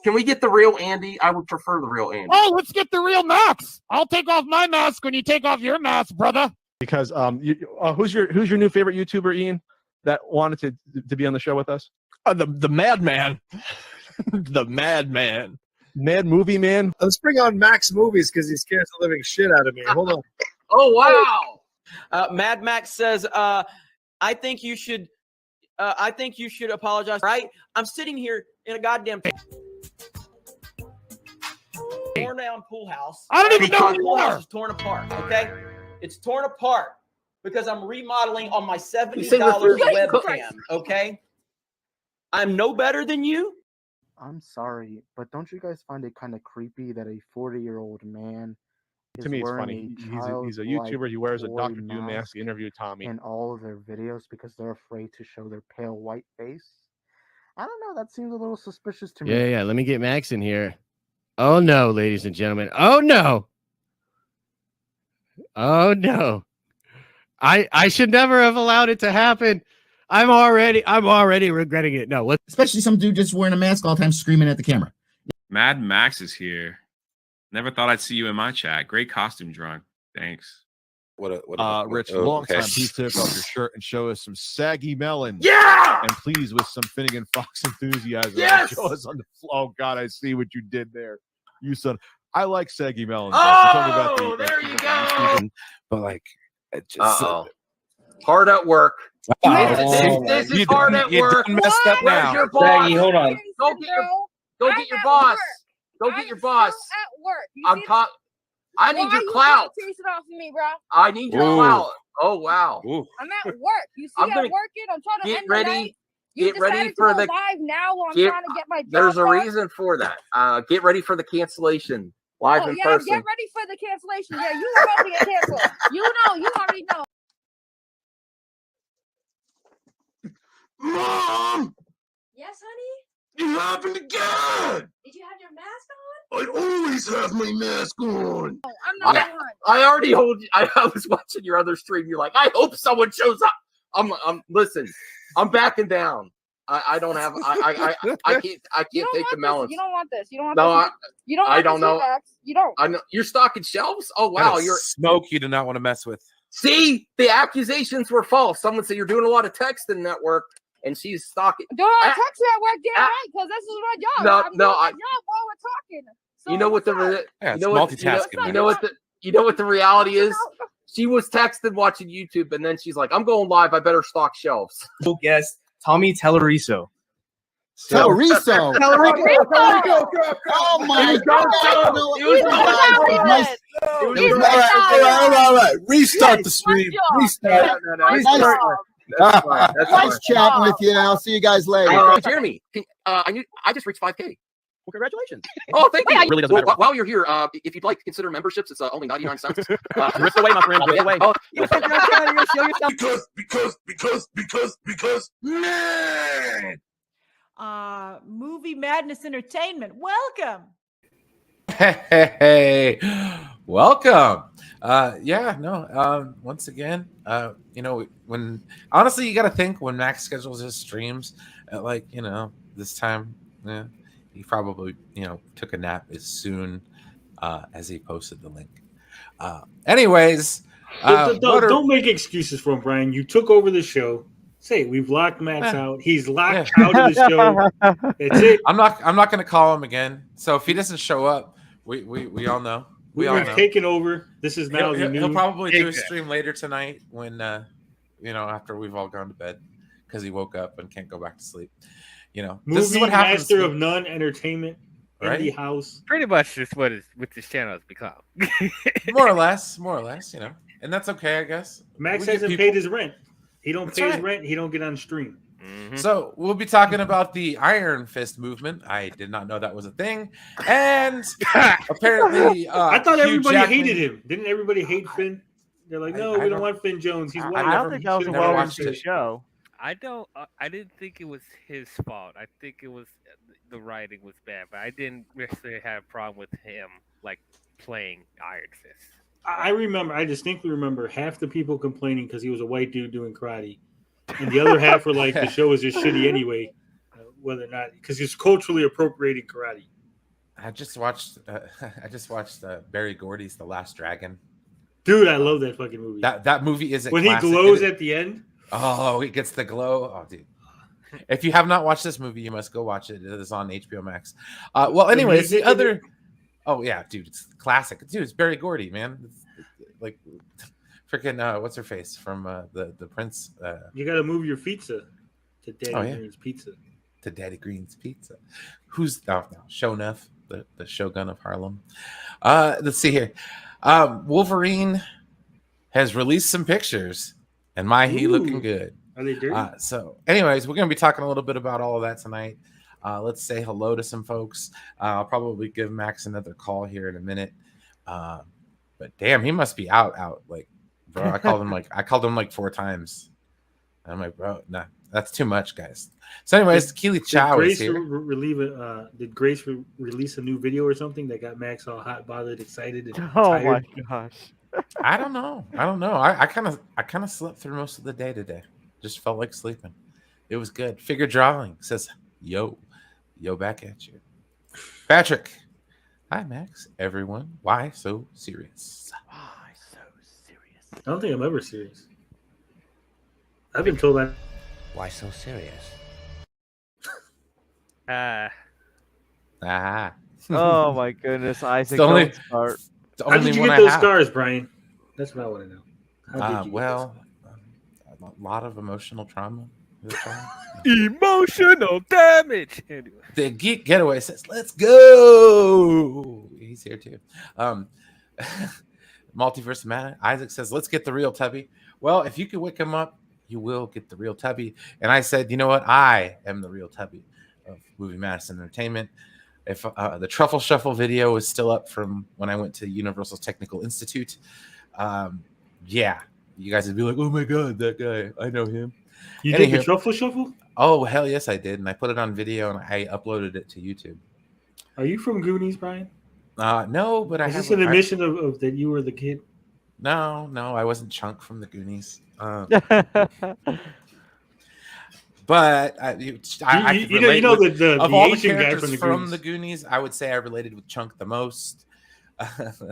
Can we get the real Andy? I would prefer the real Andy. Oh, let's get the real Max. I'll take off my mask when you take off your mask, brother. Because who's your new favorite YouTuber, Ian, that wanted to be on the show with us? The madman. The madman. Mad movie man. Let's bring on Max Movies because he scares the living shit out of me. Hold on. Oh wow. Mad Max says, I think you should apologize. Right? I'm sitting here in a goddamn torn down pool house. I don't even know the pool house is torn apart. Okay, it's torn apart because I'm remodeling on my $70 webcam. Okay, I'm no better than you. I'm sorry, but don't you guys find it kind of creepy that a 40-year-old man is to me, it's wearing funny. He's a YouTuber. He wears a Dr. Doom mask to interview Tommy in all of their videos because they're afraid to show their pale white face? I don't know. That seems a little suspicious to me. Yeah. Let me get Max in here. Oh no, ladies and gentlemen. Oh no. Oh no. I should never have allowed it to happen. I'm already regretting it. No, especially some dude just wearing a mask all the time screaming at the camera. Mad Max is here. Never thought I'd see you in my chat. Great costume drawing. Thanks. Rich, long time. Please take off your shirt and show us some saggy melon. Yeah. And please, with some Finnegan Fox enthusiasm, yes. Show us on the floor. Oh God, I see what you did there. You son. I like saggy melons. Oh, there you go. But like, it just hard at work. This is hard at work. Messed up now. Your boss? Saggy, hold on. Go get your boss. Go get your boss. At work. I need your clout. Chase it off of me, bro. I need your clout. Oh wow. I'm at work. You see, I'm working. I'm trying to get end ready. the night. Get ready for the live now while I'm trying to get my job. There's a reason for that. Get ready for the cancellation live in person. Get ready for the cancellation. Yeah, you already get canceled. You already know. Mom! Yes, honey? It happened again! Did you have your mask on? I always have my mask on. Oh, I'm not on. I already hold you. I was watching your other stream. You're like, I hope someone shows up. I'm listen, I'm backing down. I don't have I can't take the melons. You don't want this. You don't want no, this. You don't want I don't know. You don't. I know you're stocking shelves? Oh wow, you're smoke you do not want to mess with. See, the accusations were false. Someone said you're doing a lot of texting network. And she's stalking. Doing a text network, get right, because this is my job. No, I'm doing my job while we're talking. So you know what multitasking. You know what the reality is? She was texting watching YouTube, and then she's like, "I'm going live. I better stock shelves." Guest Tommy Telleriso. Telleriso. Oh my God! All right. Restart the stream. Restart. That's nice chatting with you. I'll see you guys later. Jeremy, I just reached 5K. Well, congratulations. Oh, thank you. It really doesn't matter. While you're here, if you'd like to consider memberships, it's only 99 cents. Rip away, my friend. Rip away. Because, man. Movie Madness Entertainment. Welcome. Hey, welcome. Once again, when honestly, you got to think when Max schedules his streams at this time, he probably, took a nap as soon as he posted the link. Anyways, don't make excuses for him, Brian. You took over the show. Say we've locked Max out. He's locked out of the show. That's it. I'm not going to call him again. So if he doesn't show up, we all know. We've taken over. This is now the new. He'll probably do a stream later tonight when, after we've all gone to bed because he woke up and can't go back to sleep. Movie this is what happens. Master of None Entertainment in the house. Pretty much just what this channel has become. more or less, and that's okay, I guess. Max hasn't paid his rent. He don't pay his rent. He don't get on stream. Mm-hmm. So we'll be talking about the Iron Fist movement. I did not know that was a thing, and apparently, I thought everybody hated him. Didn't everybody hate Finn? They're like, no, we don't want Finn Jones. He's white. I don't think that was a well-received show. I didn't think it was his fault. I think it was the writing was bad, but I didn't necessarily have a problem with him like playing Iron Fist. I distinctly remember half the people complaining because he was a white dude doing karate, and the other half were like, the show is just shitty anyway, whether or not because he's culturally appropriating karate. I just watched Barry Gordy's The Last Dragon. Dude, I love that fucking movie. That movie is when he glows at the end. Oh, he gets the glow. Oh, dude. If you have not watched this movie, you must go watch it. It is on HBO Max. Well, anyways, the other. Oh yeah, dude, it's classic. Dude, it's Barry Gordy, man. It's like freaking what's her face from the Prince. You got to move your pizza to Daddy Green's Pizza. To Daddy Green's Pizza. Who's Shonuff, the Shogun of Harlem. Let's see here. Wolverine has released some pictures, and he looking good. Are they dirty? So, anyways, we're going to be talking a little bit about all of that tonight. Let's say hello to some folks. I'll probably give Max another call here in a minute. But damn, he must be out. Like, bro, I called him like 4 times. And I'm like, bro, nah, that's too much, guys. So, anyways, Keely Chow is here. Did Grace release a new video or something that got Max all hot, bothered, excited? And Oh tired? my gosh. I don't know. I kind of slept through most of the day today. Just felt like sleeping. It was good. Figure Drawing says, yo, back at you. Patrick. Hi, Max. Everyone. Why so serious? Why so serious? I don't think I'm ever serious. I've been told that. Why so serious? Oh my goodness, Isaac! Don't start. How did you get those scars, Brian? That's what I want to know. How did you a lot of emotional trauma. Emotional damage. Anyway. The Geek Getaway says, "Let's go." He's here too. Multiverse Man Isaac says, "Let's get the real Tubby." Well, if you can wake him up, you will get the real Tubby. And I said, you know what? I am the real Tubby of Movie Madison Entertainment. If the Truffle Shuffle video is still up from when I went to Universal Technical Institute, yeah, you guys would be like, "Oh my god, that guy! I know him." You did the Truffle Shuffle? Oh hell yes, I did, and I put it on video and I uploaded it to YouTube. Are you from Goonies, Brian? No, but I. Is this an admission of that you were the kid? No, I wasn't Chunk from the Goonies. But I could relate with, of all the characters from the Goonies, I would say I related with Chunk the most.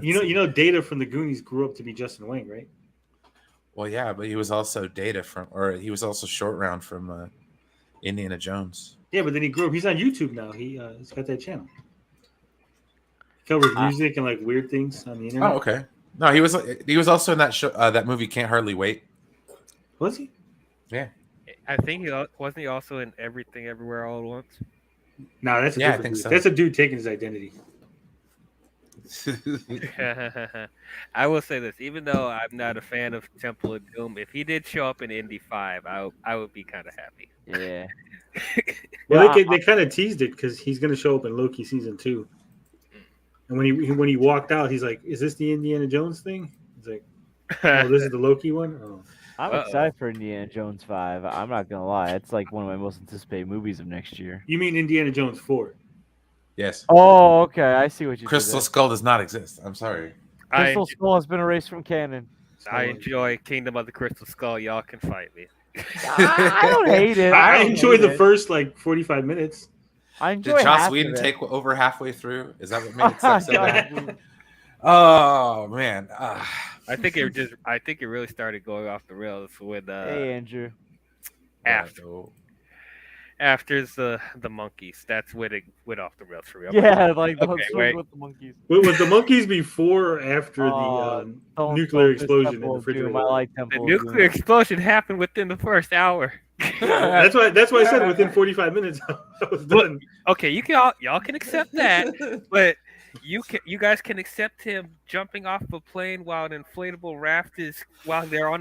You know, Data from the Goonies grew up to be Justin Wang, right? Well, yeah, but he was also he was also Short Round from Indiana Jones. Yeah, but then he grew up. He's on YouTube now. He's got that channel. He covers music and like weird things on the internet. Oh, okay. No, he was also in that show, that movie Can't Hardly Wait. Was he? Yeah. I think wasn't he also in Everything Everywhere All at Once? No, that's I think so. That's a dude taking his identity. I will say this, even though I'm not a fan of Temple of Doom, if he did show up in Indy 5, I would be kind of happy. Yeah. Well, they kind of teased it because he's going to show up in Loki season 2. And when he walked out, he's like, "Is this the Indiana Jones thing?" He's like, "Oh, this is the Loki one." Oh. I'm excited for Indiana Jones 5. I'm not gonna lie, it's like one of my most anticipated movies of next year. You mean Indiana Jones 4? Yes. Oh, okay. I see what you. Crystal Skull does not exist. I'm sorry. Crystal Skull has been erased from canon. I enjoy Kingdom of the Crystal Skull. Y'all can fight me. I don't hate it. I enjoyed the first 45 minutes. I enjoy. Did Joss Whedon take over halfway through? Is that what made it suck so bad? Oh man. I think it really started going off the rails with Hey Andrew. After the monkeys. That's when it went off the rails for real. Yeah, like the swing with the monkeys. Was the monkeys before or after the nuclear explosion in the refrigerator? I like the nuclear explosion happened within the first hour. That's why I said within 45 minutes I was done. Okay, y'all can accept that, but you guys can accept him jumping off a plane while they're on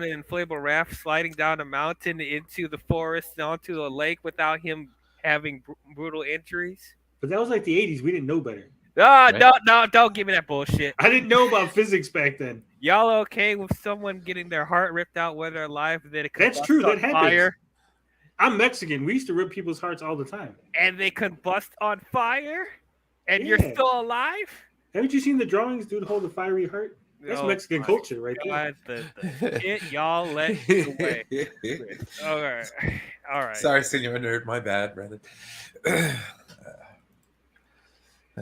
an inflatable raft sliding down a mountain into the forest and onto a lake without him having brutal injuries. But that was like the 80s. We didn't know better. No, don't give me that bullshit. I didn't know about physics back then. Y'all okay with someone getting their heart ripped out when they're alive? Then it That's true. That happens. I'm Mexican. We used to rip people's hearts all the time. And they combust on fire, and you're Yeah. still alive. Haven't you seen the drawings, dude? Hold a fiery heart. That's Oh Mexican my culture, right God, the shit y'all let away. All right, all right. Sorry, Senor Nerd. My bad, brother.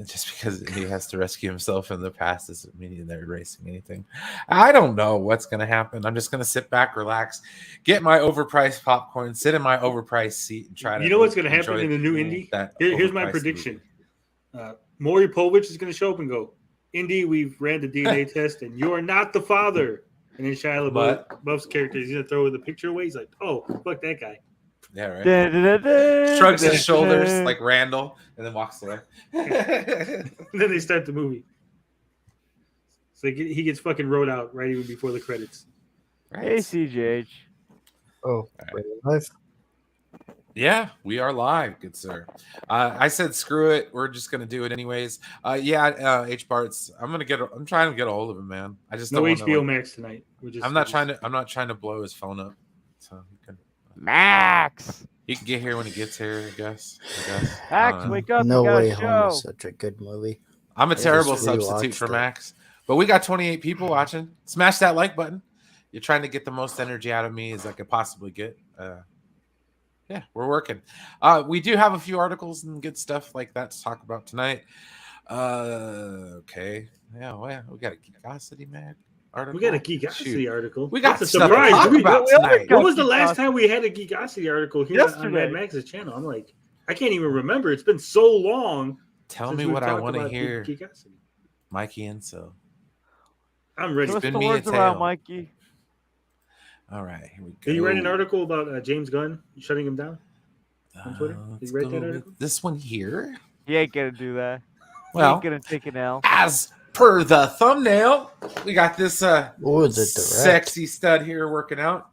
Just because he has to rescue himself in the past doesn't mean they're erasing anything. I don't know what's going to happen. I'm just going to sit back, relax, get my overpriced popcorn, sit in my overpriced seat, and try to. You know what's going to happen in the new Indy? Here's my prediction. Maury Povich is going to show up and go, Indy, we've ran the DNA test, and you are not the father. And then Shia LaBeouf's character is going to throw the picture away. He's like, oh, fuck that guy. Yeah, right. Shrugs his shoulders like Randall and then walks away. And then they start the movie. So he gets fucking wrote out right even before the credits. Right. Hey, CJH. Oh, wait, live? Yeah, we are live, good sir. I said screw it. We're just gonna do it anyways. H Bart's. I'm trying to get a hold of him, man. I just no don't HBO Max tonight. I'm not trying to blow his phone up. So he can. Max. He can get here when he gets here, I guess. Max, wake up! No we got Way a Home show. is such a good movie. I'm a I terrible just substitute rewatched for it. Max, but we got 28 people watching. Smash that like button. You're trying to get the most energy out of me as I could possibly get. Yeah, we're working. We do have a few articles and good stuff like that to talk about tonight. Okay. Yeah, well, we got a Geekosity Mag article. We got a Geekosity article. We got That's a stuff to surprise. talk about tonight. When was the last time we had a Geekosity article here on Yesterday. Mad Max's channel? I'm like, I can't even remember. It's been so long. Tell since me we've what I talked want to about hear, Geekosity. Mikey Enso. I'm ready. Twist Spin the me a words around, tale. Mikey. All right, here we go. Did you write an article about James Gunn shutting him down on Twitter? Did you write that article? This one here. He ain't gonna do that. Well, he ain't gonna take an L. As per the thumbnail, we got this the direct. sexy stud here working out.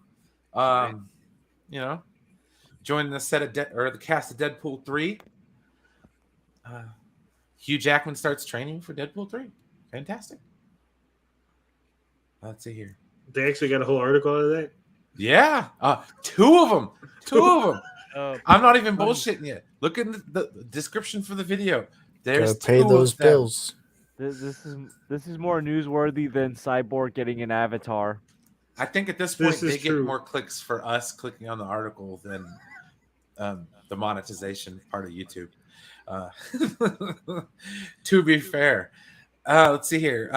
Joining the set of the cast of Deadpool 3. Hugh Jackman starts training for Deadpool 3. Fantastic. Let's see here. They actually got a whole article out of that? Yeah. Two of them. I'm not even bullshitting you. Look in the description for the video. There's Gotta pay two those of them. bills. This is more newsworthy than Cyborg getting an avatar. I think at this point This is they true. get more clicks for us clicking on the article than the monetization part of YouTube. To be fair. Let's see here.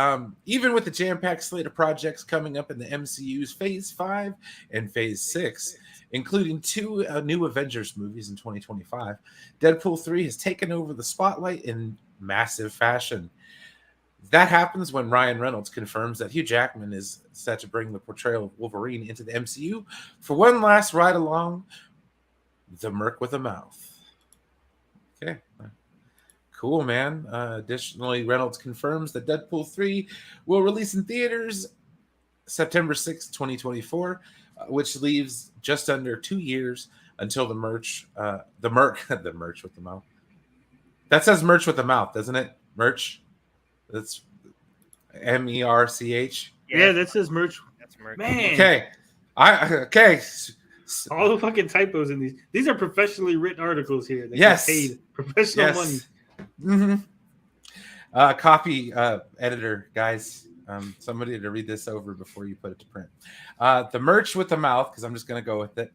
Even with the jam-packed slate of projects coming up in the MCU's Phase 5 and Phase 6, including two new Avengers movies in 2025, Deadpool 3 has taken over the spotlight in massive fashion. That happens when Ryan Reynolds confirms that Hugh Jackman is set to bring the portrayal of Wolverine into the MCU for one last ride along the Merc with a Mouth. Okay. Cool, man. Additionally, Reynolds confirms that Deadpool 3 will release in theaters September 6, 2024, which leaves just under 2 years until the merch with the mouth. That says merch with the mouth, doesn't it? Merch. That's MERCH. Yeah, that says merch. That's merch. Man. Okay. All the fucking typos in these. These are professionally written articles here. They Yes. get paid professional money. Mm-hmm. Copy editor, guys. Somebody to read this over before you put it to print. The merch with the mouth, because I'm just going to go with it,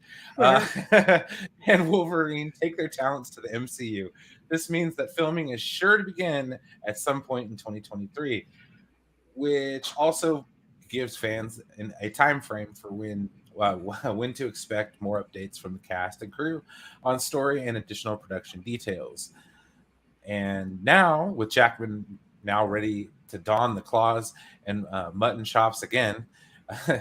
and Wolverine take their talents to the MCU. This means that filming is sure to begin at some point in 2023, which also gives fans a time frame for when to expect more updates from the cast and crew on story and additional production details. And now, with Jackman now ready to don the claws and mutton chops again,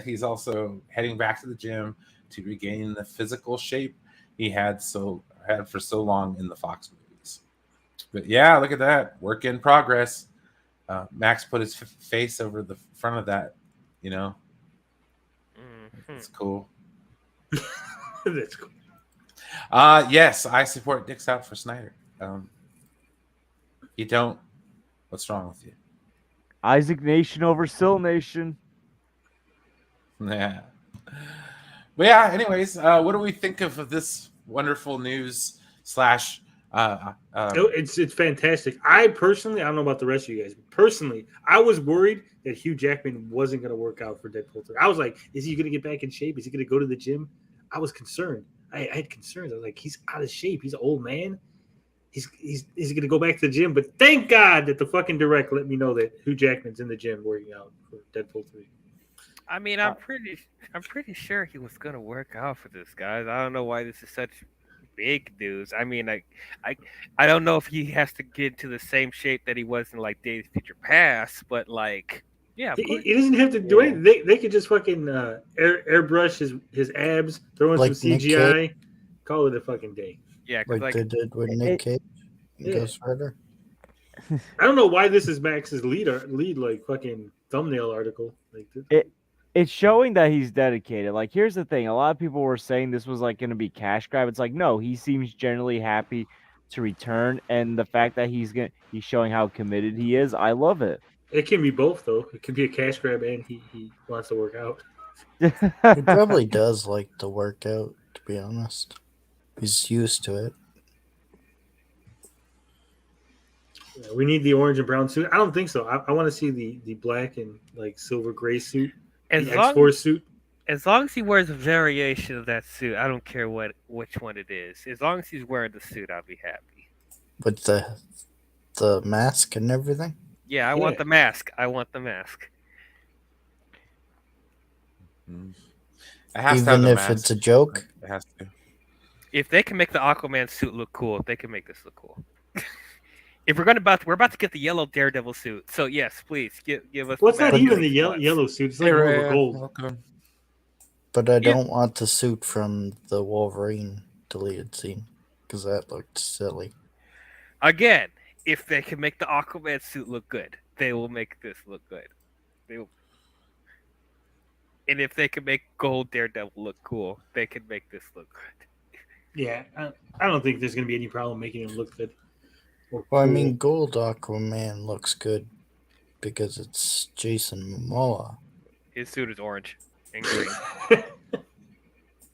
he's also heading back to the gym to regain the physical shape he had for so long in the Fox movies. But yeah, look at that. Work in progress. Max put his face over the front of that, It's cool. That's cool. Yes, I support Dicks Out for Snyder. You don't? What's wrong with you? Isaac Nation over Sill Nation. Yeah. But yeah, anyways, what do we think of this wonderful news slash. It's fantastic. I don't know about the rest of you guys, but personally, I was worried that Hugh Jackman wasn't going to work out for Deadpool 3. I was like, is he going to get back in shape? Is he going to go to the gym? I was concerned. I had concerns. I was like, he's out of shape. He's an old man. Is he going to go back to the gym? But thank God that the fucking direct let me know that Hugh Jackman's in the gym working out for Deadpool 3. I mean, I'm pretty sure he was gonna work out for this, guys. I don't know why this is such big news. I mean, I don't know if he has to get to the same shape that he was in like Days of Future Past, but like, yeah, he doesn't have to do anything. They could just fucking airbrush his abs, throw in Like some Nick CGI, call it a fucking day. Yeah, Like they did with Nick Cage and Yeah. Ghost Rider. I don't know why this is Max's lead like fucking thumbnail article. Like It's showing that he's dedicated. Like, here's the thing: a lot of people were saying this was like going to be cash grab. It's like, no, he seems generally happy to return, and the fact that he's showing how committed he is, I love it. It can be both though. It can be a cash grab and he wants to work out. He probably does like to work out, to be honest. He's used to it. Yeah, we need the orange and brown suit. I don't think so. I want to see the black and like silver gray suit. As The long, X-Force suit. as long as he wears a variation of that suit, I don't care which one it is. As long as he's wearing the suit, I'll be happy. With the mask and everything. Yeah, I want the mask. I want the mask. It has to have Even the if mask. it's a joke. It has to. If they can make the Aquaman suit look cool, they can make this look cool. If we're about to get the yellow Daredevil suit, so yes, please give us. Well, it's the not mask even that the he wants. yellow suit. It's like more of a gold. But I don't want the suit from the Wolverine deleted scene because that looked silly. Again, if they can make the Aquaman suit look good, they will make this look good. They will. And if they can make gold Daredevil look cool, they can make this look good. Yeah, I don't think there's going to be any problem making him look good. Well, I mean, Gold Aquaman looks good because it's Jason Momoa. His suit is orange and green.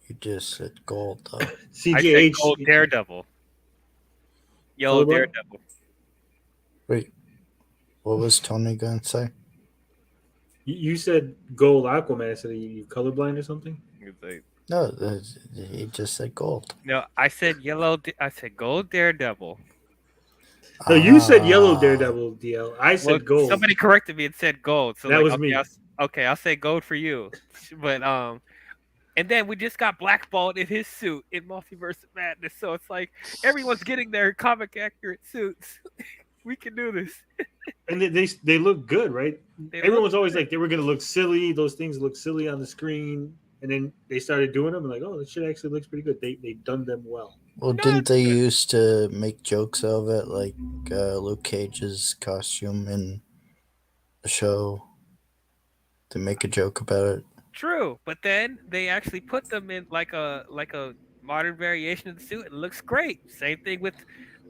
You just said gold, though. I said gold Daredevil. Yellow Colorblind? Daredevil. Wait, what was Tony going to say? You said gold Aquaman, so you colorblind or something? No, he just said gold. No, I said yellow. I said gold Daredevil. No, you said yellow Daredevil, DL. I said gold. Somebody corrected me and said gold. So That like, was okay, me. I'll say gold for you. But and then we just got blackballed in his suit in Multiverse of Madness. So it's like everyone's getting their comic accurate suits. We can do this. And they look good, right? They Everyone's look always good. like they were going to look silly. Those things look silly on the screen. And then they started doing them and like, oh, this shit actually looks pretty good. They done them well. Well, didn't they used to make jokes of it, like Luke Cage's costume in the show? They make a joke about it. True, but then they actually put them in like a modern variation of the suit. It looks great. Same thing with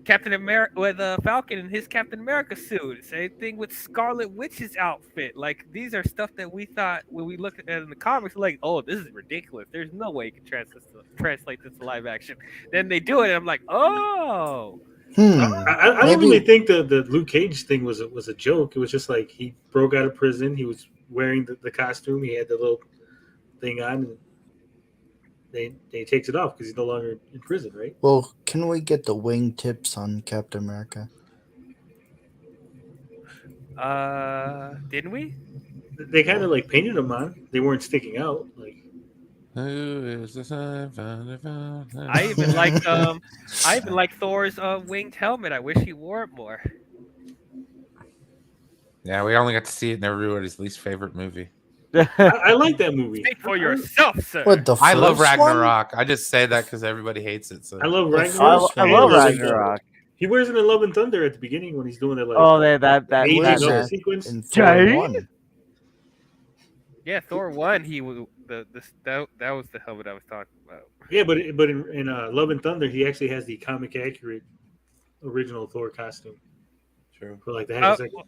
Captain America, with Falcon and his Captain America suit. Same thing with Scarlet Witch's outfit. Like these are stuff that we thought when we looked at it in the comics, like, oh, this is ridiculous. There's no way you can translate this to live action. Then they do it, and I'm like, oh. I don't really think the Luke Cage thing was a joke. It was just like he broke out of prison. He was wearing the costume. He had the little thing on. And they takes it off because he's no longer in prison, right? Well, can we get the wingtips on Captain America? Didn't we? They kind of like painted them on. They weren't sticking out. Like, who is this? I even like Thor's winged helmet. I wish he wore it more. Yeah, we only got to see it in everybody's least favorite movie. I like that movie. Speak for yourself, sir. What, the I love first one? Ragnarok. I just say that because everybody hates it. So I love Ragnarok. I love Ragnarok. He wears it in Love and Thunder at the beginning when he's doing it. Like, Oh, that mating was up sequence. In Thor 1. Yeah, Thor 1. He was that was the helmet I was talking about. Yeah, but in Love and Thunder, he actually has the comic accurate original Thor costume. True. For like the half second.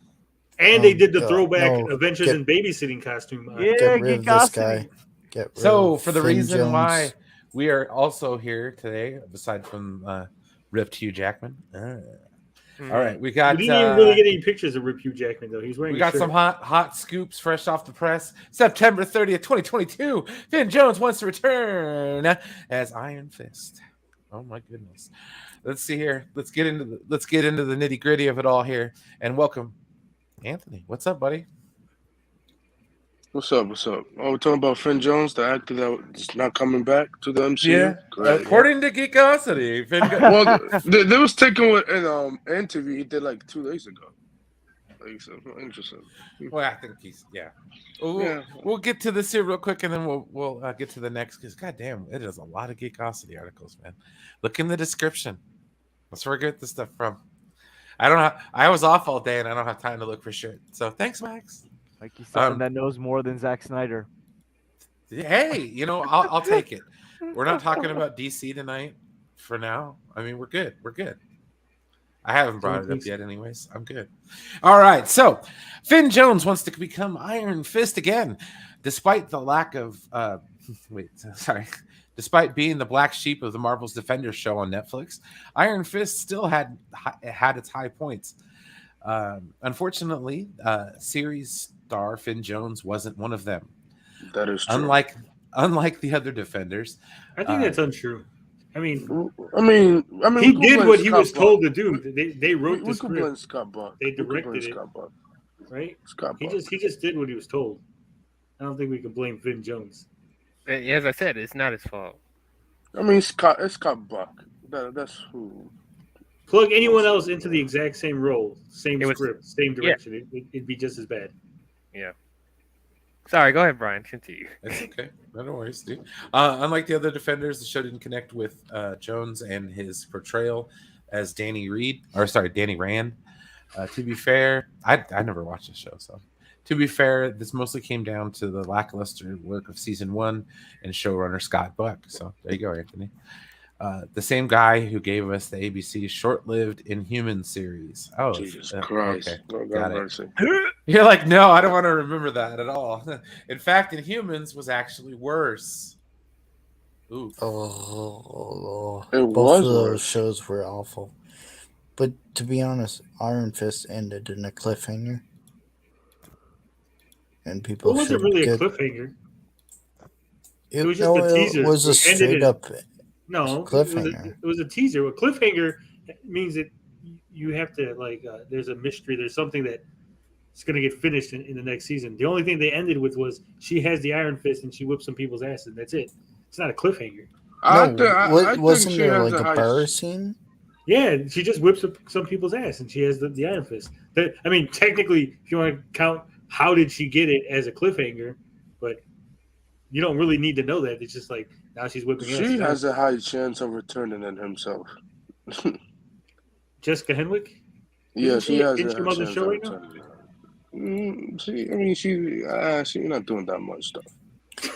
And they did the throwback Adventures get- in Babysitting costume. Get rid of this guy. Get rid So of for the Finn reason Jones. why We are also here today, aside from Ripped Hugh Jackman. All right, we got. We didn't even really get any pictures of Rip Hugh Jackman though. He's wearing. We got some hot scoops fresh off the press. September 30th, 2022. Finn Jones wants to return as Iron Fist. Oh my goodness. Let's see here. Let's get into the nitty gritty of it all here. And welcome, Anthony. What's up, buddy? What's up? What's up? Oh, we're talking about Finn Jones, the actor that's not coming back to the MCU. Yeah, Great. according to Geekosity, Finn. Well, they was taking what an interview he did like 2 days ago. Like, so, interesting. Well, I think he's We'll get to this here real quick, and then we'll get to the next. Because goddamn, it is a lot of Geekosity articles, man. Look in the description. That's where I get this stuff from. I was off all day, and I don't have time to look for shit. So thanks, Max. Like he's someone that knows more than Zack Snyder. Hey, I'll take it. We're not talking about DC tonight for now. I mean, we're good. We're good. I haven't brought it up yet anyways. I'm good. All right. So Finn Jones wants to become Iron Fist again, despite the lack of despite being the black sheep of the Marvel's Defenders show on Netflix, Iron Fist still had its high points. Unfortunately, series star Finn Jones wasn't one of them. That is true. Unlike the other Defenders. I think that's untrue. I mean, he did what he was told to do. They wrote the we could blame script. Scott Buck. They directed it, right? Scott Buck. He just did what he was told. I don't think we can blame Finn Jones. As I said, it's not his fault. I mean, it's Scott Buck. That's who. Plug anyone else into the exact same role, same script, same direction. Yeah. It'd be just as bad. Yeah. Sorry, go ahead, Brian. Continue. It's okay. No worries, dude. Unlike the other Defenders, the show didn't connect with Jones and his portrayal as Danny Rand. To be fair, I never watched the show, so to be fair, this mostly came down to the lackluster work of season 1 and showrunner Scott Buck. So there you go, Anthony. The same guy who gave us the ABC short-lived Inhuman series. Oh, Jesus Christ! Okay. Oh, Got it. mercy. You're like, no, I don't want to remember that at all. In fact, Inhumans was actually worse. Ooh. Oh, it both was of those worse. shows were awful. But to be honest, Iron Fist ended in a cliffhanger, and people. It wasn't should really get... a cliffhanger. It was just a teaser. It was a straight up. No, cliffhanger. It was a teaser. A cliffhanger means that you have to there's a mystery. There's something that is going to get finished in the next season. The only thing they ended with was she has the Iron Fist and she whips some people's asses. And that's it. It's not a cliffhanger. Wasn't there like a bar scene? Yeah, she just whips up some people's ass and she has the Iron Fist. I mean, technically, if you want to count how did she get it as a cliffhanger, but you don't really need to know that. It's just like now she's whipping ass. She has a high chance of returning than himself. Jessica Henwick? Yeah, she has a your high mother's chance show of right now? returning. She's not doing that much stuff.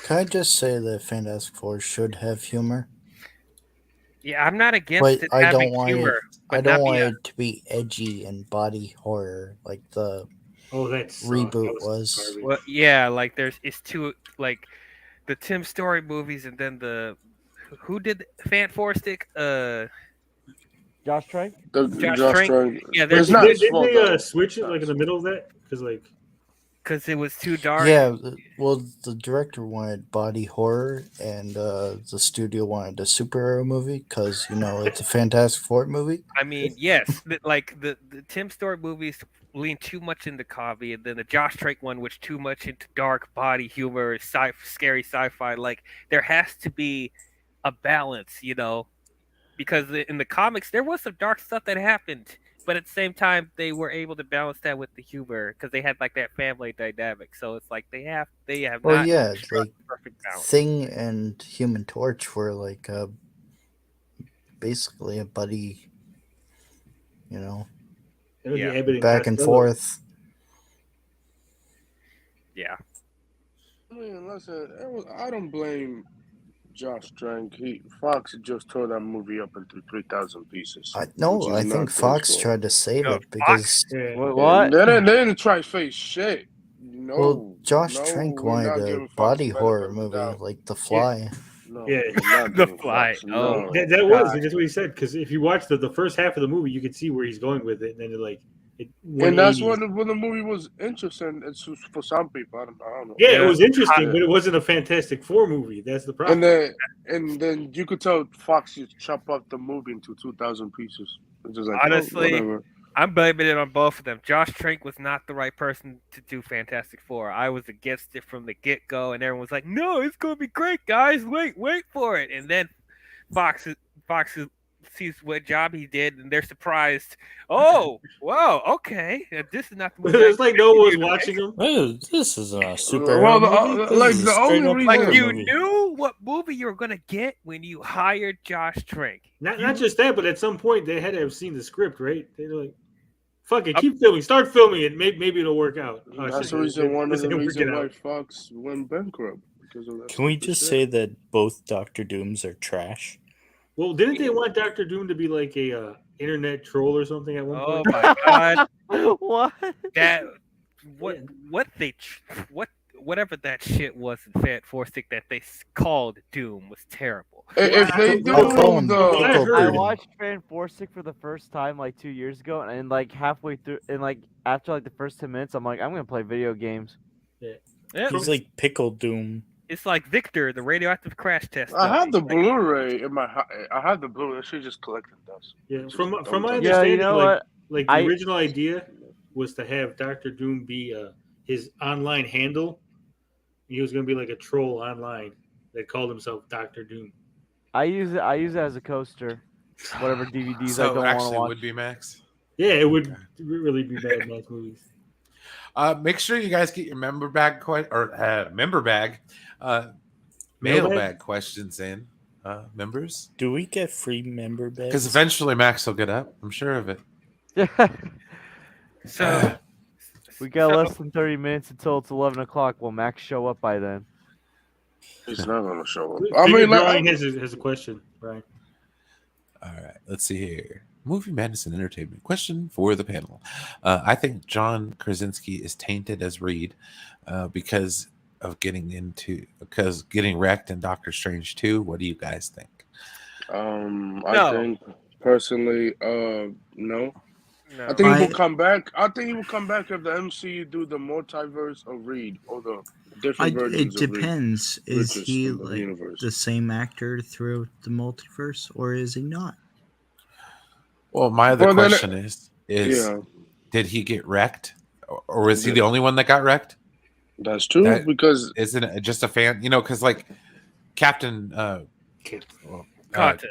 Can I just say that Fantastic Four should have humor? Yeah, I'm not against But it I having don't want humor. I don't want it to be edgy and body horror like the reboot was. Well, yeah, like it's too like the Tim Story movies, and then who did Fantastic? Josh Trank. Josh Trank. Yeah, there's not. Did they switch it like in the middle of that? Because it was too dark. Yeah, well, the director wanted body horror, and the studio wanted a superhero movie because it's a Fantastic Four movie. I mean, yes, like the Tim Story movies lean too much into comedy, and then the Josh Trank one, which too much into dark body humor, scary sci-fi. Like there has to be a balance, because in the comics there was some dark stuff that happened. But at the same time, they were able to balance that with the humor because they had like that family dynamic. So it's like they have. Well, not yeah, struck like perfect balance. Thing and Human Torch were like basically a buddy, back and forth. Yeah. I mean, listen, I don't blame Josh Trank. Fox just tore that movie up into 3,000 pieces. I think Fox tried to save it because what? They didn't try to face shit. Josh Trank wanted a body horror movie like The Fly. Yeah, The Fly. Oh, that was that's what he said. Because if you watch the first half of the movie, you could see where he's going with it, and then And that's when the movie was interesting. It's for some people. I don't know. Yeah, it was interesting, but it wasn't a Fantastic Four movie. That's the problem. And then you could tell Fox just chop up the movie into 2,000 pieces. It's just like, honestly, whatever. I'm blaming it on both of them. Josh Trank was not the right person to do Fantastic Four. I was against it from the get-go, and everyone was like, "No, it's gonna be great, guys. Wait for it." And then Fox sees what job he did, and they're surprised. Oh, wow, okay, this is not the movie. It's like no one was watching him. Oh, this is a super. Well, like you knew what movie you were gonna get when you hired Josh Trank. Not just that, but at some point they had to have seen the script, right? They're like, "Fuck it, keep filming. Start filming it. Maybe it'll work out." That's the reason. One of the reasons why Fox went bankrupt because of that. Can we just say that both Doctor Dooms are trash? Well, didn't they want Doctor Doom to be like a internet troll or something at one point? Oh my god! What? That whatever that shit was in Fan Forstick that they called Doom was terrible. If they do I watched Fan Forstick for the first time like 2 years ago, and like halfway through, and like after like the first 10 minutes, I'm like, I'm gonna play video games. Yeah. He's like Pickle Doom. It's like Victor, the radioactive crash test. I have the Blu-ray in my. I have the Blu-ray. She just collected dust. Yeah, from my understanding, you know the original idea was to have Doctor Doom be his online handle. He was going to be like a troll online that called himself Doctor Doom. I use it as a coaster. Whatever DVDs So I don't want to actually watch. would be Max. Yeah, it would really be Mad Max movies. Make sure you guys get your member bag mailbag questions in, members. Do we get free member bags? Because eventually Max will get up. I'm sure of it. So we got less than 30 minutes until it's 11 o'clock. Will Max show up by then? He's not going to show up. Drawing has a question, right? All right, let's see here. Movie Madness and Entertainment. Question for the panel. I think John Krasinski is tainted as Reed because of getting wrecked in Doctor Strange 2. What do you guys think? I think personally, no. I think he will come back. I think he will come back if the MCU do the multiverse of Reed or the different versions. It depends. Of Reed, is he like the same actor throughout the multiverse, or is he not? Well, my other question is did he get wrecked, or was he the only one that got wrecked? That's true, because isn't it just a fan? You know, because like Captain Carter,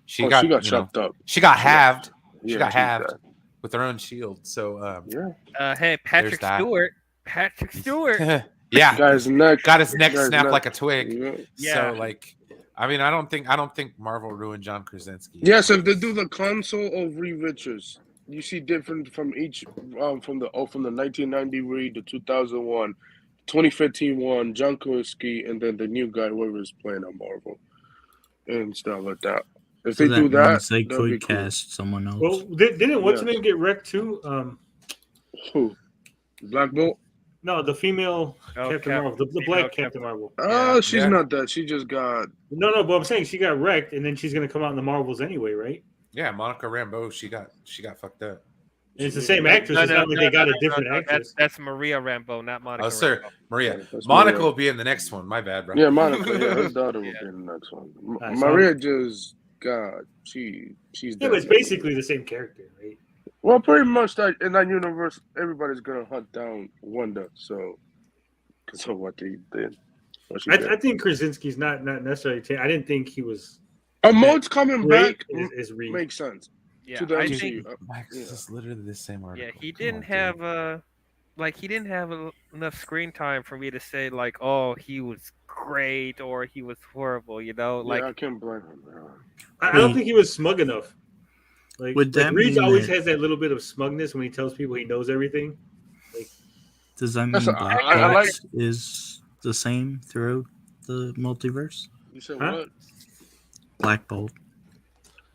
she got chopped up. She got halved. She got halved with her own shield. So hey, Patrick Stewart. Yeah, got his neck snapped like a twig. Yeah. So like, I mean, I don't think Marvel ruined John Krasinski. Yes, if they do the console of Reed Richards, you see different from each from the 1990 Reed, the 2001, 2015 one, John Krasinski, and then the new guy whoever is playing on Marvel and stuff like that. If So they do that, they that'd could be cool. cast someone else. Well, didn't what's her name get wrecked too? Who? Black Bolt? No, the female Captain Marvel, the black Captain Marvel. Oh, she's not that. She just got. No, but I'm saying she got wrecked, and then she's gonna come out in the Marvels anyway, right? Yeah, Monica Rambeau, she got fucked up. And it's the same actress. It's not like they got a different actress. That's Maria Rambeau, not Monica. Oh, sir, Rambeau. Maria. That's Monica Maria. will be in the next one. My bad, bro. Yeah, Monica. Yeah, her daughter will be in the next one. Maria just got. She's. Yeah, dead. but it's basically the same character, right? Well, pretty much that in that universe, everybody's gonna hunt down Wanda. So, because of what they did. I think Krasinski's not necessarily. I didn't think he was. Mode's coming back is Reed. makes sense. Yeah, To the I MCU. think. Max, this is literally the same article. Yeah, he didn't have enough screen time for me to say like, oh, he was great or he was horrible. You know, like I can't blame him. I don't think he was smug enough. Like Reed mean always that- has that little bit of smugness when he tells people he knows everything. Like, Does that mean That's Black I like- Bolt is the same throughout the multiverse? You said Huh? what? Black Bolt.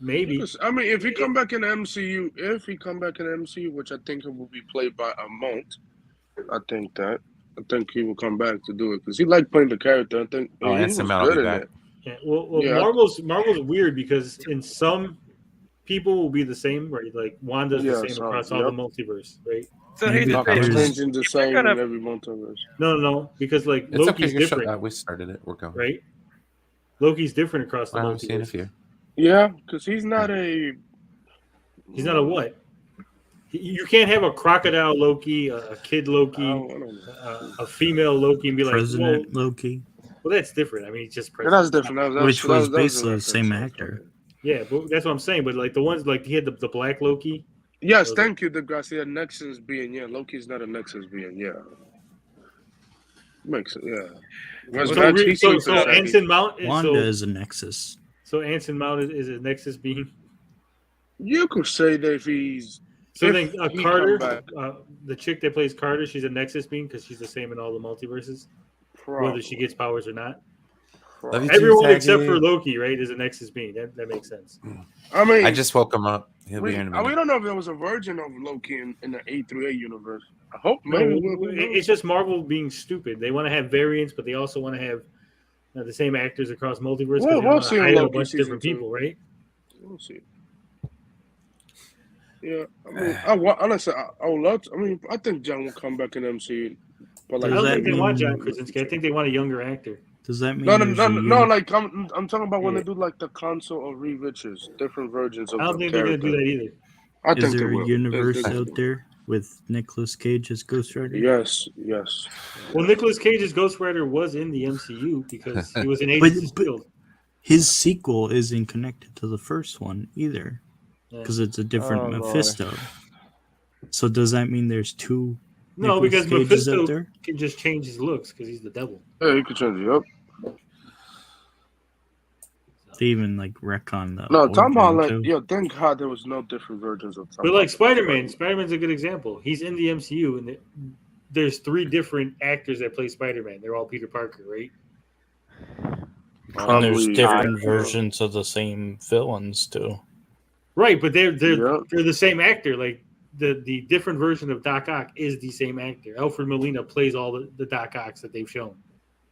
maybe. I mean, if he come back in the MCU, which I think it will be played by a Mount, I think that I think he will come back to do it because he liked playing the character. I think he was Anson Mount will good be in back. it. Yeah, well, Yeah. Marvel's weird because in some people will be the same, right? Like Wanda's the same across all the multiverse, right? So here's the Doctor thing. Strange is the If they're same gonna- in every multiverse. No, because like It's Loki's okay. different, We started it. We're going. right? Loki's different across the I've seen a multiverse. few. Yeah, because he's not a. He's not a what? You can't have a crocodile Loki, a kid Loki, a female Loki, and be like, President well, Loki, well, that's different. I mean, he's just Yeah, president. that's different. which was that basically a the same actor. Yeah, but that's what I'm saying. But like the ones like he had the black Loki. Yes, thank you, Degrassi. A Nexus being, yeah. Loki's not a Nexus being, yeah. Makes it, yeah. So Anson Mount Wanda is a Nexus. So Anson Mount is a Nexus being. You could say that if he's. So if then he Carter, come back, the chick that plays Carter, she's a Nexus being because she's the same in all the multiverses, whether she gets powers or not. Everyone except for Loki, right, is a Nexus being. That makes sense. I mean, I just woke him up. He'll we be here in a minute. don't know if there was a version of Loki in the 838 universe. I hope No, maybe. it's just Marvel being stupid. They want to have variants, but they also want to have the same actors across multiverse. Well, They we'll want to see in hide a Loki bunch of season different 2. people, right? We'll see. Yeah, I mean, honestly, I would love to. I mean, I think John will come back in MCU. But like, I don't think they want John Krasinski. I think they want a younger actor. Does that mean no. Like I'm talking about when they do like the console or re-riches, different versions of. I don't think they're gonna do that either. I Is think there they a will. universe out there with Nicolas Cage as Ghost Rider? Yes. Well, Nicolas Cage's Ghost Rider was in the MCU because he was an Agents of S.H.I.E.L.D. His sequel isn't connected to the first one either, because it's a different Oh, boy. Mephisto. So does that mean there's two? No, Nicolas because Cages out Mephisto there? can just change his looks because he's the devil. Yeah, you can change it up. They even like retcon the. No, talking about origin, like, too. yo, thank God there was no different versions of. But like Spider-Man's a good example. He's in the MCU, and there's 3 different actors that play Spider-Man. They're all Peter Parker, right? And there's different versions of the same villains too. Right, but they're the same actor. Like the different version of Doc Ock is the same actor. Alfred Molina plays all the Doc Ocks that they've shown,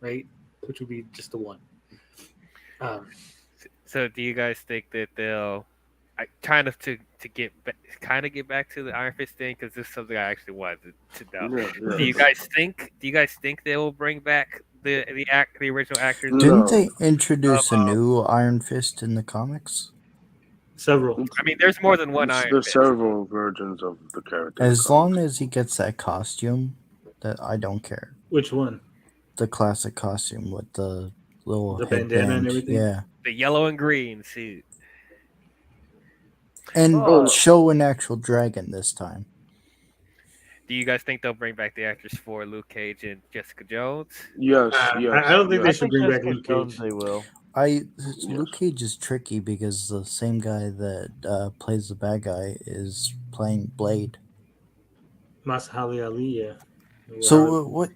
right? Which would be just the one. So do you guys think that they'll kind of get back to the Iron Fist thing, because this is something I actually wanted to know. Yeah. Do you guys think they will bring back the original actors? Didn't they introduce a new Iron Fist in the comics? Several. I mean, there's more than one Iron There's Fist. several versions of the character. As long as he gets that costume, that I don't care. Which one? The classic costume with the little The bandana and headband. everything? Yeah. The yellow and green suit. And show an actual dragon this time. Do you guys think they'll bring back the actors for Luke Cage and Jessica Jones? Yes, I don't think they should bring back Luke Cage. They will. Luke Cage is tricky because the same guy that plays the bad guy is playing Blade. Masahali Ali, yeah. So what?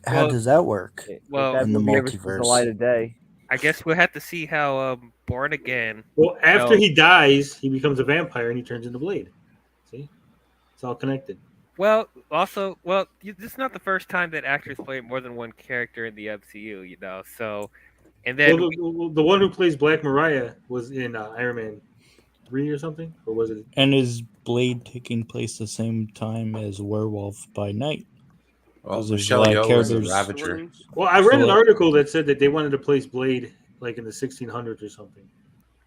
How Well- does that work? Well, in the multiverse, day. I guess we'll have to see how Born Again. Well, after he dies, he becomes a vampire and he turns into Blade. See, it's all connected. Well, also, this is not the first time that actors played more than one character in the MCU, you know. So, and then The one who plays Black Mariah was in Iron Man 3 or something, or was it? And is Blade taking place the same time as Werewolf by Night? Well, Because there's a Michelle lot of Yeoh is a characters- Ravager. Well, I read an So- article that said that they wanted to place Blade like in the 1600s or something,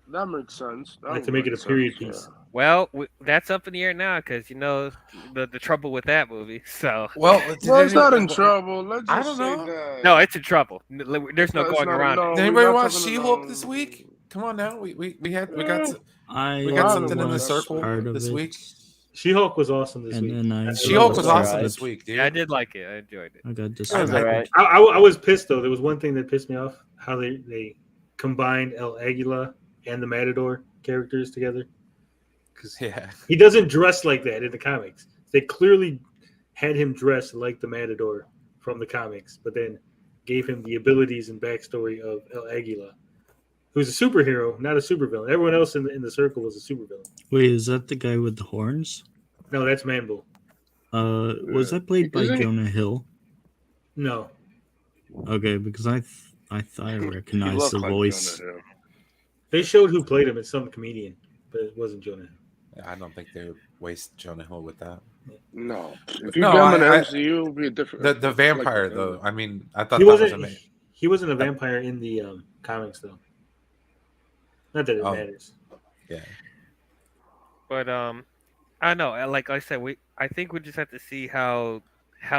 That makes sense. That like to would make it a make period sense, piece. well, that's up in the air now because you know the trouble with that movie. So Well, Well, it's not in trouble. Let's I just don't say know. that. no, it's in trouble. There's no It's going not- around no, it. Did we're anybody not watch talking She-Hulk about- this week? Come on now, we got I got something in the watched circle part of this it, week. She-Hulk was awesome this and week. then I She-Hulk was awesome tried. this week, dude. Yeah, I did like it. I enjoyed it. I got That was distracted. alright. I was pissed though. There was one thing that pissed me off: how they combined El Aguila and the Matador characters together. Because Yeah. he doesn't dress like that in the comics. They clearly had him dressed like the Matador from the comics, but then gave him the abilities and backstory of El Aguila, who's a superhero, not a supervillain. Everyone else in the circle was a supervillain. Wait, is that the guy with the horns? No, that's Manbull. Was that played by Isn't he- Jonah Hill? No. Okay, because I thought I recognized looked the like voice. Jonah Hill. They showed who played him. It's some comedian, but it wasn't Jonah Hill. Yeah, I don't think they would waste Jonah Hill with that. No, if you get him in the MCU, it'll be a different. The vampire though. I mean, I thought He that wasn't. was amazing. He wasn't a vampire in the comics though. Not that it matters. Yeah. But I don't know. Like I said, I think we just have to see how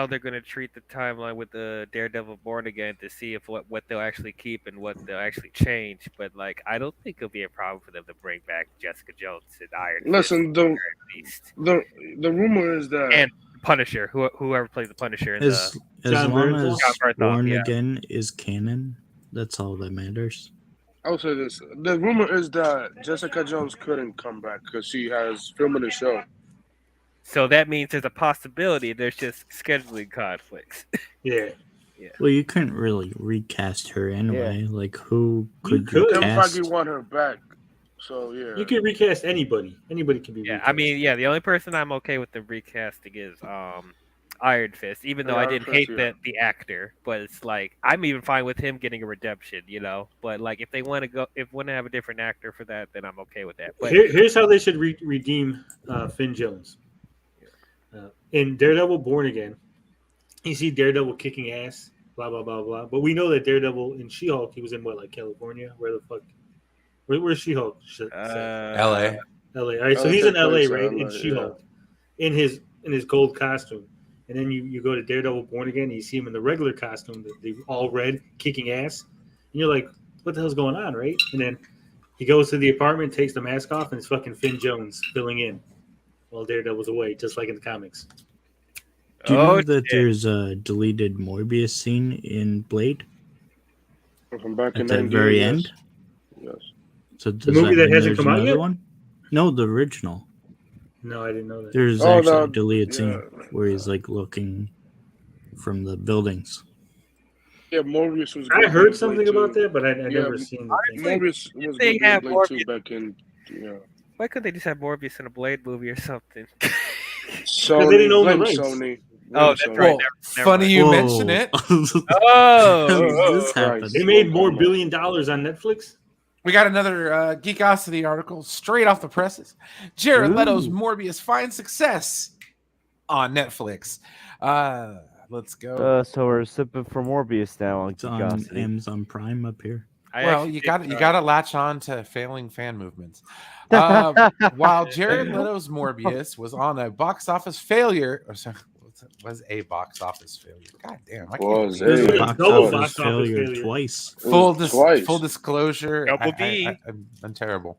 they're going to treat the timeline with the Daredevil Born Again to see if what they'll actually keep and what they'll actually change. But like, I don't think it'll be a problem for them to bring back Jessica Jones and Iron Fist. Listen, the rumor is that and Punisher, whoever plays the Punisher in As the long as John Bartholomew, Born yeah. Again is canon, that's all that matters. I'll say this: the rumor is that Jessica Jones couldn't come back because she has filming a show. So that means there's a possibility. There's just scheduling conflicts. Yeah. Yeah. Well, you couldn't really recast her anyway. Like, who could could. you Kevin cast? Feige want her back, so yeah. You can recast anybody. Anybody can be. Yeah, recast. I mean, yeah, the only person I'm okay with the recasting is Iron Fist, even though I Iron didn't Fist, hate yeah. the actor, but it's like I'm even fine with him getting a redemption, you know. But like if they want to have a different actor for that, then I'm okay with that. But Here's how they should redeem Finn Jones. In Daredevil Born Again, you see Daredevil kicking ass, blah blah blah blah. But we know that Daredevil in She-Hulk, he was in what, like California? Where the fuck? Where's She-Hulk? L.A. L.A. All right, so he's in L.A. right in She-Hulk, in his gold costume, and then you go to Daredevil Born Again, and you see him in the regular costume, the all red, kicking ass, and you're like, what the hell's going on, right? And then he goes to the apartment, takes the mask off, and it's fucking Finn Jones filling in while Daredevil's away, just like in the comics. Do you know that there's a deleted Morbius scene in Blade? From back At in the 90, very yes. end? Yes. So The movie that mean hasn't there's come out another yet? one? No, the original. No, I didn't know that. There's Oh, actually no, a deleted scene yeah. where he's like looking from the buildings. Yeah, Morbius was. I gonna heard be in something Blade about 2. that, but I never seen the thing. Morbius if was they going to have be in Blade 2 Morbius- back in. Yeah. why couldn't they just have Morbius in a Blade movie or something? Sony, they didn't own the blame rights. Sony. Oh, Blame that's Sony. right. Well, Never funny mind. you Whoa. mention it. Oh, This happened. They made more $1 billion on Netflix. We got another Geekosity article straight off the presses. Jared Leto's Ooh. Morbius finds success on Netflix. Let's go. So we're sipping for Morbius now on It's on Geekosity. Amazon Prime up here. Well, you got to latch on to failing fan movements. While Jared Leto's Morbius was on a box office failure, or sorry, was a box office failure. God damn, I can't Was believe a it. Box double office box office failure failure. twice. Full disclosure. Double D. I'm terrible.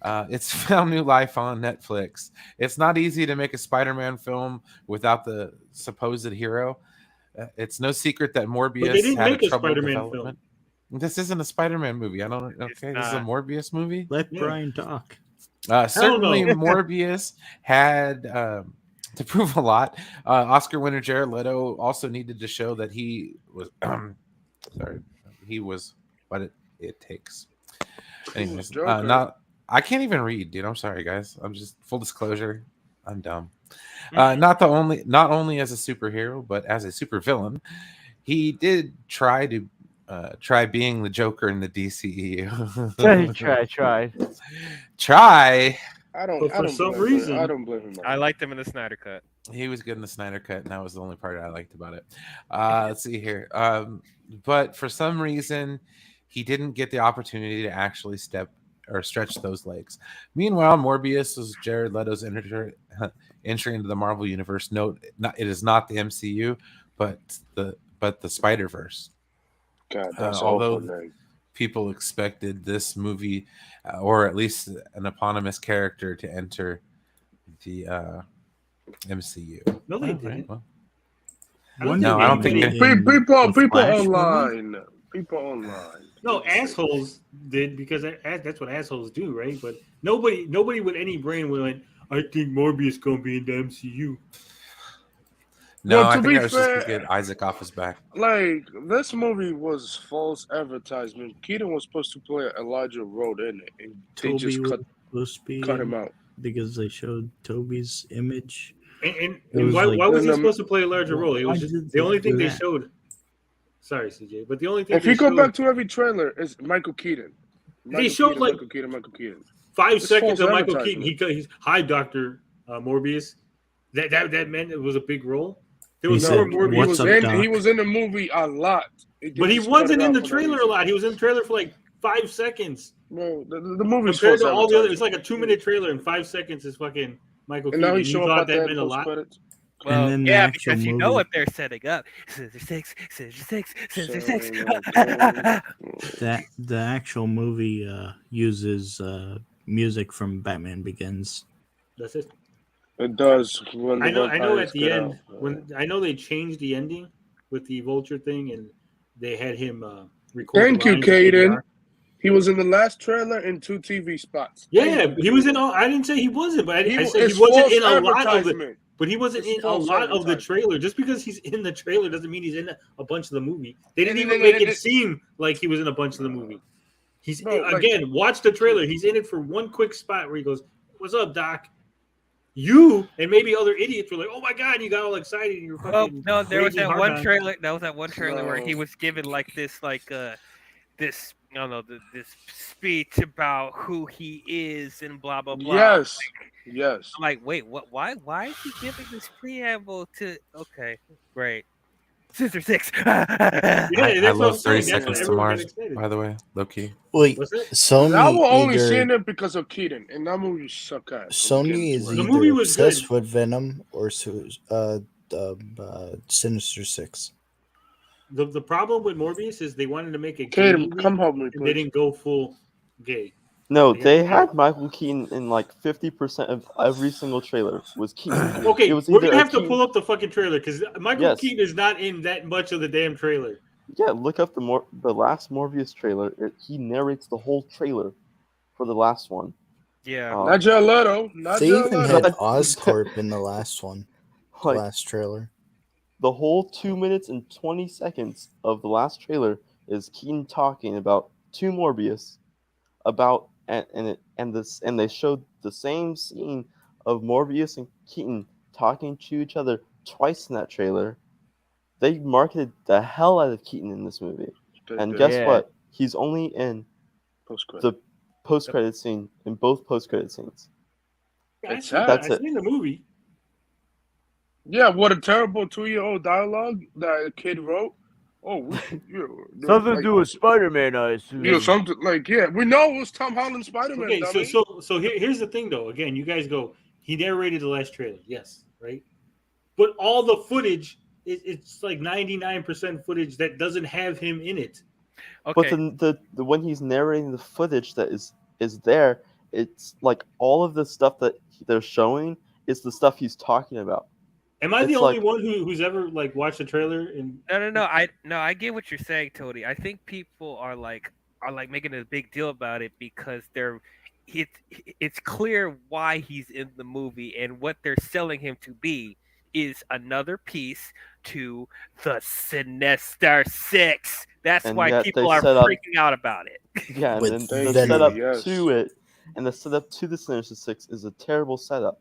It's found new life on Netflix. It's not easy to make a Spider-Man film without the supposed hero. It's no secret that Morbius didn't had make a a trouble Spider-Man development. This isn't a Spider-Man movie. I don't. Okay, this is a not. Morbius movie. Let Yeah. Brian talk. Certainly, no. Morbius had to prove a lot. Oscar winner Jared Leto also needed to show that he was he was what it takes. Anyways, Joker. not I can't even read, dude. I'm sorry, guys. I'm just full disclosure. I'm dumb. Not only as a superhero, but as a supervillain. He did try being the Joker in the DCEU. Try. I don't. But I for don't some blame reason- him. I don't blame him. I liked him in the Snyder Cut. He was good in the Snyder Cut, and that was the only part I liked about it. Let's see here. But for some reason, he didn't get the opportunity to actually stretch those legs. Meanwhile, Morbius was Jared Leto's entry into the Marvel Universe. Note, it is not the MCU, but the Spider-Verse. God, that's although awful, man. people expected this movie, or at least an eponymous character, to enter the MCU. No, they All right, didn't. well. No, I don't think People online. No, assholes did because that's what assholes do, right? But nobody with any brain went, I think Morbius gonna be in the MCU. No, Well, I to think be that was just to fair- get Isaac off his back. Like, this movie was false advertisement. Keaton was supposed to play Elijah Road in it, and they Toby just was cut supposed to be him out. because they showed Toby's image. And It was why like- was he supposed to play a larger role? It was Why just did the only thing do they that? showed. Sorry, CJ, but the only thing If you go back to every trailer, it's Michael Keaton. They showed Michael Keaton. 5 It's seconds of false Michael Keaton. advertisement. He's hi, Doctor Morbius. That meant it was a big role. There was more Morbius. He was in the movie a lot. But he wasn't in the trailer a lot. He was in the trailer for like 5 seconds. Well, the movie compared to all the other, it's like a 2-minute trailer, and 5 seconds is fucking Michael Keaton. And now You he's showing thought up that at meant a lot. Well, then the yeah, actual because you know movie- what they're setting up. Scissor six, scissor six, scissor six. That the actual movie uses music from Batman Begins. That's it. It does. When I know at vampires the get end out. when I know they changed the ending with the Vulture thing, and they had him record. Thank the you, lines with Caden. J.R.R. He was in the last trailer in 2 TV spots. Yeah, he was in all. I didn't say he wasn't, but I said it's he wasn't false in a lot of it. advertisement. But he wasn't It's in a false lot of the advertisement. trailer. Just because he's in the trailer doesn't mean he's in a bunch of the movie. They didn't And even then- make and it seem like he was in a bunch of the movie. He's Bro, like- again, watch the trailer. He's in it for one quick spot where he goes, "What's up, Doc?" You and maybe other idiots were like, "Oh my god!" You got all excited. And you're Well, fucking. no, there was raging that hard one on. trailer. That was that one trailer where he No. was given like this, this I don't know, this speech about who he is and blah blah blah. Yes. Yes. I'm like, wait, what? Why is he giving this preamble to? Okay, great. Scissor six. I that's what I'm love 30 saying. That's Seconds what to everyone got Mars, excited. by the way, low key. Wait, What's it? Sony I will only either seen it because of Keaton, and that movie suck ass. Sony is The movie either was obsessed good. with Venom or Sinister Six. The problem with Morbius is they wanted to make a gay Caden, movie, come help me, and they please. didn't go full gay. No, They they got- had Michael Keaton in like 50% of every single trailer was Keaton. Okay, It was we're either gonna a have to Keaton- pull up the fucking trailer because Michael Yes. Keaton is not in that much of the damn trailer. Yeah, look up the last Morbius trailer. He narrates the whole trailer for the last one. Yeah. Not Jared Leto. Not They Jared even Leto. had Oscorp in the last one, the Like- last trailer. The whole 2 minutes and 20 seconds of the last trailer is Keaton talking about to Morbius about and they showed the same scene of Morbius and Keaton talking to each other twice in that trailer. They marketed the hell out of Keaton in this movie. And guess Yeah. what? He's only in Post-credit. the post-credit scene in both post-credit scenes. It's That's sad. it. In the movie. Yeah, what a terrible 2-year-old dialogue that a kid wrote. Oh, Something to do with Spider-Man, I assume. Yeah, something like we know it was Tom Holland Spider-Man. Okay, dummy. so here's the thing though. Again, you guys go. He narrated the last trailer, yes, right? But all the footage, it's like 99% footage that doesn't have him in it. But the when he's narrating the footage that is there, it's like all of the stuff that they're showing is the stuff he's talking about. Am I the It's only like- one who's ever like watched a trailer and No. I get what you're saying, Tony. I think people are like making a big deal about it because it's clear why he's in the movie and what they're selling him to be is another piece to the Sinister Six. That's And why yet people they are set up- freaking out about it. Yeah, and With then the Venom. setup Yes. to it, and the setup to the Sinister Six is a terrible setup.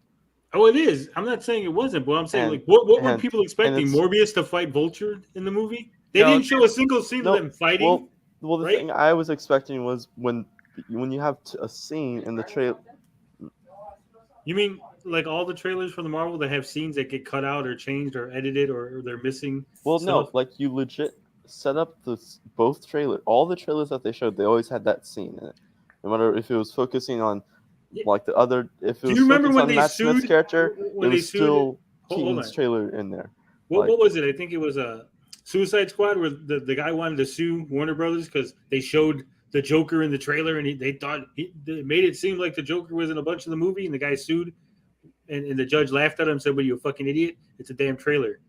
Oh, it is. I'm not saying it wasn't, but I'm saying And- like what were and- people expecting? and it's- Morbius to fight Vulture in the movie? They No, didn't show a single scene No, of them fighting. Well, the right? thing I was expecting was when you have a scene in the trailer. You mean like all the trailers from the Marvel that have scenes that get cut out or changed or edited or they're missing? Well, no, stuff? like you legit set up both trailers. All the trailers that they showed, they always had that scene in it. No matter if it was focusing on like the other, if it Do was you remember focused when on they Matt Smith's sued- character, when it they was sued- still Hold Keaton's on. trailer in there. What was it? I think it was a Suicide Squad where the guy wanted to sue Warner Brothers because they showed the Joker in the trailer and they thought they made it seem like the Joker was in a bunch of the movie and the guy sued and the judge laughed at him and said, "Well, you a fucking idiot. It's a damn trailer."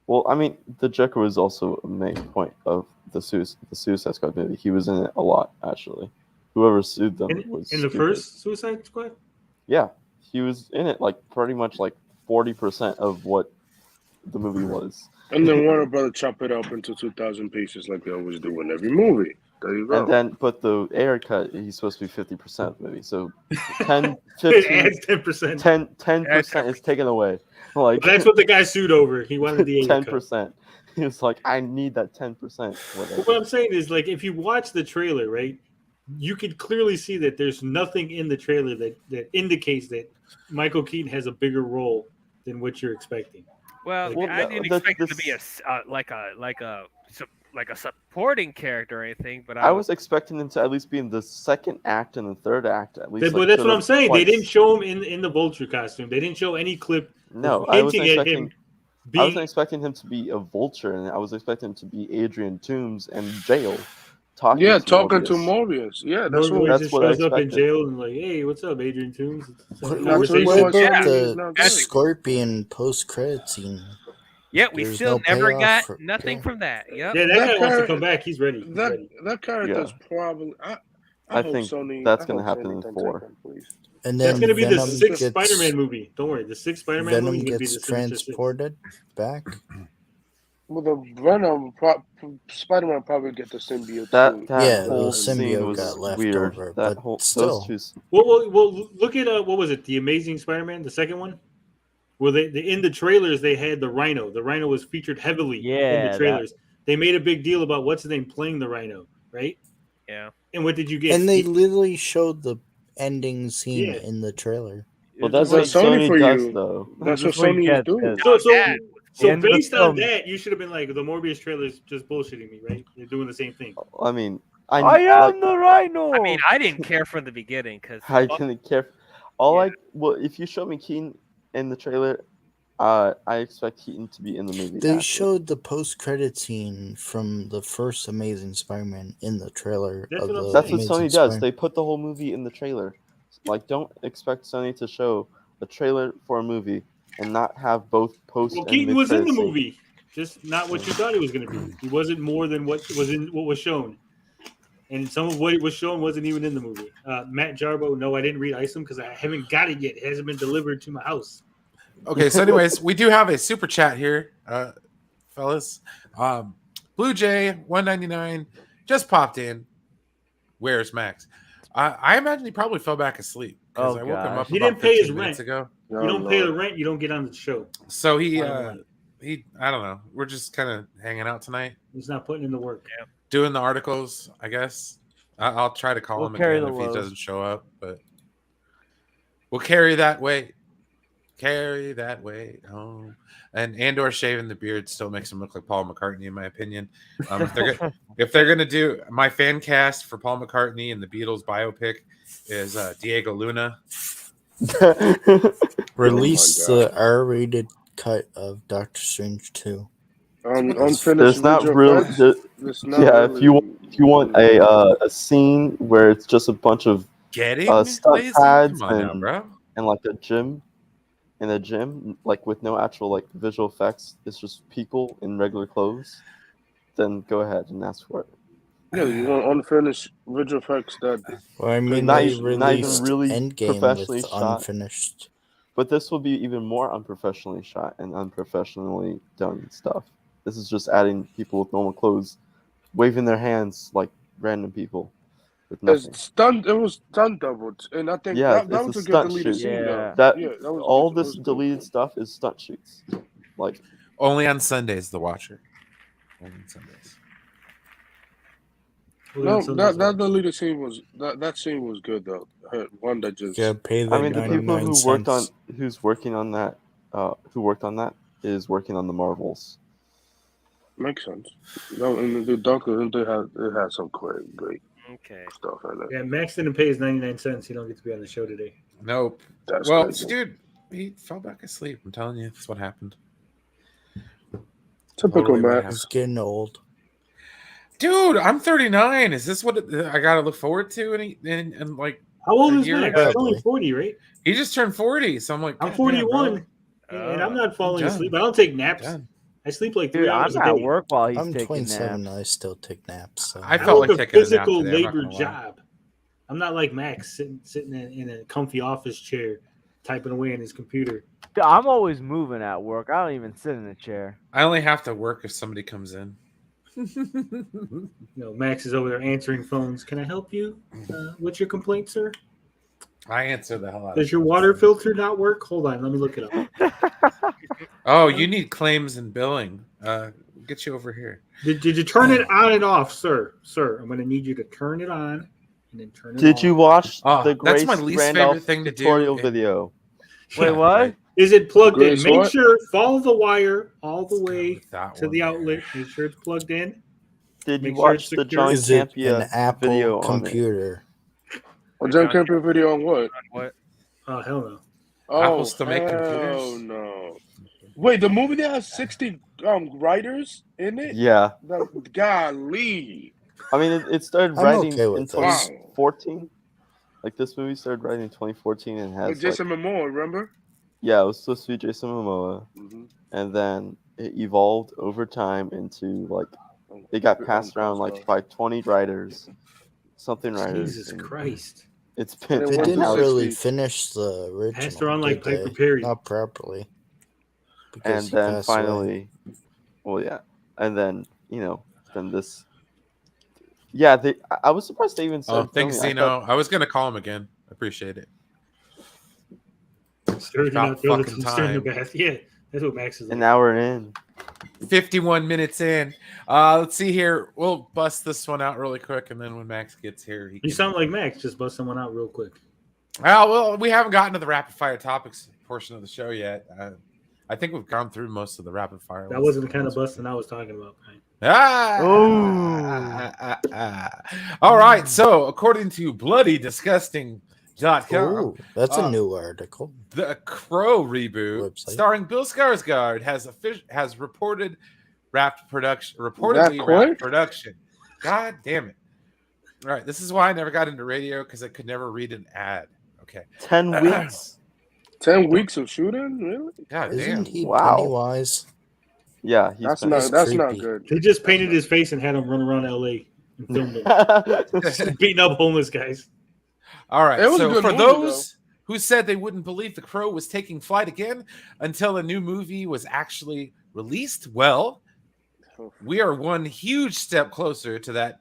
Well, I mean, the Joker was also a main point of the Suicide Squad movie. He was in it a lot, actually. Whoever sued them was In the stupid. first Suicide Squad? Yeah, he was in it like pretty much like 40% of what the movie was. And then Warner Brother chop it up into 2,000 pieces like they always do in every movie. There you go. And then, but the air cut, he's supposed to be 50% of the movie. So 10, 15, adds 10%. 10% is taken away. Like That's what the guy sued over. He wanted the 10%. He was like, I need that 10%. But what I'm saying is, like, if you watch the trailer, right, you could clearly see that there's nothing in the trailer that indicates that Michael Keaton has a bigger role than what you're expecting. Well, I didn't expect him to be like a supporting character or anything, but I was expecting him to at least be in the second act and the third act at least. But that's what I'm saying. They didn't show him in the Vulture costume. They didn't show any clip. No, I wasn't hinting at expecting. him I wasn't expecting him to be a Vulture, and I was expecting him to be Adrian Toomes and jail. Talking to Morbius. Yeah, that's Morbius what just shows up in jail and like, hey, what's up, Adrian Toomes? What about the Scorpion post-credit scene? Yeah, we There's still no never payoff got for- nothing from that. Yep. Yeah, that guy wants to come back. He's ready. He's ready. That character's probably. I hope think Sony. that's I going to hope happen Sony in don't 4. take him, please. And That's then going to be the Venom 6th gets- Spider-Man movie. Don't worry, the 6th Spider-Man Venom movie would be gets the Sinister Six. transported back. Well, the Venom, Spider-Man probably get the symbiote. That too. Yeah, whole the scene symbiote was got left weird. over, That but whole still. those two. Well, look at what was it? The Amazing Spider-Man, the second one. Well, they in the trailers they had the Rhino. The Rhino was featured heavily in Yeah, the trailers. They made a big deal about what's his name playing the Rhino, right? Yeah. And what did you get? And they literally showed the ending scene Yeah. in the trailer. Well, that's That's what Sony Sony for does, you. though. That's what That's what he Sony is gets, doing. because- So end of the based on film. that, you should have been like, the Morbius trailer is just bullshitting me, right? They're doing the same thing. I mean, I like, am the Rhino. I mean, I didn't care from the beginning because I didn't care. If you show me Keaton in the trailer, I expect Keaton to be in the movie. They after. showed the post-credit scene from the first Amazing Spider-Man in the trailer. That's of what I'm the That's what Amazing Sony does. Spider-Man. They put the whole movie in the trailer. Like, don't expect Sony to show a trailer for a movie and not have both post Well, and Keaton was in the mid-credit scene. movie, just not what you thought he was going to be. He wasn't more than what was shown, and some of what was shown wasn't even in the movie. Matt Jarbo, no, I didn't read Isom because I haven't got it yet. It hasn't been delivered to my house. Okay, so anyways, we do have a super chat here, fellas. Blue Jay 199 just popped in. Where's Max? I imagine he probably fell back asleep because I woke him up. He about didn't pay his 15 minutes rent. ago. You don't pay the rent, you don't get on the show. So he Bottom line. I don't know. We're just kind of hanging out tonight. He's not putting in the work. Yeah. Doing the articles, I guess. I'll try to call We'll him carry again the if he load. doesn't show up, but we'll carry that weight. Carry that weight home. And Andor shaving the beard still makes him look like Paul McCartney, in my opinion. If they're gonna do my fan cast for Paul McCartney and the Beatles biopic is Diego Luna. Release the R-rated cut of Doctor Strange 2. Unfinished. There's not visual really. effects? There's not Yeah, really- if you want a scene where it's just a bunch of Getting stunt lazy? pads Come on now, bro. and like a gym, like with no actual like visual effects, it's just people in regular clothes, then go ahead and ask for it. Yeah, you want unfinished visual effects that. Well, I mean, not they even released really Endgame professionally with shot. unfinished. But this will be even more unprofessionally shot and unprofessionally done stuff. This is just adding people with normal clothes, waving their hands like random people with nothing. It was stunt doubled, and I think Yeah, that was it's a a good stunt deleted shoot. scene. though. That was all good. this deleted stuff is stunt shoots. Like Only on Sundays, The Watcher. Only on Sundays. No, that deleted scene was that scene was good though. One that just. Yeah, pay the I mean, the people 99 who worked on cents. who worked on that is working on the Marvels. Makes sense. No, and the Doctor, it had some great stuff in it. Yeah, Max didn't pay his 99 cents. He don't get to be on the show today. Nope. That's well, crazy. dude, he fell back asleep. I'm telling you, that's what happened. Typical Totally what Max. happened. It's getting old. Dude, I'm 39. Is this what I got to look forward to? And like, How old a is year Max? ago? He's only 40, right? He just turned 40. So I'm like, I'm "God damn, 41, bro." and I'm not falling done. asleep. I don't take naps. Done. I sleep like 3 Dude, hours I'm a at day. work while he's I'm taking 27. naps. I still take naps. So. I I felt work like a taking a nap physical today, I'm not labor gonna lie. job. I'm not like Max sitting in a comfy office chair typing away on his computer. Dude, I'm always moving at work. I don't even sit in a chair. I only have to work if somebody comes in. You know, Max is over there answering phones. Can I help you? What's your complaint, sir? I answer the hell out of Does your water filter not work? Hold on, let me look it up. Oh, you need claims and billing. get you over here. Did you turn it on and off, sir? Sir, I'm going to need you to turn it on and then turn it off. Did you watch the That's Grace my least Randolph favorite thing to do. tutorial video? Wait, what? Right. Is it plugged in? Grace Make what? sure, follow the wire all the way that to one the there. outlet. Make sure it's plugged in. Did you Make sure watch it's the secure. John Is it Campia an Apple video on it? computer? A John Campbell video on what? What? Oh, hell no. Oh, Apple still make hell computers? no. Wait, the movie that has 60 writers in it? Yeah. Golly. I mean, it started I'm writing okay in with this. 2014. Like this movie started writing in 2014 and has With Jason Momoa, remember? yeah, it was supposed to be Jason Momoa, Mm-hmm. and then it evolved over time into like it got passed around like by 20 writers, something writers. Jesus and Christ. It's been They went didn't to really 60. finish the original. Passed around like did Piper they? Perry. Not properly. and Because he then passed away. finally, well, yeah, and then then this. Yeah, I was surprised they even Oh, said. thanks, Zeno. I was gonna call him again. Appreciate it. Stirring About out the other fucking stirring the time. bath. Yeah, that's what Max is like. An hour in. 51 minutes in. Let's see here. We'll bust this one out really quick, and then when Max gets here, You sound like Max. Just bust someone out real quick. Well, we haven't gotten to the rapid fire topics portion of the show yet. I think we've gone through most of the rapid fire. That wasn't the kind of busting I was talking about. All right. So, according to BloodyDisgusting.com, Ooh, that's a new article. The Crow reboot, starring Bill Skarsgård, has reported wrapped production. Reportedly wrapped production. God damn it! All right, this is why I never got into radio, because I could never read an ad. Okay, 10 weeks. 10 weeks of shooting, really? God Isn't damn! he Wow. Pennywise? Yeah, That's not creepy. good. They just painted his face and had him run around LA and filmed him. Beating up homeless guys. All right. It was a So good for movie, those who said they wouldn't believe The Crow was taking flight again until a new movie was actually released, well, we are one huge step closer to that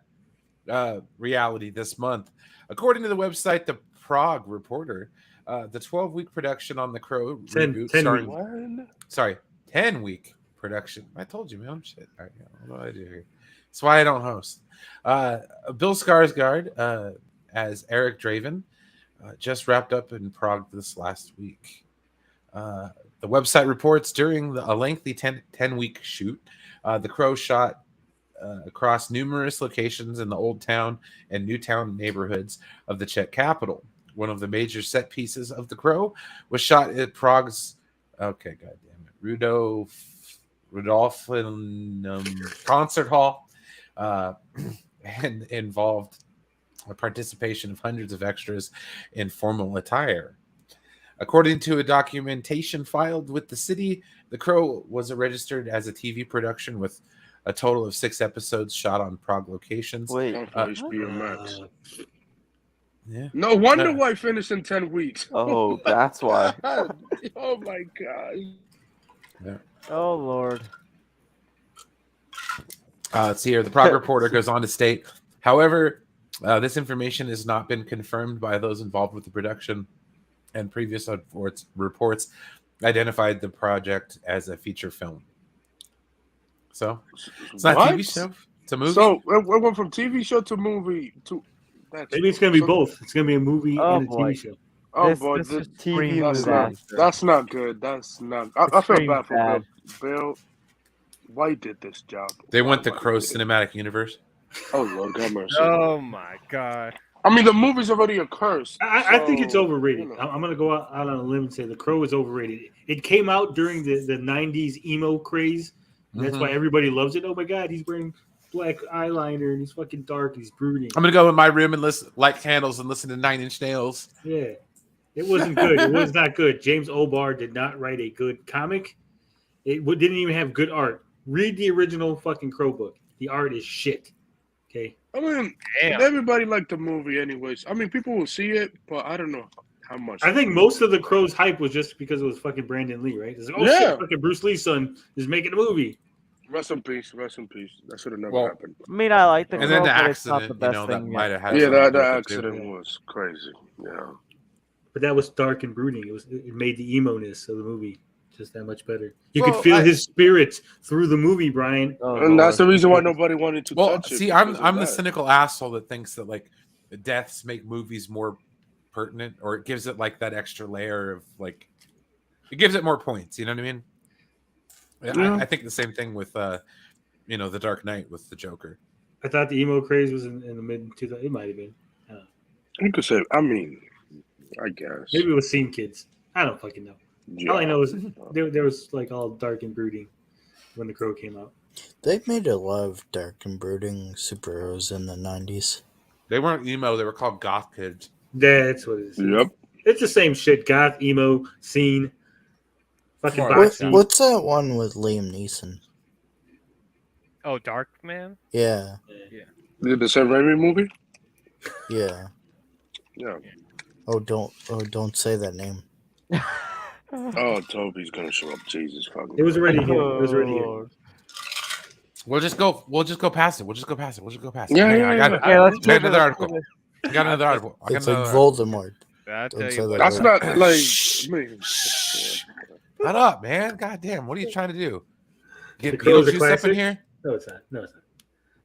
reality this month. According to the website The Prague Reporter, the 12-week production on The Crow reboot, 10-week production. I told you, man. Shit. All right, what do I do here? That's why I don't host. Bill Skarsgård as Eric Draven just wrapped up in Prague this last week. The website reports during a lengthy 10-week shoot, The Crow shot across numerous locations in the Old Town and New Town neighborhoods of the Czech capital. One of the major set pieces of The Crow was shot at Prague's Rudolphinum Concert Hall and involved a participation of hundreds of extras in formal attire. According to a documentation filed with the city, The Crow was registered as a TV production with a total of 6 episodes shot on Prague locations. Wait. HBO Max. Yeah. No wonder why it finished in 10 weeks. Oh, that's why. Oh my god. Yeah. Oh Lord. Let's see here. The Prague Reporter goes on to state, however, this information has not been confirmed by those involved with the production, and previous reports identified the project as a feature film. So it's not a TV show; it's a movie. So it went from TV show to movie to. Maybe it's gonna be both. It's gonna be a movie and a boy. TV show. Oh This- boy, this this is TV that's not good. That's not. I feel Extreme bad for bad. Bill. Why did this job? They went the Crow cinematic universe. Oh Lord, God mercy. Oh my god. I mean, the movie's already a curse. I think it's so, overrated. you know. I'm gonna go out on a limb and say The Crow is overrated. It came out during the 90s emo craze. And that's why everybody loves it. Oh my god, he's wearing black eyeliner and he's fucking dark and he's brooding. I'm gonna go in my room and light candles and listen to 9 Inch Nails. Yeah. It wasn't good. It was not good. James O'Barr did not write a good comic. It didn't even have good art. Read the original fucking Crow book. The art is shit. Okay. I mean, everybody liked the movie, anyways. I mean, people will see it, but I don't know how much. I think most of the Crow's hype was just because it was fucking Brandon Lee, right? It's like, oh shit, fucking Bruce Lee's son is making a movie. Rest in peace. Rest in peace. That should have never Well, happened. I mean, I like the And Crow, then the but it's not the accident, best you know, that thing might yet. have had. Yeah, something that to do with it, accident too. was crazy. Yeah. But that was dark and brooding. It made the emo-ness of the movie just that much better. You could feel his spirit through the movie, Brian. And that's the reason why nobody wanted to Well, touch it. see, I'm the cynical asshole that thinks that like the deaths make movies more pertinent, or it gives it like that extra layer of like, it gives it more points. You know what I mean? Yeah. I think the same thing with The Dark Knight with the Joker. I thought the emo craze was in the mid 2000s. It might have been. You could say. I mean, I guess Maybe it was Scene Kids. I don't fucking know. Yeah. All I know is there was like all dark and brooding when The Crow came out. They made a lot of dark and brooding superheroes in the 90s. They weren't emo; they were called goth kids. That's what it is. Yep. It's the same shit. Goth, emo, scene. Fucking What's that one with Liam Neeson? Oh, Dark Man? Yeah. The Sam Raimi movie? Yeah. Yeah. Oh, don't say that name. Oh, Toby's gonna show up. Jesus fucking. It was already here. It was already here. We'll just go past it. Yeah, Hang on, yeah, I got another article. I got another article. It's like Voldemort. I'll Don't tell say you that That's word. not like. Shut up, man. God damn. What are you trying to do? The Get Crow's a Beetlejuice up classic? in here? No, it's not.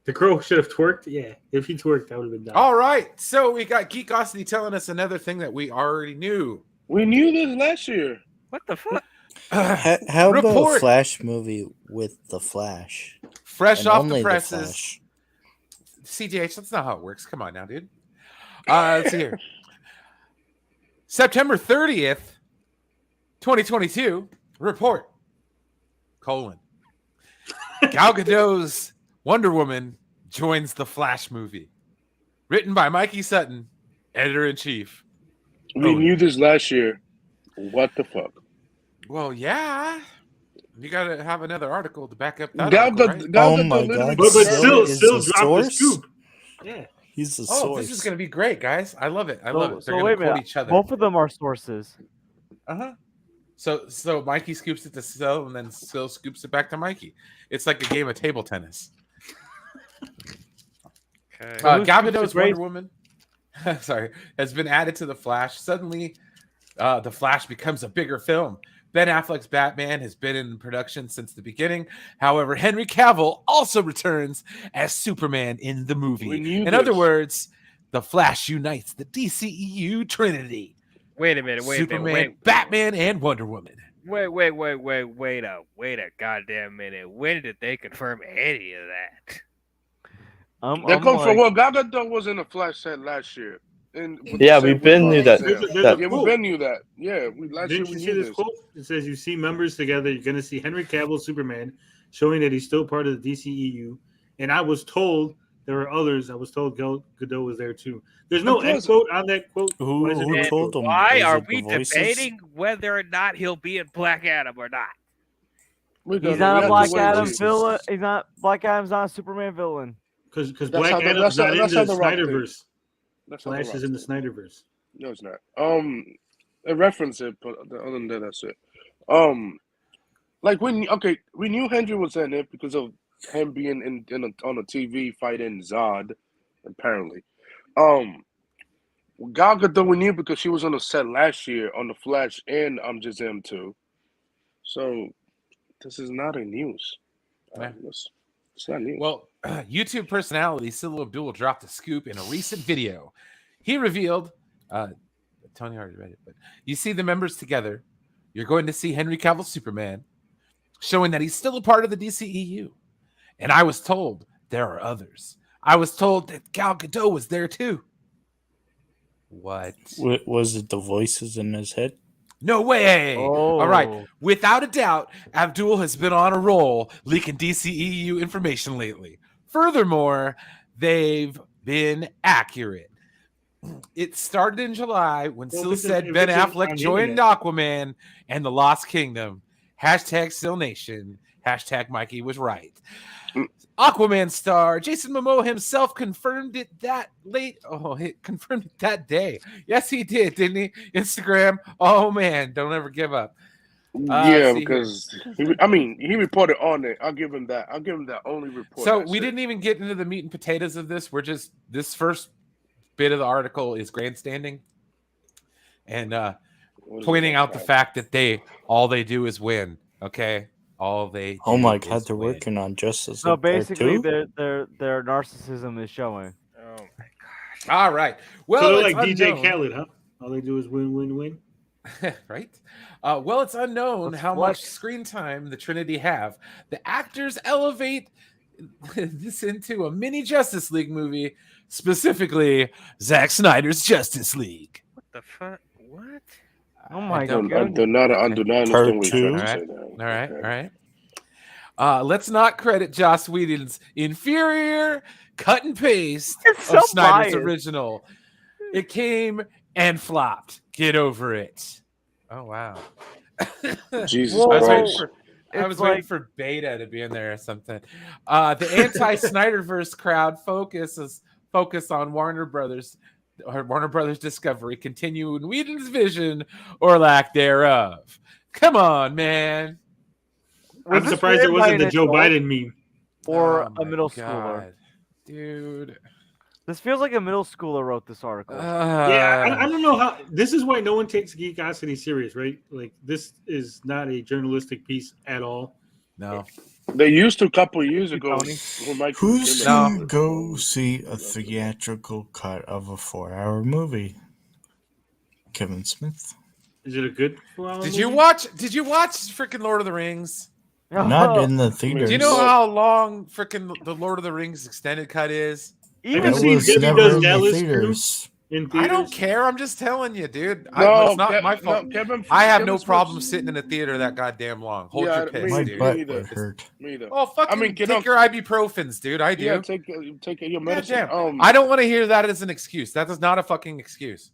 The Crow should have twerked. Yeah, if he twerked, that would have been done. All right. So we got Geekosity telling us another thing that we already knew. We knew this last year. What the fuck? How about a Report. Flash movie with the Flash? Fresh And off only the the presses. Flash. CGH, that's not how it works. Come on now, dude. Let's see here. September 30th, 2022, report, : Gal Gadot's Wonder Woman joins the Flash movie. Written by Mikey Sutton, editor-in-chief. We knew this last year. What the fuck? Well, yeah. You got to have another article to back up that Gal article, Gadot- right? Gal Oh Gadot my literally- god! But still is dropped the the source? scoop. Yeah. He's the Oh, source. this is going to be great, guys. I love it. I love it. They're So going wait to a quote minute. each other. Both of them are sources. Uh-huh. So Mikey scoops it to Sil, and then Sil scoops it back to Mikey. It's like a game of table tennis. Okay. Who's Gal the Gadot's great- Wonder Woman, sorry, has been added to the Flash. Suddenly, the Flash becomes a bigger film. Ben Affleck's Batman has been in production since the beginning. However, Henry Cavill also returns as Superman in the We movie. knew In this. other words, the Flash unites the DCEU Trinity: Wait a minute. Superman, Batman, and Wonder Woman. Wait a goddamn minute. When did they confirm any of that? They come from well, Gal Gadot was in a Flash set last year. Yeah, we been knew that. Yeah, we been knew that. Yeah, last year Didn't we you see knew this this. quote? It says, "You see members together. You're going to see Henry Cavill Superman, showing that he's still part of the DCEU." And I was told there were others. I was told Gal Gadot was there too. There's no end quote on that quote. Who And told them? why Was are it we the voices? debating whether or not he'll be in Black Adam or not? He's not a Black Adam villain. He's not Black Adam's not a Superman villain. Because That's Black how the- Adam's that's how- not in that's the how the Rock Snyderverse. That's how the Flash Rock is in the did. Snyderverse. No, it's not. I reference it, but other than that, that's it. Like we knew Henry was in it because of him being on a TV fighting Zod, apparently. Gal Gadot we knew because she was on the set last year on the Flash and Shazam too. So this is not a news. It's not news. Well, YouTube personality Silo Abdul dropped a scoop in a recent video. He revealed, Tony already read it, but you see the members together. You're going to see Henry Cavill Superman, showing that he's still a part of the DCEU. And I was told there are others. I was told that Gal Gadot was there too. What? Was it the voices in his head? No way. All right. Oh. Without a doubt, Abdul has been on a roll leaking DCEU information lately. Furthermore, they've been accurate. It started in July when Well, Sil this is- said if Ben this is Affleck on the joined internet. Aquaman and the Lost Kingdom. Hashtag Sil Nation. Hashtag Mikey was right. Aquaman star Jason Momoa himself confirmed it that late. Oh, he confirmed it that day. Yes, he did, didn't he? Instagram. Oh man, don't ever give up. Yeah, see because he reported on it. I'll give him that. I'll give him that only report. So That's we it. didn't even get into the meat and potatoes of this. We're just this first bit of the article is grandstanding, and pointing out the fact that all they do is win. Okay, all they. Oh my do God, is they're win. working on Justice So League Part basically, 2? their narcissism is showing. Oh my gosh. All right. Well, so they're it's like DJ unknown. Khaled, huh? All they do is win, win, win. Right? Well, it's unknown Let's how flex. much screen time the Trinity have. The actors elevate this into a mini Justice League movie, specifically Zack Snyder's Justice League. What the fuck? What? Oh my I God! do not understand what you're trying to say there. All right. All right. Let's not credit Joss Whedon's inferior cut and paste so of Snyder's biased. original. It came and flopped. Get over it. Oh wow. Jesus I was Christ. waiting for Beta to be in there or something. The anti-Snyderverse crowd focus on Warner Brothers Discovery, continuing Whedon's vision or lack thereof. Come on, man. I'm surprised there wasn't the Joe Biden meme. Or Oh a my middle God, schooler. dude. This feels like a middle schooler wrote this article. Yeah, I don't know how. This is why no one takes Geekosity serious, right? Like, this is not a journalistic piece at all. No. They used to a couple of years ago. Who's to go see a theatrical cut of a 4-hour movie? Kevin Smith. Is it a good 4-hour Did movie? you watch freaking Lord of the Rings? Not in the theaters. Do you know how long freaking the Lord of the Rings extended cut is? Have you seen Debbie Does Dallas theaters. in I theaters? don't care. I'm just telling you, dude. No, it's not my fault. Kevin- I have Kevin no Smith- problem sitting in a theater that goddamn long. Hold Yeah, your piss, me- dude. butt me either. would hurt. Me either. Oh, fucking take your ibuprofens, dude. I do. Yeah, take your medicine. Goddamn. I don't want to hear that as an excuse. That is not a fucking excuse.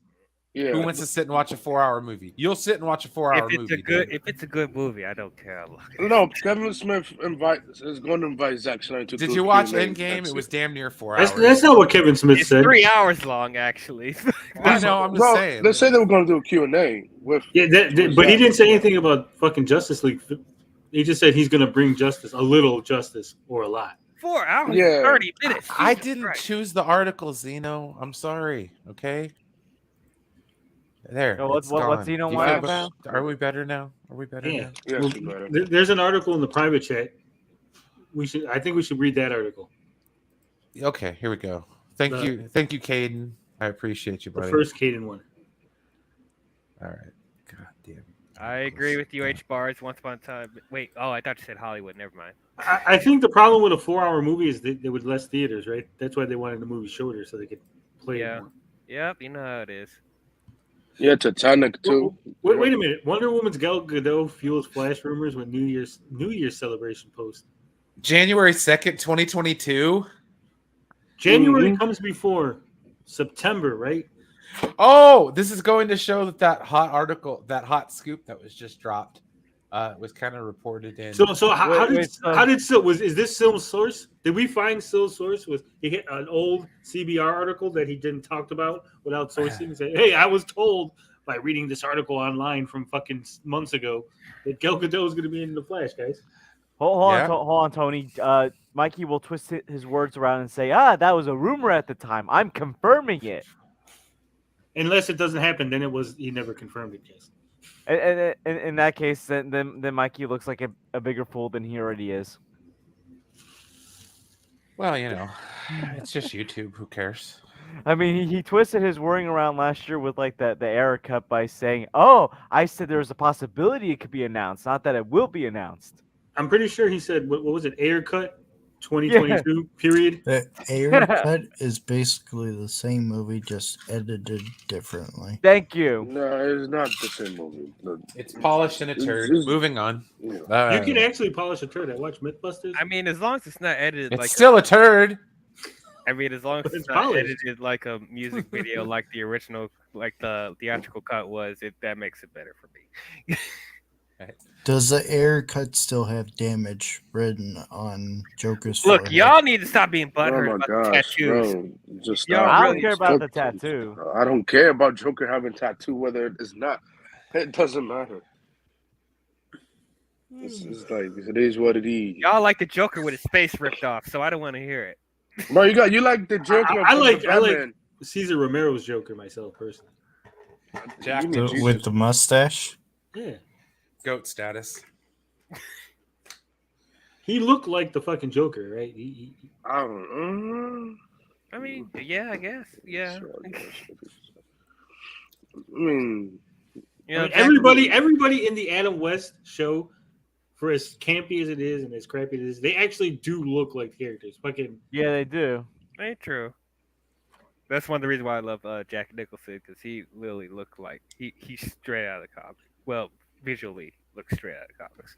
Yeah. Who wants to sit and watch a 4-hour movie? You'll sit and watch a 4-hour If it's movie. if it's a good movie, I don't care. No, Kevin Smith is going to invite Zack Snyder to Did do you a watch Q&A. Endgame? It was damn near 4 That's, hours. that's not what Kevin Smith It's said. 3 hours long, actually. I know. I'm just Bro, saying. they said they were going to do a Q&A with. Yeah, but he didn't say anything about fucking Justice League. He just said he's going to bring justice, a little justice, or a lot. 4 hours, Yeah. 30 minutes. I Jesus didn't Christ. choose the article, Zeno. I'm sorry. Okay. There. So it's what's gone. Zeno Do you want feel about? Are we better now? Are we better Yeah. now? Yes, Well, you better. there's an article in the private chat. I think we should read that article. Okay, here we go. Thank you, Caden. I appreciate you, The buddy. first Caden one. All right. God damn. I agree with you, H bars. Once upon a time. Wait. Oh, I thought you said Hollywood. Never mind. I think the problem with a 4-hour movie is that there was less theaters, right? That's why they wanted the movie shorter so they could play it more. Yep. You know how it is. Yeah, Titanic too. Wait a minute. Wonder Woman's Gal Gadot fuels flash rumors with New Year's celebration post. January 2nd, 2022. January comes before September, right? Oh, this is going to show that hot article, that hot scoop that was just dropped, was kind of reported in. So how did Sil, is this Sil's source? Did we find Sil's source? Was he hit an old CBR article that he didn't talk about without sourcing and say, hey, I was told by reading this article online from fucking months ago that Gal Gadot is going to be in the Flash, guys. Hold on, Tony. Mikey will twist his words around and say, that was a rumor at the time. I'm confirming it. Unless it doesn't happen, then he never confirmed it, guys. And in that case, then Mikey looks like a bigger fool than he already is. Well, it's just YouTube. Who cares? I mean, he twisted his wording around last year with like the error cut by saying, "Oh, I said there's a possibility it could be announced, not that it will be announced." I'm pretty sure he said, what was it, Air Cut 2022 period? The Air Cut is basically the same movie, just edited differently. Thank you. No, it's not the same movie. It's polished and a turd. Moving on. You can actually polish a turd. I watch Mythbusters. I mean, as long as it's not edited, It's like still a turd. I mean, as long as But it's it's not polished. edited like a music video, like the original, like the theatrical cut was, that makes it better for me. Does the Air Cut still have damage written on Joker's Look, forehead? y'all need to stop being Oh butthurt my about the gosh, tattoos. bro. Just Y'all stop. I don't really care about the tattoo. I don't care about Joker having tattoo, whether it's not. It doesn't matter. It's like, it is what it is. Y'all like the Joker with his face ripped off, so I don't want to hear it. Bro, you like the Joker. I from like Batman. Cesar Romero's Joker myself personally. Jack With the mustache. Yeah. Goat status. He looked like the fucking Joker, right? I don't. I mean, yeah, I guess, yeah. Everybody in the Adam West show, for as campy as it is and as crappy as it is, they actually do look like characters. Fucking Yeah, they do. Ain't true. That's one of the reasons why I love Jack Nicholson, because he literally looked like he's straight out of the comics. Well, visually looks straight out of the comics.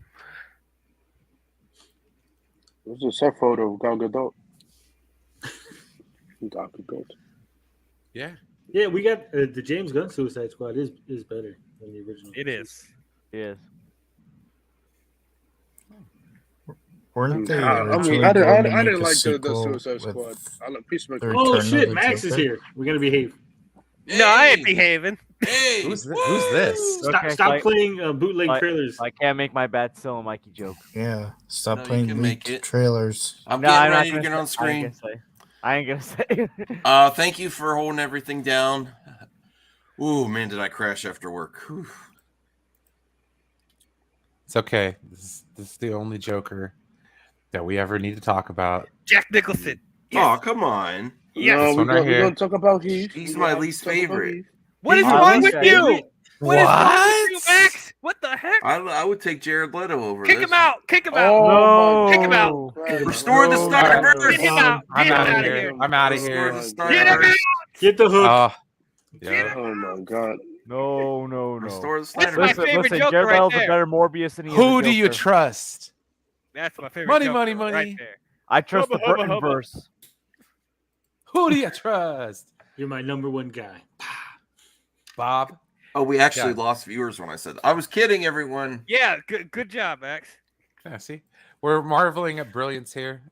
This is a set photo of Gal Gadot. Gal Gadot. Yeah. Yeah, we got the James Gunn Suicide Squad is better than the original. It is. Yes. Weren't they? I originally didn't going to like make a the sequel Suicide with Squad. I like Peacemaker. the Oh return shit, of the Max is Joker? here. We're gonna behave. No, I ain't behaving. Hey, Who's this? Stop playing bootleg like- trailers. I can't make my bad still a Mikey joke. Yeah, stop No, you playing can make leaked it. trailers. I'm No, getting I'm not ready to gonna get on say- screen. I ain't gonna say. Thank you for holding everything down. Ooh, man, did I crash after work? Whew. It's okay. This is the only Joker that we ever need to talk about. Jack Nicholson. Oh, come on. Yes. No, This one right we're here. gonna talk about Heath. He's We my gotta least talk about favorite. Heath. What is He's wrong my with least you? favorite. What is wrong with you, Max? What the heck? I would take Jared Leto over Kick this. him out! Kick him out! Oh, Kick him out! Restore the Snyderverse. Get him out! I'm Get him out out of of here. here! I'm out of Restore here. the Get him Snyderverse. out! Get the hook. Oh, yeah. Oh my god. No. Restore the That's my Snyderverse. favorite Listen, Joker Jared right Leto's a there. better Morbius than he is Who a do you Joker. trust? That's my favorite Money, Joker money, money. right there. I trust Hubba, the hubba, Burton hubba. verse. Who do you trust? You're my number one guy. Bob? Oh, we actually Yeah. lost viewers when I said that. I was kidding, everyone. Yeah, good job, Max. Yeah, see? We're marveling at brilliance here.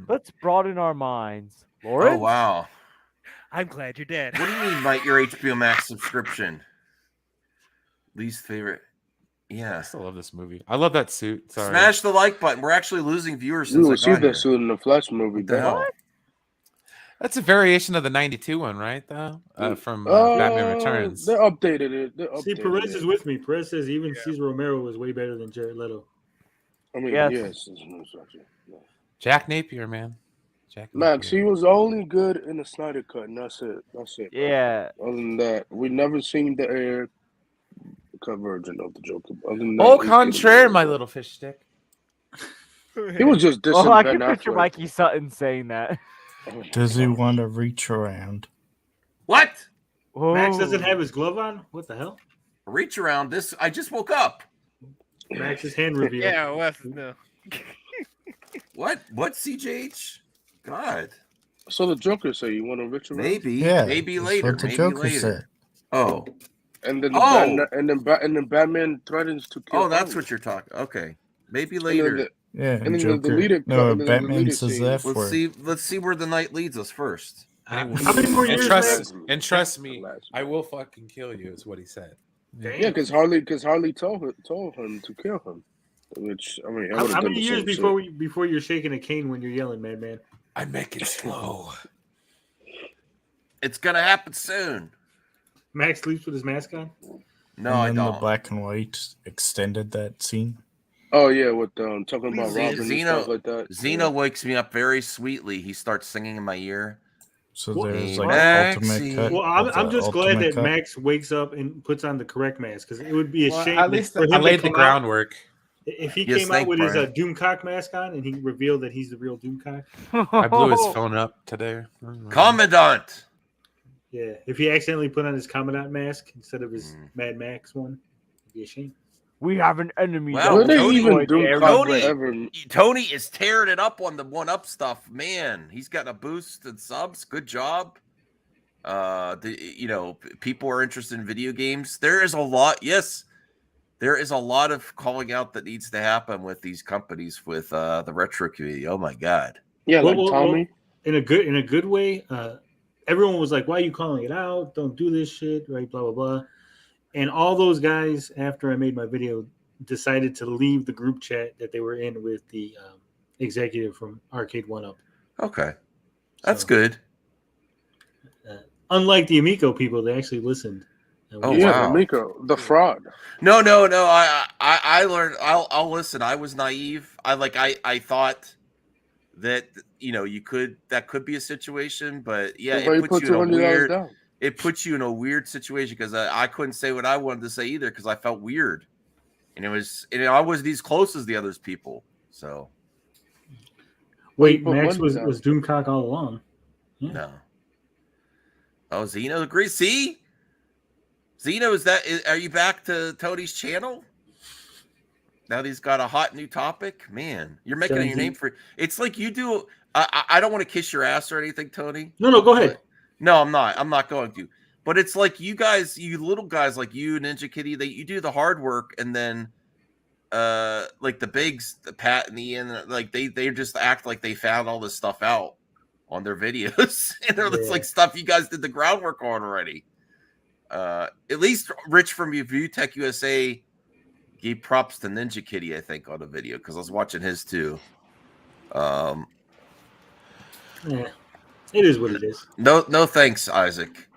Let's broaden our minds. Lawrence? Oh, wow. I'm glad you're dead. What do you mean, Mike, your HBO Max subscription? Least favorite. I Yeah. still love this movie. I love that suit. Sorry. Smash the like button. We're actually losing viewers You since I received got here. that suit in the Flash movie. What the hell? That's a variation of the 92 one, right? Though from Batman Returns. They updated it. See, Perez is with me. Perez says even Cesar Romero was way better than Jared Leto. I mean, Yes. yes. Jack Napier, man. Jack Max, Napier. he was only good in the Snyder Cut, and that's it. That's it. Yeah. Other than that, we never seen the air cut version of the Joker. Other than that, Au he's contraire, getting- my little fish stick. He was just dissing Oh, I Ben can picture Affleck. Mikey Sutton saying that. Does he want to reach around? What? Max Oh. doesn't have his glove on? What the hell? Reach around this. I just woke up. Max's hand reveal. Yeah, Wes, no. What? What, CJH? God. So the Joker say you want to rich around? Maybe. Yeah, Maybe that's later. what the Maybe Joker later. said. Oh. And then Oh! and then Batman threatens to kill. Oh, that's Bruce. what you're talking. Okay. Maybe And later. then the- Yeah, And and then Joker. the leader, No, and then the Batman leader says scene. the F word. Let's see where the night leads us first. How many more years, Max? And trust me, I will fucking kill you. Is what he said. Yeah, because Harley told him to kill him. Which I mean, I How would've done many the years same shit. before you're shaking a cane when you're yelling, Madman? I make it slow. It's gonna happen soon. Max sleeps with his mask on. No, and I then don't. the black and white extended that scene. Oh yeah, with talking about Robin and Zeno, stuff like that. Zeno wakes me up very sweetly. He starts singing in my ear. So Well, there's Hey, like Maxie. ultimate cut. Well, of I'm the just glad ultimate that cut. Max wakes up and puts on the correct mask because it would be a Well, shame. at least for him I to laid the come out- groundwork. If he Yes, came out thank with his Brian. Doomcock mask on and he revealed that he's the real Doomcock. I blew his phone up today. Commandant. Yeah, if he accidentally put on his Commandant mask instead of his Mad Max one, it'd be a shame. We have an enemy. Wow, What that they will even destroy do? everything. Tony is tearing it up on the one up stuff. Man, he's got a boost in subs. Good job. People are interested in video games. There is a lot. Yes, there is a lot of calling out that needs to happen with these companies with the retro community. Oh my god. Yeah, like Tommy. In a good way. Everyone was like, "Why are you calling it out? Don't do this shit!" Right? Blah blah blah. And all those guys, after I made my video, decided to leave the group chat that they were in with the executive from Arcade One Up. Okay, that's good. Unlike the Amico people, they actually listened Oh yeah, wow. Amico, the fraud. No. I learned. I'll listen. I was naive. I thought that that could be a situation, but yeah, Everybody it puts put you in a $200 weird. down. It puts you in a weird situation because I couldn't say what I wanted to say either because I felt weird, and I wasn't as close as the others people. So Wait, Max was Doomcock all along. Yeah. no. Oh, Zeno agrees. See, Zeno, are you back to Tony's channel? Now that he's got a hot new topic, man, you're making your name for. It's like you do. I don't want to kiss your ass or anything, Tony. No, go ahead. No, I'm not. I'm not going to. But it's like you guys, you little guys like you, Ninja Kitty, you do the hard work, and then, like the bigs, the Pat and Ian, like they just act like they found all this stuff out on their videos, and it's like stuff you guys did the groundwork on already. At least Rich from View Tech USA gave props to Ninja Kitty, I think, on the video because I was watching his too. Yeah, it is what it is. No thanks, Isaac.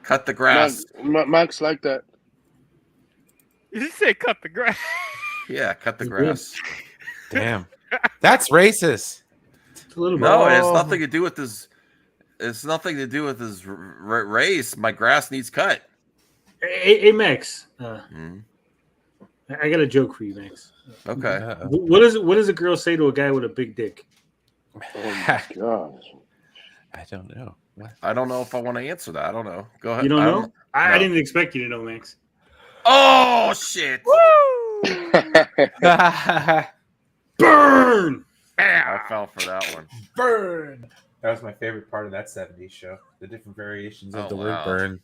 Cut the grass. Max like that. You just say cut the grass. Yeah, cut the grass. Damn, that's racist. It's a little no, it has nothing to do with his. It's nothing to do with his race. My grass needs cut. Hey Max. I got a joke for you, Max. Okay. What does a girl say to a guy with a big dick? Oh my gosh. I don't know. What? I don't know if I want to answer that. I don't know. Go ahead. You don't know? No. I didn't expect you to know, Max. Oh shit! Woo! Burn! I fell for that one. Burn! That was my favorite part of that 70s show. The different variations of the word burn.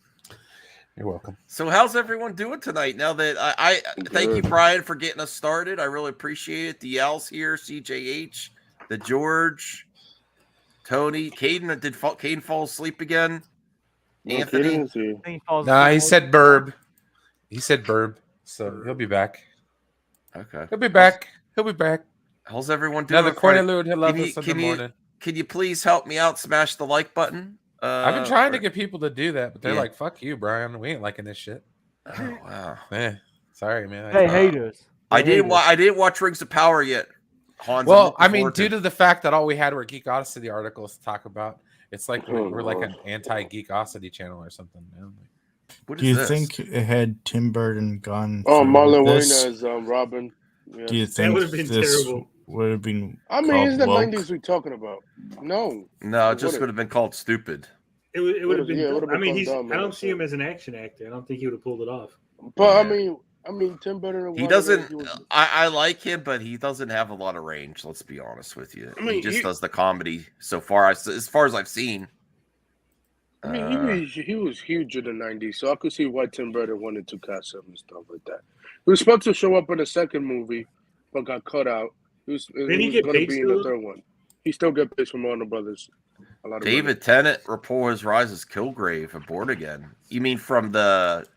You're welcome. So how's everyone doing tonight? Now that I thank you, Brian, for getting us started. I really appreciate it. The L's here, CJH, the George, Tony, Caden. Did Caden fall asleep again? Anthony? Nah, he said burb. He said burb. So he'll be back. Okay. He'll be back. He'll be back. How's everyone doing? Another Cornelude. He'll love us in the morning. Can you please help me out? Smash the like button. I've been trying to get people to do that, but they're like, "Fuck you, Brian. We ain't liking this shit." Oh wow. Sorry, man. They hate us. I didn't watch Rings of Power yet. Hans, well, I mean, due to the fact that all we had were Geekosity articles to talk about, it's like we're like an anti-Geekosity channel or something. Man. Do you think had Tim Burton gone? Marlon this, Wayne as Robin. Yeah. Do you think would have been this terrible? Would have been? I mean, it's the woke? 90s we're talking about. No, it just would have been called stupid. It would have been. Yeah, it would've I mean, been dumb, I don't see him as an action actor. I don't think he would have pulled it off. But I mean, Tim Burton. He doesn't. I like him, but he doesn't have a lot of range. Let's be honest with you. I mean, he just does the comedy so far. As far as I've seen. I mean, he was huge in the 90s, so I could see why Tim Burton wanted to cast him and stuff like that. He was supposed to show up in the second movie, but got cut out. He was going to be in the third one. He still get paid from Warner Brothers. David Tennant report his rise as Kilgrave and Born Again. You mean from the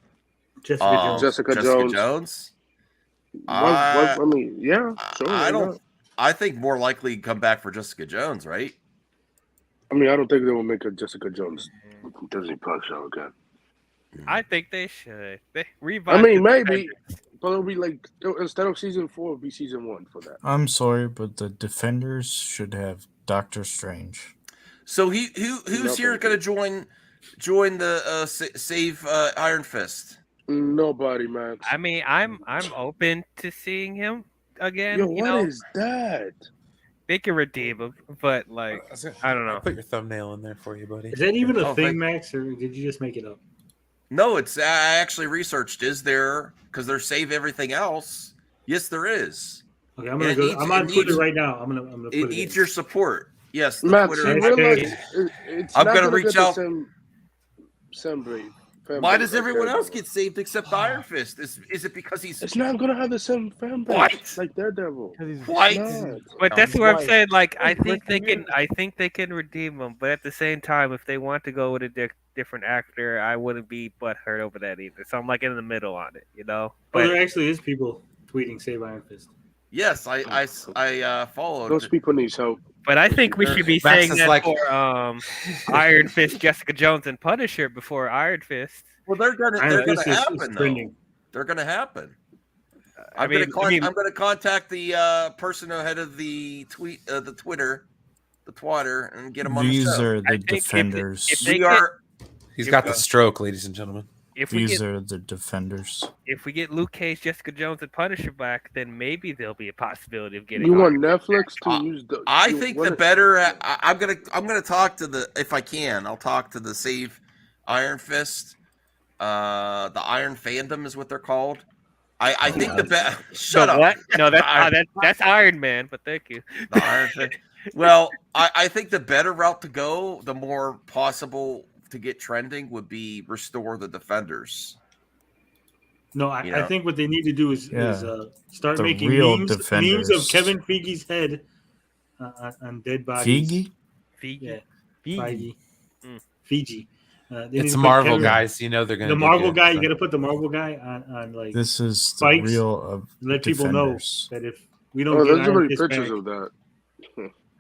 Jessica Jones? I mean, yeah. Sure, I don't. I think more likely come back for Jessica Jones, right? I mean, I don't think they will make a Jessica Jones Disney Plus show again. I think they should. They revive. I mean, maybe, but it'll be like instead of season 4, it'll be season 1 for that. I'm sorry, but the Defenders should have Doctor Strange. So who's here going to join the save Iron Fist? Nobody, man. I mean, I'm open to seeing him again. Yo, what is that? They can redeem him, but like I don't know. I'll put your thumbnail in there for you, buddy. Is that even a thing, Max, or did you just make it up? No, I actually researched. Is there, because they're save everything else? Yes, there is. Okay, I'm gonna go. I'm on Twitter right now. I'm gonna put it. It needs your support. Yes, Matt, Twitter. I'm gonna reach out. Why does everyone else get saved except Iron Fist? Is it because he's? It's not gonna have the same fan base like Daredevil. White. But that's what I'm saying. Like, I think they can redeem him. But at the same time, if they want to go with a different actor, I wouldn't be butthurt over that either. So I'm like in the middle on it, you know. But there actually is people tweeting "Save Iron Fist." Yes, I followed. Those people need help. But I think we should be Max saying is that like- for Iron Fist, Jessica Jones, and Punisher before Iron Fist. Well, they're gonna Fist is happen though. trending. They're gonna happen. I I'm mean- gonna contact the person ahead of the the Twitter, and get him on the These show. are the defenders. He's got the stroke, ladies and gentlemen. These are the defenders. If we get Luke Cage, Jessica Jones, and Punisher back, then maybe there'll be a possibility of getting. You want Netflix to use the? I think the better. I'm gonna talk to the, if I can. I'll talk to the Save Iron Fist. The Iron Fandom is what they're called. I think the best. Shut up. What? No, that's Iron Man. But thank you. The Iron Fist. Well, I think the better route to go, the more possible to get trending, would be restore the Defenders. No, I think what they need to do is start The making real memes of Kevin Feige's head on dead bodies. Feige? Yeah. Feige. Fiji. They need It's to put Marvel guys. You know they're gonna the do Marvel good, guy. so. You got to put the Marvel guy on like This is the spikes. real of Let people know Defenders. that if we don't Oh, get there's Iron already Fist pictures back, of that.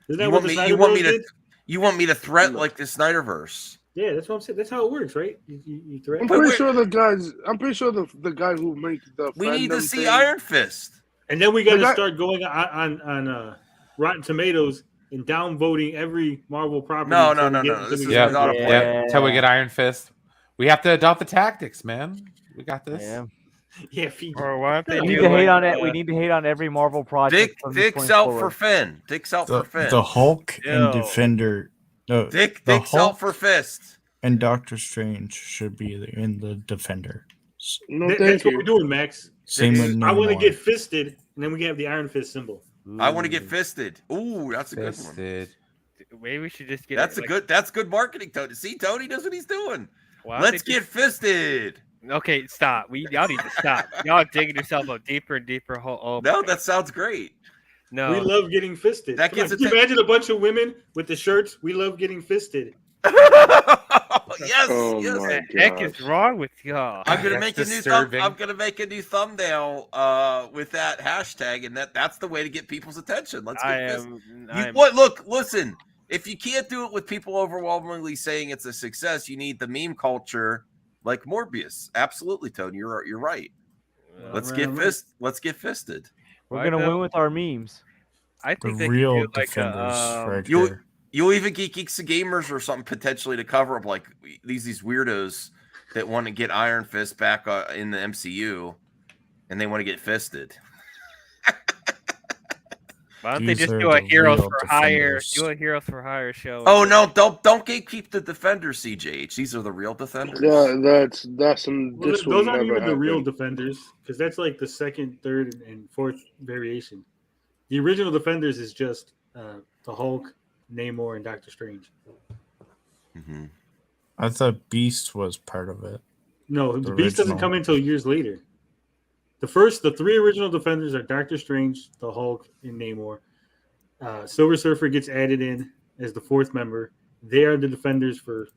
isn't that You what want the me? Snyder You want Bros me to? did? You want me to threat like the Snyderverse? Yeah, that's what I'm saying. That's how it works, right? You threaten. I'm pretty sure the guys. I'm pretty sure the guy who made the. We need to fandom see thing- Iron Fist. And then we got The to guy- start going on Rotten Tomatoes and downvoting every Marvel property. No. This is Yeah, not a plan. yeah. Until we get Iron Fist, we have to adopt the tactics, man. We got this. Yeah, Fiji. Or why don't they We need do to hate like, on it. We need to hate on every Marvel project. from this Dick's point out forward. for Finn. Dick's out for Finn. The Hulk Ew. and Defender. No, Dick's the out Hulk for Fist. and Doctor Strange should be in the Defender. No, That's thank what you. we're doing, Max. Same with I want to Namor. get fisted, and then we can have the Iron Fist symbol. I want to get fisted. Ooh, that's a good one. Fisted. Maybe we should just get. That's like, That's good marketing, Tony. See, Tony knows what he's doing. why don't Let's they get fisted. Okay, stop. Y'all need to stop. Y'all digging yourself a deeper and deeper hole. Oh, No, that sounds great. no. We love getting fisted. That Come on, gets can you imagine a bunch of women with the shirts. We love getting fisted. Yes, Oh yes. my What the heck is gosh. wrong with y'all? I'm gonna That's make disturbing. I'm gonna make a new thumbnail with that hashtag, and that's the way to get people's attention. Let's get fisted. Look, listen. If you can't do it with people overwhelmingly saying it's a success, you need the meme culture like Morbius. Absolutely, Tony. You're right. Let's get fisted. We're gonna win with our memes. I The think they real could do like Defenders right You'll here. you'll even get Geeks and Gamers or something potentially to cover up like these weirdos that want to get Iron Fist back in the MCU, and they want to get fisted. Why don't they These just are do a the Heroes real for Hire? Defenders. Do a Heroes for Hire show. Oh no! Don't gatekeep the Defenders, CJH. These are the real Defenders. Yeah, that's Well, this will those aren't never even the real happen. Defenders, because that's like the second, third, and fourth variation. The original Defenders is just the Hulk, Namor, and Doctor Strange. Mm-hmm. I thought Beast was part of it. No, the The Beast doesn't original. come until years later. The three original Defenders are Doctor Strange, the Hulk, and Namor. Silver Surfer gets added in as the fourth member. They are the Defenders for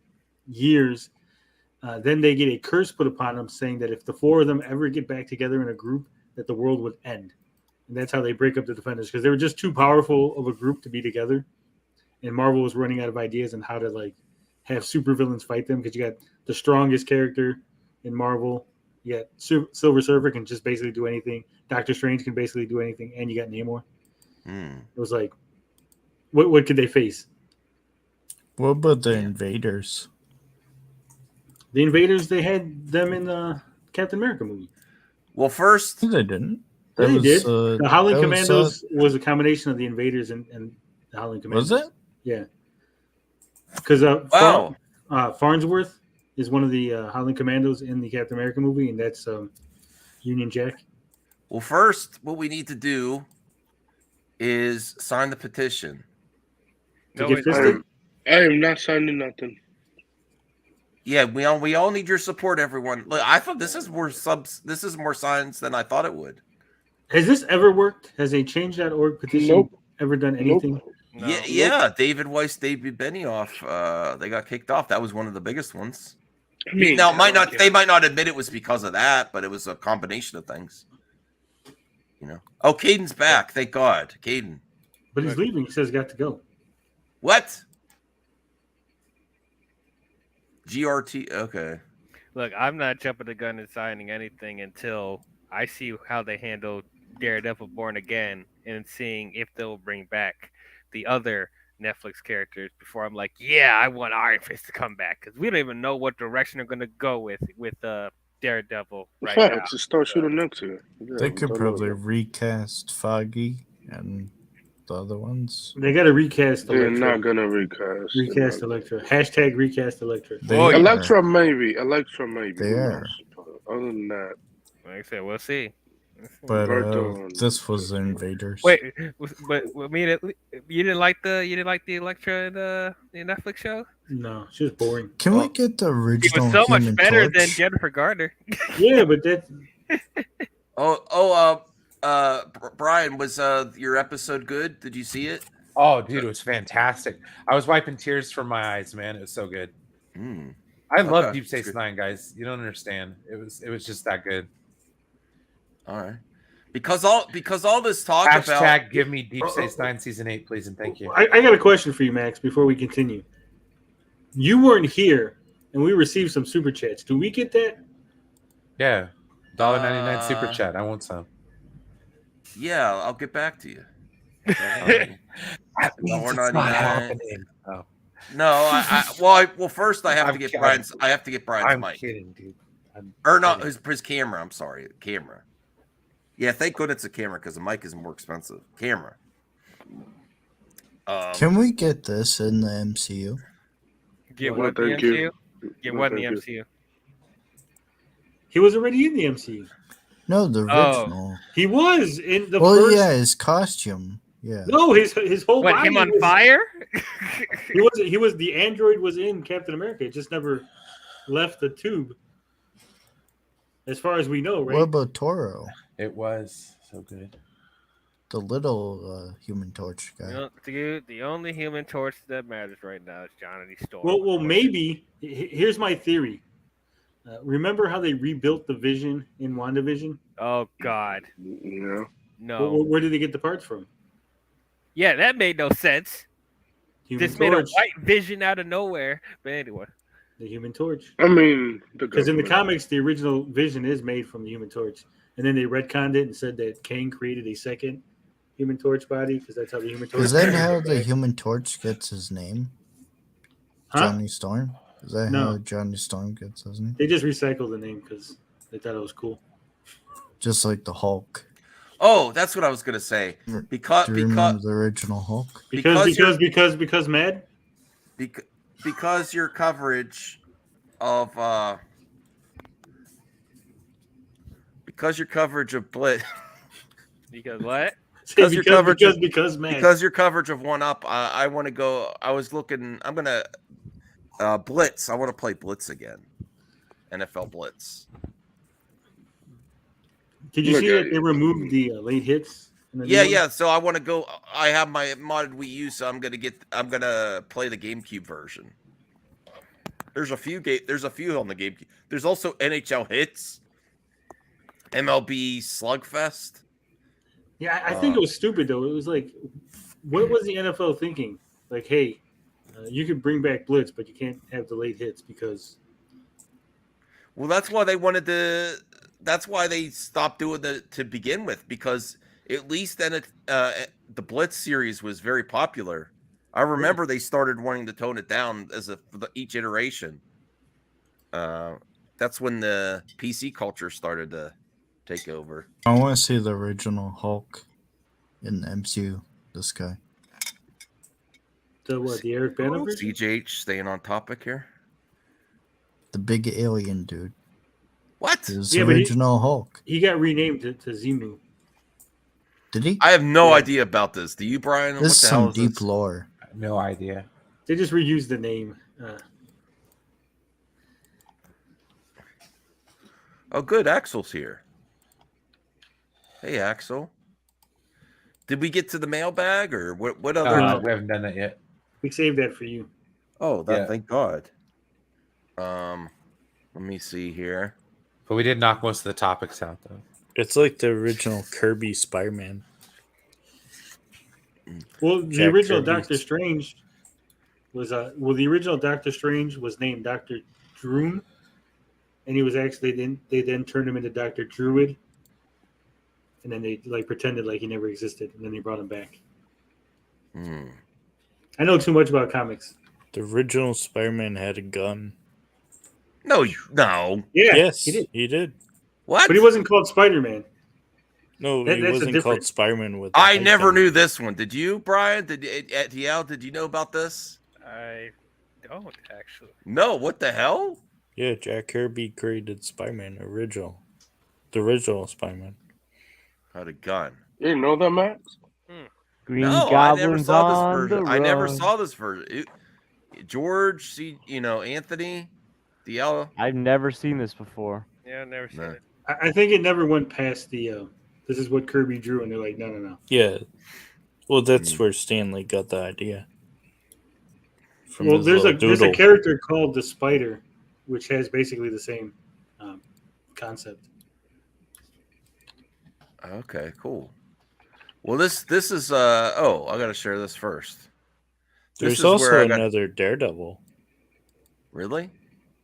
years. Then they get a curse put upon them, saying that if the four of them ever get back together in a group, that the world would end. And that's how they break up the Defenders, because they were just too powerful of a group to be together. And Marvel was running out of ideas on how to like have supervillains fight them, because you got the strongest character in Marvel. You got Silver Surfer can just basically do anything. Doctor Strange can basically do anything, and you got Namor. It was like, what could they face? What about the Invaders? The Invaders, they had them in the Captain America movie. Well, first they didn't. Yeah, they did. The Howling that was, Commandos was a combination of the Invaders and the Howling Commandos. Was it? Yeah. Because Wow. Farnsworth is one of the Howling Commandos in the Captain America movie, and that's Union Jack. Well, first, what we need to do is sign the petition. To get fisted? I am not signing nothing. Yeah, we all need your support, everyone. Look, I thought this is more signs than I thought it would. Has this ever worked? Has a Change.org petition Nope. ever done anything? Yeah. David Weiss, David Benioff, they got kicked off. That was one of the biggest ones. I mean, Now, they might not admit it was because of that, but it was a combination of things. You know. Oh, Caden's back. Thank God, Caden. But he's leaving. He says he's got to go. What? GRT. Okay. Look, I'm not jumping the gun and signing anything until I see how they handle Daredevil Born Again and seeing if they'll bring back the other Netflix characters before I'm like, yeah, I want Iron Fist to come back because we don't even know what direction they're gonna go with Daredevil right now. Facts. Just start shooting next year. Yeah, They we could don't know probably yet. recast Foggy and the other ones. They got to recast They're Elektra. not gonna recast. Recast Elektra. Hashtag recast Elektra. Elektra maybe. Elektra maybe. They Who are. knows? Other than that, Like I said, we'll see. But Roberto and- this was Invaders. Wait, but you didn't like the Elektra in the Netflix show? No, she was boring. Can we get the It original was so much Human better Torch? than Jennifer Garner. Yeah, but that. Brian, was your episode good? Did you see it? Oh, dude, it was fantastic. I was wiping tears from my eyes, man. It was so good. I love Okay, Deep Space Nine, guys. You don't understand. It was just that good. All right. Because all this talk Hashtag about give me Deep Space Nine season 8, please, and thank you. I got a question for you, Max, before we continue. You weren't here, and we received some super chats. Do we get that? Yeah, $1.99 super chat. I want some. Yeah, I'll get back to you. That means it's not $1.99. happening. Oh. No, well, first I have to get Brian's. I have to get Brian's I'm mic. kidding, dude. Or not his camera. I'm sorry, camera. Yeah, thank goodness it's a camera because the mic is more expensive. Camera. Can we get this in the MCU? Get No, what in the thank you. MCU? Get No, what in the thank MCU? He was already in the MCU. No, the original. He was in the Well, first. yeah, his costume. Yeah. No, his whole What, body. him on was- fire? He was the android was in Captain America. It just never left the tube. As far as we know, right? What about Toro? It was so good. The little Human Torch guy. You know, dude, the only Human Torch that matters right now is Johnny Storm. Well, maybe. Here's my theory. Remember how they rebuilt the Vision in WandaVision? Oh God, Yeah. no. Where did they get the parts from? Yeah, that made no sense. Human Just made a Torch. white Vision out of nowhere. But anyway, The Human Torch. I mean, Because in the comics, the original Vision is made from the Human Torch, and then they retconned it and said that Kang created a second Human Torch body because that's how the Human Torch. Is that how the Human Torch gets his name? Huh? Johnny Storm? Is that No. how Johnny Storm gets his name? They just recycled the name because they thought it was cool. Just like the Hulk. Oh, that's what I was gonna say. Because Do you remember the original Hulk? Because Mad? Because your coverage of Blitz. because what? Because your coverage Mad. Because your coverage of One Up, I want to go. I was looking. I'm gonna Blitz. I want to play Blitz again. NFL Blitz. Did you see that they removed the late hits? in the new Yeah, one? yeah. So I want to go. I have my modded Wii U, so I'm gonna play the GameCube version. There's a few on the GameCube. There's also NHL Hits, MLB Slugfest. Yeah, I think it was stupid though. It was like, what was the NFL thinking? Like, hey, you can bring back Blitz, but you can't have the late hits because. Well, that's why they wanted to. That's why they stopped doing it to begin with, because at least then the Blitz series was very popular. I remember they started wanting to tone it down each iteration. That's when the PC culture started to take over. I want to see the original Hulk in the MCU. This guy. The what? The Eric Bana version? CJH staying on topic here. The big alien dude. What? His Yeah, but original Hulk. He got renamed to Zemu. Did he? I have no idea about this. Do you, Brian? This What is the hell some is deep this? lore. No idea. They just reused the name. Oh, good. Axel's here. Hey, Axel. Did we get to the mailbag or what other? We haven't done that yet. We saved that for you. Oh, Yeah. thank God. Let me see here. But we did knock most of the topics out, though. It's like the original Kirby Spider-Man. Well, the Jack original Kirby. Doctor Strange was the original Doctor Strange was named Dr. Droom, and he was actually they then turned him into Dr. Druid, and then they like pretended like he never existed, and then they brought him back. I know too much about comics. The original Spider-Man had a gun. No. Yeah, Yes, he did. What? But he wasn't called Spider-Man. No, That- he that's a wasn't different- called Spider-Man with. I never knew this one. Did you, Brian? Did you know about this? I don't actually. No. What the hell? Yeah, Jack Kirby created Spider-Man the original Spider-Man. Had a gun. You didn't know that, Max? Green No, I never Goblins saw this on version. the I never run. saw this version. George, Anthony, DL. I've never seen this before. Yeah, I've never seen it. I think it never went past the. This is what Kirby drew, and they're like, no. Yeah. Well, that's where Stanley got the idea. From Well, his there's little a doodle. character called the Spider, which has basically the same concept. Okay, cool. Well, this is I gotta share this first. This There's is also where I got- another Daredevil. Really?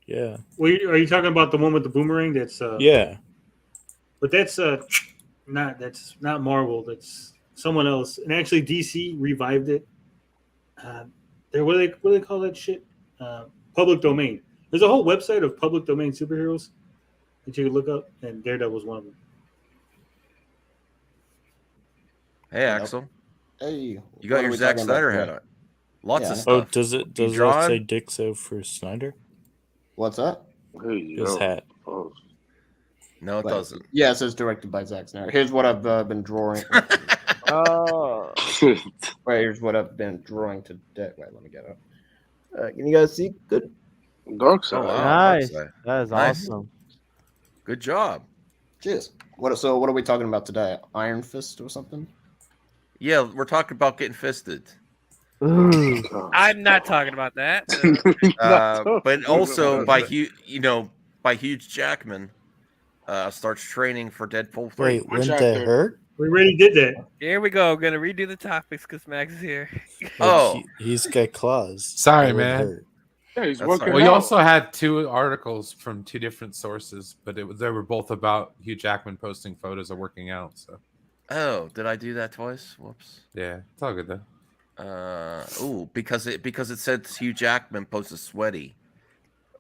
Yeah. Well, are you talking about the one with the boomerang? That's Yeah. But that's not Marvel. That's someone else. And actually, DC revived it. What do they call that shit? Public domain. There's a whole website of public domain superheroes that you can look up, and Daredevil's one of them. Hey, Axel. Hey, You what got are your we Zack talking about Snyder today? hat on. Lots Yeah. of stuff. Oh, does You that drawing? say dicks out for Snyder? What's that? His hat. No, it But- doesn't. Yeah, it says directed by Zack Snyder. Here's what I've been drawing. Oh. Wait, here's what I've been drawing today. Wait, let me get up. Can you guys see? Good. Dark Oh, wow, Nice. that's That is nice. awesome. Good job. Cheers. What are we talking about today? Iron Fist or something? Yeah, we're talking about getting fisted. I'm not talking about that. But also by Hugh Jackman starts training for Deadpool 3. Wait, wouldn't that hurt? We already did that. Here we go. Gonna redo the topics because Max is here. Oh, He's got claws. Sorry, That would man. hurt. Yeah, he's That's working Well, you out. also had two articles from two different sources, but they were both about Hugh Jackman posting photos of working out. So Oh, did I do that twice? Whoops. yeah, it's all good though. Because it said Hugh Jackman posted sweaty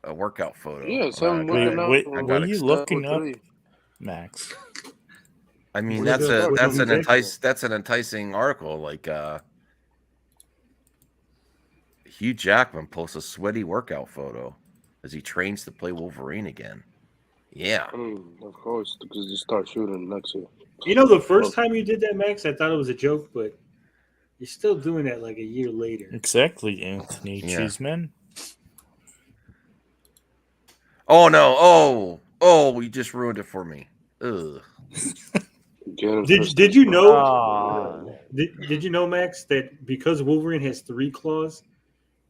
a workout photo. Yeah, so I'm Wait, looking out wait, for what are you Deadpool looking up, 3. Max? I mean, What is it? that's an enticing article. Like Hugh Jackman posts a sweaty workout photo as he trains to play Wolverine again. Yeah. I mean, of course, because you start shooting next year. You know, the first time you did that, Max, I thought it was a joke, but you're still doing that like a year later. Exactly, Anthony Yeah. Cheeseman. Oh no! Oh, you just ruined it for me. Ugh. Did you know? Did you know, Max, that because Wolverine has 3 claws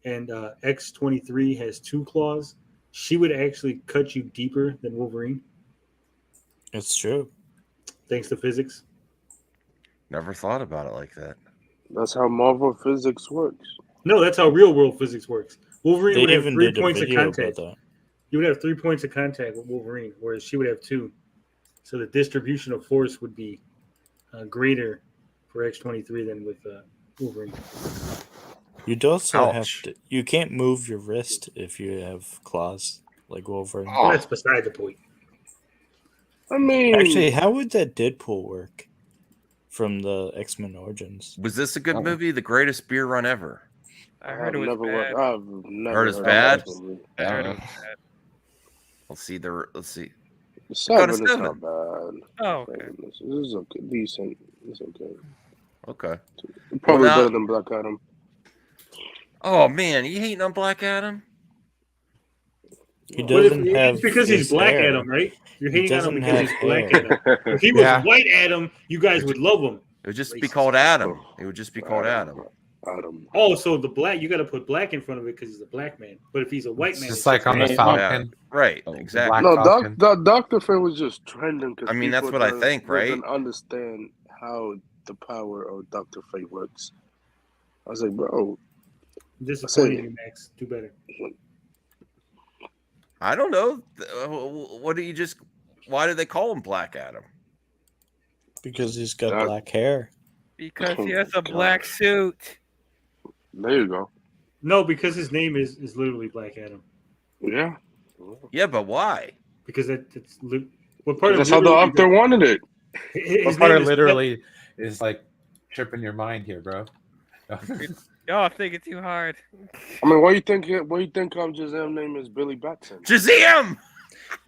and X-23 has 2 claws, she would actually cut you deeper than Wolverine? It's true. Thanks to physics. Never thought about it like that. That's how Marvel physics works. No, that's how real world physics works. Wolverine They would have even 3 did a points of video about contact. that. You would have 3 points of contact with Wolverine, whereas she would have 2. So the distribution of force would be greater for X-23 than with Wolverine. You'd also have Ouch. to. You can't move your wrist if you have claws like Wolverine. Oh. That's beside the point. I mean, Actually, how would that Deadpool work from the X-Men Origins? Was this a good movie? The greatest beer run ever. I heard it was never bad. I've never Heard it's heard bad? of this movie. I heard it was bad. Let's see. The 7 is 7. not bad. Oh, okay. This is okay. Decent. It's okay. Okay. Probably Well, now- better than Black Adam. Oh man, you hating on Black Adam? He But if- doesn't have. it's because he's his Black hair. Adam, right? You're He hating on him doesn't because have he's Black hair. Adam. If he was Yeah. White Adam, you guys would love him. It would just be called Adam. It would just be called Adam. Adam. Oh, so the black, you got to put black in front of it because he's a black man. But if he's a white It's man, just it's like on the Adam. Falcon. Right, Black exactly. No, Falcon. Dr. Fate was just trending. Cause I mean, that's people what I don't- think, right? Doesn't understand how the power of Dr. Fate works. I was like, bro, Disappointing you, Max. Do better. I don't know. What do you just? Why do they call him Black Adam? Because he's got black hair. Because he has a black suit. There you go. No, because his name is literally Black Adam. Yeah. Yeah, but why? Because it's what part of that's how the actor wanted it. What part of literally is like tripping your mind here, bro? Y'all thinking too hard. I mean, why you think Shazam's name is Billy Batson? Shazam!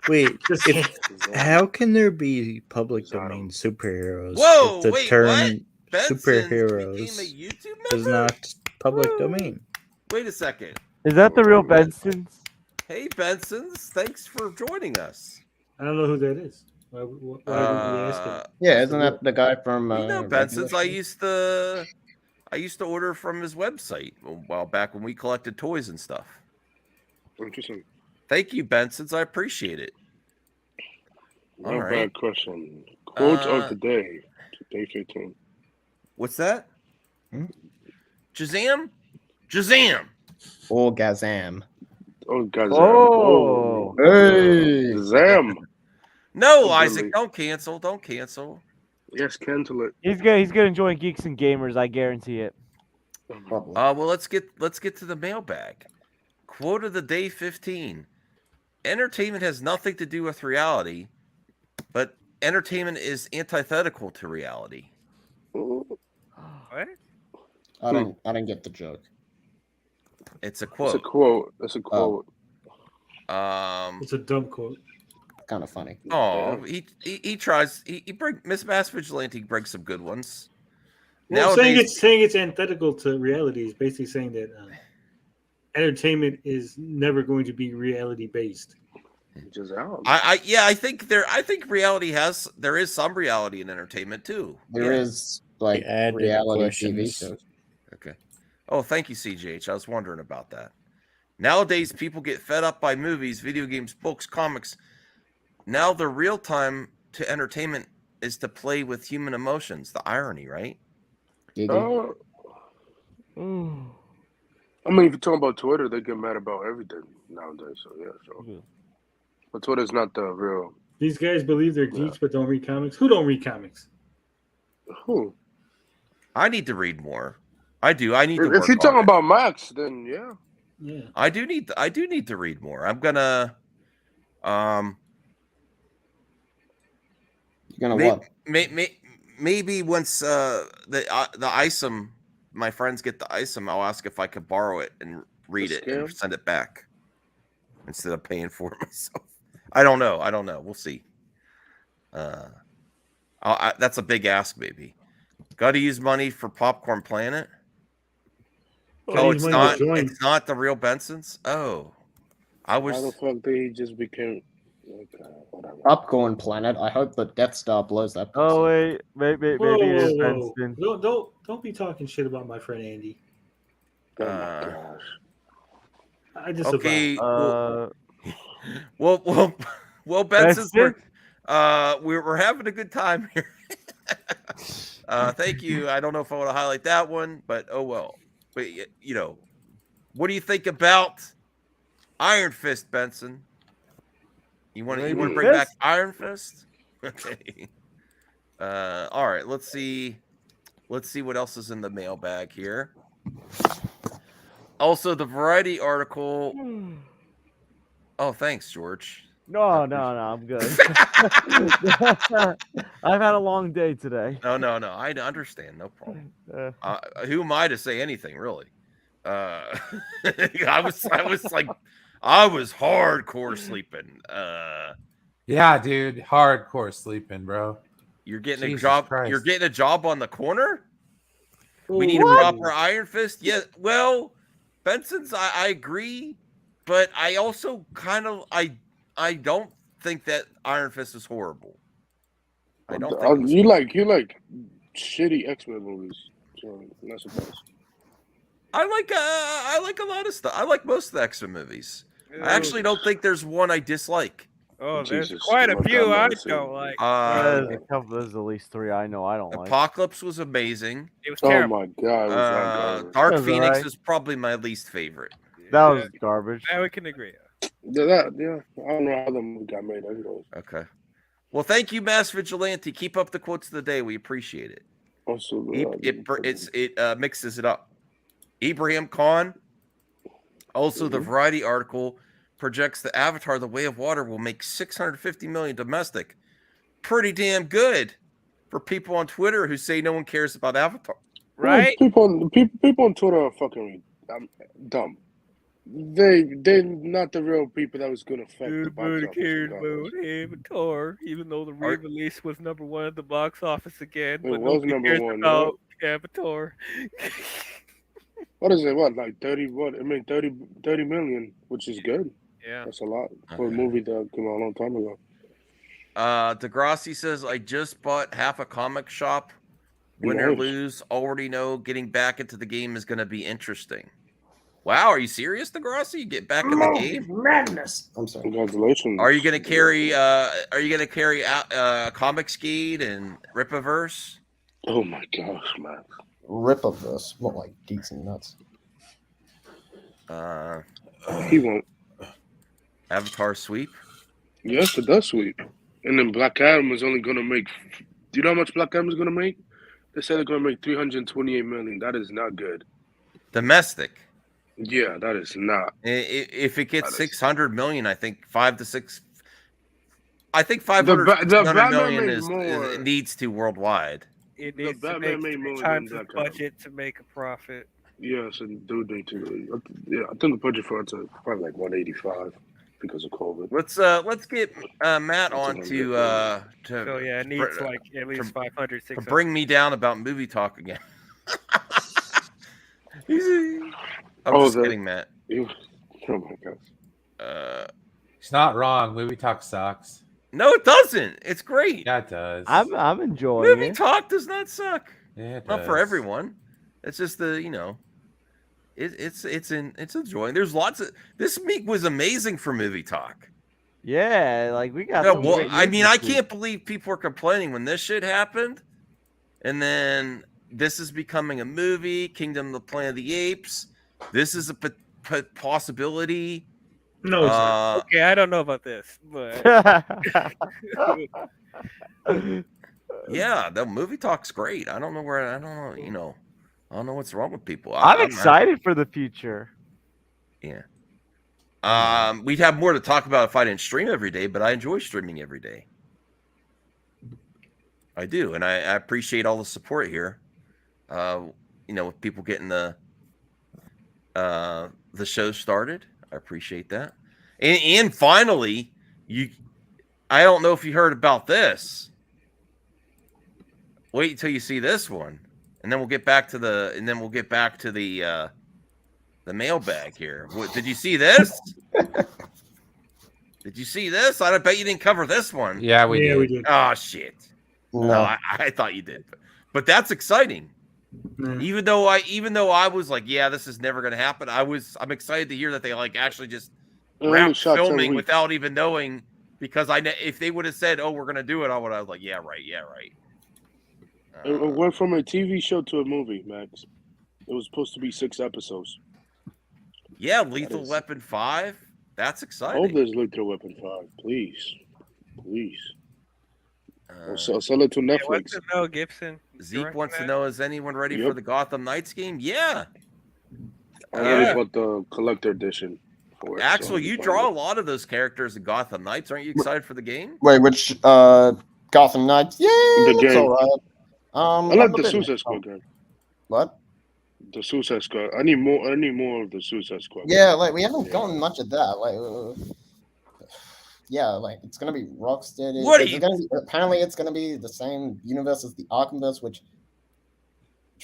Wait, how can there be public domain superheroes Whoa, if the wait, term what? Benson superheroes is not public domain? Wait a second. Is that the real Bensons? Hey, Bensons, thanks for joining us. I don't know who that is. Why would we ask him? Yeah, isn't that the guy from? You know, Benson's. I used to order from his website a while back when we collected toys and stuff. Interesting. Thank you, Benson's. I appreciate it. No All right. bad question. Quote of the day. Day 15. What's that? Shazam? Shazam! Oh, Gazam. Oh, Gazam. Oh. Hey. Gazam. No, Oh, Isaac, Billy. don't cancel. Don't cancel. Yes, cancel it. He's good. He's good enjoying Geeks and Gamers. I guarantee it. Well, let's get to the mailbag. Quote of the day 15. Entertainment has nothing to do with reality, but entertainment is antithetical to reality. What? I didn't get the joke. It's a quote. It's a quote. It's a quote. It's a dumb quote. Kind of funny. Oh, he tries. He bring Miss Mass Vigilante brings some good ones. Well, Nowadays, saying it's antithetical to reality is basically saying that entertainment is never going to be reality based. I think reality there is some reality in entertainment too. There is like reality TV shows. Okay. Oh, thank you, CJH. I was wondering about that. Nowadays, people get fed up by movies, video games, books, comics. Now the real time to entertainment is to play with human emotions. The irony, right? I mean, if you're talking about Twitter, they get mad about everything nowadays. So yeah, so. But Twitter's not the real. These guys believe they're geeks but don't read comics. Who don't read comics? Who? I need to read more. I do. I need to. If you're talking about Max, then yeah. Yeah. I do need to read more. I'm gonna. You're gonna what? Maybe once the ISOM, my friends get the ISOM, I'll ask if I could borrow it and read it and send it back instead of paying for it myself. I don't know. We'll see. That's a big ask, maybe. Got to use money for Popcorn Planet. Oh, it's not. It's not the real Bensons. Oh, How the fuck they just became? Popcorn Planet. I hope the Death Star blows that. Oh wait, maybe it is Benston. Don't be talking shit about my friend Andy. I just okay. Well, Benson's we're having a good time here. Thank you. I don't know if I want to highlight that one, but oh well. But what do you think about Iron Fist, Benson? You want to bring back Iron Fist? Okay. All right. Let's see what else is in the mailbag here. Also, the Variety article. Oh, thanks, George. No, I'm good. I've had a long day today. No. I understand. No problem. Who am I to say anything, really? I was hardcore sleeping. Yeah, dude, hardcore sleeping, bro. You're getting Jesus a job. Christ. You're getting a job on the corner. We need a proper Iron Fist. Yeah. Well, Benson's. I agree, but I also kind of I don't think that Iron Fist is horrible. I don't think you like shitty X-Men movies. So I'm not surprised. I like a lot of stuff. I like most of the X-Men movies. I actually don't think there's one I dislike. Oh, there's Jesus, quite a my few I God, don't like. There's a couple. There's at least 3 I know I don't like. Apocalypse was amazing. It was Oh terrible. my God, it was not garbage. Dark That was Phoenix alright. is probably my least favorite. That was garbage. Yeah, we can agree. Yeah, I don't know how the movie got made. Anyways. Okay. Well, thank you, Mass Vigilante. Keep up the quotes of the day. We appreciate it. Also, It mixes it up. Ibrahim Khan. Also, the Variety article projects that Avatar: The Way of Water will make $650 million domestic. Pretty damn good for people on Twitter who say no one cares about Avatar. Right? People on Twitter are fucking dumb. They're not the real people that was going to affect the box Nobody office. cares about Avatar, even though the re-release was #1 at the box office again. But was nobody number cares one, about Avatar. What is it? What, like 30? What? I mean, 30 million, which is good. Yeah, that's a lot for a movie that came out a long time ago. Degrassi says, I just bought half a comic shop. Win or Nice. lose, already know getting back into the game is going to be interesting. Wow, are you serious, Degrassi? You get back in the game? Madness. I'm sorry. Congratulations. Are you going to carry? Comicsgate and Ripaverse? Oh my gosh, man! Rip of this, what like geeks and nuts. He won't. Avatar sweep? Yes, it does sweep. And then Black Adam is only going to make. Do you know how much Black Adam is going to make? They said they're going to make $328 million. That is not good. Domestic. Yeah, that is not. If it gets 600 million, I think 5 to 6. I think 500 Batman million made more. it needs to worldwide. it needs to Batman make made more 3 than times the Black Adam. budget to make a profit. Yes, and do they too? Yeah, I think the budget for it's probably like 185 because of COVID. Let's get Matt on to So yeah, it needs like at least 500, to 600. bring me down about movie talk again. I'm just kidding, Matt. Oh my gosh. He's not wrong. Movie talk sucks. No, it doesn't. It's great. Yeah, it does. I'm enjoying Movie it. talk does not suck. Yeah, it Not for does. everyone. It's just it's enjoying. There's lots of this week was amazing for movie talk. Yeah, like we got. No, some well, great I news mean, this I week. can't believe people are complaining when this shit happened, and then this is becoming a movie. Kingdom, the Planet of the Apes. This is a possibility. No, it's not. Okay, I don't know about this, but yeah, the movie talk's great. I don't know where. I don't know what's wrong with people. I'm excited for the future. Yeah. We'd have more to talk about if I didn't stream every day, but I enjoy streaming every day. I do, and I appreciate all the support here. With people getting the show started. I appreciate that. And finally, I don't know if you heard about this. Wait until you see this one, and then we'll get back to the mailbag here. Did you see this? Did you see this? I bet you didn't cover this one. Yeah, we did. Oh shit. No. I thought you did, but that's exciting. Even though I was like, yeah, this is never going to happen. I'm excited to hear that they like actually just wrapped filming without even knowing, because if they would have said, oh, we're going to do it, I would have like, yeah, right. It went from a TV show to a movie, Max. It was supposed to be 6 episodes. Yeah, Lethal Weapon 5. That's I exciting. hope there's Lethal Weapon 5. Please. So sell it to Netflix. wants to know, Gibson. Zeke wants to know, is anyone ready for the Gotham Knights game? Yeah. I already bought the collector edition for it. Axel, you draw a lot of those characters in Gotham Knights. Aren't you excited for the game? Wait, which Gotham Knights? Yeah, The it's game. alright. I like the Suicide Squad game. What? The Suicide Squad. I need more of the Suicide Squad. Yeah, like we haven't gotten much of that. Like, yeah, like it's gonna be Rocksteady. Apparently, it's gonna be the same universe as the Arkhamverse, which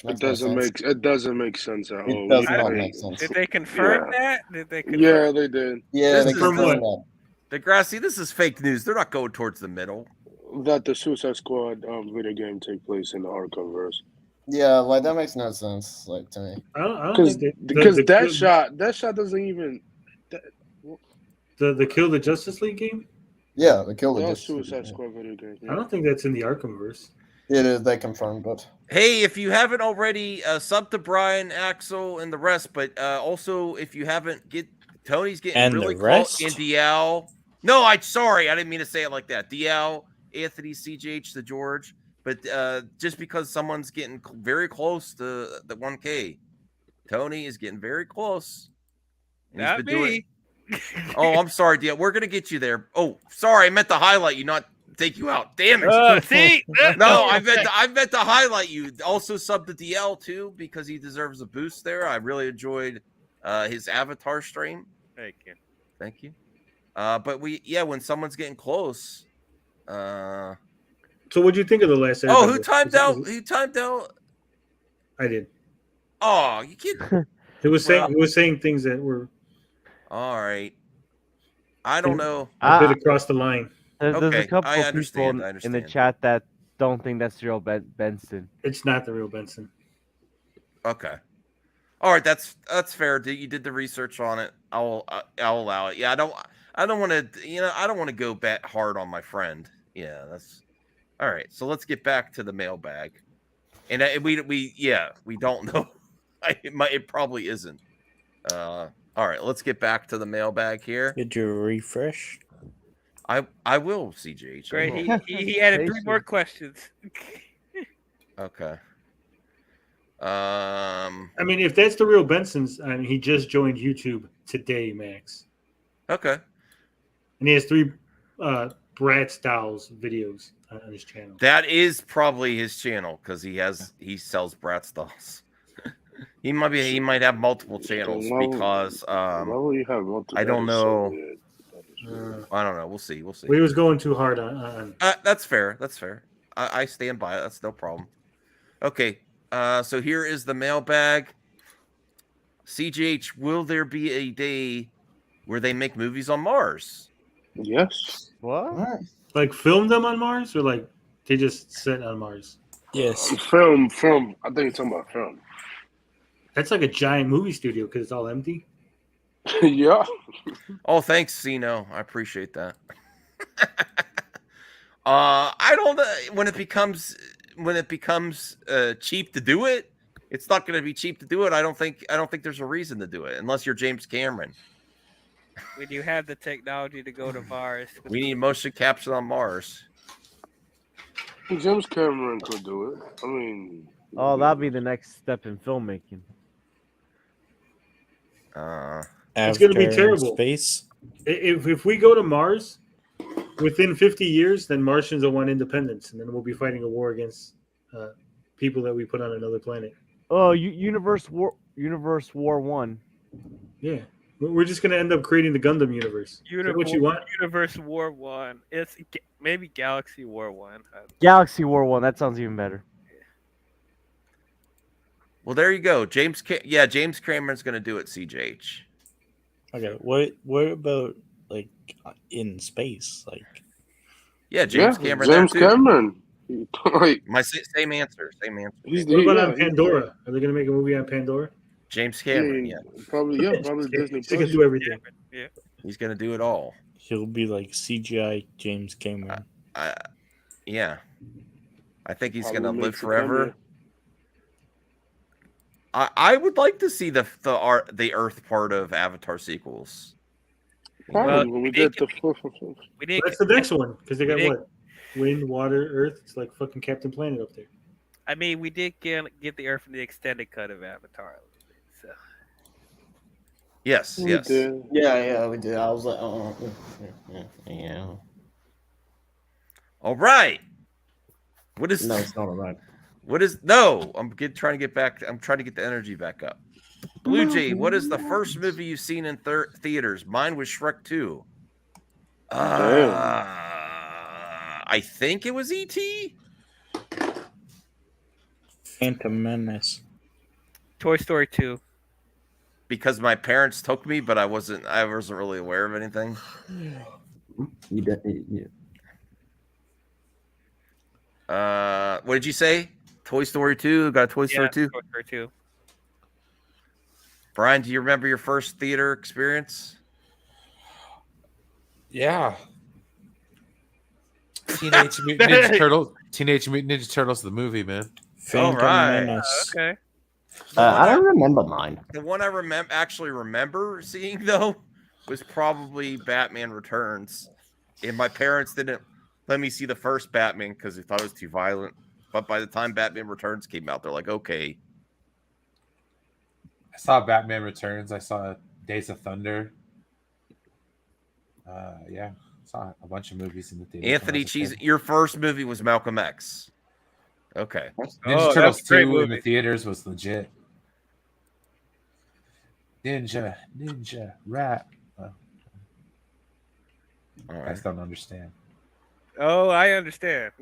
It doesn't make sense at all. It does not make sense. Did they confirm that? Did they confirm? Yeah, they did. Yeah, they confirmed that. Degrassi, this is fake news. They're not going towards the middle. That the Suicide Squad video game take place in the Arkhamverse. Yeah, like that makes no sense, like to me. Because Deadshot doesn't even. The Kill the Justice League game. Yeah, they killed Yeah, it. Suicide Squad video game. I don't think that's in the Arkhamverse. It is. They confirmed it. Hey, if you haven't already, sub to Brian, Axel, and the rest. But also, if you haven't, Tony's getting And really the close. rest? And DL. No, sorry, I didn't mean to say it like that. DL, Anthony, CGH, the George. But just because someone's getting very close to the 1K, Tony is getting very close. And he's Not been doing. me. Oh, I'm sorry, DL. We're gonna get you there. Oh, sorry, I meant to highlight you, not take you out. Damn it! See, No, I meant to highlight you. Also, sub to DL too because he deserves a boost there. I really enjoyed his Avatar stream. Thank you. Thank you. But when someone's getting close. So, what'd you think of the last? Oh, who timed out? Who timed out? I did. Oh, you can't. It was saying things that were. All right. I don't know. A bit across the line. There's Okay, a couple I of understand, people I in the understand. chat that don't think that's the real Benson. It's not the real Benson. Okay. All right, that's fair. You did the research on it. I'll allow it. Yeah, I don't want to. I don't want to go bet hard on my friend. Yeah, that's all right. So let's get back to the mailbag, and we don't know. It probably isn't. All right, let's get back to the mailbag here. Did you refresh? I will, CJ. Great. He added 3 more questions. Okay. I mean, if that's the real Benson's, I mean, he just joined YouTube today, Max. Okay. And he has 3 Bratz Dolls videos on his channel. That is probably his channel because he sells Bratz dolls. He might have multiple channels because why would you have multiple? I don't That is so know. weird. I don't know. We'll see. He was going too hard on. That's fair. That's fair. I stand by it. That's no problem. Okay. So here is the mailbag. CGH, will there be a day where they make movies on Mars? Yes. What? Like film them on Mars, or like they just set on Mars? Yes. Film. I think you're talking about film. That's like a giant movie studio because it's all empty. Yeah. Oh, thanks, Sino. I appreciate that. I don't know when it becomes cheap to do it. It's not going to be cheap to do it. I don't think there's a reason to do it unless you're James Cameron. When you have the technology to go to Mars, We need motion capture on Mars. James Cameron could do it. I mean, Oh, that'll be the next step in filmmaking. It's going to be After terrible. Space. If we go to Mars within 50 years, then Martians will want independence, and then we'll be fighting a war against people that we put on another planet. Oh, Universe War 1. Yeah, we're just going to end up creating the Gundam universe. Is that what you want? Universe War 1. It's maybe Galaxy War 1. Galaxy War 1. That sounds even better. Well, there you go. James Cameron's going to do it, CJH. Okay, what about like in space? Like, Yeah, James Cameron. James there too. Cameron. Like, My same answer. Same answer. What about on Pandora? Are they going to make a movie on Pandora? James Cameron. Yeah. Probably Disney. They can do everything. Yeah. He's going to do it all. he'll be like CGI James Cameron. Yeah. I think he's Probably going to live makes it forever. better. I would like to see the Earth part of Avatar sequels. Probably when we get the That's the next one because they got what? Wind, water, earth. It's like fucking Captain Planet up there. I mean, we did get the Earth from the extended cut of Avatar. So. Yes, yes. Yeah, we did. I was like, oh, yeah. All right. What is? No, it's not all right. What is? No, trying to get back. I'm trying to get the energy back up. Blue Jay, what is the first movie you've seen in theaters? Mine was Shrek 2. I think it was E.T. Phantom Menace. Toy Story 2. Because my parents took me, but I wasn't really aware of anything. What did you say? Toy Story 2? Got a Toy Story 2? Toy Story 2. Brian, do you remember your first theater experience? Yeah. Teenage Mutant Ninja Turtles. Teenage Mutant Ninja Turtles, the movie, man. All right. Okay. I don't remember mine. The one I remember seeing though was probably Batman Returns, and my parents didn't let me see the first Batman because they thought it was too violent. But by the time Batman Returns came out, they're like, okay. I saw Batman Returns. I saw Days of Thunder. Yeah, saw a bunch of movies in the theater. Anthony Cheese, your first movie was Malcolm X. Okay. Ninja Turtles 2 in the theaters was legit. Ninja, rap. I guys don't understand. Oh, I understand.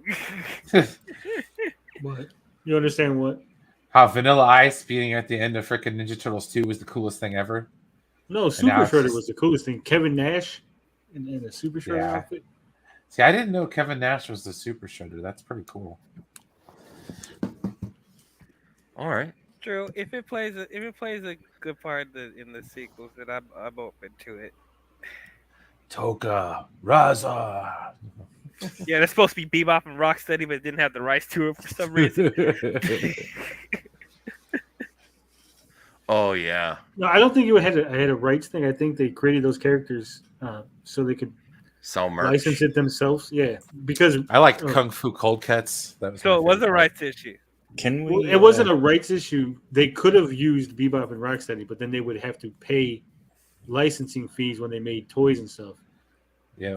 What? You understand what? How Vanilla Ice being at the end of freaking Ninja Turtles 2 was the coolest thing ever. No, Super Shredder was the coolest thing. Kevin Nash in a Super Shredder outfit. See, I didn't know Kevin Nash was the Super Shredder. That's pretty cool. All right. True. If it plays a good part in the sequels, then I'm open to it. Toka Raza. Yeah, they're supposed to be Bebop and Rocksteady, but didn't have the rights to it for some reason. Oh yeah. No, I don't think you had a rights thing. I think they created those characters so they could sell merch, license it themselves. Yeah, because I liked Kung Fu Cold Cuts. That was so it was a rights issue. Can we? Well, it wasn't a rights issue. They could have used Bebop and Rocksteady, but then they would have to pay licensing fees when they made toys and stuff. Yeah.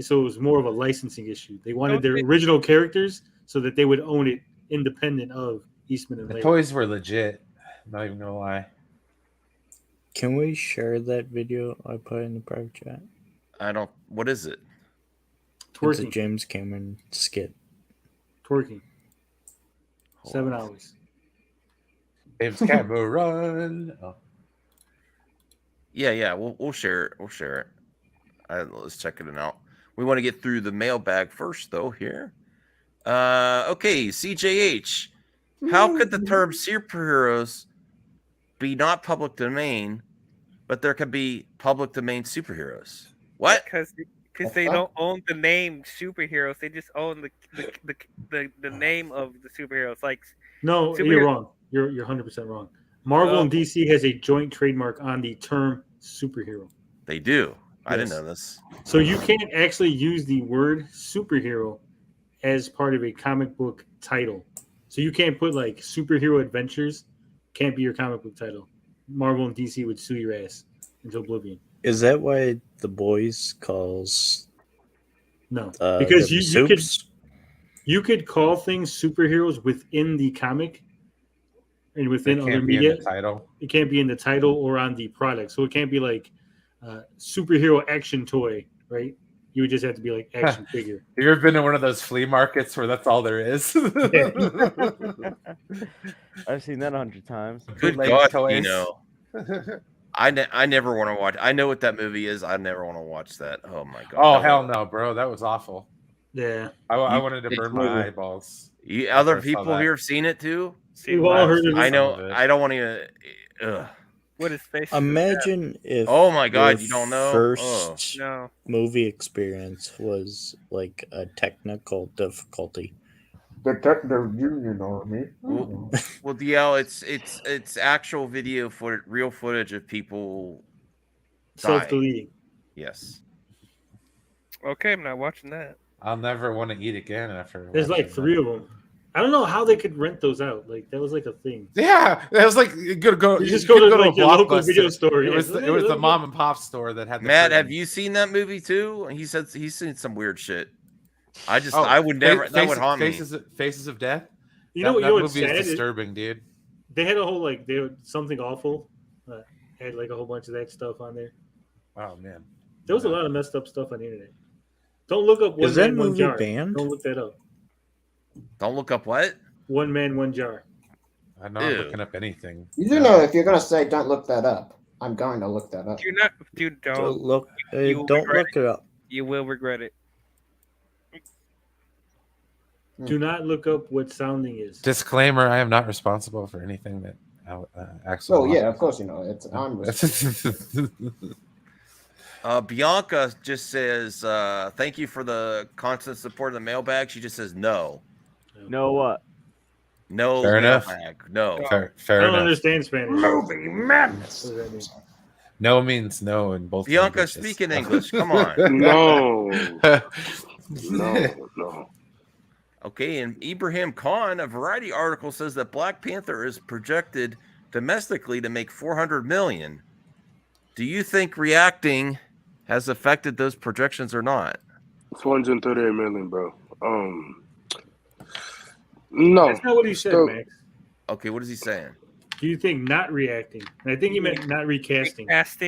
So it was more of a licensing issue. They wanted their original characters so that they would own it independent of Eastman and The Laird. toys were legit. Not even gonna lie. Can we share that video I put in the private chat? I don't. What is it? It's a James Cameron skit. Twerking. 7 hours. James Cameron. Oh. Yeah. We'll share it. We'll share it. Let's check it out. We want to get through the mailbag first, though. Here. Okay. CJH. How could the term superheroes be not public domain, but there could be public domain superheroes? What? Because they don't own the name superheroes. They just own the name of the superheroes. Like No, you're wrong. You're 100% wrong. Marvel and DC has a joint trademark on the term superhero. They do. I Yes. didn't know this. So you can't actually use the word superhero as part of a comic book title. So you can't put like superhero adventures, can't be your comic book title. Marvel and DC would sue your ass into oblivion. Is that why The Boys calls? No, because the you could call things superheroes within the comic and within It other can't be in media. the title. It can't be in the title or on the product. So it can't be like superhero action toy, right? You would just have to be like action figure. Have you ever been to one of those flea markets where that's all there is? I've seen that 100 times. Good God, you know. I never want to watch. I know what that movie is. I never want to watch that. Oh my God. Oh hell no, bro! That was awful. Yeah, I wanted to burn my eyeballs. You other people here have seen it too. We've all heard of it. I know. I don't want to. Ugh. What is Space? Imagine if Oh my God, your you don't know? first No. movie experience was like a technical difficulty. The Union Army. Well, DL, it's actual video footage, real footage of people dying. Self-deleting. Yes. Okay, I'm not watching that. I'll never want to eat again after. There's like watching 3 of them. I don't know how they could rent those out. Like that was like a thing. Yeah, that was like you could go. You just go to a like your local Blockbuster. video store. It Yeah. was the mom and pop store that had. The Matt, curtain. have you seen that movie too? He said he's seen some weird shit. I Oh, would never. That would haunt me. Faces of Death. You know that what's movie sad? is disturbing, dude. They had a whole like they had something awful. Had like a whole bunch of that stuff on there. Oh man, There was a lot of messed up stuff on the internet. Don't look up One Is that Man, One movie Jar. banned? Don't look that up. Don't look up what? One Man, One Jar. I'm not looking up anything. You do know if you're gonna say don't look that up, I'm going to look that up. You're not, dude. Don't Don't look. You will Don't regret look it up. You will regret it. Do not look up what sounding is. Disclaimer: I am not responsible for anything that Axel. Oh yeah, of course you know it's. I'm Bianca just says, thank you for the constant support of the mailbag. She just says no. No what? No Fair enough. mailbag. No. Fair I don't enough. understand Spanish. Movie madness. What does that mean? No means no in both. Bianca, languages. speak in English. Come on. No. Okay, and Ibrahim Khan, a Variety article says that Black Panther is projected domestically to make $400 million. Do you think reacting has affected those projections or not? 438 million, bro. No. That's not what he said, Still- Max. Okay, what is he saying? Do you think not reacting? And I think he meant not recasting.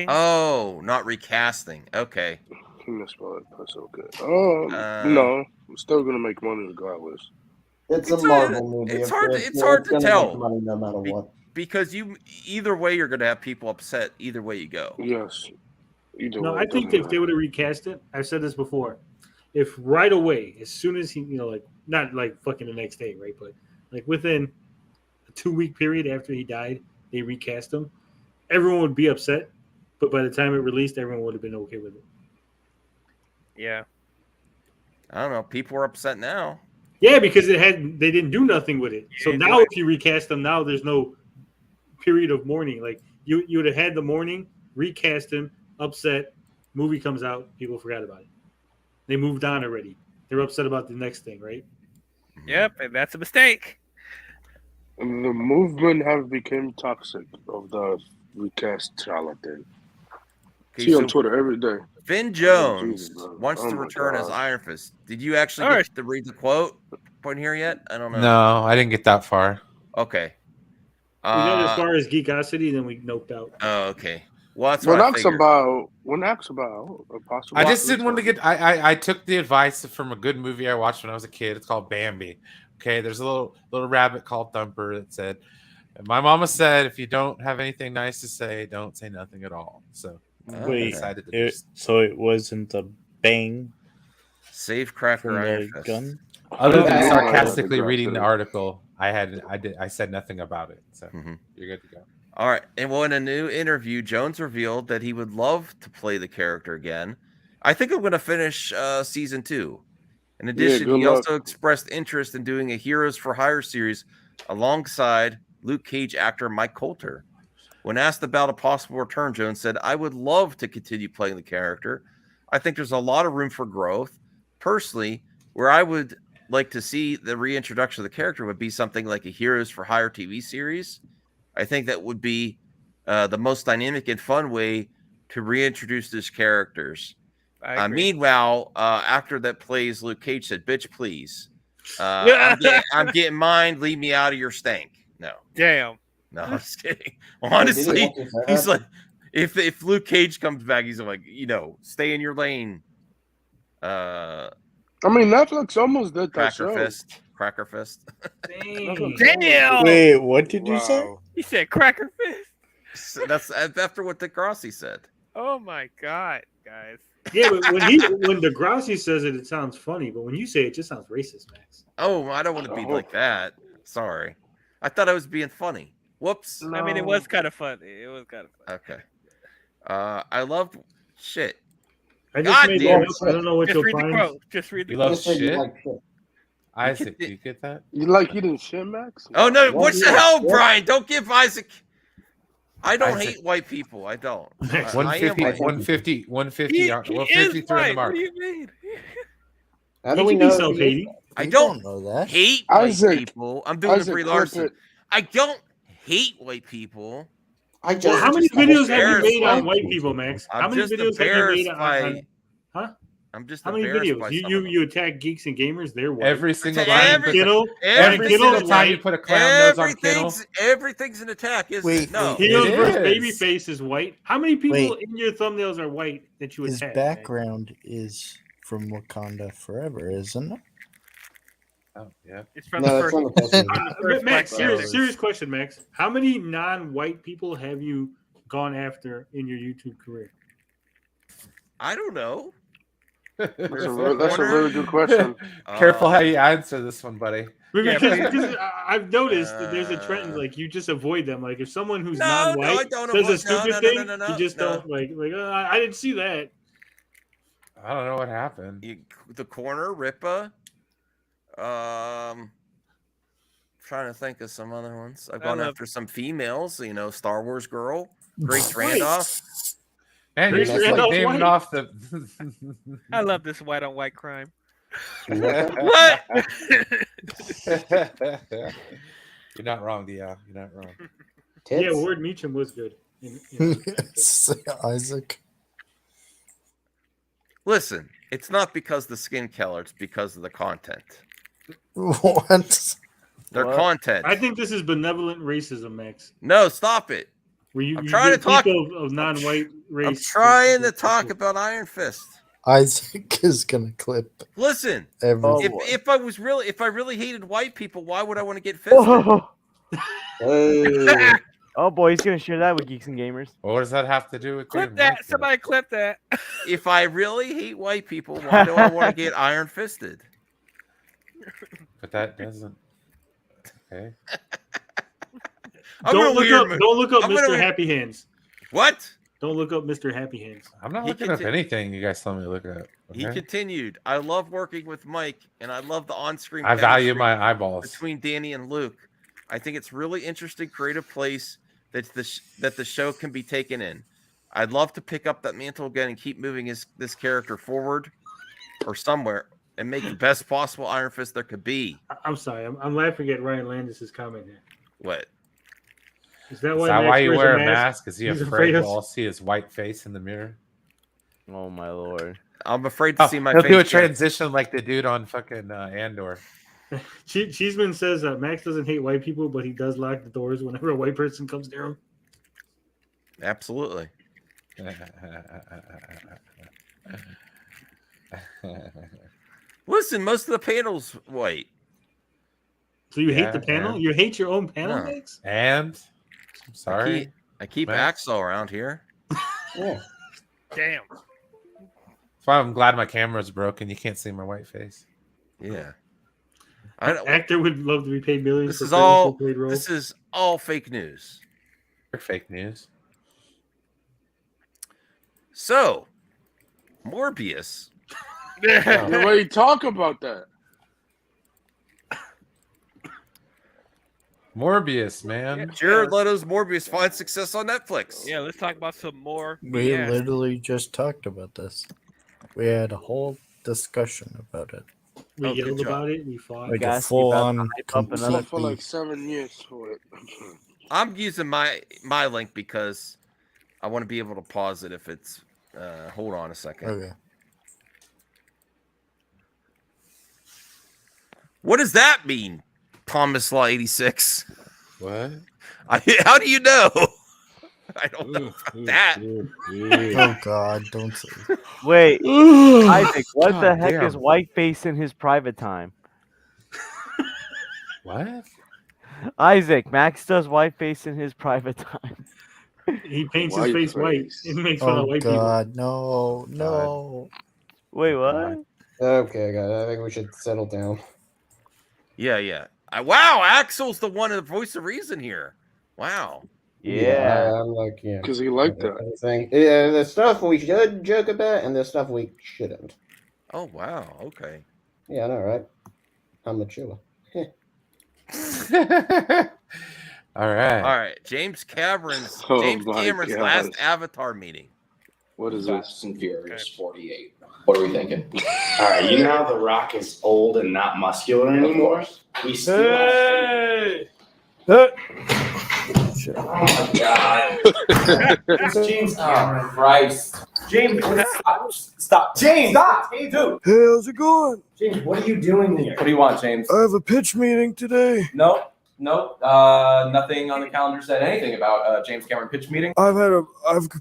Oh, not recasting. Okay. He misspelled it. That's okay. No. I'm still gonna make money regardless. It's a Marvel movie. It's of hard. course. It's hard to gonna tell. make money no matter what. Because either way, you're going to have people upset. Either way you go. Yes. Either No, way, I it think doesn't if they would have recast it, I've said this before. If right away, as soon as he, like not like fucking the next day, right? But like within a 2-week period after he died, they recast him. Everyone would be upset, but by the time it released, everyone would have been okay with it. Yeah. I don't know. People are upset now. Yeah, because they didn't do nothing with it. So now if you recast them, now there's no period of mourning. Like you would have had the mourning, recast him, upset, movie comes out, people forgot about it. They moved on already. They're upset about the next thing, right? Yep, and that's a mistake. The movement have become toxic of the recast charlatan. See on Twitter every day. Vin Jones Jesus, bro. wants Oh to my return as God. Iron Fist. Did you actually get to read the quote point here yet? I don't know. No, I didn't get that far. Okay. We got as far as Geekosity, then we noped out. Oh, okay. Well, that's When what I asked figured. about a possible, I just didn't want to get. I took the advice from a good movie I watched when I was a kid. It's called Bambi. Okay, there's a little rabbit called Thumper that said, "My mama said if you don't have anything nice to say, don't say nothing at all." So I Wait, decided to so it wasn't a bang Save Cracker from Iron the Fist. gun? Other than Yeah. sarcastically Yeah. reading the article, I said nothing about it. So you're good to go. All right. And well, in a new interview, Jones revealed that he would love to play the character again. I think I'm going to finish season 2. In addition, good he luck. also expressed interest in doing a Heroes for Hire series alongside Luke Cage actor Mike Coulter. When asked about a possible return, Jones said, "I would love to continue playing the character. I think there's a lot of room for growth. Personally, where I would like to see the reintroduction of the character would be something like a Heroes for Hire TV series. I think that would be the most dynamic and fun way to reintroduce these characters." Meanwhile, actor that plays Luke Cage said, "Bitch, please. I'm getting mine. Leave me out of your stank." No. Damn. No, I'm just kidding. Honestly, he's like, if Luke Cage comes back, he's like, stay in your lane. I mean, Netflix almost did that show. Cracker Fist. Damn. Wait, what did you say? He said Cracker Fist. That's after what Degrassi said. Oh my God, guys. Yeah, but when Degrassi says it, it sounds funny. But when you say it, it just sounds racist, Max. Oh, I don't want to be like that. Sorry. I thought I was being funny. Whoops. I mean, it was kind of funny. It was kind of funny. Okay. I loved shit. I just made damn that up. I don't know what Just you'll read the find. quote. Just read the You love quote. shit? Isaac, do you get that? You like eating shit, Max? Oh no! What the hell, What? Brian? Don't give Isaac. I don't Isaac. hate white people. I don't. I am 150, white. 150, 150, 153 on the mark. What do you mean? How do we know? I don't know that. hate white Isaac. people. I'm doing Isaac, the Brie clip Larson. it. I don't hate white people. I just. Well, how many just videos have you embarrassed made on by- white people, Max? How I'm many just videos have you made embarrassed on? by. Huh? I'm just How many embarrassed by videos? some of them. You attack geeks and gamers? They're white. Every single To time, every- every single time you put a clown nose on Kittle. Everything's an attack, isn't it? No. Heroes It versus is. Babyface is white. How many people Wait. in your thumbnails are white that you His attack? background is from Wakanda Forever, isn't it? Oh yeah. It's from No, the it's first. from the first one. from the first Max, Black Panther. serious question, Max. How many non-white people have you gone after in your YouTube career? I don't know. That's a really good question. Careful how you answer this one, buddy. Because I've noticed that there's a trend, like you just avoid them. Like if someone who's No, non-white I don't says a avoid- stupid no, thing, no, you just don't like. I didn't see that. I don't know what happened. The corner, Ripa. Trying to think of some other ones. I've gone after some females. You know, Star Wars girl, Grace Randolph. And you're just like naming off the. I love this white on white crime. What? You're not wrong, Dia. You're not wrong. Yeah, Ward Meacham was good. Isaac. Listen, it's not because the skin color; it's because of the content. What? Their content. I think this is benevolent racism, Max. No, stop it. I'm trying to talk of non-white race. I'm trying to talk about Iron Fist. Isaac is gonna clip. Listen, everything. if I really hated white people, why would I want to get fisted? Oh boy, he's gonna share that with Geeks and Gamers. What does that have to do with Clip that? Somebody clip that. If I really hate white people, why do I want to get iron fisted? But that doesn't. Okay. Don't look up Mr. Happy Hands. What? Don't look up Mr. Happy Hands. I'm not looking up anything you guys tell me to look up. He okay? continued. I love working with Mike, and I love the on-screen. I value chemistry my eyeballs between Danny and Luke. I think it's really interesting, creative place that the show can be taken in. I'd love to pick up that mantle again and keep moving this character forward or somewhere and make the best possible Iron Fist there could be. I'm sorry. I'm laughing at Ryan Landis' comment here. What? Is that why you wear a mask? Is he He's afraid we'll all see his white face in the mirror? Oh my lord! I'm afraid to see my he'll face. do a transition like the dude on fucking Andor. Cheeseman says Max doesn't hate white people, but he does lock the doors whenever a white person comes near him. Absolutely. Listen, most of the panel's white. So you hate the panel? and- You hate your own panel, No. Max? And I'm sorry. I keep Max. Axel around here. Yeah. Damn. That's why I'm glad my camera's broken. You can't see my white face. Yeah. An actor would love to be paid millions. This for is all. paid roles. This is all fake news. You're fake news. So, Morbius. The way you talk about that. Morbius, man. Jared Leto's Morbius finds success on Netflix. Yeah, let's talk about some more. We BS. literally just talked about this. We had a whole discussion about it. We Oh, good yelled job. about it. We fought. Like a Gassy full about on to hype up another- Fought for like 7 years for it. I'm using my link because I want to be able to pause it if it's. Hold on a second. Okay. What does that mean, Thomas Law 86? What? How do you know? I don't know about that. Oh God, don't say. Wait, Isaac, what the God heck damn. is Whiteface in his private time? What? Isaac, Max does Whiteface in his private time. He paints his face white and makes fun of Oh white God, no. Wait, what? Okay, guys, I think we should settle down. Yeah. Wow, Axel's the one, the voice of reason here. Wow. Yeah. I'm like, yeah. Because he liked that. Everything. Yeah, the stuff we should joke about and the stuff we shouldn't. Oh, wow. Okay. Yeah, I know, right? I'm mature. All right. All right. James Cameron's Oh my last God. Avatar meeting. What is this? Fast and Furious 48. What are we thinking? All right, you know how The Rock is old and not muscular anymore? We still Hey! Oh my God. It's James Cameron. Christ. James, stop. James, stop. Hey, dude. Hey, how's it going? James, what are you doing here? What do you want, James? I have a pitch meeting today. Nope. Nothing on the calendar said anything about James Cameron pitch meeting. I've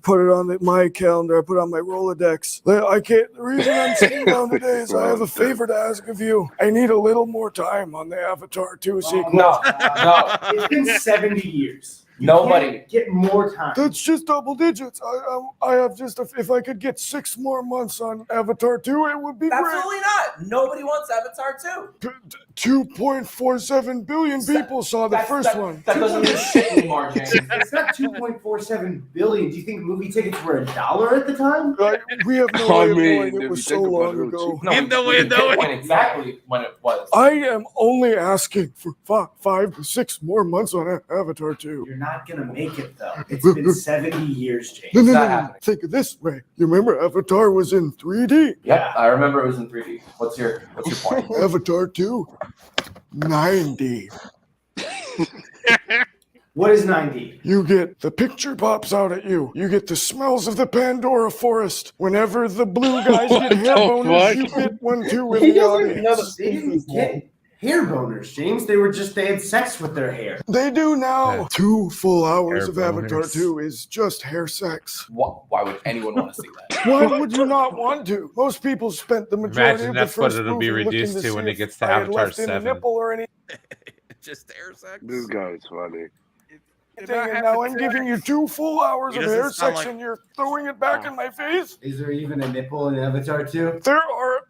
put it on my calendar. I put it on my Rolodex. The reason I'm sitting down today is I have a favor to ask of you. I need a little more time on the Avatar 2 sequel. No. It's been 70 years. Nobody get more time. That's just double digits. I have just if I could get 6 more months on Avatar 2, it would be great. Absolutely not. Nobody wants Avatar 2. 2.47 billion people saw the first one. That doesn't mean shit anymore, James. It's not 2.47 billion. Do you think movie tickets were $1 at the time? We have no way of knowing. It was so long ago. No, we have no way of knowing exactly when it was. I am only asking for 5 to 6 more months on Avatar 2. You're not gonna make it though. It's been 70 years, James. No, It's no, not no. happening. Think of this, Ray. You remember Avatar was in 3D? Yeah, I remember it was in 3D. What's your point? Avatar 2, 9D. What is 9D? You get the picture pops out at you. You get the smells of the Pandora forest. Whenever the blue guys get hair boners, you get one too in the audience. They didn't get hair boners, James. They had sex with their hair. They do now. Yeah. 2 full hours Hair of Avatar boners. 2 is just hair sex. Why would anyone want to see that? Why would you not want to? Most people spent the majority Imagine of the that's what first it'll be movie looking reduced to see when it if gets to I had Avatar left in a 7. nipple or anything. Just hair sex. This guy's funny. And now I'm giving you 2 full hours He of doesn't hair sound sex and you're throwing it back in my face? Is there even a nipple in Avatar 2? There are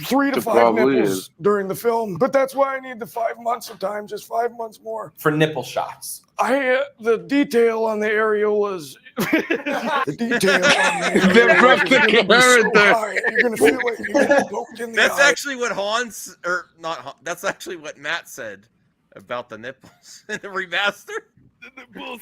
3 to There 5 probably nipples is. during the film, but that's why I need the 5 months of time, just 5 months more. For nipple shots. The detail on the areolas, the detail on the They're areolas is practically gonna be so there. high, you're gonna feel like you're getting poked in the That's eye. actually what Hans, or not. That's actually what Matt said about the nipples in the remaster. The nipples.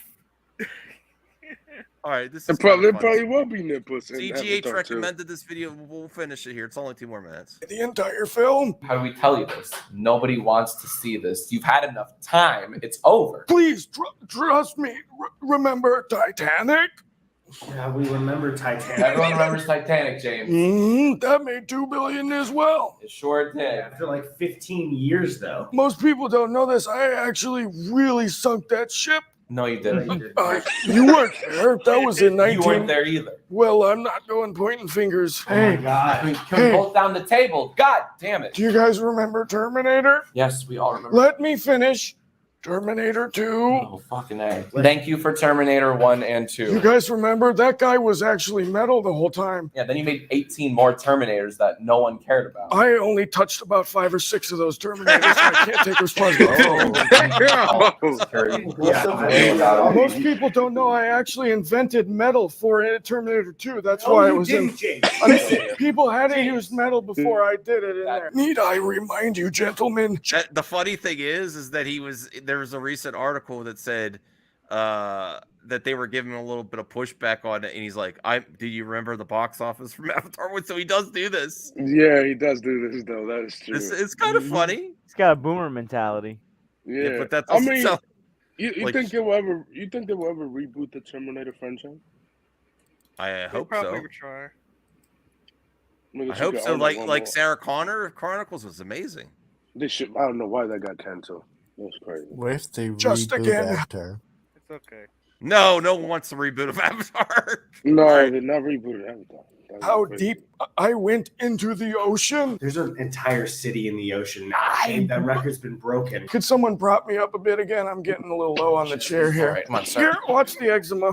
All right, this is There probably will be nipples in CGH Avatar 2. recommended this video. We'll finish it here. It's only 2 more minutes. The entire film. How do we tell you this? Nobody wants to see this. You've had enough time. It's over. Please trust me. Remember Titanic? Yeah, we remember Titanic. Everyone remembers Titanic, James. That made $2 billion as well. It sure did. After like 15 years, though. Most people don't know this. I actually really sunk that ship. No, you didn't. You weren't there. That was in 19. You weren't there either. Well, I'm not going pointing fingers. Oh my God. Can we both down the table? God damn it. Do you guys remember Terminator? Yes, we all remember. Let me finish. Terminator 2. Oh, fucking A. Thank you for Terminator 1 and 2. You guys remember that guy was actually metal the whole time. Yeah, then you made 18 more Terminators that no one cared about. I only touched about 5 or 6 of those Terminators. So I can't take responsibility. Most people don't know I actually invented metal for Terminator 2. That's why it was in. People hadn't used metal before I did it in there. Need I remind you, gentlemen? The funny thing is that there was a recent article that said that they were giving him a little bit of pushback on it, and he's like, do you remember the box office from Avatar 1? So he does do this. Yeah, he does do this though. That is true. It's kind of funny. He's got a boomer mentality. Yeah, but that's I mean, so, you like, think they will ever? You think they will ever reboot the Terminator franchise? I hope so. Would try. I hope so. Like Sarah Connor Chronicles was amazing. They should. I don't know why that got canceled. That's crazy. What if they Just reboot again. Avatar? It's okay. No one wants to reboot of Avatar. No, they're not rebooting Avatar. That's How crazy. deep I went into the ocean. There's an entire city in the ocean now. That record's been broken. Could someone prop me up a bit again? I'm getting a little low on the chair here. All right, come on, sir. Here, watch the eczema.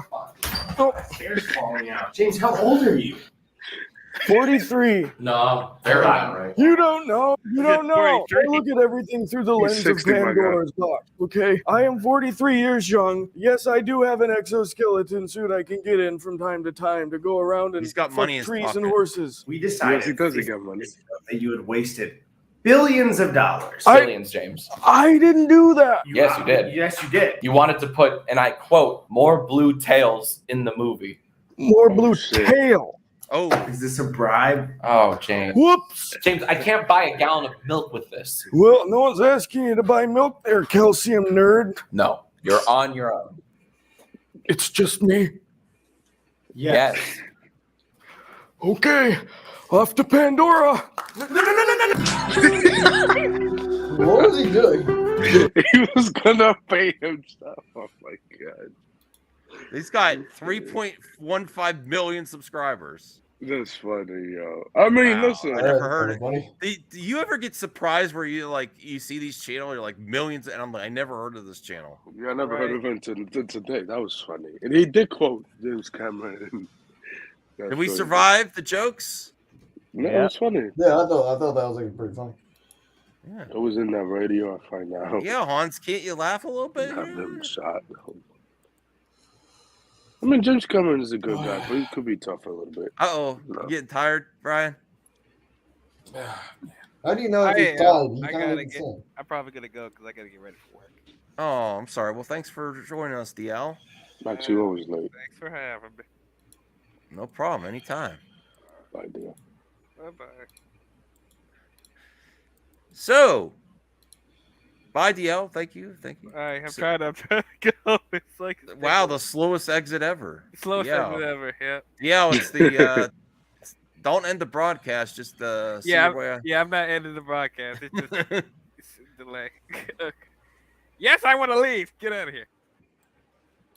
Oh, Hair's falling out. James, how old are you? 43. No, they're not right. You don't know. You don't know. I 43. look at everything through the He's lens 60, of my guy. Pandora's box. Okay, I am 43 years young. Yes, I do have an exoskeleton suit I can get in from time to time to go around and He's got fuck money in his trees and pocket. horses. We decided Yes, he does. He got money. that you had wasted billions of dollars. I- Billions, James. I didn't do that. Yes, you did. Yes, you did. You wanted to put, and I quote, more blue tails in the movie. More blue shit. tail. Oh, Is this a bribe? Oh, James. Whoops. James, I can't buy a gallon of milk with this. Well, no one's asking you to buy milk there, calcium nerd. No, you're on your own. It's just me. Yes. Okay, off to Pandora. What was he doing? He was gonna pay himself. Oh my god. he's got 3.15 million subscribers. That's funny, yo. I mean, Wow, listen. I never heard it. Do you ever get surprised where you see these channels, you're like millions, and I'm like, I never heard of this channel. Yeah, I never heard of him until today. That was funny. And he did quote James Cameron. Did we survive the jokes? No, it was funny. Yeah, I thought that was like pretty funny. Yeah. It was in that radio, I find out. Yeah, Hans, can't you laugh a little bit? Have him shot. I mean, James Cameron is a good guy, but he could be tough a little bit. Uh-oh. You getting tired, Brian? How do you know if he's tired? He I can't gotta even get. sing. I'm probably gonna go because I gotta get ready for work. Oh, I'm sorry. Well, thanks for joining us, DL. Not too always late. Thanks for having me. No problem. Anytime. Bye, dear. Bye bye. So, bye, DL. Thank you. I'm trying to go. It's like Wow, the slowest exit ever. slowest exit ever. Yeah. Yeah, it's the don't end the broadcast. Just see Yeah. where. I'm not ending the broadcast. It's just it's a delay. Yes, I want to leave. Get out of here.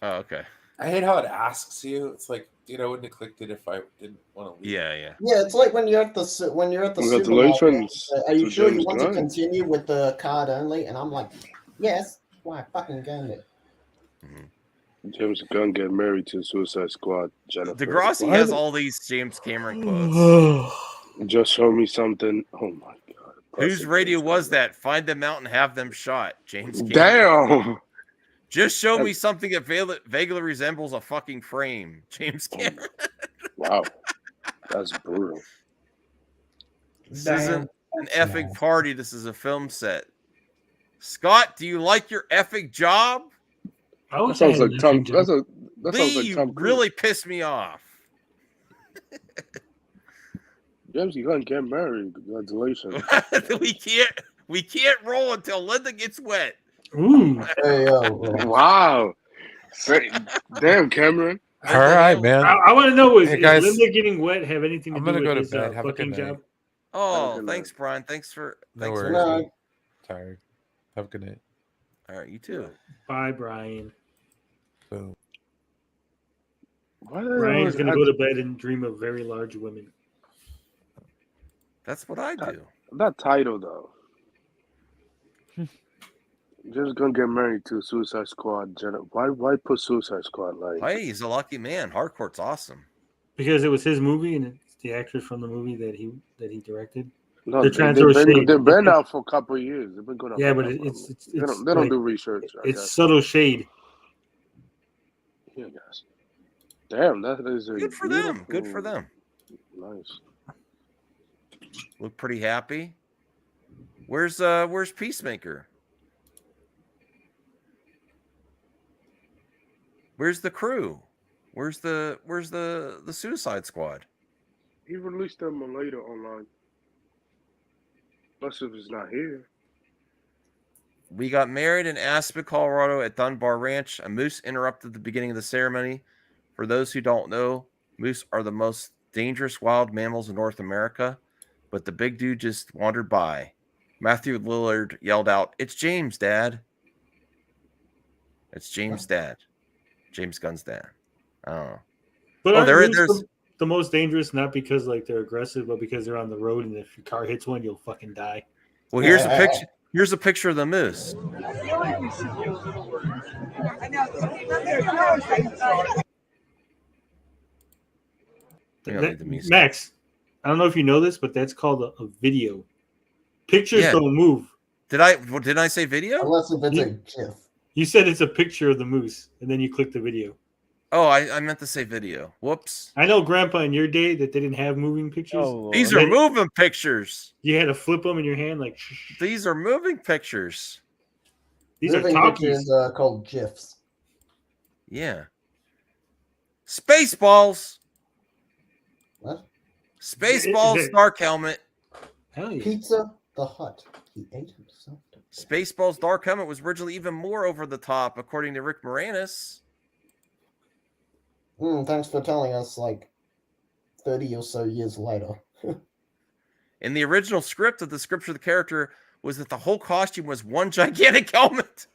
Oh, okay. I hate how it asks you. It's like, I wouldn't have clicked it if I didn't want to leave. Yeah. Yeah, it's like when you're at the supermarket. Congratulations Are you to sure you James want Gunn. to continue with the card only? And I'm like, yes. Why fucking gun it? James Gunn get married to Suicide Squad. Jennifer. Degrassi has all these James Cameron quotes. Just show me something. Oh my god. Whose radio was that? Find them out and have them shot. James Cameron. Damn. Just show me something that vaguely resembles a fucking frame. James Cameron. Wow. That's brutal. This isn't an effing party. This is a film set. Scott, do you like your effing job? That sounds like Tom. That sounds like You Tom Cruise. really pissed me off. James, you gonna get married. Congratulations. we can't roll until Linda gets wet. Ooh. Hey, Wow. Damn, Cameron. All right, man. I want to know, is guys, Linda getting wet have anything to I'm do gonna with go to his bed. Have a fucking good night. job? Oh, thanks, Brian. Thanks for No thanks worries. for man. Tired. Have a good night. All right, you too. Bye, Brian. Boom. Brian's gonna go to bed and dream of very large women. That's what I do. That title though. Just gonna get married to Suicide Squad. Why put Suicide Squad like? Hey, he's a lucky man. Hardcore's awesome. Because it was his movie and it's the actors from the movie that he directed. No, They're trying to throw shade. they've been out for a couple of years. They've been going out. Yeah, for but a couple it's of months. They don't like- do research. I It's guess. subtle shade. Yeah, guys. Damn, that is a Good for them. Good for them. Nice. Look pretty happy. Where's Peacemaker? Where's the crew? Where's the Suicide Squad? He released them later online. Plus, if it's not here. We got married in Aspen, Colorado at Dunbar Ranch. A moose interrupted the beginning of the ceremony. For those who don't know, moose are the most dangerous wild mammals in North America, but the big dude just wandered by. Matthew Lillard yelled out, "It's James, Dad." It's James' dad. James Gunn's dad. I don't know. But Oh, there's there's the most dangerous, not because like they're aggressive, but because they're on the road, and if your car hits one, you'll fucking die. well, here's a picture. Here's a picture of the moose. I don't need the music. Max, I don't know if you know this, but that's called a video. Pictures Yeah. don't move. Did I say video? Unless if it's a GIF. You said it's a picture of the moose, and then you click the video. Oh, I meant to say video. Whoops. I know, Grandpa, in your day that they didn't have moving pictures. These are moving pictures. You had to flip them in your hand, like. These are moving pictures. These are Moving talkies. pictures, called GIFs. Yeah. Spaceballs. What? Spaceballs Dark Helmet. Hell yeah. Pizza the Hut. He ate himself. Spaceballs Dark Helmet was originally even more over the top, according to Rick Moranis. Thanks for telling us, like, 30 or so years later. In the original script, the description of the character was that the whole costume was one gigantic helmet.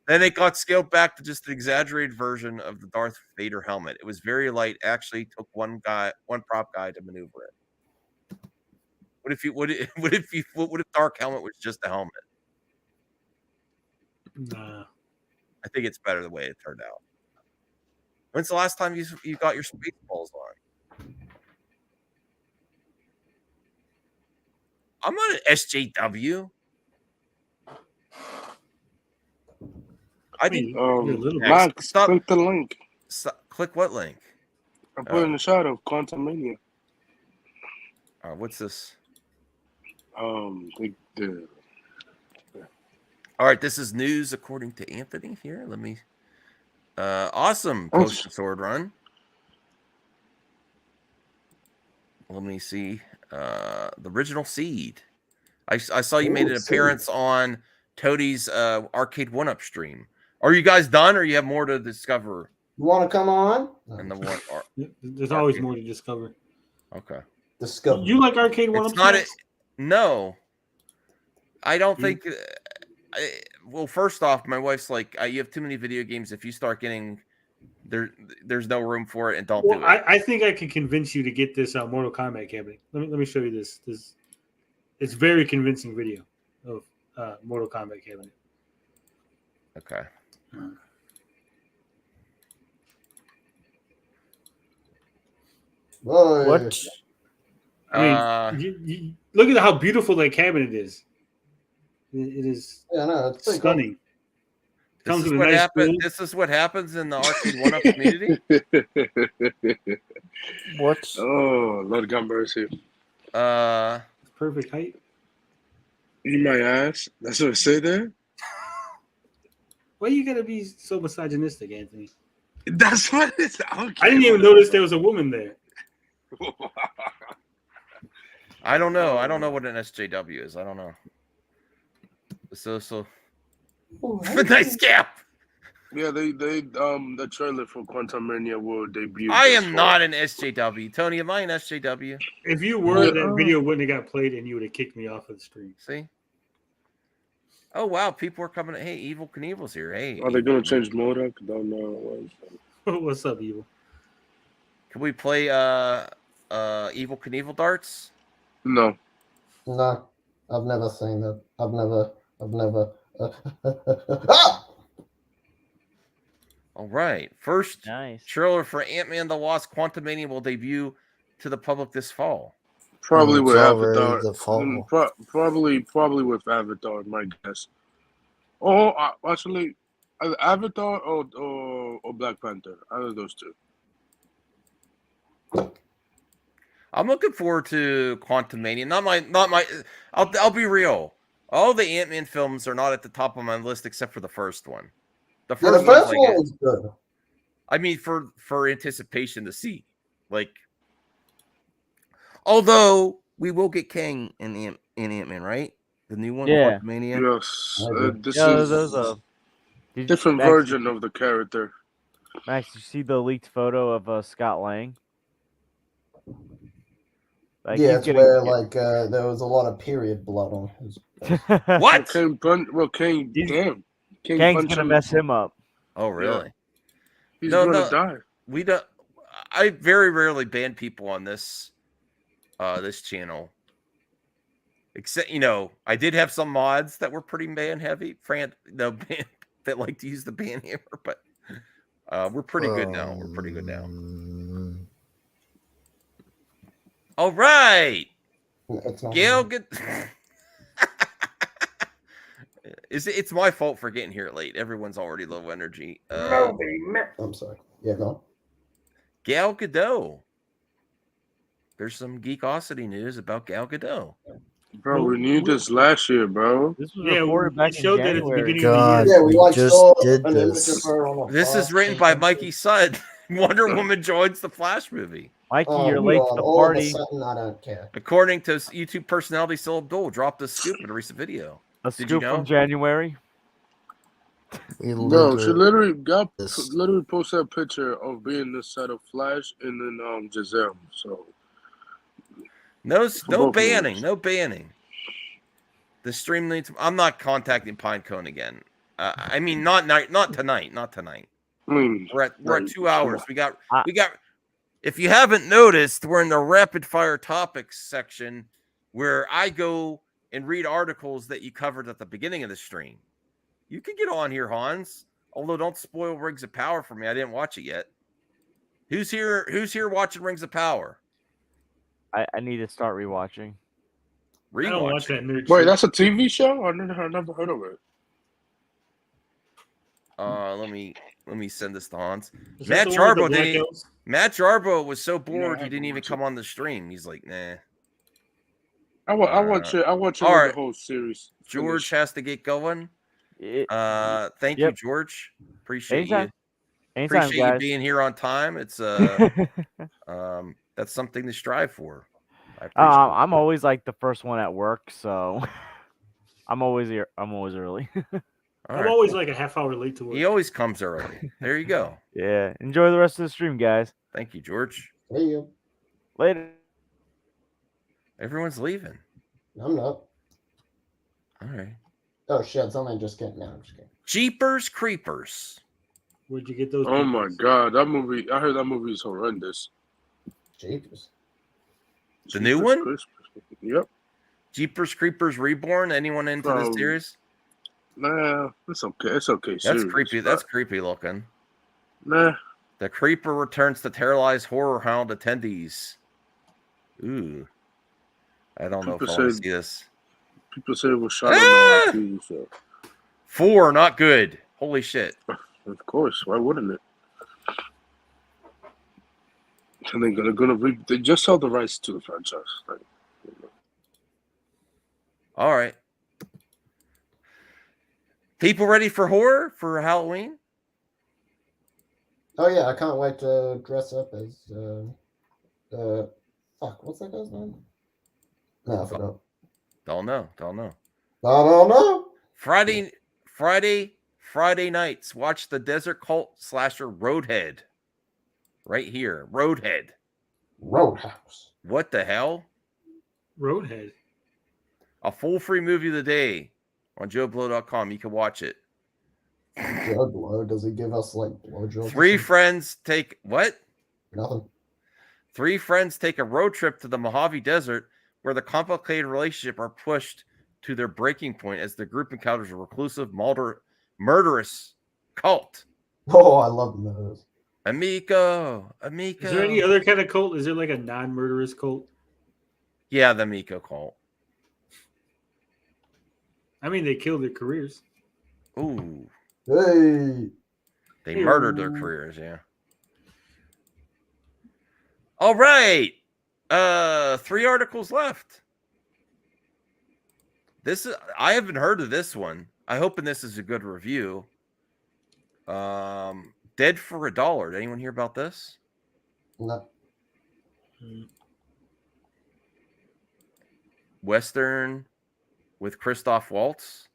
Then it got scaled back to just an exaggerated version of the Darth Vader helmet. It was very light. Actually, took one prop guy to maneuver it. What if Dark Helmet was just a helmet? Nah. I think it's better the way it turned out. When's the last time you got your Spaceballs on? I'm not an SJW. I didn't. Max, click the link. Click what link? I put in the shadow. Quantum Mania. What's this? All right, this is news according to Anthony here. Let me. Awesome post sword run. Let me see. The original seed. I saw you made an appearance on Toadie's Arcade 1-Up stream. Are you guys done, or you have more to discover? You want to come on? And the one. There's always more to discover. Okay. Discover. You like Arcade 1-Up? It's not. No. I don't think. Well, first off, my wife's like, you have too many video games. If you start getting there's no room for it, and don't do it. I think I can convince you to get this Mortal Kombat cabinet. Let me show you this. It's very convincing video of Mortal Kombat cabinet. Okay. What? I mean, you look at how beautiful that cabinet is. It is it's stunning. This is what happens in the Arcade 1-Up community. What? Oh, Lord God mercy. Perfect height. Eat my ass. That's what I say there. Why you gotta be so misogynistic, Anthony? That's what it's. Okay. I didn't even notice there was a woman there. I don't know. I don't know what an SJW is. I don't know. So nice gap. Yeah, the trailer for Quantum Mania will debut. I am not an SJW. Tony, am I an SJW? If you were, that video wouldn't have got played, and you would have kicked me off of the stream. See? Oh wow, people are coming. Hey, Evil Knievel's here. Hey, are they gonna change mode? I don't know. What's up, Evil? Can we play Evil Knievel darts? No. No, I've never seen that. I've never. All right. First trailer for Ant-Man the Wasp Quantumania will debut to the public this fall. Probably with Avatar. Probably with Avatar, my guess. Oh, actually, Avatar or Black Panther. Either of those two. I'm looking forward to Quantumania. Not my. I'll be real. All the Ant-Man films are not at the top of my list except for the first one. The first one was good. I mean, for anticipation to see, like, although we will get Kang in Ant-Man, right? The new one, yeah. Quantumania. Yes, this is a different version of the character. Max, did you see the leaked photo of Scott Lang? Like, yeah, it's where there was a lot of period blood on his face. What? Kang's gonna mess him up. Oh, really? Yeah. He's gonna die. We don't. I very rarely ban people on this this channel. Except, I did have some mods that were pretty ban heavy. That like to use the ban hammer, but we're pretty good now. We're pretty good now. All right. Gail, it's my fault for getting here late. Everyone's already low energy. I'm sorry. Yeah, go on. Gal Gadot. There's some geekosity news about Gal Gadot. Bro, we knew this last year, bro. This was reported back in January. This is written by Mikey Sud. Wonder Woman joins the Flash movie. Mikey, you're late to the party. All of a sudden, I don't care. According to YouTube personality Syl Abdul, dropped a scoop in a recent video. Did you know? From January. Bro, she literally posted a picture of being the set of Flash and then Giselle. So no banning. The stream needs. I'm not contacting Pinecone again. I mean, not tonight. We're at 2 hours. We got. If you haven't noticed, we're in the rapid fire topics section where I go and read articles that you covered at the beginning of the stream. You can get on here, Hans. Although don't spoil Rings of Power for me. I didn't watch it yet. Who's here watching Rings of Power? I need to start rewatching. I don't watch that nerd Wait, shit. that's a TV show? I never heard of it. Let me send this to Hans. Is Matt that the one with the Jarbo black didn't. elves? Matt Jarbo was so bored I he didn't even watch come on the stream. He's like, nah. I watch it. I watch it all with right. the whole series. George has to get going. Thank you, George. Appreciate Anytime. you. Anytime, Appreciate you guys. being here on time. It's that's something to strive for. I appreciate it. I'm always like the first one at work, so I'm always here. I'm always early. All I'm right, always cool. like a half hour late to work. He always comes early. There you go. Yeah. Enjoy the rest of the stream, guys. Thank you, George. Hey, you. Later. Everyone's leaving. I'm not. All right. Oh shit! Something just came. No, I'm just kidding. Jeepers Creepers. Where'd you get those? Oh my god, that movie! I heard that movie is horrendous. Jeepers. The new one? Creepers. Yep. Jeepers Creepers Reborn. Anyone into this series? Nah, it's okay. It's okay. That's series, creepy. but- That's creepy looking. Nah. The Creeper returns to terrorize Horror Hound attendees. Ooh. I don't know if I want to see this. People say it was shot on TV, so 4, not good. Holy shit. of course, why wouldn't it? And they're gonna they just sell the rights to the franchise. Like, All right. People ready for horror for Halloween? Oh yeah, I can't wait to dress up as fuck, what's that guy's name? No, I forgot. Don't know. No. Friday nights. Watch the desert cult slasher Roadhead. Right here. Roadhead. Roadhouse. What the hell? Roadhead. A full free movie of the day on JoeBlow.com. You can watch it. Joe Blow, does he give us like blowjobs? 3 friends take what? Nothing. 3 friends take a road trip to the Mojave Desert where the complicated relationship are pushed to their breaking point as the group encounters a reclusive, murderous cult. Oh, I love those. Amico. Is there any other kind of cult? Is there like a non-murderous cult? Yeah, the Amico cult. I mean, they killed their careers. Ooh. Hey. They murdered their careers, yeah. All right. 3 articles left. I haven't heard of this one. I'm hoping this is a good review. Dead for $1. Did anyone hear about this? No. Western with Christoph Waltz.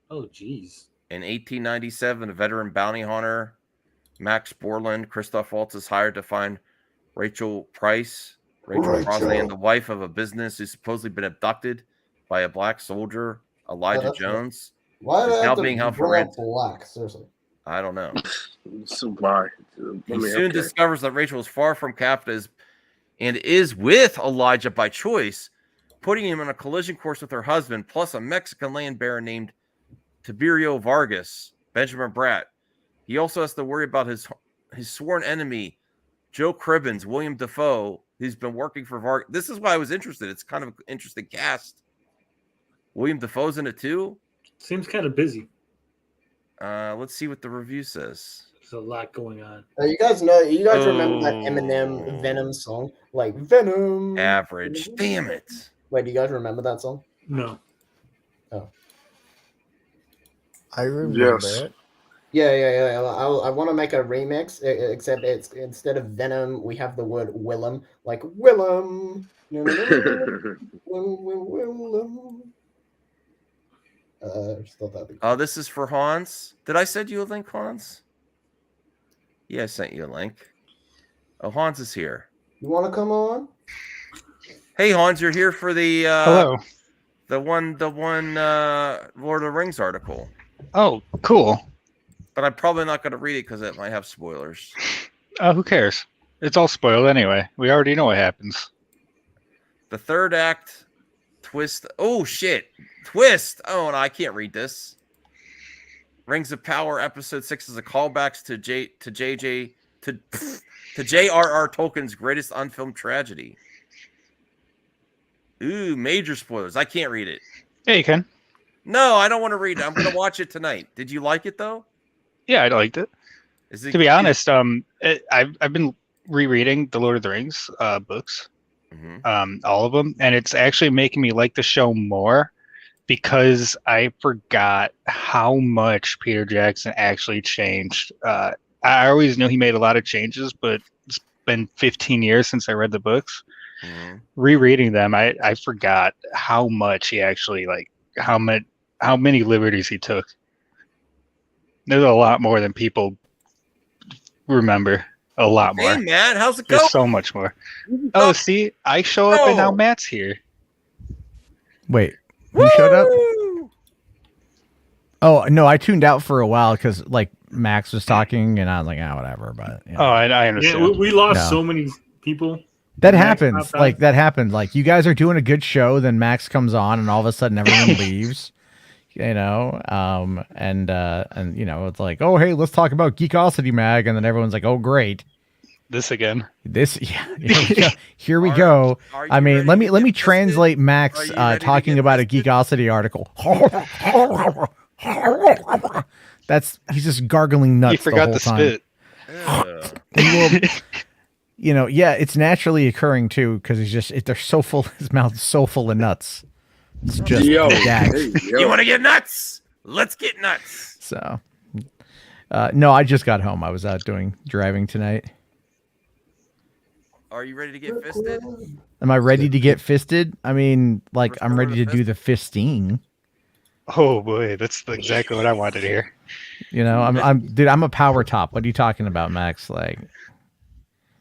Oh, geez. In 1897, a veteran bounty hunter, Max Borland, Christoph Waltz is hired to find Rachel Brosnan, the wife of a business who's supposedly been abducted by a black soldier, Elijah Jones. Why is did now I being held for bring up ransom. black? Seriously. I don't know. So why? He soon discovers that Rachel is far from captive and is with Elijah by choice, putting him on a collision course with her husband, plus a Mexican land baron named Tiberio Vargas, Benjamin Bratt. He also has to worry about his sworn enemy, Joe Cribbins, William Dafoe, who's been working for Vargas. This is why I was interested. It's kind of an interesting cast. William Dafoe's in it too. Seems kind of busy. Let's see what the review says. There's a lot going on. You guys remember that Eminem Venom song? Like Venom. Average. Damn it. Wait, do you guys remember that song? No. Oh. I remember it. Yeah. I want to make a remix, except it's instead of Venom, we have the word Willem, like Willem. Willem. Oh, this is for Hans. Did I send you a link, Hans? Yeah, I sent you a link. Oh, Hans is here. You want to come on? Hey, Hans, you're here for the Hello. The one Lord of the Rings article. Oh, cool. But I'm probably not going to read it because it might have spoilers. Who cares? It's all spoiled anyway. We already know what happens. The third act twist. Oh shit! Twist. Oh no, I can't read this. Rings of Power episode 6 is a callback to J.R.R. Tolkien's greatest unfilmed tragedy. Ooh, major spoilers. I can't read it. Yeah, you can. No, I don't want to read it. I'm going to watch it tonight. Did you like it though? Yeah, I liked it. To be honest, I've been rereading the Lord of the Rings books, all of them, and it's actually making me like the show more because I forgot how much Peter Jackson actually changed. I always knew he made a lot of changes, but it's been 15 years since I read the books. Rereading them, I forgot how much he actually how many liberties he took. There's a lot more than people remember. A lot more. Hey man, how's it There's going? so much more. Oh, see, I show up and now Matt's here. Wait, who showed up? Oh no, I tuned out for a while because like Max was talking and I was like, whatever. But Oh, I understand. Yeah, we lost No. so many people. that Max happens. popped out. Like that happened. Like you guys are doing a good show, then Max comes on and all of a sudden everyone leaves. You know, and you know, it's like, oh hey, let's talk about Geekosity Mag, and then everyone's like, oh great. This again. Here we go. I mean, let me translate Max talking about a Geekosity article. He's just gargling nuts. You forgot the to whole time. spit. And you know, yeah, it's naturally occurring too because they're so full. His mouth's so full of nuts. It's just gags. You want to get nuts? Let's get nuts. So, no, I just got home. I was out driving tonight. Are you ready to get fisted? Am I ready to get fisted? I mean, like I'm ready to do the fisting. Oh boy, that's exactly what I wanted to hear. You know, I'm a power top. What are you talking about, Max? Like,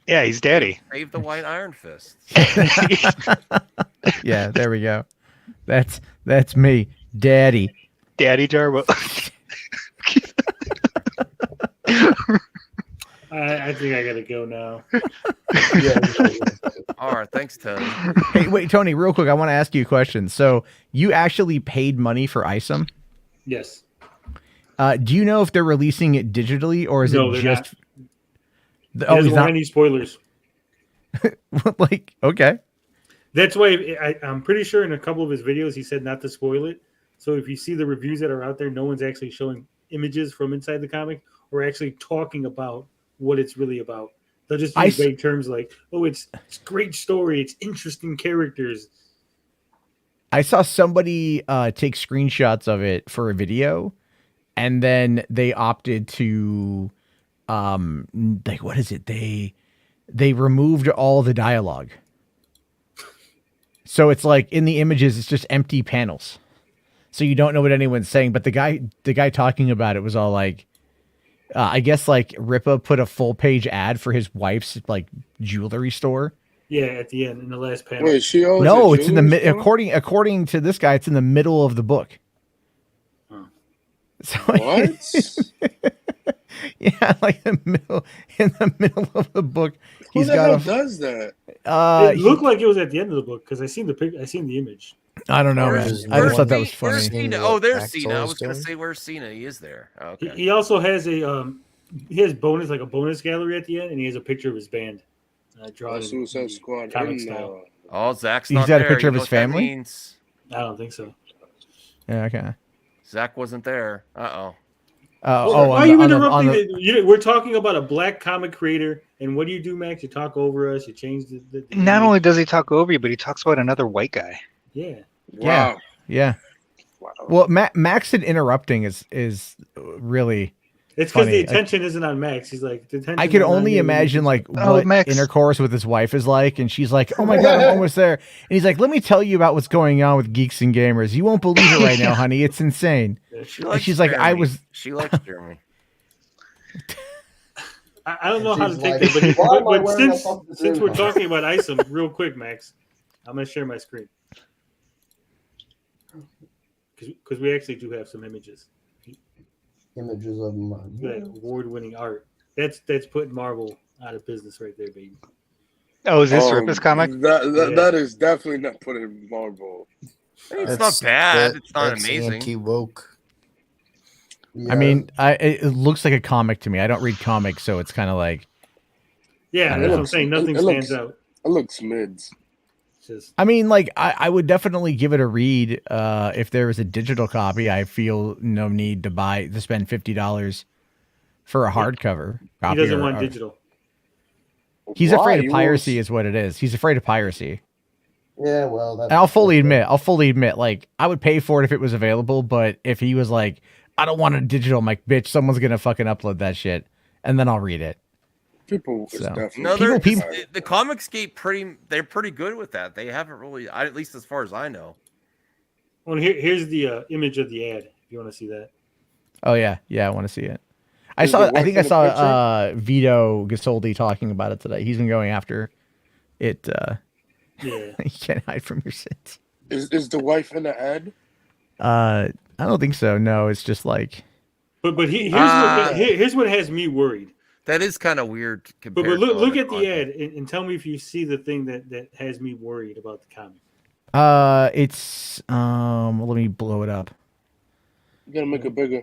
yeah, he's daddy. Save the white iron fist. Yeah, there we go. That's me, Daddy. Daddy Jarbo. I think I gotta go now. All right, thanks, Tony. Hey, wait, Tony, real quick, I want to ask you a question. So, you actually paid money for ISOM? Yes. Do you know if they're releasing it digitally or is No, it they're just? He doesn't want any spoilers. Like, okay. That's why I'm pretty sure in a couple of his videos he said not to spoil it. So if you see the reviews that are out there, no one's actually showing images from inside the comic or actually talking about what it's really about. They'll just use vague terms like, "Oh, it's great story, it's interesting characters." I saw somebody take screenshots of it for a video, and then they opted to, like, what is it? They removed all the dialogue. So it's like in the images, it's just empty panels. So you don't know what anyone's saying. But the guy talking about it was all like, I guess like Ripa put a full page ad for his wife's like jewelry store. Yeah, at the end in the last panel. Wait, she owns No, a it's in the jewelry store? according to this guy, it's in the middle of the book. So What? yeah, like in the middle of the book, Who he's the got hell a. does that? It looked like it was at the end of the book because I seen the image. I don't know, man. I just thought that was funny. Where's Cena? Oh, there's Cena. I was gonna say where's Cena. He is there. Okay. He also has a he has a bonus gallery at the end, and he has a picture of his band. Drawn Suicide Squad. comic in, style. Oh, Zach's He's not got there. a picture You of know his what that family? means? I don't think so. Yeah, okay. Zach wasn't there. Uh-oh. Why are you interrupting? We're talking about a black comic creator, and what do you do, Max? You talk over us. You change the Not only does he talk over you, but he talks about another white guy. Yeah. Yeah. Yeah. Well, Max and interrupting is really. It's because the funny. attention isn't on Max. He's like, the attention. I could only imagine like what intercourse with his wife is like, and she's like, "Oh my god, I'm almost there," and he's like, "Let me tell you about what's going on with Geeks and Gamers. You won't believe it right now, honey. It's insane." And she's like, "I was." She likes Jeremy. I don't know how to she's take like, it, "Why am I but wearing myself to the since gym?" we're talking about ISOM, real quick, Max, I'm gonna share my screen because we actually do have some images. images of mine. That award-winning art. That's putting Marvel out of business right there, baby. Oh, is this Rippus comic? That is definitely not putting Marvel. It's not bad. It's not that's amazing. Anti-woke. I mean, it looks like a comic to me. I don't read comics, so it's kind of like. Yeah, that's what I'm saying. Nothing stands out. It looks mids. I mean, like, I would definitely give it a read. If there was a digital copy, I feel no need to spend $50 for a hardcover copy. He doesn't want digital. He's afraid of piracy, is what it is. He's afraid of piracy. Yeah, well, that's. And I'll fully admit, like, I would pay for it if it was available, but if he was like, I don't want a digital, I'm like, bitch, someone's gonna fucking upload that shit, and then I'll read it. People, So. The Comicsgate they're pretty good with that. They haven't really, at least as far as I know. Well, here's the image of the ad. If you want to see that. Oh yeah, I want to see it. I Is saw. the I wife think in I the saw Vito Gasoldi talking about it today. He's been going after it. Yeah, you can't hide from your sins. Is the wife in the ad? I don't think so. No, it's just like. But here's what has me worried. That is kind of weird. But look at the ad and tell me if you see the thing that has me worried about the comic. It's let me blow it up. You gotta make it bigger.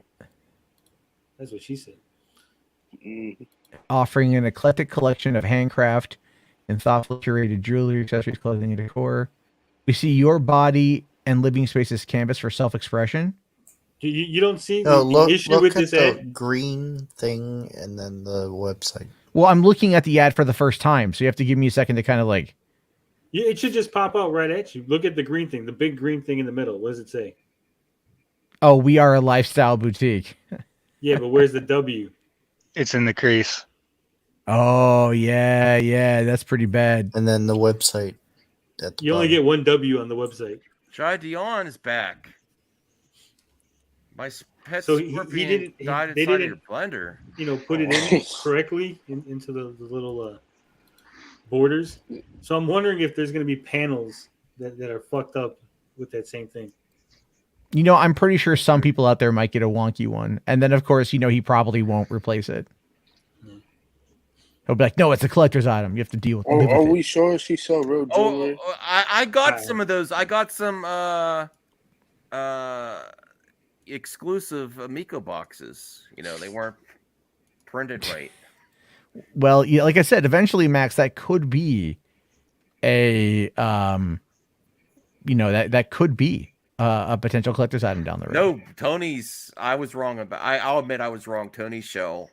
That's what she said. Offering an eclectic collection of handcraft and thoughtfully curated jewelry, accessories, clothing, and decor. We see your body and living space as canvas for self-expression. You don't see No, the issue with this the ad? green thing and then the website. Well, I'm looking at the ad for the first time, so you have to give me a second to kind of like. Yeah, it should just pop out right at you. Look at the green thing, the big green thing in the middle. What does it say? Oh, we are a lifestyle boutique. Yeah, but where's the W? It's in the crease. Oh yeah, that's pretty bad. And then the website. You only get one W on the website. Jai Dion is back. My pet So he scorpion didn't died they inside didn't, your blender. You know, put it in correctly into the little borders. So I'm wondering if there's going to be panels that are fucked up with that same thing. You know, I'm pretty sure some people out there might get a wonky one, and then of course, he probably won't replace it. He'll be like, "No, it's a collector's item. You have to deal with it." Are we sure she sell real jewelry? I got some of those. I got some exclusive Amico boxes. You know, they weren't printed right. Well, yeah, like I said, eventually, Max, that could be a that could be a potential collector's item down the road. No, Tony's. I was wrong about. I'll admit I was wrong. Tony's shell.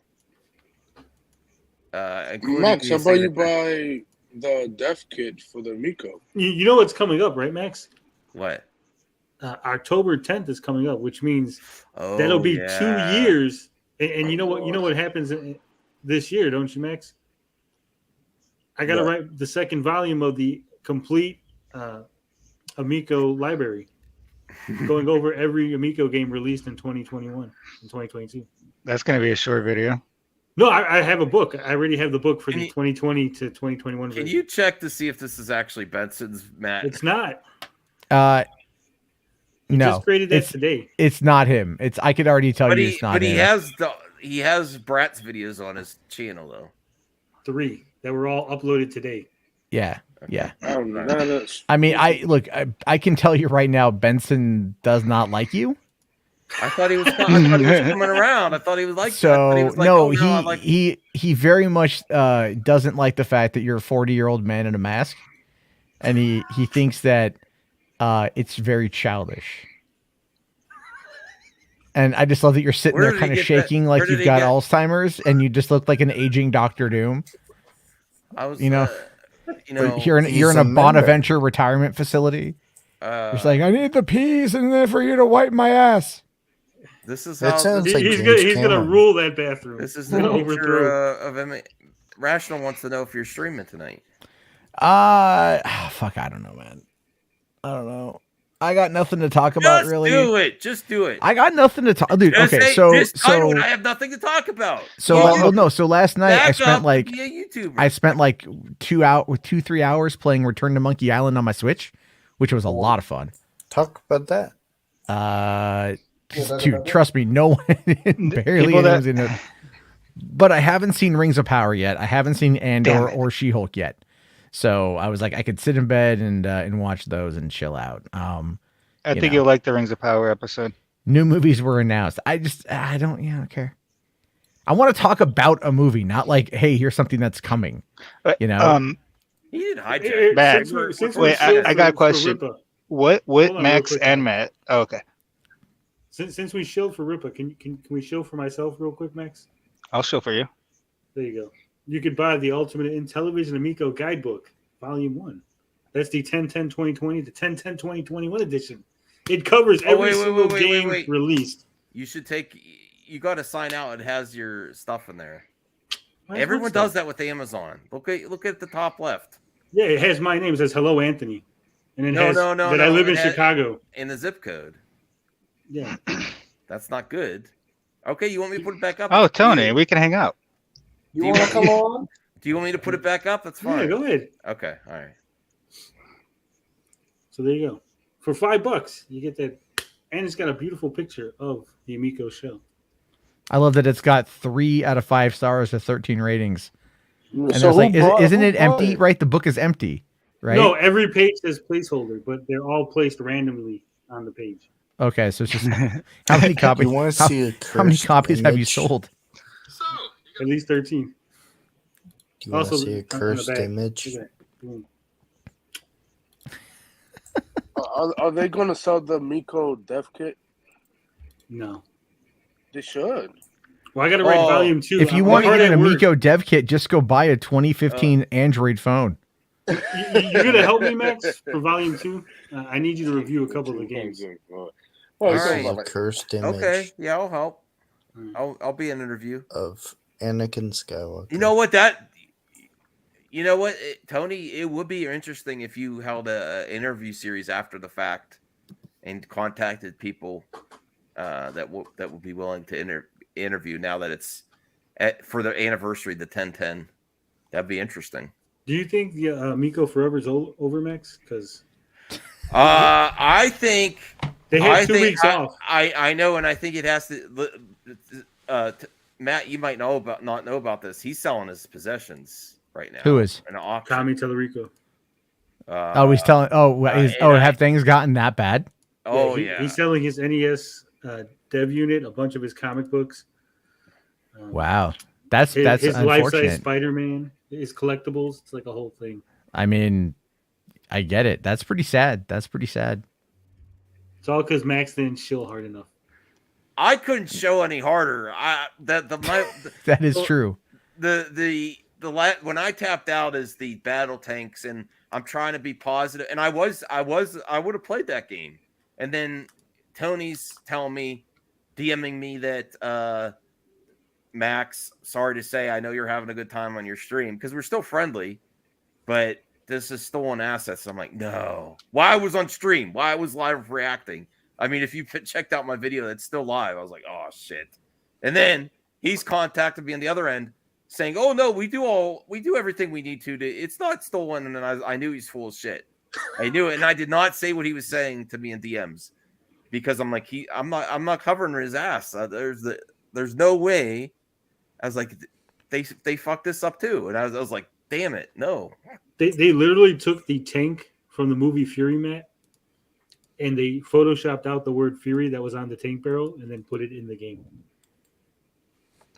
Max, how about you buy the death kit for the Amico? You know what's coming up, right, Max? What? October 10th is coming up, which means that'll be 2 years. And you know what? You know what happens this year, don't you, Max? I got to write the second volume of the complete Amico library, going over every Amico game released in 2021 and 2022. That's going to be a short video. No, I have a book. I already have the book for the 2020 to 2021 Can version. you check to see if this is actually Benson's Matt? It's not. No, just created that today. It's not him. I could already tell you it's not him. He has Brat's videos on his channel though. 3 that were all uploaded today. Yeah. Oh, I mean, I can tell you right now, Benson does not like you. I thought he was coming around. I thought he was like. So he very much doesn't like the fact that you're a 40-year-old man in a mask, and he thinks that it's very childish. And I just love that you're sitting there kind of shaking like you've got Alzheimer's, and you just look like an aging Dr. Doom. I was, you're in a Bonaventure retirement facility. It's like, I need the peas and then for you to wipe my ass. This is That how sounds like he's James gonna Cameron. rule that bathroom. This is He's the gonna future overthrow. of Rational wants to know if you're streaming tonight. Fuck, I don't know, man. I don't know. I got nothing to talk about, really. Just do it. I got nothing to talk. Dude, Just okay, say- so just title it, I have nothing to talk about. So last night I Back spent up, like be a YouTuber. I spent like 3 hours playing Return to Monkey Island on my Switch, which was a lot of fun. Talk about that. Dude, trust me, no one barely People that- anyone's in it. But I haven't seen Rings of Power yet. I haven't seen Andor or She-Hulk yet. So I was like, I could sit in bed and watch those and chill out. I think you'll like the Rings of Power episode. New movies were announced. I don't care. I want to talk about a movie, not like, hey, here's something that's coming. You know? He didn't hijack. Matt, wait, I got a question. Ripa. What Hold on, Max real quick, and Matt? Oh, okay. Since we shilled for Ripa, can we shill for myself real quick, Max? I'll show for you. There you go. You could buy the Ultimate in Television Amico Guidebook, Volume 1. That's the 10-10-2020 to 10-10-2021 edition. It covers every single game released. You should you got to sign out. It has your stuff in there. Why is Everyone what does stuff? that with Amazon. Look at the top left. Yeah, it has my name. It says "Hello, Anthony," and it has No. that I live in It has- Chicago. In the zip code. Yeah, that's not good. Okay, you want me to put it back up? Oh, Tony, we can hang out. You want to come on? Do you want me to put it back up? That's fine. Yeah, go ahead. Okay, all right. So there you go. For $5, you get that, and it's got a beautiful picture of the Amico show. I love that it's got 3 out of 5 stars with 13 ratings. And So there's like, who brought- isn't who it empty? brought it? Right, the book is empty, right? No, every page says placeholder, but they're all placed randomly on the page. Okay, so it's just how many copies? You wanna how, see a how many cursed copies have you image? sold? At least 13. Do you want to Also, see a on the cursed back. image? Look at that. Boom. Are they going to sell the Miko Dev Kit? No. They should. Well, I got to write volume 2. If you I'm want to hard get an at work. Amico dev kit, just go buy a 2015 Android phone. You're going to help me, Max, for volume 2? I need you to review a couple of the games. All This right. is a cursed image Okay, yeah, I'll help. I'll be in an interview. of Anakin Skywalker. You know what, Tony? It would be interesting if you held a interview series after the fact and contacted people that will be willing to interview now that it's for the anniversary, the 10-10. That'd be interesting. Do you think the Amico Forever is over, Max? Because I think they had 2 weeks off. I know, and I think it has to. Matt, you might not know about this. He's selling his possessions right now. Who is? An auction. Tommy Tellerico. He's telling. Have things gotten that bad? Oh he- he's selling his NES dev unit, a bunch of his comic books. Wow, that's his life-size unfortunate. Spider-Man, his collectibles. It's like a whole thing. I mean, I get it. That's pretty sad. That's pretty sad. It's all because Max didn't shill hard enough. I couldn't show any harder. That is true. When I tapped out is the battle tanks, and I'm trying to be positive, and I would have played that game, and then Tony's telling me, DMing me that Max, sorry to say, I know you're having a good time on your stream because we're still friendly, but this is stolen assets. I'm like, no. Why I was on stream? Why I was live reacting? I mean, if you checked out my video, that's still live. I was like, oh shit. And then he's contacted me on the other end saying, oh no, we do everything we need to it's not stolen. And then I knew he's full of shit. I knew it, and I did not say what he was saying to me in DMs because I'm like, I'm not covering his ass. There's no way. I was like, they fucked this up too, and I was like, damn it, no. They literally took the tank from the movie Fury, Matt, and they photoshopped out the word Fury that was on the tank barrel and then put it in the game.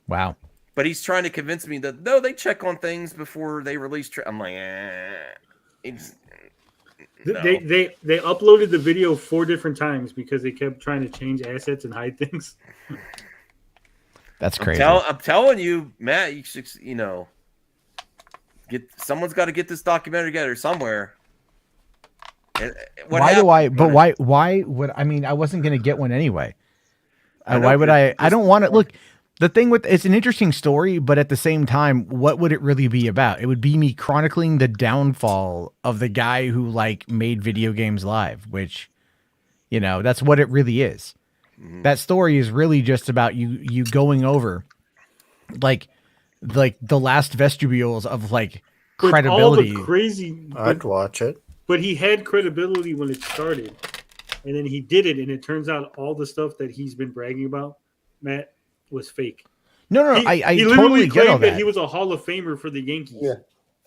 Wow. But he's trying to convince me that no, they check on things before they release. I'm like, no. They uploaded the video 4 different times because they kept trying to change assets and hide things. That's crazy. I'm telling you, Matt, you should, someone's got to get this documentary together somewhere. Why would I mean, I wasn't going to get one anyway. Why would I don't want to look. The thing with it's an interesting story, but at the same time, what would it really be about? It would be me chronicling the downfall of the guy who made video games live, which, that's what it really is. Mm-hmm. That story is really just about you going over like the last vestibules of credibility. All the crazy, I'd watch it. But he had credibility when it started. and then he did it, and it turns out all the stuff that he's been bragging about, Matt, was fake. No, I I totally get all claimed that that. he was a Hall of Famer for the Yankees. Yeah,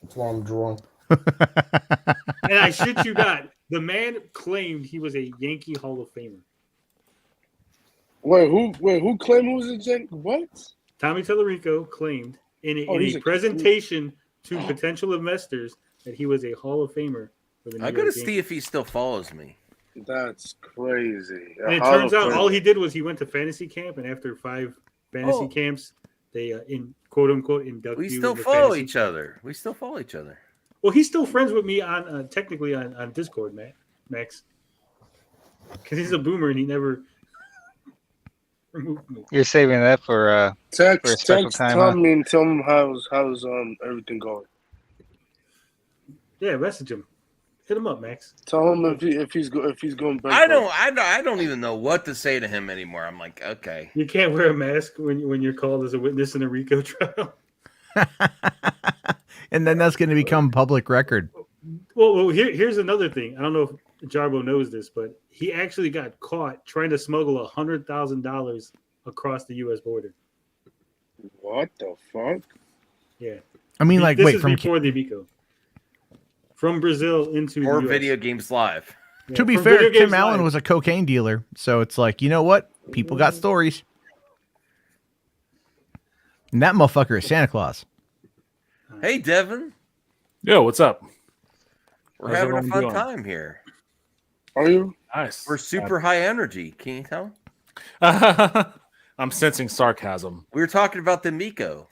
that's why I'm drawing. And I shit you not, the man claimed he was a Yankee Hall of Famer. Wait, who claimed who was a Yankee? What? Tommy Tallarico claimed in a presentation to potential investors that he was a Hall of Famer for the New I York gotta Yankees. see if he still follows me. That's crazy. And it turns out all he did was he went to fantasy camp, and after 5 fantasy camps, they in quote unquote induct We you. still into follow fantasy each other. We still follow each other. Well, he's still friends with me on technically on Discord, Max, because he's a boomer and he never removed me. You're saving that for a special time. Tommy and tell him how's everything going. Yeah, message him. Hit him up, Max. Tell him if he's going back. I don't even know what to say to him anymore. I'm like, okay. You can't wear a mask when you're called as a witness in a RICO trial. And then that's going to become public record. Well, here's another thing. I don't know if Jarbo knows this, but he actually got caught trying to smuggle $100,000 across the U.S. border. What the fuck? Yeah. I mean, like, this wait, is from before the Amico. From Brazil into Or the US. Video Games Live. to be from fair, Video Tim Games Allen Live. was a cocaine dealer, so it's like, you know what? People got stories. And that motherfucker is Santa Claus. Hey, Devin. Yo, what's up? We're How's having a everyone fun doing? time here. Are you? Nice. We're super high energy. Can you tell? I'm sensing sarcasm. We were talking about the Amico.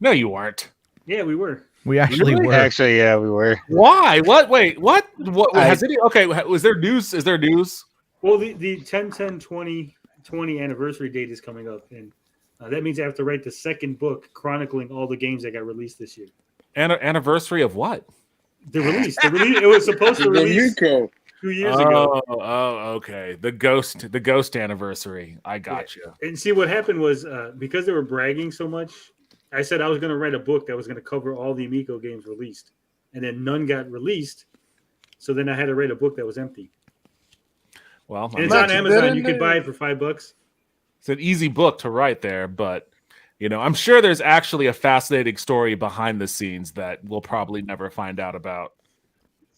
No, you weren't. Yeah, we were. We actually Really? were. Actually, yeah, we were. Why? What? Wait, what? What I- has any? Okay, was there news? Is there news? Well, the 10-10-20 anniversary date is coming up, and that means I have to write the second book chronicling all the games that got released this year. Anniversary of what? The release. It was supposed to The release Amico. 2 years ago. Oh, okay. The ghost anniversary. I got you. And see, what happened was because they were bragging so much, I said I was going to write a book that was going to cover all the Amico games released, and then none got released. So then I had to write a book that was empty. Well, And it's on Amazon. You could buy it for $5. It's an easy book to write there, but I'm sure there's actually a fascinating story behind the scenes that we'll probably never find out about.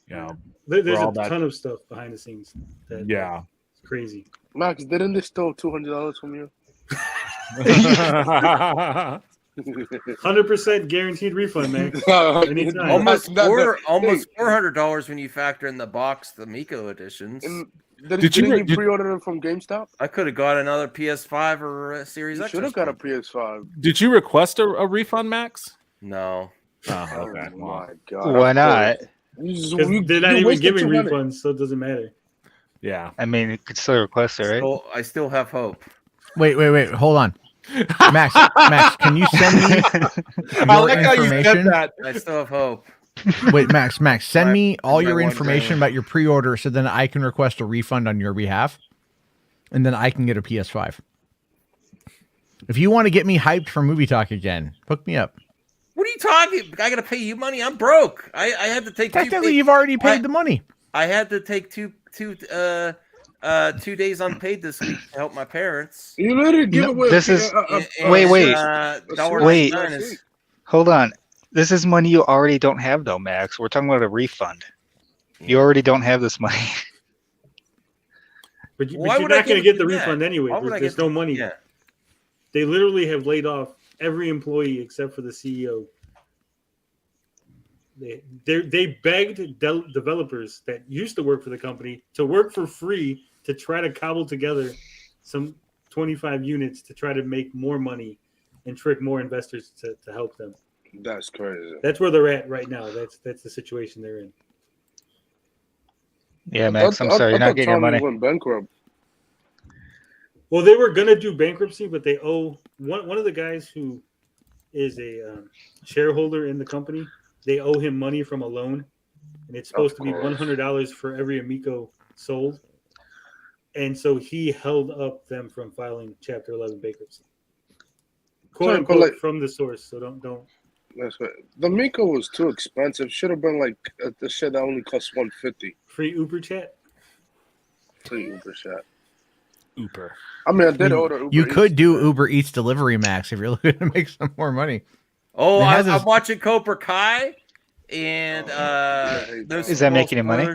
There's for a all that- ton of stuff behind the scenes. Yeah. It's crazy. Max, didn't they steal $200 from you? 100% guaranteed refund, Max. Anytime. Almost $400 when you factor in the box, the Amico editions. Did you pre-order it from GameStop? I could have got another PS5 or a Series You X. should have got a PS5. Did you request a refund, Max? No. Oh, okay. Oh my god. Why not? Because they're not even giving refunds, so it doesn't matter. Yeah. I mean, you could still request it, right? I still have hope. Wait. Hold on. Max, can you send me your information? I still have hope. Wait, Max, send me all my your one information game. about your pre-order so then I can request a refund on your behalf. And then I can get a PS5. If you want to get me hyped for movie talk again, hook me up. What are you talking? I gotta pay you money. I'm broke. I had to take. Technically, you've already paid the money. I had to take two 2 days unpaid this week to help my parents. You literally give away. This is wait. Hold on. This is money you already don't have, though, Max. We're talking about a refund. You already don't have this money. But you're not going to get the refund anyway. There's no money. Yeah. They literally have laid off every employee except for the CEO. They begged developers that used to work for the company to work for free to try to cobble together some 25 units to try to make more money and trick more investors to help them. That's crazy. That's where they're at right now. That's the situation they're in. Yeah, Max, I'm sorry, you're not getting your money. Went bankrupt. Well, they were gonna do bankruptcy, but they owe one of the guys who is a shareholder in the company. They owe him money from a loan, and it's supposed to be $100 for every Amico sold. And so he held up them from filing Chapter 11 bankruptcy, quote unquote, from the source. So don't. That's right. The Amico was too expensive. Should have been like the shit that only cost $150. Free Uber chat. Take Uber shot. Uber. I mean, I did order Uber. You Eats. could do Uber Eats delivery, Max, if you're looking to make some more money. Oh, It has I'm his- watching Cobra Kai, and Is that making him money?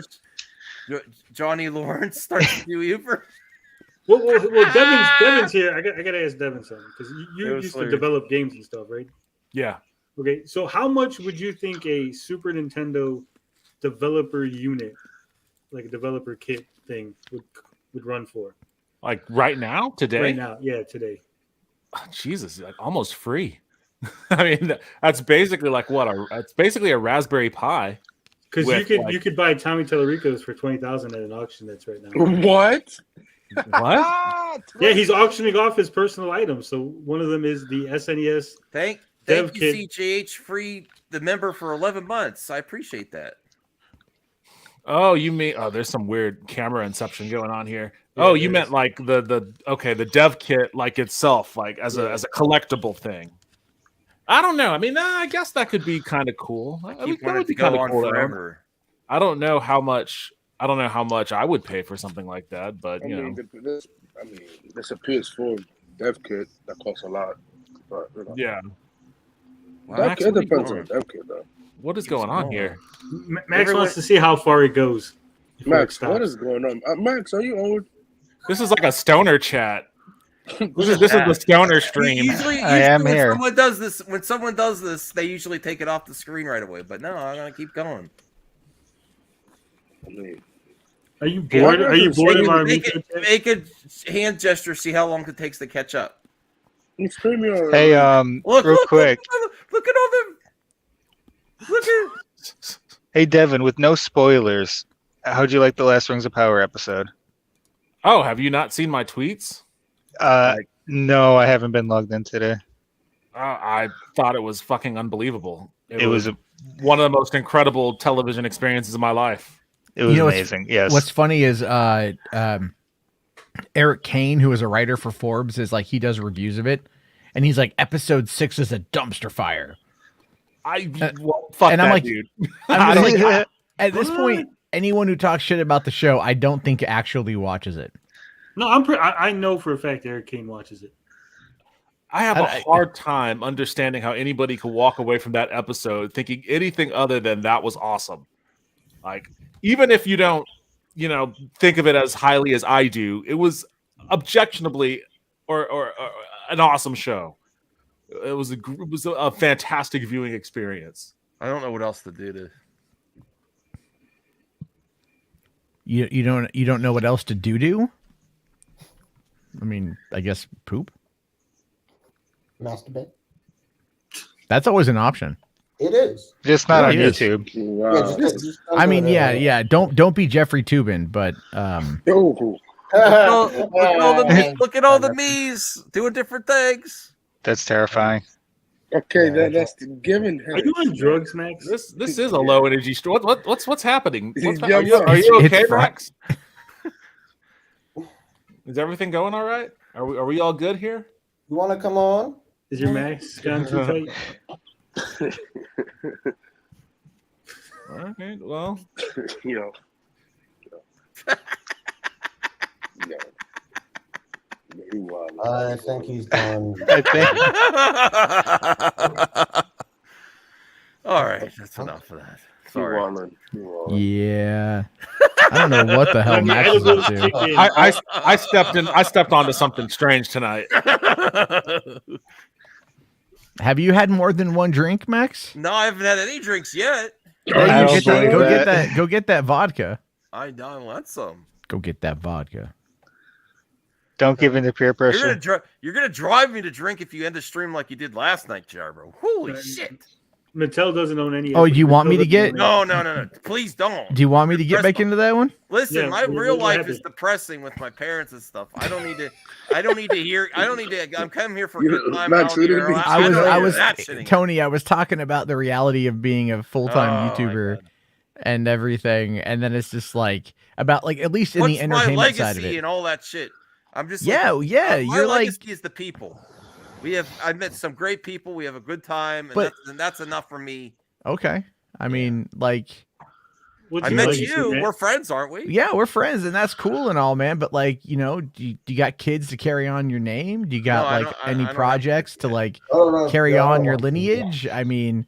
Johnny Lawrence starts to do Uber. Well, Devin's here. I gotta ask Devin something because you It was used to hilarious. develop games and stuff, right? Yeah. Okay, so how much would you think a Super Nintendo developer unit, like a developer kit thing, would run for? Like right now, today? Right now, yeah, today. Oh, Jesus, like almost free. I mean, that's basically like what? It's basically a Raspberry Pi. Because with, you could buy Tommy Tallarico's for $20,000 at an auction that's right now. What? What? Yeah, he's auctioning off his personal items. So one of them is the SNES. Thank Dev you, kit. CJH, free the member for 11 months. I appreciate that. Oh, you mean there's some weird camera inception going on here. Yeah, You meant like the dev kit like itself, like as a collectible thing. I don't know. I mean, I guess that could be kind of cool. I mean, that would be kind of cool. Forever. I don't know how much I would pay for something like that, but I you know. mean, there's a PS4 dev kit that costs a lot. But, you know. Yeah. That kit depends on the dev kit, though. What is going on here? Max wants to see how far it goes. before it Max, what stops. is going on? Max, are you old? This is like a stoner chat. This is the stoner stream. Usually when someone does this, they usually take it off the screen right away. But no, I'm gonna keep going. Are you bored? Are you bored of our make a hand gesture? See how long it takes to catch up. Hey, real quick. Look at all the. Look at. Hey, Devin, with no spoilers, how'd you like the last Rings of Power episode? Oh, have you not seen my tweets? No, I haven't been logged in today. I thought it was fucking unbelievable. It was one of the most incredible television experiences of my life. It was amazing. Yes. What's funny is Eric Kane, who is a writer for Forbes, is like he does reviews of it, and he's like, episode 6 is a dumpster fire. Fuck and that I'm like, dude. I'm just like, at this point, anyone who talks shit about the show, I don't think actually watches it. No, I know for a fact Eric Kane watches it. I have a hard time understanding how anybody could walk away from that episode thinking anything other than that was awesome. Like, even if you don't, think of it as highly as I do, it was objectionably or an awesome show. It was a fantastic viewing experience. I don't know what else to do to. You don't know what else to do? I mean, I guess poop. Masturbate. That's always an option. It is. Just not on It is. YouTube. Wow. Yeah, just I mean, yeah. Don't be Jeffrey Tubin, but Look at all the me's doing different things. That's terrifying. Okay, that's the given. Are you on drugs, Max? This is a low energy store. What's happening? Yeah, Are you okay, it's Max? Is everything going all right? Are we all good here? You want to come on? Is your Max gone too tight? Okay, well, I think he's done. All right, that's enough of that. Sorry. yeah. I don't know what the hell Max is up to. I stepped onto something strange tonight. Have you had more than one drink, Max? No, I haven't had any drinks yet. Go get that vodka. I don't want some. Go get that vodka. Don't give in to peer pressure. You're gonna drive me to drink if you end the stream like you did last night, J.R.R, bro. Holy shit! Mattel doesn't own any. Oh, do you want me to get? No. Please don't. Do you want me to get back into that one? Listen, my real life is depressing with my parents and stuff. I don't need to hear. I'm coming here for a good time. I was Tony. I was talking about the reality of being a full-time YouTuber and everything, and then it's just like about like at least in the entertainment side of it and all that shit. I'm just yeah. My You're legacy is the people. I met some great people. We have a good time, and that's enough for me. Okay. I mean, like, I met you. We're friends, aren't we? Yeah, we're friends, and that's cool and all, man. But like, do you got kids to carry on your name? Do you got any projects to carry on your lineage? I mean,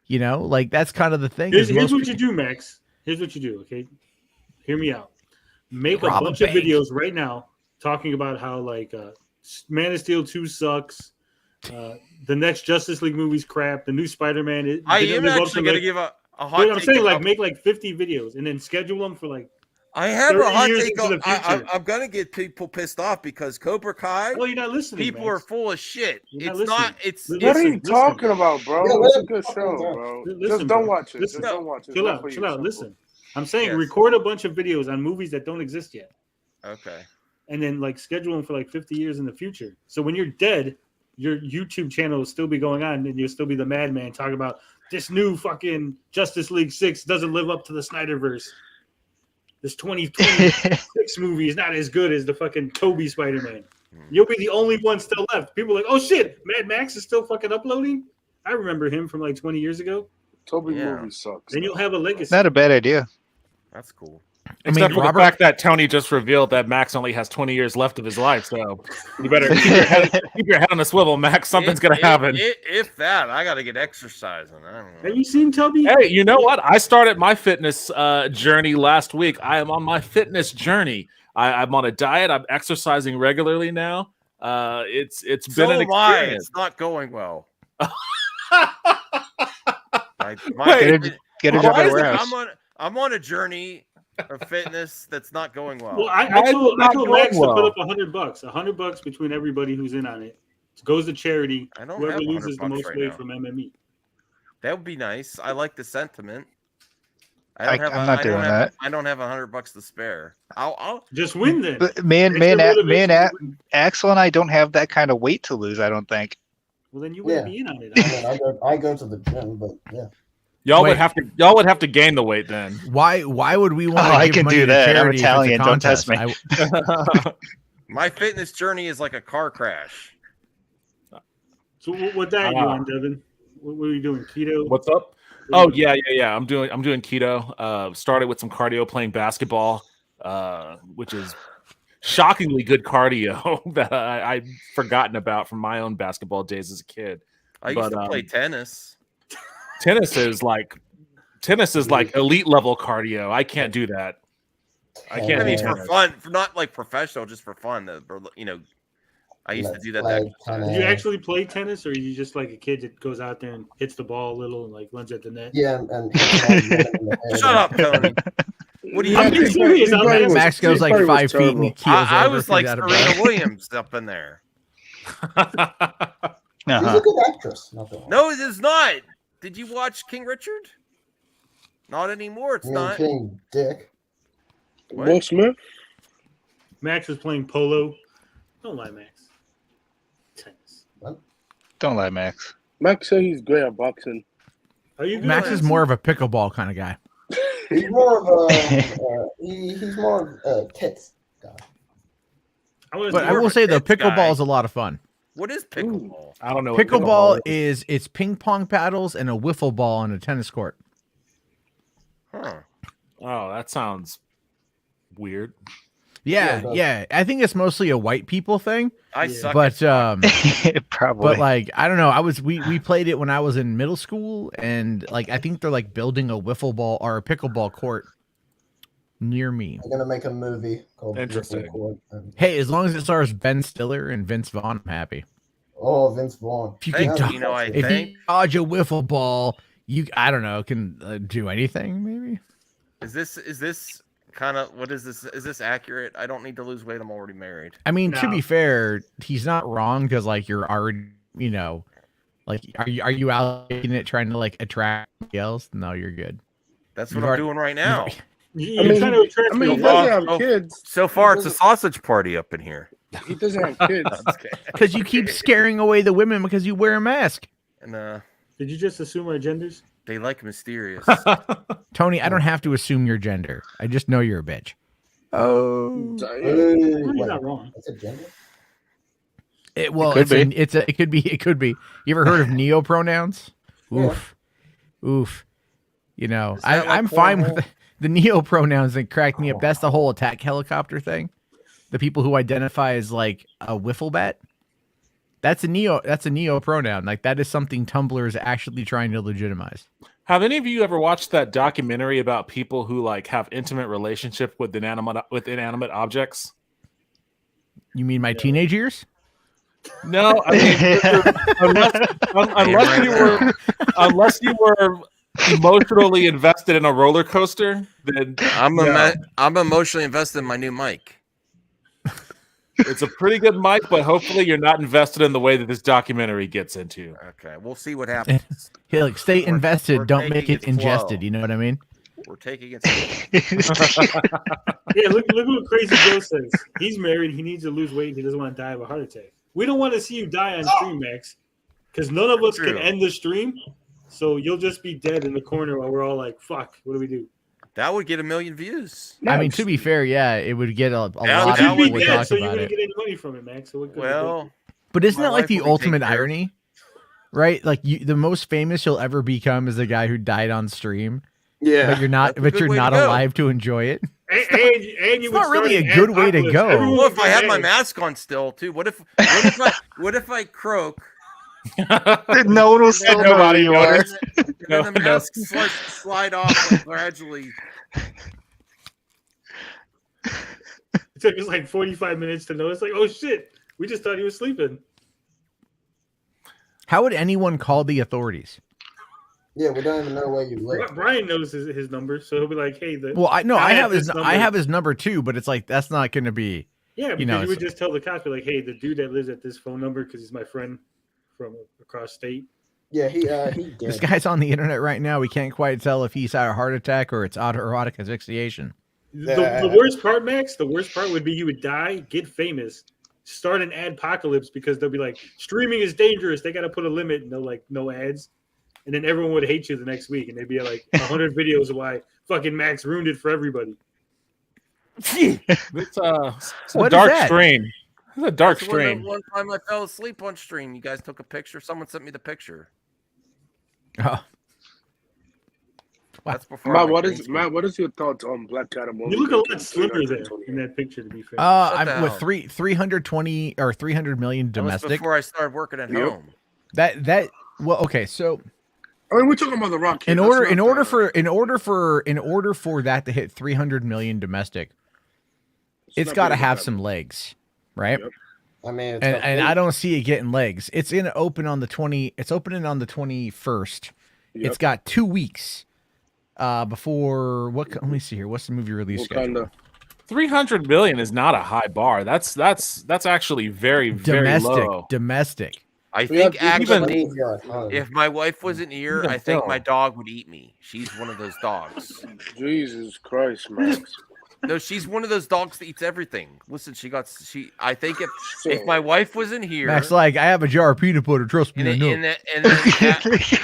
like that's kind of the thing. Here's what you do, Max. Here's what you do. Okay, hear me out. Make a bunch of videos right now talking about how Man of Steel 2 sucks. The next Justice League movie's crap. The new Spider-Man. I am actually going to give a hot take. I'm saying make 50 videos and then schedule them for I have a hot take. I'm going to get people pissed off because Cobra Kai. Well, you're not listening. People are full of shit. What are you talking about, bro? It's a good show, bro. Just don't watch it. Just don't watch it. Chill out. Listen. I'm saying record a bunch of videos on movies that don't exist yet. Okay. And then schedule them for 50 years in the future. So when you're dead, your YouTube channel will still be going on, and you'll still be the madman talking about this new fucking Justice League 6 doesn't live up to the Snyderverse. This 2026 movie is not as good as the fucking Toby Spider-Man. You'll be the only one still left. People are like, oh shit, Mad Max is still fucking uploading? I remember him from 20 years ago. Toby movie sucks. Then you'll have a legacy. Not a bad idea. That's cool. Except for the fact that Tony just revealed that Max only has 20 years left of his life, so you better keep your head on a swivel, Max. Something's gonna happen. If that, I got to get exercising. I don't know. Have you seen Toby? Hey, you know what? I started my fitness journey last week. I am on my fitness journey. I'm on a diet. I'm exercising regularly now. It's been an experience. It's not going well. Get a job at a warehouse. I'm on a journey of fitness that's not going well. Well, I told Max to put up $100. $100 between everybody who's in on it. It goes to charity. I don't Whoever have loses the most right weight now. from MME. That would be nice. I like the sentiment. I'm not doing that. I don't have $100 to spare. I'll just win then. But Axel and I don't have that kind of weight to lose. I don't think. Well, then you wouldn't be in on it. I go to the gym, but yeah. Y'all would have to gain the weight then. Why would we want to I give can money do to that. I'm charity if it's a Italian. Don't test contest? me. My fitness journey is like a car crash. So what diet you on, Devin? What are you doing? Keto? What's up? Oh yeah. I'm doing keto. Started with some cardio, playing basketball, which is shockingly good cardio that I'd forgotten about from my own basketball days as a kid. I used to play tennis. Tennis is like elite level cardio. I can't do that. I can't. I mean, for fun, not like professional, just for fun. I used to do that. Do you actually play tennis, or are you just like a kid that goes out there and hits the ball a little and runs at the net? Yeah, and shut up, Tony. What do you? I'm being serious. Max goes 5 feet and he keels I over was if like he's out of Serena breath. Williams up in there. She's a good actress. No, it is not. Did you watch King Richard? Not anymore. It's not. King Dick. Will Smith. Max was playing polo. Don't lie, Max. Tennis. Don't lie, Max. Max said he's great at boxing. Are you? Max is more of a pickleball kind of guy. He's more of a he's more of a tits guy. But I will say though, pickleball is a lot of fun. What is pickleball? I don't know. Pickleball is it's ping pong paddles and a wiffle ball on a tennis court. Huh. Oh, that sounds weird. Yeah. I think it's mostly a white people thing. I suck. But probably. But I don't know. We played it when I was in middle school, and I think they're building a wiffle ball or a pickleball court near me. I'm gonna make a movie called Interesting. Wiffle Court. Hey, as long as it stars Ben Stiller and Vince Vaughn, I'm happy. Oh, Vince Vaughn. If you can dodge a wiffle ball, I don't know, can do anything maybe. Is this kind of what is this? Is this accurate? I don't need to lose weight. I'm already married. I mean, to be fair, he's not wrong because you're already, are you out making it trying to attract somebody else? No, you're good. That's what I'm doing right now. He doesn't have kids. So far, it's a sausage party up in here. He doesn't have kids. Because you keep scaring away the women because you wear a mask. And did you just assume our genders? They like mysterious. Tony, I don't have to assume your gender. I just know you're a bitch. Oh, you're not wrong. That's a gender. It could be. You ever heard of neo pronouns? Oof. You know, Is that like I'm fine cornhole? with the neo pronouns that cracked me up. That's the whole attack helicopter thing. The people who identify as like a wiffle bat. That's a neo pronoun. Like that is something Tumblr is actually trying to legitimize. Have any of you ever watched that documentary about people who like have intimate relationship with inanimate objects? You mean my teenage years? No, I mean unless you were emotionally invested in a roller coaster, then I'm emotionally invested in my new mic. It's a pretty good mic, but hopefully you're not invested in the way that this documentary gets into. Okay, we'll see what happens. Hey, look, stay invested. we're Don't make taking it it slow. ingested. You know what I mean? We're taking it. Yeah, look what Crazy Joe says. He's married. He needs to lose weight. He doesn't want to die of a heart attack. We don't want to see you die on stream, Max, because none of us can end the stream. So you'll just be dead in the corner while we're all like, "Fuck, what do we do?" That would get 1 million views. I mean, to be fair, yeah, it would get a lot that of people would would be talk So you about wouldn't it. get any money from it, Max. So what good Well, But isn't my that like wife the will be ultimate taking care of- irony? Right? Like the most famous you'll ever become is the guy who died on stream. Yeah. But you're not That's a good way to go. alive to enjoy it. And you It's would not really start a an good way to apocalypse. go. Everyone Well, would if I be had my mad. mask on still too, what if I croak? No one will still know who you are. And then the mask slide off like, gradually. It took us like 45 minutes to know. It's like, oh shit, we just thought he was sleeping. How would anyone call the authorities? Yeah, we don't even know where you live. Brian knows his number, so he'll be like, hey, Well, I have his number. I have his number too, but it's like that's not going to be. Yeah, because you know, you would it's- just tell the cops, be like, hey, the dude that lives at this phone number, because he's my friend from across state. Yeah, he did. This guy's on the internet right now. We can't quite tell if he's had a heart attack or it's autoerotic asphyxiation. The worst part, Max, the worst part would be you would die, get famous, start an adpocalypse because they'll be like, streaming is dangerous. They got to put a limit, and they'll like, no ads. And then everyone would hate you the next week, and they'd be like 100 videos of why fucking Max ruined it for everybody. It's What a dark is that? stream. It's a dark That's when stream. One time I fell asleep on stream. You guys took a picture. Someone sent me the picture. Oh. That's before. I went Matt, what is your thoughts on Black Adam? You look a lot slimmer there in that picture, to be fair. I'm with 320 or 300 million That was domestic. before I started working at home. That well, okay, so I mean, we're talking about the Rock. in order for that to hit 300 million domestic, it's not got to big have enough. some legs, right? I mean, it's And I don't see it getting legs. It's in open on the 20. It's opening on the 21st. Yep. It's got 2 weeks before what? Let me see here. What's the movie release schedule? 300 million is not a high bar. That's actually very very low. Domestic. I We have think actually, even- if my wife wasn't here, Even I think still. my dog would eat me. She's one of those dogs. Jesus Christ, Max. No, she's one of those dogs that eats everything. Listen, I think if my wife wasn't here, Max, like I have a jar of peanut butter. Trust me, I know.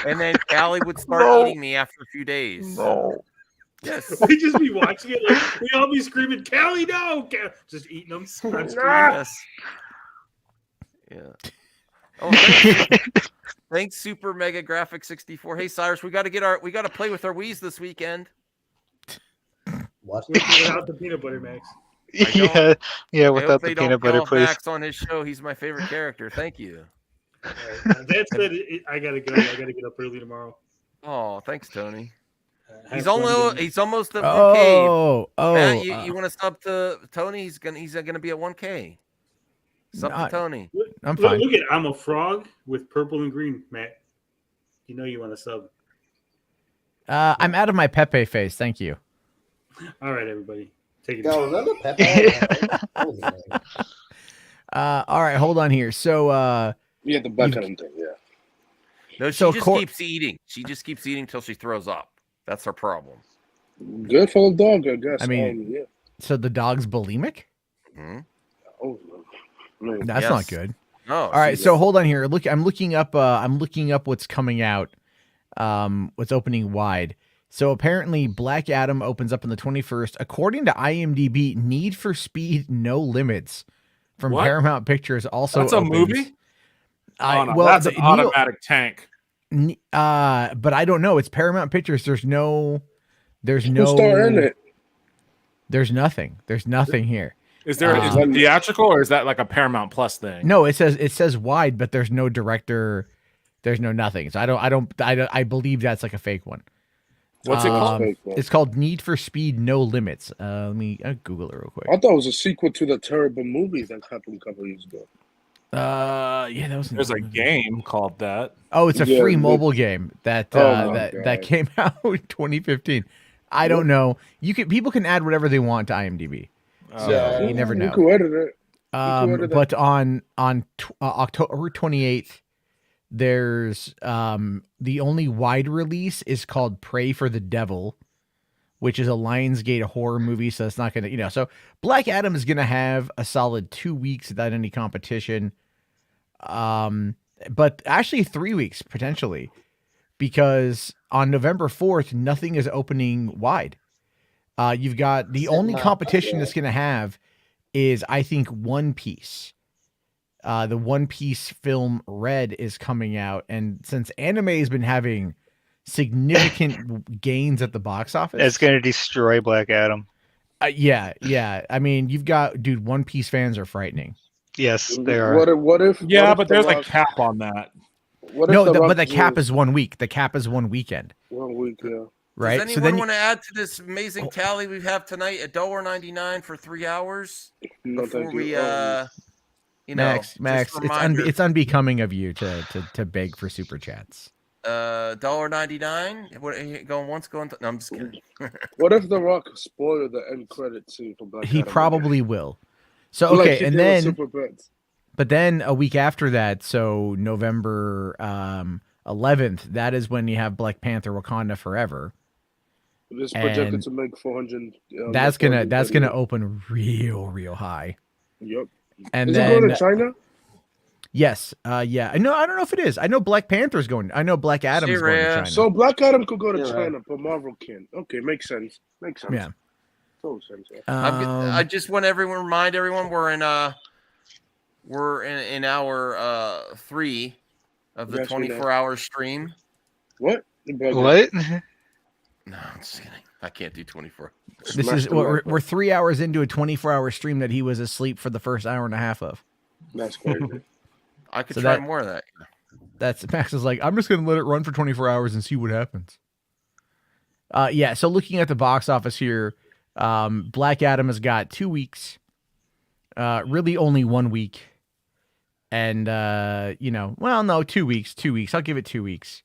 and then Allie would start eating me after a few days. No. Yes. We just be watching it like we all be screaming, Callie, no! Just eating them. on screen. Yes. Yeah. Oh, thanks, Super Mega Graphic 64. Hey, Cyrus, we got to play with our Wii's this weekend. What? Without the peanut butter, Max. Yeah, I without hope the they don't peanut butter, kill please. Max on his show. He's my favorite character. Thank you. That said, I gotta go. I gotta get up early tomorrow. Oh, thanks, Tony. Have He's fun, almost dude. he's almost at 1K. Oh, Matt, you want to sub to Tony? He's gonna be at 1K. Sub to Not- Tony. I'm fine. Look at I'm a frog with purple and green, Matt. You know you want to sub. I'm out of my Pepe face. Thank you. All right, everybody. Take it. Yo, remember Pepe? All right, hold on here. So, Yeah, the Black Adam thing. Yeah. No, she So just Cor- keeps eating. She just keeps eating till she throws up. That's her problem. Good for the dog, I guess. I mean, yeah. so the dog's bulimic? Hmm? Oh, no. That's not good. No. All right, so hold on here. Look, I'm looking up what's coming out. What's opening wide. So apparently Black Adam opens up on the 21st. According to IMDb, Need for Speed No Limits from What? Paramount Pictures also That's a opens. movie? I, Oh, no, well, that's an Neil- automatic tank. But I don't know. It's Paramount Pictures. There's no. There's Who's no. starring it? There's nothing. There's nothing here. Is there is it theatrical or is that like a Paramount Plus thing? No, it says wide, but there's no director. There's no nothing. So I believe that's like a fake one. What's it called? It's called Need for Speed No Limits. Let me Google it real quick. I thought it was a sequel to the terrible movie that happened a couple years ago. Yeah, that was. There's a game called that. Oh, it's a free mobile game that that came out in 2015. I don't know. People can add whatever they want to IMDb. So you never know. You can edit it. But on October 28th, there's the only wide release is called Pray for the Devil, which is a Lionsgate horror movie. So it's not gonna, so Black Adam is gonna have a solid 2 weeks without any competition. But actually 3 weeks potentially, because on November 4th, nothing is opening wide. You've got the only competition it's going to have is, I think, One Piece. The One Piece film Red is coming out. And since anime has been having significant gains at the box office, it's going to destroy Black Adam. Yeah. I mean, you've got, dude, One Piece fans are frightening. Yes, they are. What if but there's a cap on that. But the cap is 1 week. The cap is 1 weekend. 1 week, yeah. Right. Does anyone want to add to this amazing tally we have tonight? $1.99 for 3 hours before we, Max, it's unbecoming of you to beg for super chats. $1.99. What going once? Going? No, I'm just kidding. What if The Rock spoiled the end credit scene for Black Adam? He probably will. So okay, and then a week after that, so November 11th, that is when you have Black Panther: Wakanda Forever. It's projected to make 400. That's gonna open real high. Yep. And is then, it going to China? Yes. Yeah. I don't know if it is. I know Black Panther's going. I know Black Adam's going to China. So Black Adam could go to China, but Marvel can't. Okay, makes sense. Yeah. Total sense. I just want everyone remind everyone we're in our 3 of the 24-hour stream. What? What? No, I'm just kidding. I can't do 24. This is we're 3 hours into a 24-hour stream that he was asleep for the first hour and a half of. That's crazy. I could try more of that. That's Max is like, I'm just gonna let it run for 24 hours and see what happens. Yeah. So looking at the box office here, Black Adam has got 2 weeks. Really only 1 week. And 2 weeks. 2 weeks. I'll give it 2 weeks.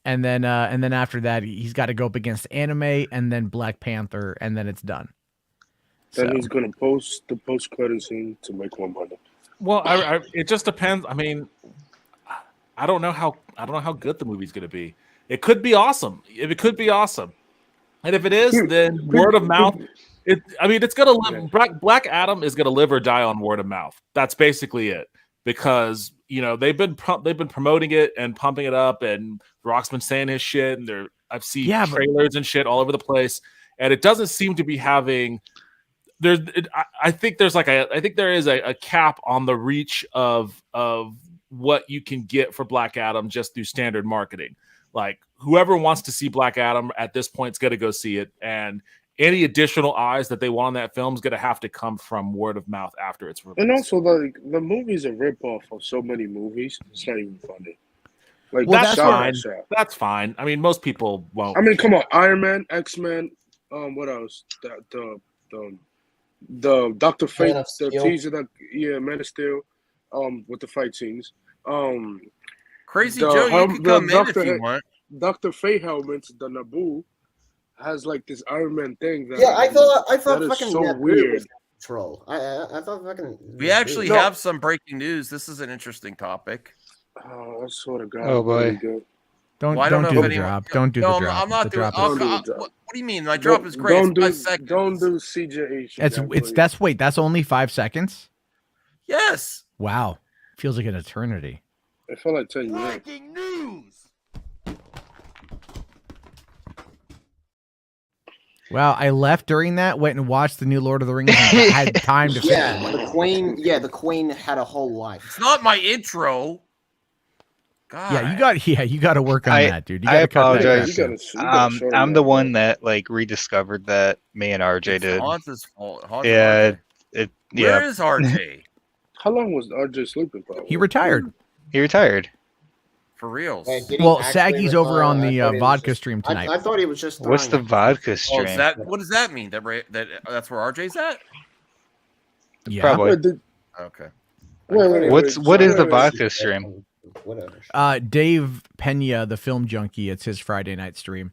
And then after that, he's got to go up against anime and then Black Panther, and then it's done. Then he's gonna post the post-credit scene to make more money. Well, it just depends. I mean, I don't know how good the movie's gonna be. It could be awesome. It could be awesome, and if it is, then word of mouth. It's gonna live. Black Adam is gonna live or die on word of mouth. That's basically it. Because they've been promoting it and pumping it up, and Rock's been saying his shit, and I've seen trailers and shit all over the place, and it doesn't seem to be having. I think there is a cap on the reach of what you can get for Black Adam just through standard marketing. Like whoever wants to see Black Adam at this point is going to go see it, and any additional eyes that they want on that film is going to have to come from word of mouth after it's released. And also, the movie's a ripoff of so many movies. It's not even funny. Like that's fine. That's fine. I mean, most people won't. I mean, come on, Iron Man, X-Men. What else? The Dr. Fate, the teaser Man of Steel. With the fight scenes. Crazy Joe, you can come in if you want. Dr. Fate helmets, the Naboo. Has like this Iron Man thing. I thought that fucking is so weird. Troll. I thought fucking. We actually have some breaking news. This is an interesting topic. Oh, I swear to God. Oh boy. Don't do the drop. Don't do the drop. I'm not doing. What do you mean? My drop is great. Don't do CJ. That's only 5 seconds. Yes. Wow. Feels like an eternity. I feel like 10 years. Breaking news. Wow, I left during that, went and watched the new Lord of the Rings, and had time to finish. The Queen had a whole life. It's not my intro. God. you got to work on that, dude. You I got to cut that apologize. crap. I'm the one that like rediscovered that me and RJ It's did. Hans' fault. Hans and Yeah, RJ. yeah. Where is RJ? How long was RJ sleeping for? He retired. He retired. For reals. Wait, did he Well, actually Saggy's over retire? on I the thought he was vodka just- stream tonight. I thought he was just. What's the throwing- vodka Oh, stream? is that what does that mean? That's where RJ's at? Yeah. Probably. Okay. What is the vodka stream? Dave Pena, the film junkie, it's his Friday night stream.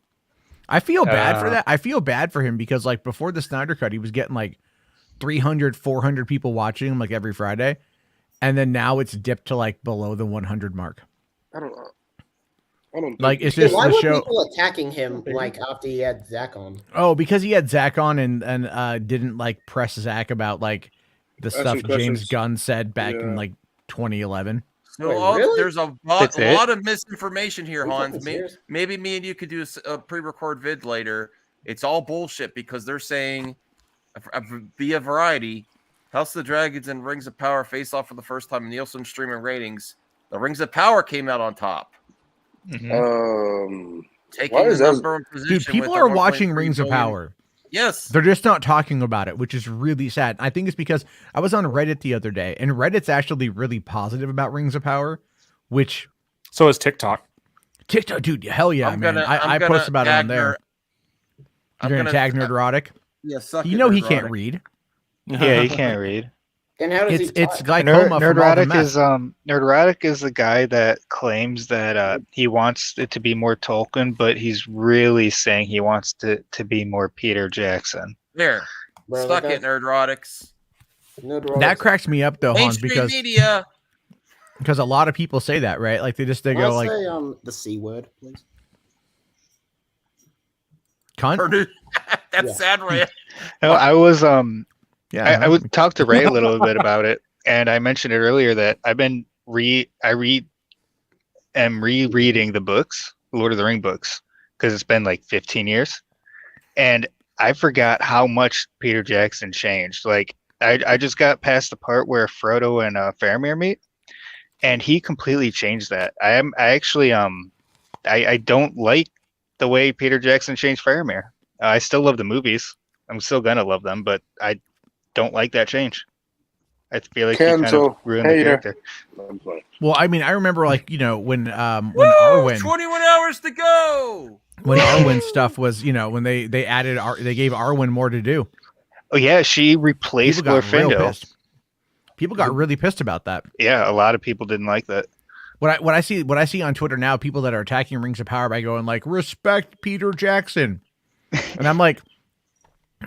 I feel bad for that. I feel bad for him because like before the Snyder Cut, he was getting like 300, 400 people watching him like every Friday. And then now it's dipped to like below the 100 mark. I don't Like it's Yeah, just why the were show. people attacking him like after he had Zach on? Oh, because he had Zach on and didn't like press Zach about like the Asking stuff James questions. Gunn said back in Yeah. like 2011. So Wait, really? there's a That's it? lot of misinformation here, Are you Hans. fucking serious? Maybe me and you could do a pre-record vid later. It's all bullshit because they're saying via Variety, House of the Dragons and Rings of Power face off for the first time in Nielsen streaming ratings. The Rings of Power came out on top. Mm-hmm. Taking Why the is that- number one position. Dude, people with are a watching 1.3 Rings of billion. Power. Yes. They're just not talking about it, which is really sad. I think it's because I was on Reddit the other day, and Reddit's actually really positive about Rings of Power, which So is TikTok. TikTok, dude, hell yeah, I'm man. gonna- I I'm post gonna about it on tag there. I'm You're gonna gonna- tag Nerderotic? Yeah, suck You it, know he can't Nerderotic. read. Yeah, he can't read. Then how does It's he? it's type? glaucoma from all the Nerderotic meth. is Nerderotic is the guy that claims that he wants it to be more Tolkien, but he's really saying he wants to be more Peter Jackson. There. Bro, Suck that it, Nerderotics. That cracks me up though, Hans, Mainstream because media. a lot of people say that, right? Like they Can go I like say the C word, please? cunt. That's sad, Ray. No, I was Yeah, I would talk to Ray a little bit about it, and I mentioned it earlier that I've been am rereading the books, Lord of the Ring books, because it's been like 15 years, and I forgot how much Peter Jackson changed. Like I just got past the part where Frodo and Faramir meet, and he completely changed that. I don't like the way Peter Jackson changed Faramir. I still love the movies. I'm still gonna love them, but I don't like that change. I feel like he kind of Cancel. ruined the Hater. character. Well, I mean, I remember like when Arwen 21 hours to go. when Arwen stuff was, when they added they gave Arwen more to do. Oh yeah, she replaced People got real Glorfindel. pissed. People got really pissed about that. Yeah, a lot of people didn't like that. What I see on Twitter now, people that are attacking Rings of Power by going like, respect Peter Jackson. And I'm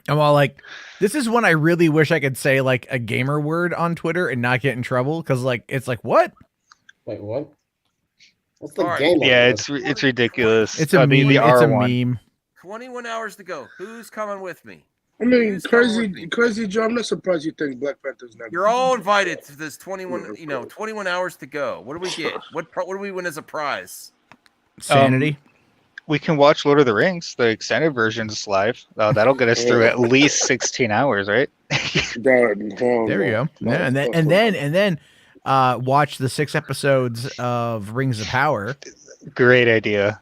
all like, this is when I really wish I could say like a gamer word on Twitter and not get in trouble. Cause like, it's like, what? Wait, what? What's the All right. game? Yeah, it's ridiculous. It's a meme. The It's a R1. meme. 21 hours to go. Who's coming with me? I mean, crazy Joe. I'm not surprised you think Black Panther's not. You're all invited to this 21. 21 hours to go. What do we get? What do we win as a prize? Sanity. We can watch Lord of the Rings, the extended versions live. That'll get us through at least 16 hours, right? There we go. Yeah, and then watch the 6 episodes of Rings of Power. Great idea.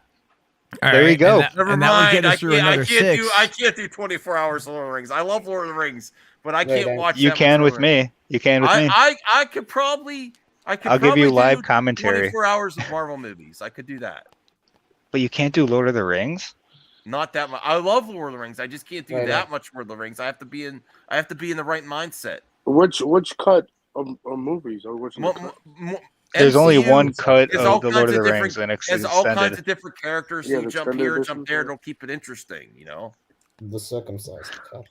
All there right, you go. And that would get us through another 6. I can't do 24 hours of Lord of the Rings. I love Lord of the Rings, but I can't watch. You that can much with Lord of the Rings. me. You can with me. I could probably. I'll give you live commentary. 24 hours of Marvel movies. I could do that. But you can't do Lord of the Rings. Not that much. I love Lord of the Rings. I just can't do that much Lord of the Rings. I have to be in the right mindset. Which cut of movies or which? There's only one cut There's of all the kinds Lord of the different- Rings, and it's There's all kinds extended. of different characters. Yeah, So you the jump extended here, edition, jump there. It'll keep it interesting, The circumcised cut.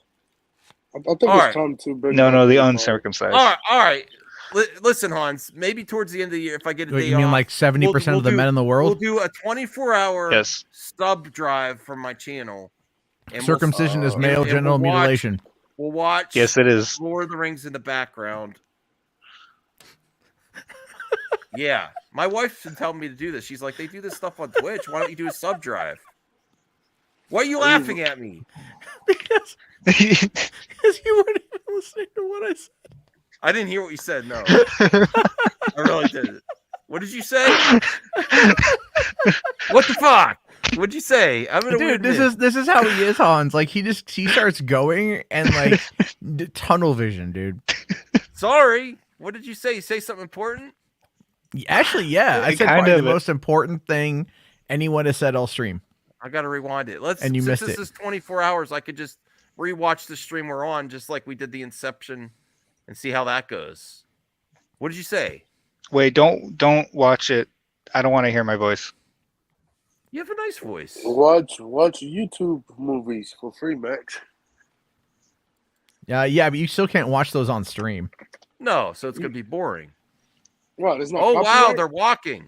I think All it's right. time to bring. No, the uncircumcised. All right. Listen, Hans. Maybe towards the end of the year, if I get a Wait, day you mean off, like 70% of the men in the world? We'll do a 24-hour Yes. sub drive from my channel. And Circumcision is male and genital we'll watch- mutilation. We'll watch. Yes, it is. Lord of the Rings in the background. Yeah, my wife's been telling me to do this. She's like, they do this stuff on Twitch. Why don't you do a sub drive? Why are you laughing at me? Because you weren't even listening to what I said. I didn't hear what you said. No, I really didn't. What did you say? What the fuck? What'd you say? I'm in a weird Dude, this is how he is, Hans. Like he starts going and like tunnel vision, dude. Sorry. What did you say? You say something important? Actually, yeah. I said probably the most important thing anyone has said all stream. I gotta rewind it. And you missed this it. is 24 hours, I could just rewatch the stream we're on, just like we did the Inception, and see how that goes. What did you say? Wait, don't watch it. I don't want to hear my voice. You have a nice voice. Watch YouTube movies for free, Max. Yeah, but you still can't watch those on stream. No, so it's gonna be boring. What? It's not. Oh wow, copyright? they're walking.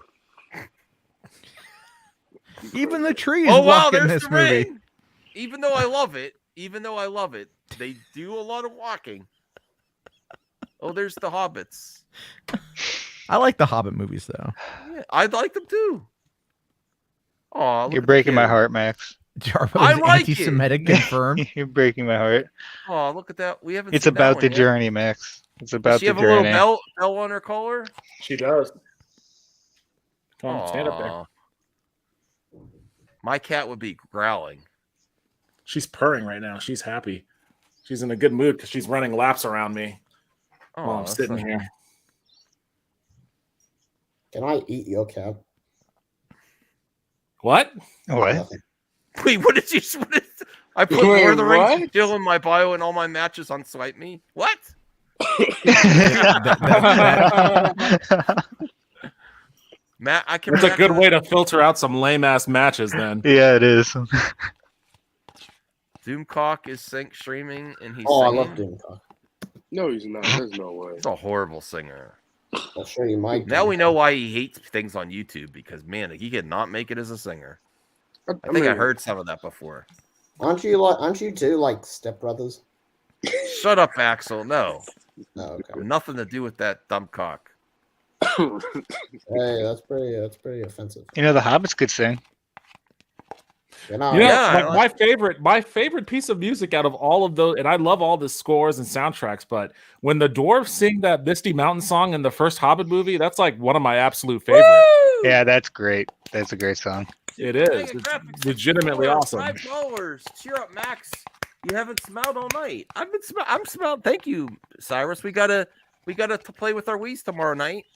Even the trees Oh wow, walk in there's this the movie. ring. Even though I love it, they do a lot of walking. Oh, there's the hobbits. I like the Hobbit movies though. Yeah, I like them too. Oh, You're breaking my heart, Max. Jarbo I is like anti-Semitic confirmed. You're breaking my heart. Oh, look at that. We haven't. It's seen that about one the yet. journey, Max. It's about Does she the have a little journey. bell on her collar? She does. Come on, stand up there. Aw. My cat would be growling. She's purring right now. She's happy. She's in a good mood because she's running laps around me while I'm that's sitting nice. here. Can I eat your cat? What? What? Wait, what did you? I put Wait, Lord of the Rings what? still in my bio and all my matches on Swipe Me. What? Matt, I can. It's a react good to way to filter out some lame ass matches. Then. Yeah, it is. Doomcock is streaming and he's Oh, I singing. love Doomcock. No, he's not. There's no way. He's a horrible singer. I'll show you my. Now we know why he hates things on YouTube because man, he could not make it as a singer. I think I heard some of that before. Aren't you two like stepbrothers? Shut up, Axel. No. No, okay. Nothing to do with that dumb cock. Hey, that's pretty offensive. You know, the Hobbits could sing. You know, my favorite piece of music out of all of those, and I love all the scores and soundtracks, but when the dwarves sing that Misty Mountain song in the first Hobbit movie, that's like one of my absolute favorites. Yeah, that's great. That's a great song. It is. It's legitimately awesome. $5. Cheer up, Max. You haven't smelled all night. I'm smelled. Thank you, Cyrus. We gotta play with our Wii's tomorrow night.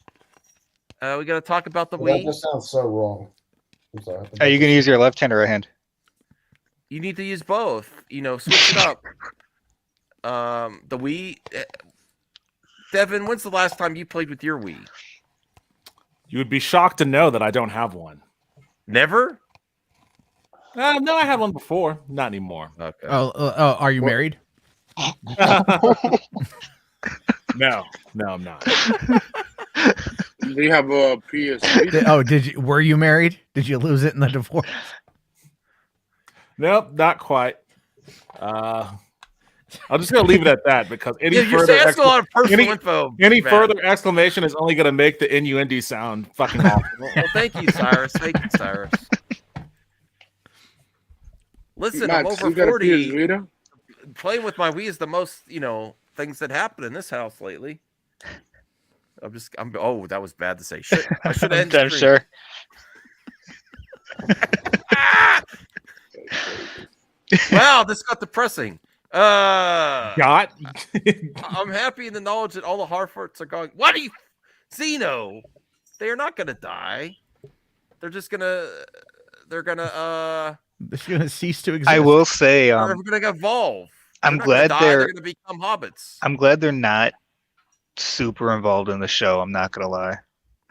We gotta talk about the that Wii. just sounds so wrong. I'm sorry. Are you going to use your left hand or right hand? You need to use both. Switch it up. The Wii. Devin, when's the last time you played with your Wii? You would be shocked to know that I don't have one. Never? No, I had one before. Not anymore. Okay. Oh, are you married? No, I'm not. Do you have a PS3? Were you married? Did you lose it in the divorce? Nope, not quite. I'm just gonna leave it at that because any you're further asking a lot of personal info. any Matt. further exclamation is only gonna make the innuendo sound fucking awful. Well, thank you, Cyrus. Thank you, Cyrus. Listen, I'm Max, over you got a 40. PS Vita? Playing with my Wii is the most, things that happen in this house lately. Oh, that was bad to say. I should end. I'm sure. Wow, this got depressing. Got? I'm happy in the knowledge that all the Harfords are going. What do you, Zeno? They are not gonna die. They're just gonna. They're gonna. They're gonna cease to exist. I will say, They're gonna evolve. I'm They're not glad gonna die, they're They're gonna become hobbits. I'm glad they're not super involved in the show. I'm not gonna lie.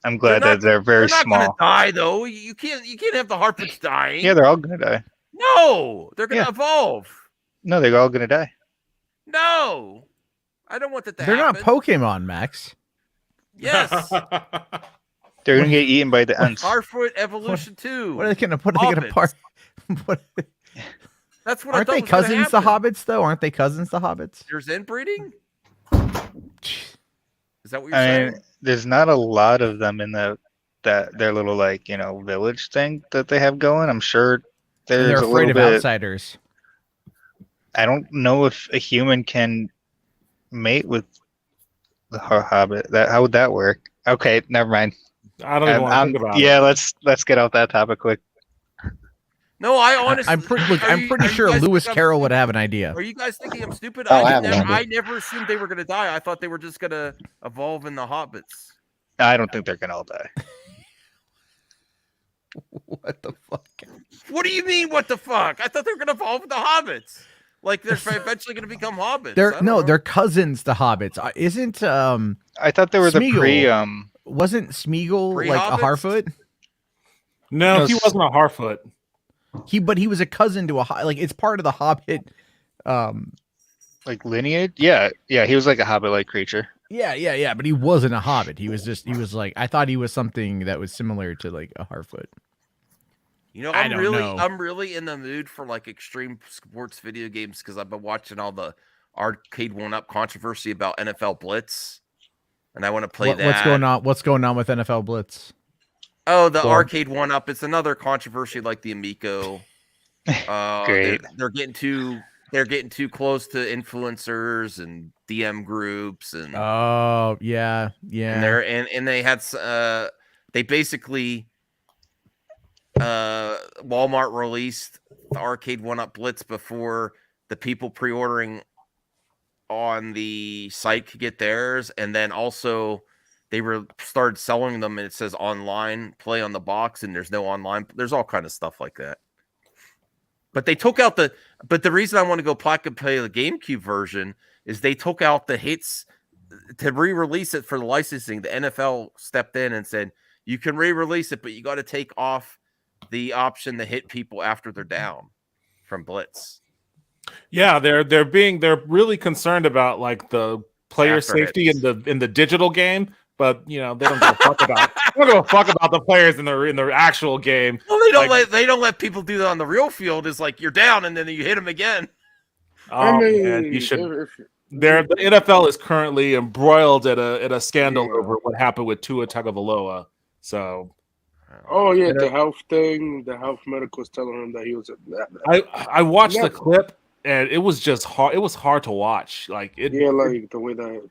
I'm glad that they're very They're not small. gonna die though. You can't have the Harfords dying. Yeah, they're all gonna die. No, they're gonna evolve. No, they're all gonna die. No, I don't want that to They're happen. not Pokemon, Max. Yes. They're gonna get eaten by the ants. Harfoot evolution 2. What are they gonna put? They gonna part? That's what Aren't I thought they was gonna cousins to happen. hobbits though? Aren't they cousins to hobbits? There's inbreeding. Is that what you're I saying? mean, there's not a lot of them in their little village thing that they have going. I'm sure there's They're a afraid little of bit. outsiders. I don't know if a human can mate with the hobbit. How would that work? Okay, never mind. I don't even want to think about it. Yeah, let's get off that topic quick. No, I honestly. I'm pretty sure Lewis Carroll would have an idea. Are you guys thinking I'm stupid? Oh, I have an idea. I never assumed they were gonna die. I thought they were just gonna evolve in the hobbits. I don't think they're gonna all die. What the fuck? What do you mean? What the fuck? I thought they were gonna evolve with the hobbits. Like they're eventually gonna become hobbits. They're cousins to hobbits. Isn't I thought they were the pre wasn't Smeagol like a Harfoot? No, he wasn't a Harfoot. But he was a cousin to like it's part of the Hobbit like lineage. Yeah, he was like a Hobbit-like creature. Yeah, but he wasn't a Hobbit. He was like I thought he was something that was similar to like a Harfoot. You know, I don't know. I'm really in the mood for like extreme sports video games because I've been watching all the arcade one-up controversy about NFL Blitz, and I want to play that. What's going on with NFL Blitz? Oh, the arcade one-up. It's another controversy like the Amico. Great. They're getting too close to influencers and DM groups and yeah. And they had they basically Walmart released the arcade one-up Blitz before the people pre-ordering on the site could get theirs, and then also they started selling them and it says online play on the box and there's no online. There's all kind of stuff like that. But they took out but the reason I want to go back and play the GameCube version is they took out the hits to re-release it for the licensing. The NFL stepped in and said, you can re-release it, but you got to take off the option to hit people after they're down from Blitz. Yeah, they're really concerned about like the player safety in the digital game, but you know they don't give a fuck about the players in the actual game. Well, they don't let people do that on the real field. It's like you're down and then you hit them again. Oh man, you should. The NFL is currently embroiled at a scandal over what happened with Tua Tagovailoa. So. Oh yeah, the health thing. The health medical was telling him that he was. I watched the clip and it was just hard. It was hard to watch. Like it. Yeah, like the way that.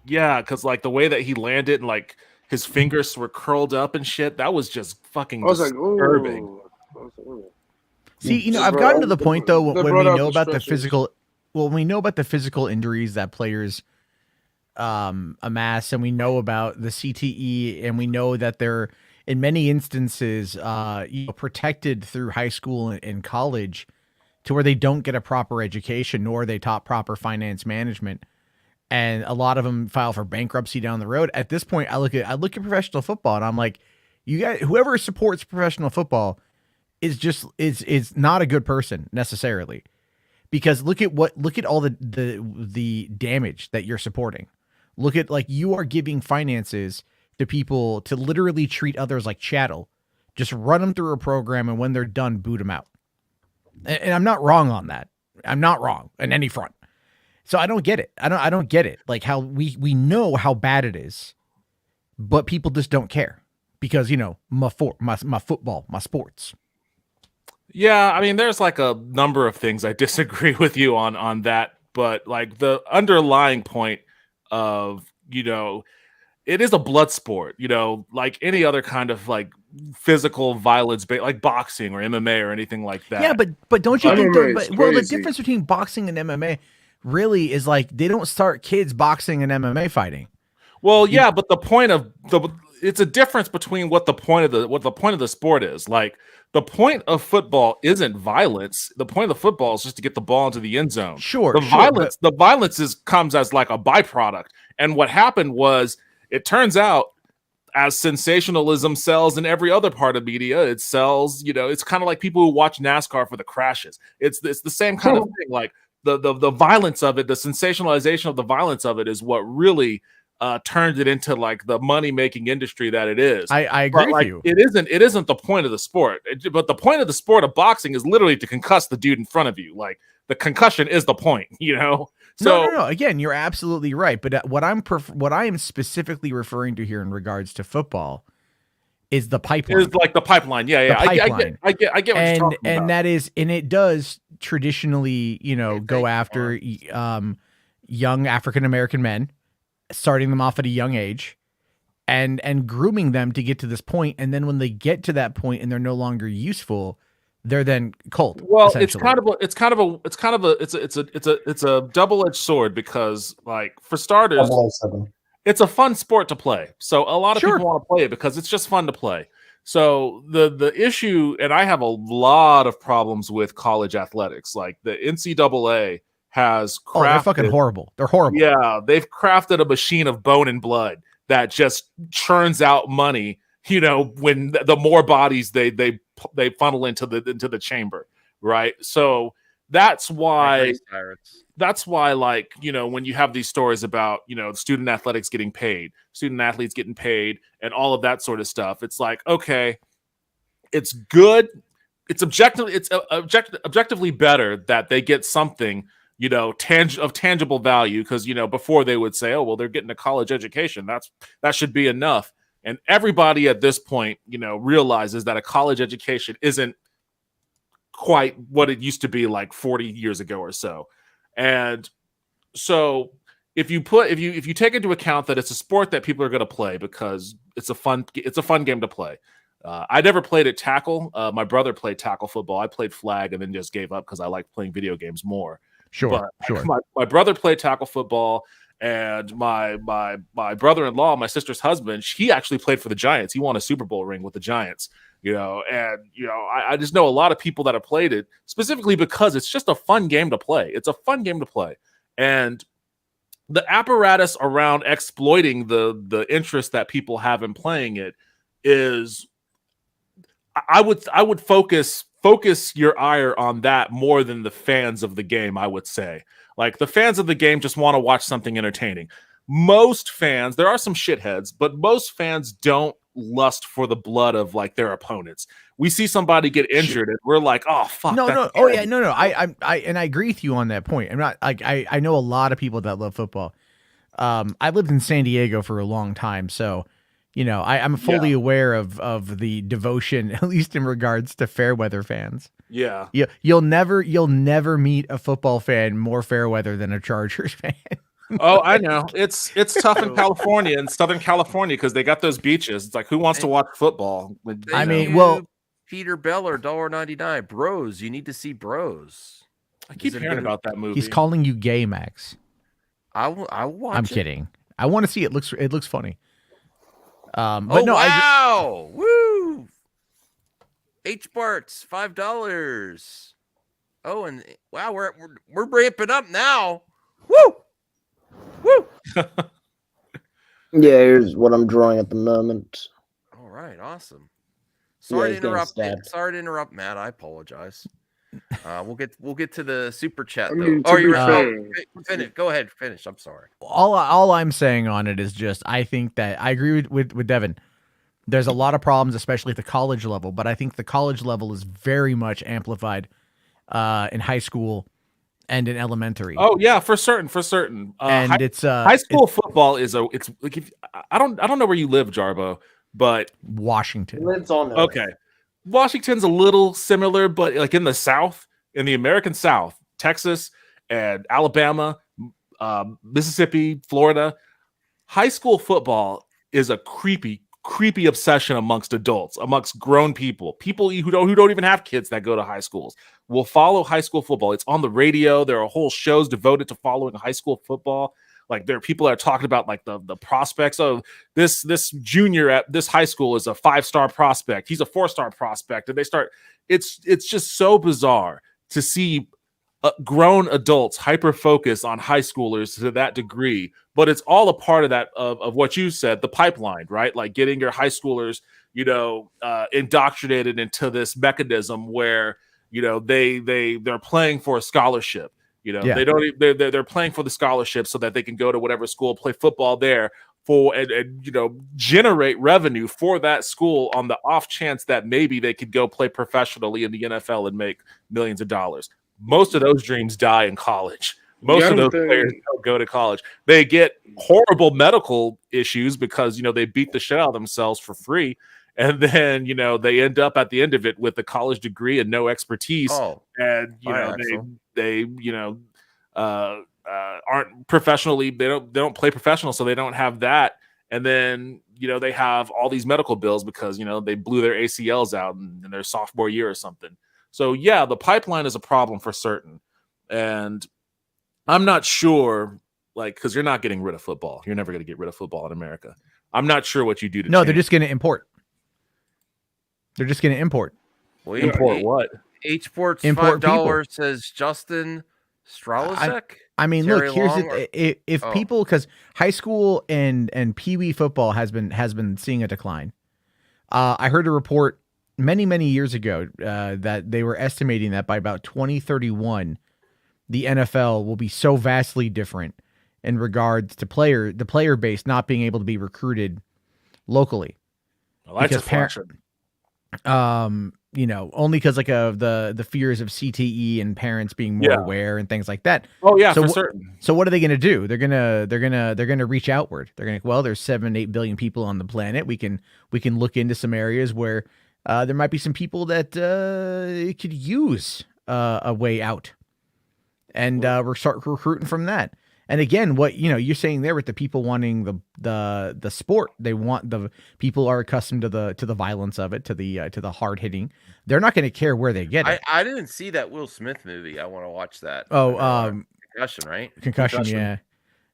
Yeah, because like the way that he landed and like his fingers were curled up and shit. That was just fucking disturbing. See, you know, I've gotten to the point though when we know about the physical. Well, we know about the physical injuries that players amass, and we know about the CTE, and we know that they're in many instances protected through high school and college to where they don't get a proper education nor are they taught proper finance management, and a lot of them file for bankruptcy down the road. At this point, I look at professional football and I'm like, you guys, whoever supports professional football is not a good person necessarily, because look at all the damage that you're supporting. Look at, like, you are giving finances to people to literally treat others like chattel. Just run them through a program, and when they're done, boot them out. And I'm not wrong on that. I'm not wrong on any front. So I don't get it. I don't get it. Like how we know how bad it is, but people just don't care because, you know, my football, my sports. Yeah, I mean, there's like a number of things I disagree with you on that, but like the underlying point of, you know, it is a blood sport, you know, like any other kind of like physical violence, like boxing or MMA or anything like that. Yeah, but don't you think the difference between boxing and MMA really is like they don't start kids boxing and MMA fighting. Well, yeah, but the point of it's a difference between what the point of the sport is. Like the point of football isn't violence. The point of the football is just to get the ball into the end zone. Sure. The violence comes as like a byproduct. And what happened was, it turns out, as sensationalism sells in every other part of media, it sells, you know, it's kind of like people who watch NASCAR for the crashes. It's the same kind of thing. Like the violence of it, the sensationalization of the violence of it is what really turned it into like the money-making industry that it is. I agree with you. It isn't the point of the sport. But the point of the sport of boxing is literally to concuss the dude in front of you. Like the concussion is the point, you know? So no. Again, you're absolutely right. But what I am specifically referring to here in regards to football is the pipeline. It's like the pipeline. Yeah. I get what you're talking about. And that is, and it does traditionally, you know, go after young African-American men, starting them off at a young age. and grooming them to get to this point, and then when they get to that point and they're no longer useful, they're then cult. Well, it's a double-edged sword because, like, for starters, it's a fun sport to play. So a lot of people want to play it because it's just fun to play. So the issue, and I have a lot of problems with college athletics. Like the NCAA has crafted, they're fucking horrible. They're horrible. Yeah, they've crafted a machine of bone and blood that just churns out money. You know, when the more bodies they funnel into the chamber, right? So that's why like, you know, when you have these stories about, you know, student athletics getting paid, student athletes getting paid, and all of that sort of stuff, it's like, okay, it's good, it's objectively better that they get something, you know, of tangible value, because, you know, before they would say, oh well, they're getting a college education, that should be enough. And everybody at this point, you know, realizes that a college education isn't quite what it used to be like 40 years ago or so. And so if you take into account that it's a sport that people are going to play because it's a fun game to play. I never played at tackle. My brother played tackle football. I played flag and then just gave up because I like playing video games more. Sure. My brother played tackle football. And my brother-in-law, my sister's husband, he actually played for the Giants. He won a Super Bowl ring with the Giants, you know. And, you know, I just know a lot of people that have played it specifically because it's just a fun game to play. It's a fun game to play. And the apparatus around exploiting the interest that people have in playing it is, I would focus your ire on that more than the fans of the game, I would say. Like, the fans of the game just want to watch something entertaining. Most fans, there are some shitheads, but most fans don't lust for the blood of, like, their opponents. We see somebody get injured and we're like, oh fuck. No. I agree with you on that point. I'm not like, I know a lot of people that love football. I lived in San Diego for a long time, so you know, I'm fully aware of the devotion, at least in regards to fair weather fans. Yeah. You'll never meet a football fan more fair weather than a Chargers fan. Oh, I know. It's tough in California, in Southern California, because they got those beaches. It's like, who wants to watch football? I mean, well, Peter Beller, $1.99. Bros, you need to see Bros. I keep hearing about that movie. He's calling you gay, Max. I watch. I'm kidding. I want to see it. It looks funny. But no, wow! Woo! H-Barts, $5. Oh, and wow, we're ramping up now. Woo! Woo! Yeah, here's what I'm drawing at the moment. All right, awesome. Sorry he's to interrupt. getting stabbed. Sorry to interrupt, Matt. I apologize. We'll get to the super chat. I mean, though. to be fair- Finish. Go ahead. Finish. I'm sorry. all I'm saying on it is just, I think that I agree with Devin. There's a lot of problems, especially at the college level, but I think the college level is very much amplified in high school and in elementary. Oh yeah, for certain. And high school football is it's like, I don't know where you live, Jarbo, but Washington. Lives on Earth. Okay. Washington's a little similar, but like in the South, in the American South, Texas and Alabama, Mississippi, Florida, high school football is a creepy obsession amongst adults, amongst grown people who don't even have kids that go to high schools will follow high school football. It's on the radio. There are whole shows devoted to following high school football. Like, there are people that are talking about like the prospects. Oh, this junior at this high school is a 5-star prospect. He's a 4-star prospect. And they start, it's just so bizarre to see grown adults hyper focus on high schoolers to that degree, but it's all a part of that of what you said, the pipeline, right? Like getting your high schoolers, you know, indoctrinated into this mechanism where, you know, they're playing for a scholarship. You know, they're playing for the scholarship so that they can go to whatever school, play football there and you know, generate revenue for that school on the off chance that maybe they could go play professionally in the NFL and make millions of dollars. Most of those dreams die in college. Most of those players don't go to college. They get horrible medical issues because, you know, they beat the shit out of themselves for free. And then, you know, they end up at the end of it with a college degree and no expertise. And, you know, they you know, aren't professionally, they don't play professional, so they don't have that. And then, they have all these medical bills because, they blew their ACLs out in their sophomore year or something. So yeah, the pipeline is a problem for certain. And I'm not sure, because you're not getting rid of football. You're never going to get rid of football in America. I'm not sure what you do to No, change. they're just going to import. They're just going to import. Well, import what? H Sports Import $5 says Justin Straulasek. I mean, Terry look, here's Long, it. If people, because high school and Pee Wee football has been seeing a decline. I heard a report many years ago that they were estimating that by about 2031, the NFL will be so vastly different in regards to the player base not being able to be recruited locally. Well, that's just only because of the fears of CTE and parents being more aware and things like that. Oh yeah, so for certain. So what are they going to do? They're gonna reach outward. They're gonna there's 7-8 billion people on the planet. We can look into some areas where there might be some people that could use a way out, and we're start recruiting from that. And again, what you're saying there with the people wanting the sport, they want the people are accustomed to the violence of it, to the hard hitting. They're not going to care where they get it. I didn't see that Will Smith movie. I want to watch that. Concussion, right? Concussion. Yeah.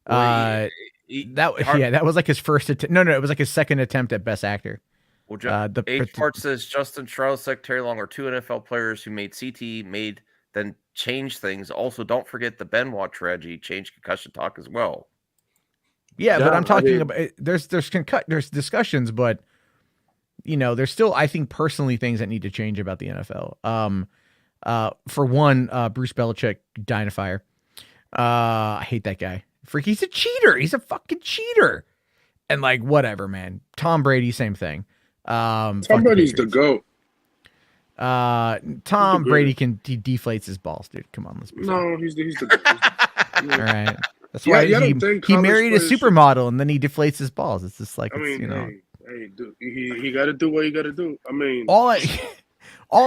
That was like his first attempt. No, it was like his second attempt at Best Actor. Well, H part says Justin Strauss, Terry Long are two NFL players who made CTE, then change things. Also, don't forget the Benoit tragedy changed concussion talk as well. Yeah, but I'm talking about there's discussions, but there's still, I think personally, things that need to change about the NFL. For one, Bruce Belichick, Dynafire. I hate that guy. He's a cheater. He's a fucking cheater. And whatever, man. Tom Brady, same thing. Tom Brady's the GOAT. Tom Brady he deflates his balls, dude. Come on, let's be no, he's the GOAT. All right. That's why he married a supermodel and then he deflates his balls. It's just like, hey, dude, he got to do what he got to do. I mean, all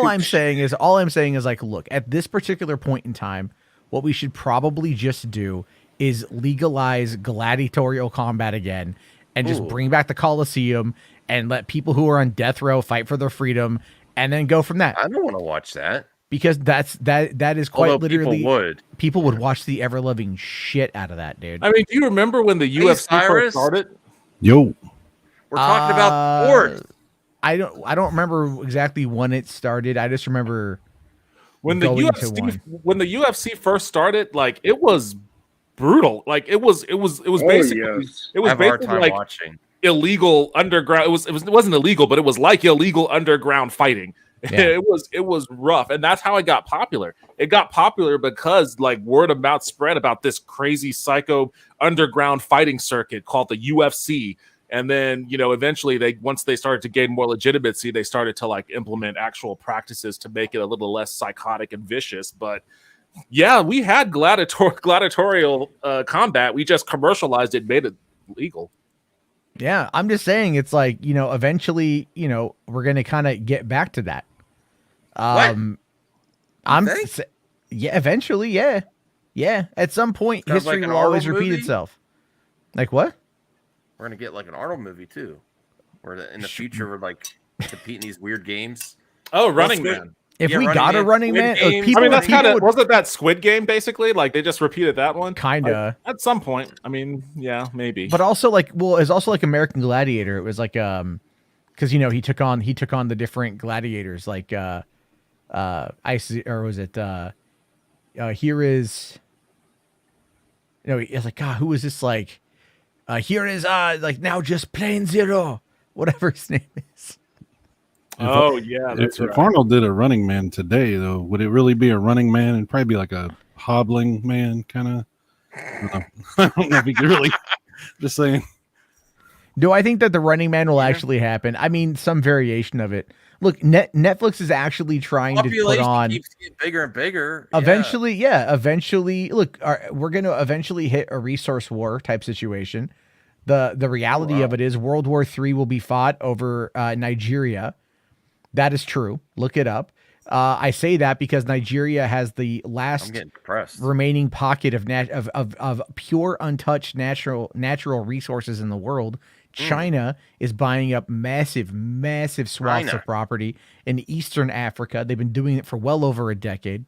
I'm saying is look, at this particular point in time, what we should probably just do is legalize gladiatorial combat again and just bring back the Coliseum and let people who are on death row fight for their freedom and then go from that. I don't want to watch that. Because that is quite literally people would watch the ever loving shit out of that, dude. I mean, do you remember when the UFC first started? Yo, we're talking about sports. I don't remember exactly when it started. I just remember when the UFC first started. It was brutal. It was basically watching illegal underground. It wasn't illegal, but it was like illegal underground fighting. Yeah. It was rough, and that's how it got popular. It got popular because word of mouth spread about this crazy psycho underground fighting circuit called the UFC. And then eventually once they started to gain more legitimacy, they started to implement actual practices to make it a little less psychotic and vicious. But yeah, we had gladiatorial combat. We just commercialized it, made it legal. Yeah, I'm just saying it's eventually, we're going to kind of get back to that. Eventually, yeah. Yeah, at some point history will always repeat itself. Like what? We're going to get an Arnold movie too. Where in the future we're competing these weird games. Oh, Running Man. If we got a Running Man, that's kind of wasn't that Squid Game basically? They just repeated that one, kinda at some point. I mean, yeah, maybe. But also it's also American Gladiator. It was because he took on the different gladiators here is it's God, who was this here is now just Plain Zero, whatever his name is. Oh yeah, that's if Arnold did a Running Man today, though, would it really be a running man? It'd probably be a hobbling man, kind of. I don't know if he could really. Just saying. Do I think that the Running Man will actually happen? I mean, some variation of it. Look, Netflix is actually trying to put on. Keeps getting bigger and bigger. Eventually, look, we're going to eventually hit a resource war type situation. The reality of it is World War III will be fought over Nigeria. That is true. Look it up. I say that because Nigeria has the last remaining pocket of pure untouched natural resources in the world. China is buying up massive swaths of property in Eastern Africa. They've been doing it for well over a decade.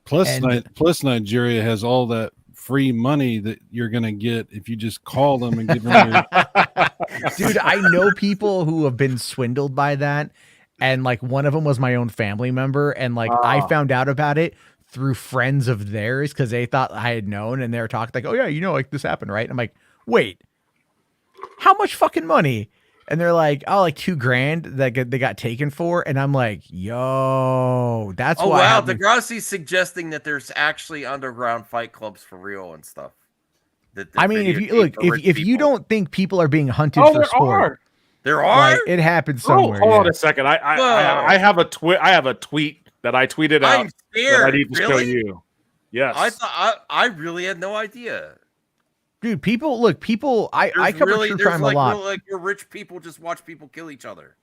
Plus Nigeria has all that free money that you're going to get if you just call them and give them your... Dude, I know people who have been swindled by that. And like one of them was my own family member. And like I found out about it through friends of theirs because they thought I had known, and they were talking like, oh yeah, you know, like this happened, right? And I'm like, wait, how much fucking money? And they're like, oh, like $2,000 that they got taken for. And I'm like, yo, that's why. Wow, Degrassi's suggesting that there's actually underground fight clubs for real and stuff. I mean, if you look, if you don't think people are being hunted for sport, there are. Like, it happens somewhere. Hold on a second. I have a tweet that I tweeted out. I'm scared. That I need to show you. Yes. I really had no idea. Dude, I cover true crime a lot. Like where rich people just watch people kill each other.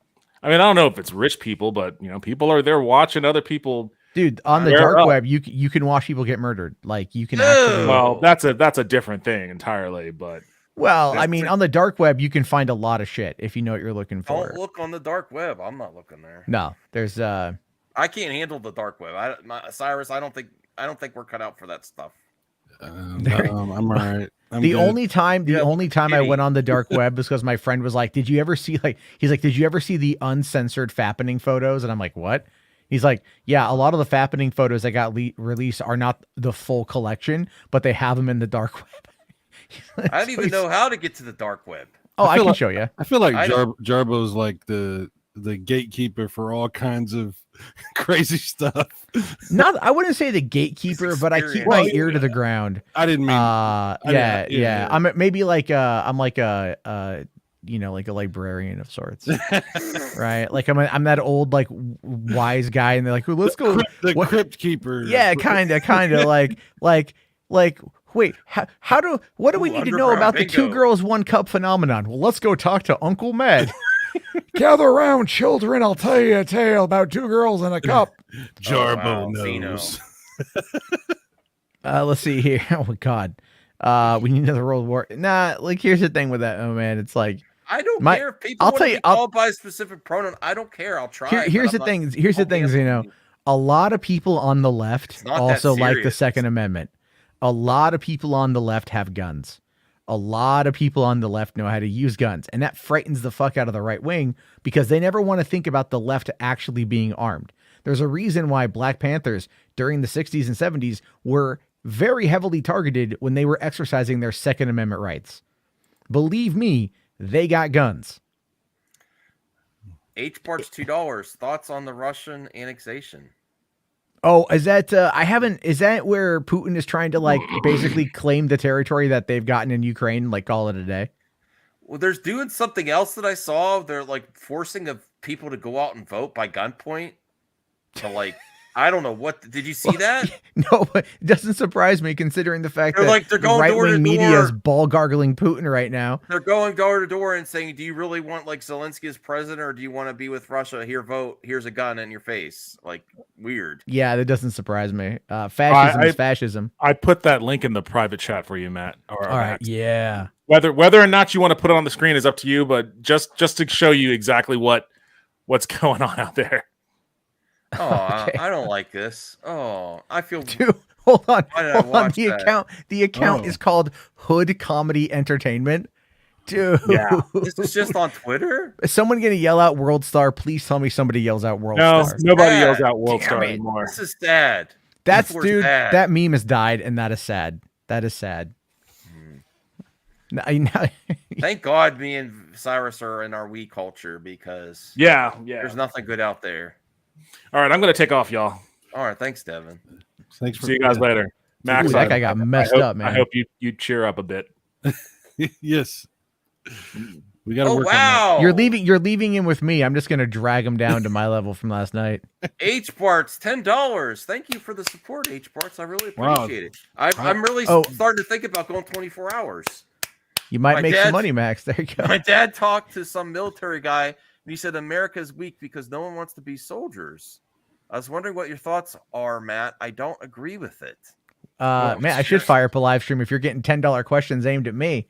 I mean, I don't know if it's rich people, but you know, people are there watching other people. Dude, on the dark web, you can watch people get murdered. Like you can actually. Well, that's a different thing entirely. But I mean, on the dark web, you can find a lot of shit if you know what you're looking for. Don't look on the dark web. I'm not looking there. No, there's I can't handle the dark web. Cyrus, I don't think we're cut out for that stuff. I'm all right. The only time I went on the dark web was because my friend was like, did you ever see did you ever see the uncensored fappening photos? And I'm like, what? He's like, yeah, a lot of the fappening photos that got released are not the full collection, but they have them in the dark web. I don't even know how to get to the dark web. Oh, I can show you. I feel like Jarbo's like the gatekeeper for all kinds of crazy stuff. I wouldn't say the gatekeeper, but I keep my ear to the ground. I didn't mean. Yeah. I'm maybe like I'm like a like a librarian of sorts, right? Like I'm that old like wise guy, and they're like, let's go the crypt keeper. Yeah, kind of like. Wait, what do we need to know about the 2 girls, 1 cup phenomenon? Well, let's go talk to Uncle Med. Gather around, children. I'll tell you a tale about 2 girls and a cup. Jarbo knows. Let's see here. Oh my God. We need another World War. Nah, like here's the thing with that. Oh man, it's like I don't care if people want to be called by a specific pronoun. I don't care. I'll try. Here's the thing. Here's the things. You know, a lot of people on the left also like the Second Amendment. A lot of people on the left have guns. A lot of people on the left know how to use guns. And that frightens the fuck out of the right wing because they never want to think about the left actually being armed. There's a reason why Black Panthers during the 60s and 70s were very heavily targeted when they were exercising their Second Amendment rights. Believe me, they got guns. H parts $2. Thoughts on the Russian annexation? Oh, is that is that where Putin is trying to like basically claim the territory that they've gotten in Ukraine, like call it a day? Well, there's doing something else that I saw. They're like forcing people to go out and vote by gunpoint to like, I don't know what, did you see that? No, but it doesn't surprise me considering the fact they're that they're going right-wing media is ball gargling Putin right now. They're going door to door and saying, do you really want like Zelensky as president or do you want to be with Russia? Here, vote. Here's a gun in your face. Like weird. Yeah, that doesn't surprise me. Fascism is fascism. I put that link in the private chat for you, Matt. All right. Yeah. Whether or not you want to put it on the screen is up to you, but just to show you exactly what's going on out there. Oh, okay. I don't like this. Oh, I feel. Dude, hold on. The account is called Hood Comedy Entertainment. Dude, yeah. This is just on Twitter. Is someone gonna yell out World Star? Please tell me somebody yells out World Star. No, nobody yells out World Star anymore. This is sad. That meme has died, and that is sad. That is sad. Thank God, me and Cyrus are in our Wii culture because there's nothing good out there. All right, I'm going to take off, y'all. All right, thanks, Devin. Thanks for see you guys later. Max, that guy got messed up, man. I hope you cheer up a bit. Yes. We got to work on that. You're leaving him with me. I'm just going to drag him down to my level from last night. H Parts, $10. Thank you for the support, H Parts. I really appreciate it. I'm really starting to think about going 24 hours. You might make some money, Max. There you go. My dad talked to some military guy, and he said America's weak because no one wants to be soldiers. I was wondering what your thoughts are, Matt. I don't agree with it. Man, I should fire up a live stream if you're getting $10 questions aimed at me.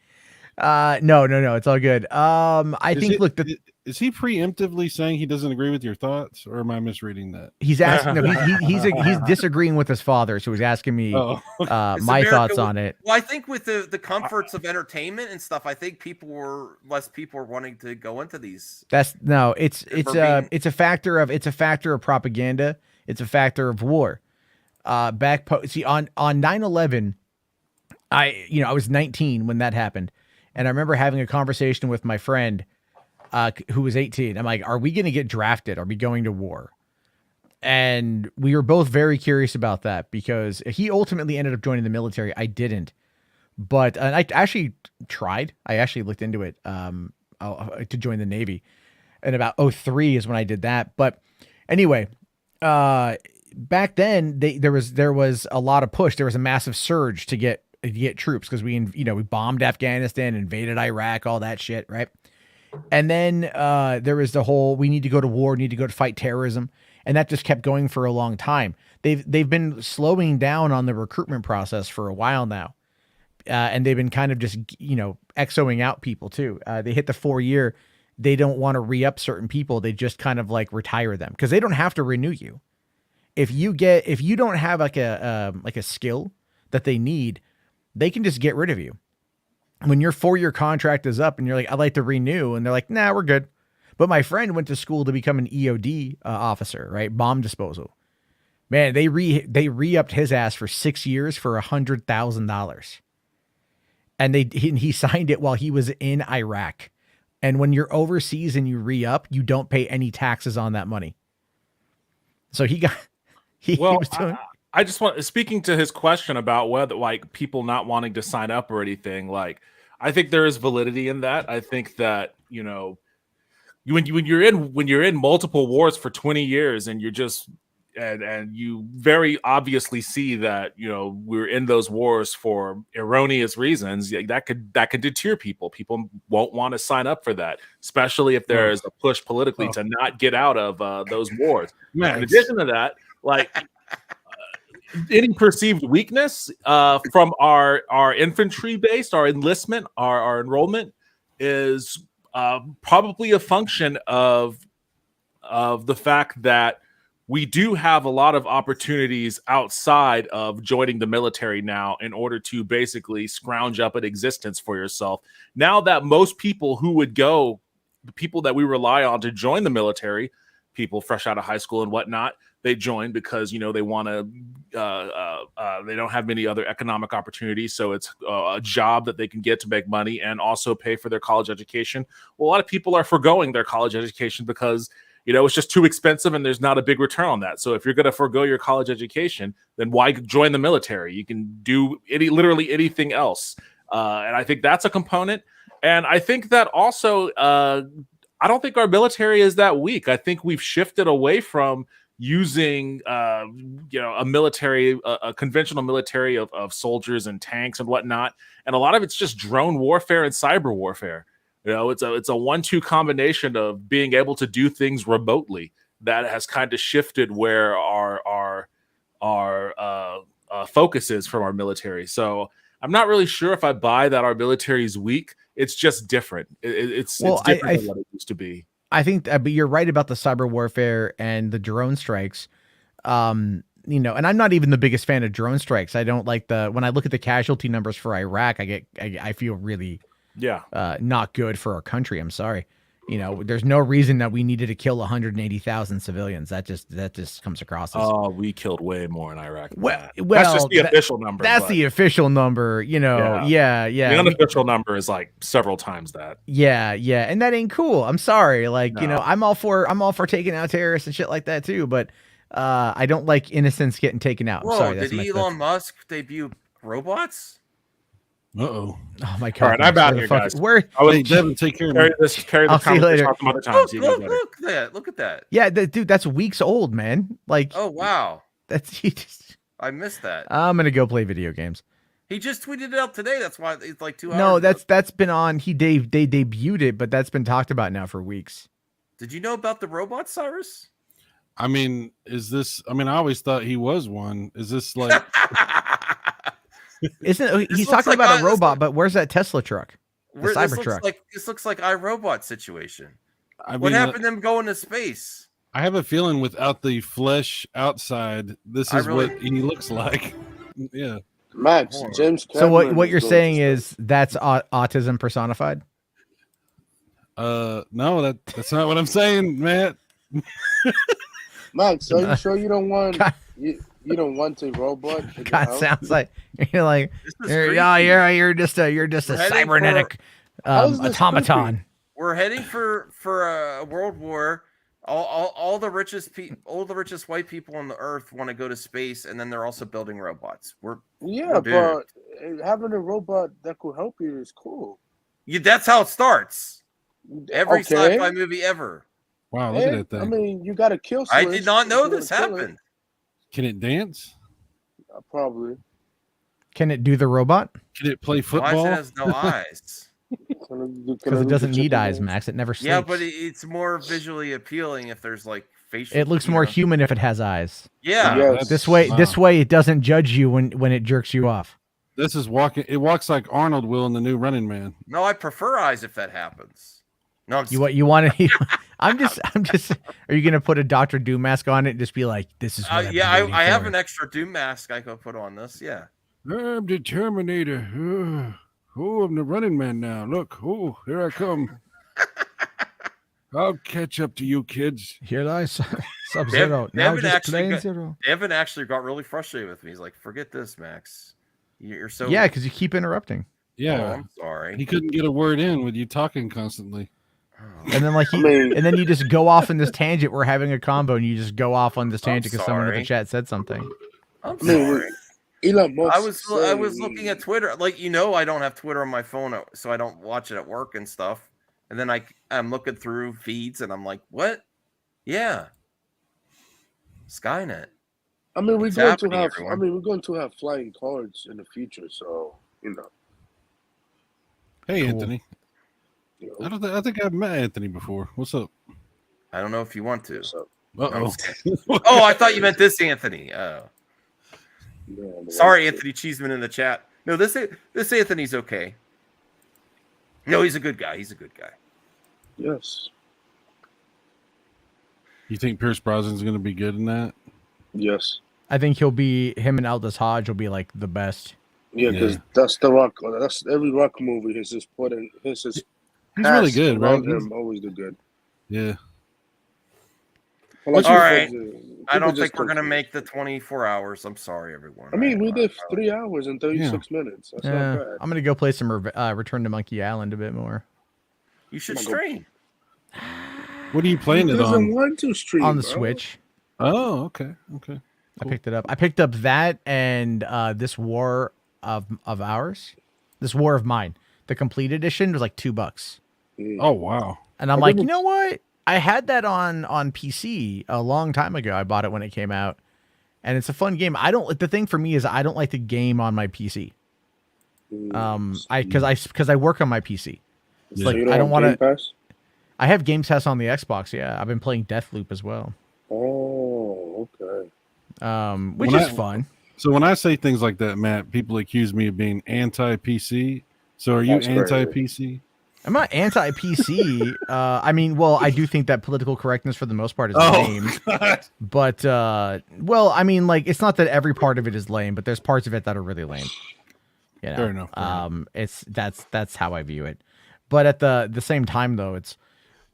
No, it's all good. I think look, is he preemptively saying he doesn't agree with your thoughts, or am I misreading that? he's asking. No, he's disagreeing with his father, so he's asking me Oh. Is my America- thoughts on it. Well, I think with the comforts of entertainment and stuff, I think less people are wanting to go into these. It's a factor of propaganda. It's a factor of war. On 9/11, I was 19 when that happened, and I remember having a conversation with my friend who was 18. I'm like, are we going to get drafted? Are we going to war? And we were both very curious about that because he ultimately ended up joining the military. I didn't, but I actually tried. I actually looked into it to join the Navy, and about 2003 is when I did that. But anyway, back then there was a lot of push. There was a massive surge to get troops because we bombed Afghanistan, invaded Iraq, all that shit, right? And then there was the whole we need to go to war, need to go to fight terrorism, and that just kept going for a long time. They've been slowing down on the recruitment process for a while now, and they've been kind of just exoing out people too. They hit the 4-year. They don't want to re-up certain people. They just kind of like retire them because they don't have to renew you. If you don't have like a skill that they need, they can just get rid of you. When your 4-year contract is up and you're like, I'd like to renew, and they're like, nah, we're good. But my friend went to school to become an EOD officer, right? Bomb disposal. Man, they re-upped his ass for 6 years for $100,000. And he signed it while he was in Iraq. And when you're overseas and you re-up, you don't pay any taxes on that money. So he was doing. I just want, speaking to his question about whether like people not wanting to sign up or anything, like I think there is validity in that. I think that when you're in multiple wars for 20 years and you're just and you very obviously see that we're in those wars for erroneous reasons, that could deter people. People won't want to sign up for that, especially if there's a push politically to not get out of those wars. In addition to that, like any perceived weakness from our infantry base, our enlistment, our enrollment is probably a function of the fact that we do have a lot of opportunities outside of joining the military now in order to basically scrounge up an existence for yourself. Now that most people who would go, the people that we rely on to join the military, people fresh out of high school and whatnot, they join because they want to. They don't have many other economic opportunities, so it's a job that they can get to make money and also pay for their college education. Well, a lot of people are forgoing their college education because it's just too expensive and there's not a big return on that. So if you're going to forgo your college education, then why join the military? You can do literally anything else, and I think that's a component. And I think that also, I don't think our military is that weak. I think we've shifted away from using a military, a conventional military of soldiers and tanks and whatnot, and a lot of it's just drone warfare and cyber warfare. It's a 1-2 combination of being able to do things remotely that has kind of shifted where our focus is from our military. So I'm not really sure if I buy that our military is weak. It's just different. It's different than what it used to be. I think, but you're right about the cyber warfare and the drone strikes. And I'm not even the biggest fan of drone strikes. I don't like when I look at the casualty numbers for Iraq, I feel really not good for our country. I'm sorry. There's no reason that we needed to kill 180,000 civilians. That just comes across as we killed way more in Iraq. Well, that's just the official number. That's the official number, Yeah. The unofficial number is like several times that. Yeah, and that ain't cool. I'm sorry. I'm all for taking out terrorists and shit like that too, but I don't like innocents getting taken out. Whoa, sorry, did Elon Musk debut robots? Oh my god! All right, I'm out here, guys. Devin, take care of me. Carry I'll the see you later. some other time. Look at that. Yeah, dude, that's weeks old, man. Oh wow, that's I missed that. I'm gonna go play video games. He just tweeted it out today. That's why it's like 2 hours. No, that's been on. They debuted it, but that's been talked about now for weeks. Did you know about the robots, Cyrus? I mean, I always thought he was one. Is this like? He's talking about a robot, but where's that Tesla truck? This Cybertruck. looks like iRobot situation. I What mean, happened to them going to space? I have a feeling without the flesh outside, this is what he looks like. Yeah. Max, James So Cameron what is you're going saying to is that's autism personified? No, that's not what I'm saying, Matt. Max, are you sure you don't want you don't want a robot? In your God, house? sounds like you're like you're just a cybernetic automaton. We're heading for a world war. All the richest white people on the earth want to go to space, and then they're also building robots. We're doomed. But having a robot that could help you is cool. That's how it starts. Every Okay. sci-fi movie ever. Wow, look at that thing. I mean, you got to kill. I did not know this happened. Can it dance? Probably. Can it do the robot? Can it play Why football? it has no eyes? Because it doesn't need eyes, Max. It never sleeps. Yeah, but it's more visually appealing if there's like facial. It looks more human if it has eyes. Yeah. This way it doesn't judge you when it jerks you off. This is walking. It walks like Arnold will in the new Running Man. No, I prefer eyes if that happens. No, I'm You want to? I'm just. Are you gonna put a Dr. Doom mask on it and just be like, "This is"? What I have an extra Doom mask I could put on this. Yeah. I'm the Terminator. I'm the Running Man now. Look, here I come. I'll catch up to you kids. Here lies Sub-Zero. Now just plain Zero. Devin actually got really frustrated with me. He's like, "Forget this, Max. You're so." Yeah, because you keep interrupting. Yeah, Oh, I'm sorry. He couldn't get a word in with you talking constantly. And then and then you just go off in this tangent. We're having a combo, and you just go off on this tangent because someone in the chat said something. I'm sorry. Elon Musk I was looking at Twitter. Like, I don't have Twitter on my phone, so I don't watch it at work and stuff. And then I'm looking through feeds, and I'm like, what? Yeah. Skynet. I mean, we're It's going to happening, have. everyone. I mean, we're going to have flying cars in the future. So Hey, Cool. Anthony. I think I've met Anthony before. What's up? I don't know if you want to. Uh-oh. Oh, I thought you meant this Anthony. Oh. Sorry, Anthony Cheeseman in the chat. No, this Anthony's okay. No, he's a good guy. He's a good guy. Yes. You think Pierce Brosnan's going to be good in that? Yes. I think him and Aldous Hodge will be like the best. Yeah, because that's the Rock. That's every Rock movie. He's just putting. He's really good, right? Him always do good. Yeah. All right. I don't think we're going to make the 24 hours. I'm sorry, everyone. I mean, we did 3 hours and 36 minutes. That's not bad. I'm gonna go play some Return to Monkey Island a bit more. You should stream. What are you playing it doesn't on? want to stream On the bro. Switch. Oh, okay. Okay. I picked it up. I picked up that and this War of Ours. This War of Mine. The complete edition was like $2. Oh, wow. And I'm like, you know what? I had that on PC a long time ago. I bought it when it came out. And it's a fun game. The thing for me is I don't like to game on my PC. Because I work on my PC. It's So like you I don't want Game to. Pass? I have Game Pass on the Xbox. Yeah, I've been playing Deathloop as well. Oh, okay. Which When is I- fun. So when I say things like that, Matt, people accuse me of being anti-PC. So are you That's crazy. anti-PC? I'm not anti-PC. I mean, well, I do think that political correctness for the most part is lame. But well, I mean, like, it's not that every part of it is lame, but there's parts of it that are really lame. You know? Fair enough. That's how I view it. But at the same time, though, it's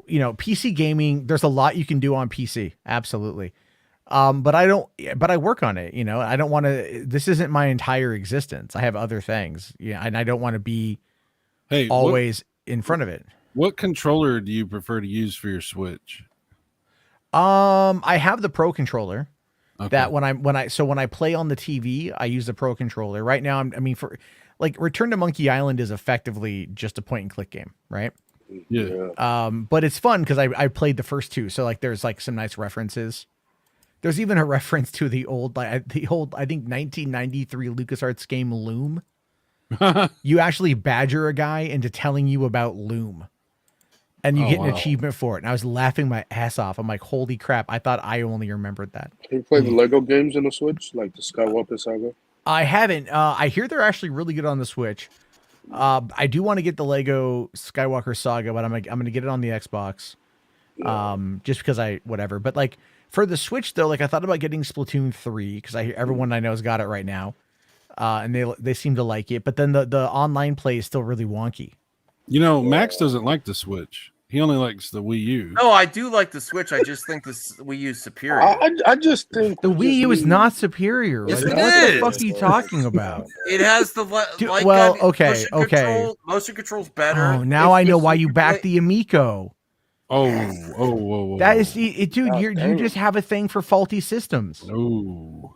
PC gaming. There's a lot you can do on PC. Absolutely. But I work on it. I don't want to. This isn't my entire existence. I have other things. Yeah, and I don't want to be always in front of it. What controller do you prefer to use for your Switch? I have the Pro controller. That when I play on the TV, I use the Pro controller. Right now, for Return to Monkey Island is effectively just a point and click game, right? Yeah. But it's fun because I played the first two, so there's some nice references. There's even a reference to the old I think 1993 LucasArts game Loom. You actually badger a guy into telling you about Loom, and you get an achievement for it. And I was laughing my ass off. I'm like, holy crap! I thought I only remembered that. Can you play the Lego games on the Switch, like the Skywalker Saga? I haven't. I hear they're actually really good on the Switch. I do want to get the Lego Skywalker Saga, but I'm gonna get it on the Xbox. Just because whatever. But like for the Switch though, like I thought about getting Splatoon 3 because everyone I know has got it right now, and they seem to like it. But then the online play is still really wonky. You know, Max doesn't like the Switch. He only likes the Wii U. No, I do like the Switch. I just think the Wii U is superior. I just think the Wii U is not superior. Yes, Like, it what is. the fuck are you talking about? It has the motion control's better. Oh, now I know why you back the Amico. Whoa. That is, dude. You just have a thing for faulty systems. Oh,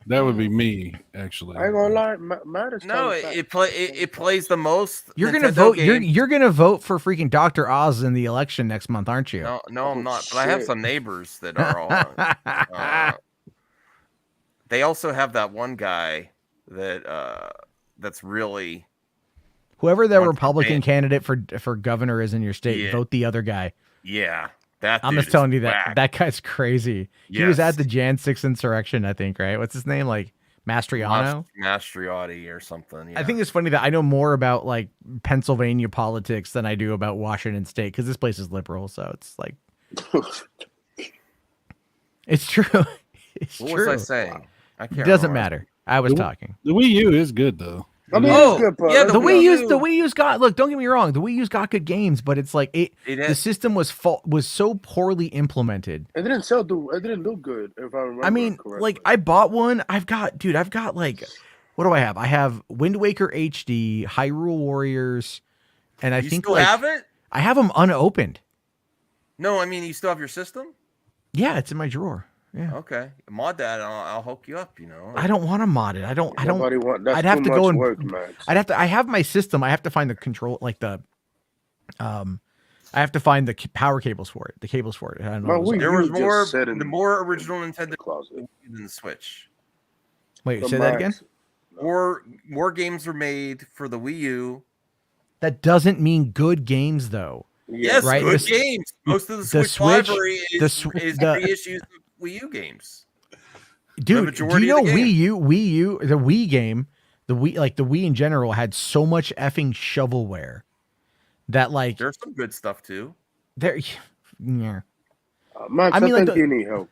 that would be me actually. I ain't gonna lie, Matt. No, it plays the most. You're gonna Nintendo vote. games. You're gonna vote for freaking Dr. Oz in the election next month, aren't you? No, I'm not. But I have some neighbors that are all. They also have that one guy that's really. Whoever the Republican candidate for governor is in your state, Yeah. vote the other guy. Yeah, that. I'm dude just telling is you that whack. that guy's crazy. He was Yes. at the Jan 6 insurrection, I think, right? What's his name? Like Mastriano? Mastriotti or something. Yeah. I think it's funny that I know more about like Pennsylvania politics than I do about Washington State because this place is liberal, so it's like it's true. It's What true. was I saying? I can't It doesn't remember. matter. I was talking. The Wii U is good though. I mean, Oh, it's good, but yeah, The Wii U's got, look, don't get me wrong, the Wii U's got good games, but it's like the system was so poorly implemented. it didn't do good if I remember. I mean, correctly. like I bought one. I've got like, what do I have? I have Wind Waker HD, Hyrule Warriors, and I You think still like, have it? I have them unopened. No, I mean you still have your system. Yeah, it's in my drawer. Yeah. Okay, mod that. And I'll hook you up. You know. I don't want to mod it. I don't. That's I'd have too to go much and work, Max. I'd have to. I have my system. I have to find the control, like the, I have to find the power cables for it. The cables for it. I don't know. what it There was. was more original Nintendo than the Switch. Wait, say that again. More games were made for the Wii U. That doesn't mean good games, though. Yes, right? good games. Most of the Switch library is reissues of Wii U games. Dude, do you know Wii U, the Wii game, the Wii in general had so much effing shovelware that like there's some good stuff too. There, yeah. Max, I mean, like you need help.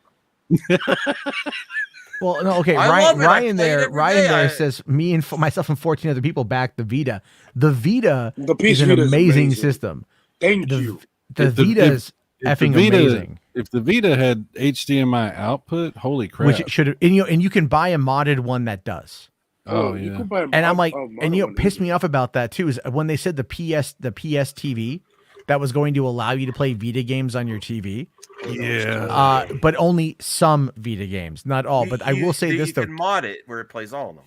Well, no, okay. Ryan there says me and myself and 14 other people backed the Vita. The Vita is an amazing system. Thank you. The Vita is effing amazing. If the Vita had HDMI output, holy crap! Which it should, and you can buy a modded one that does. Oh yeah. And I'm like, and you know, pissed me off about that too is when they said the PS TV that was going to allow you to play Vita games on your TV. Yeah. But only some Vita games, not all. But I will say this you though. can mod it where it plays all of them.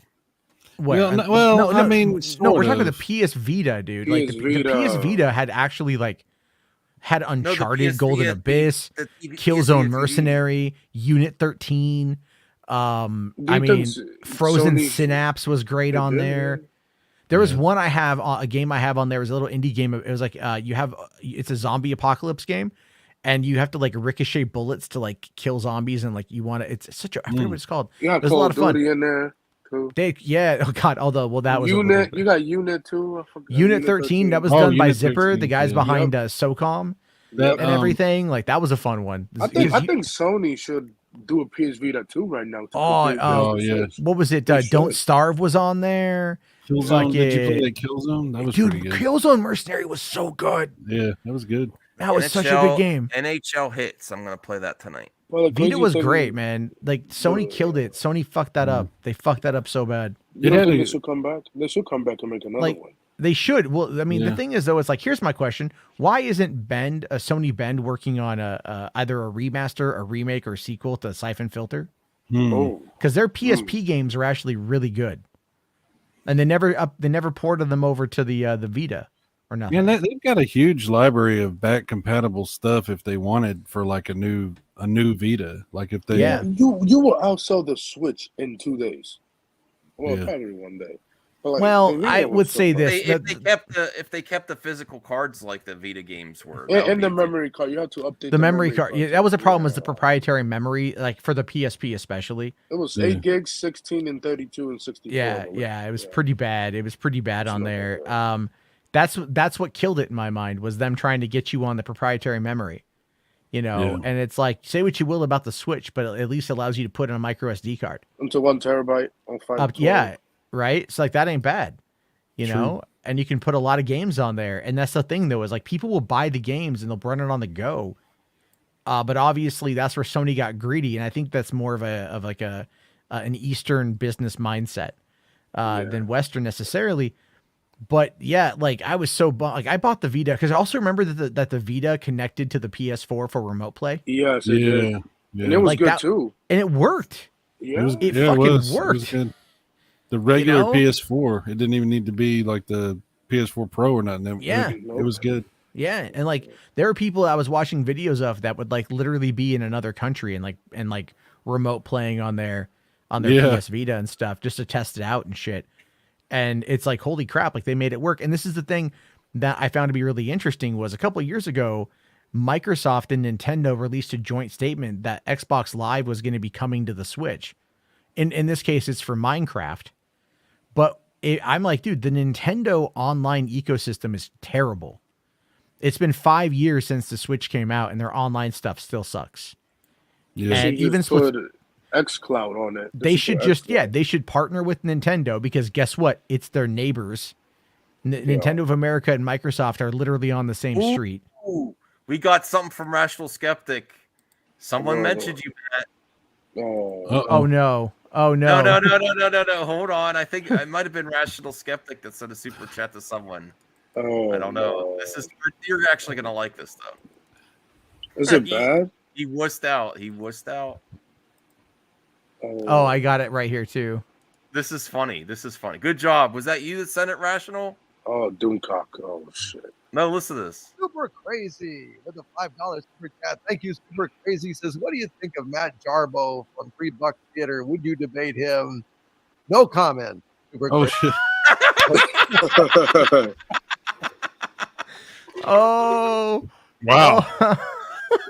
I mean, no, we're talking of. the PS Vita, dude. Like the Vita. PS Vita had actually like had Uncharted, PS Golden Abyss, Killzone Mercenary, Unit 13. I mean, Frozen Synapse was great on there. There was one I have, a game I have on there was a little indie game. It was like it's a zombie apocalypse game, and you have to like ricochet bullets to like kill zombies, and like you want to. It's such a I forget what it's called. You got There's a lot of fun in there too. Oh god, although that was Unit. You got Unit 2. I forgot. Unit 13 that was done by Unit Zipper, 13, the guys yeah. behind SOCOM and everything. Like that was a fun one. I think Sony should do a PS Vita 2 right now. Yeah. What was it? Don't Starve was on there. Killzone. Did you play that Killzone? That was pretty good. Killzone Mercenary was so good. Yeah, that was good. That was such a good game. NHL Hits. I'm gonna play that tonight. Well, Vita was great, man. Like Sony killed it. Sony fucked that up. They fucked that up so bad. They should come back. They should come back and make another one. They should. Well, I mean, the thing is, though, it's like, here's my question: why isn't Sony Bend working on either a remaster, a remake, or a sequel to Siphon Filter? Because their PSP games are actually really good, and they never ported them over to the Vita or nothing. Yeah, they've got a huge library of back compatible stuff if they wanted for like a new Vita. Like if they you will outsell the Switch in 2 days, or probably one day. Well, I would say this. If they kept the physical cards like the Vita games were, And the memory card, you have to update the memory card. card. Yeah, that was a problem. Was the proprietary memory, like for the PSP especially? It was 8 gigs, 16 and 32 and 64. Yeah, it was pretty bad. It was pretty bad on there. That's what killed it in my mind, was them trying to get you on the proprietary memory. And it's like, say what you will about the Switch, but it at least allows you to put in a micro SD card. Into 1 terabyte on 5. Yeah, right. It's like, that ain't bad, know. And you can put a lot of games on there. And that's the thing, though, is like people will buy the games and they'll run it on the go. But obviously, that's where Sony got greedy, and I think that's more of an Eastern business mindset than Western necessarily. But yeah, like I was so like I bought the Vita because I also remember that the Vita connected to the PS4 for remote play. Yes, it did. And it was like good too. And it worked. Yeah, it fucking worked. It was good. The regular PS4, it didn't even need to be like the PS4 Pro or nothing. It was good. Yeah, and like there were people I was watching videos of that would like literally be in another country and like remote playing on their PS Vita and stuff just to test it out and shit. And it's like, holy crap, like they made it work. And this is the thing that I found to be really interesting was a couple of years ago, Microsoft and Nintendo released a joint statement that Xbox Live was going to be coming to the Switch. In this case, it's for Minecraft. But I'm like, dude, the Nintendo online ecosystem is terrible. It's been 5 years since the Switch came out, and their online stuff still sucks. Yeah, and even put xCloud on it. They should they should partner with Nintendo because guess what? It's their neighbors. Nintendo of America and Microsoft are literally on the same street. We got something from Rational Skeptic. Someone mentioned you, Matt. Oh no. Oh no. No. Hold on. I think it might have been Rational Skeptic that sent a super chat to someone. I don't know. You're actually gonna like this though. Is it bad? He wussed out. Oh, I got it right here too. This is funny. Good job. Was that you that sent it, Rational? Oh, Doomcock. Oh shit. No, listen to this. Super Crazy with a $5 super chat. Thank you, Super Crazy. Says, what do you think of Matt Jarbo from $3 Theater? Would you debate him? No comment. Super Crazy. Shit. Oh. Wow.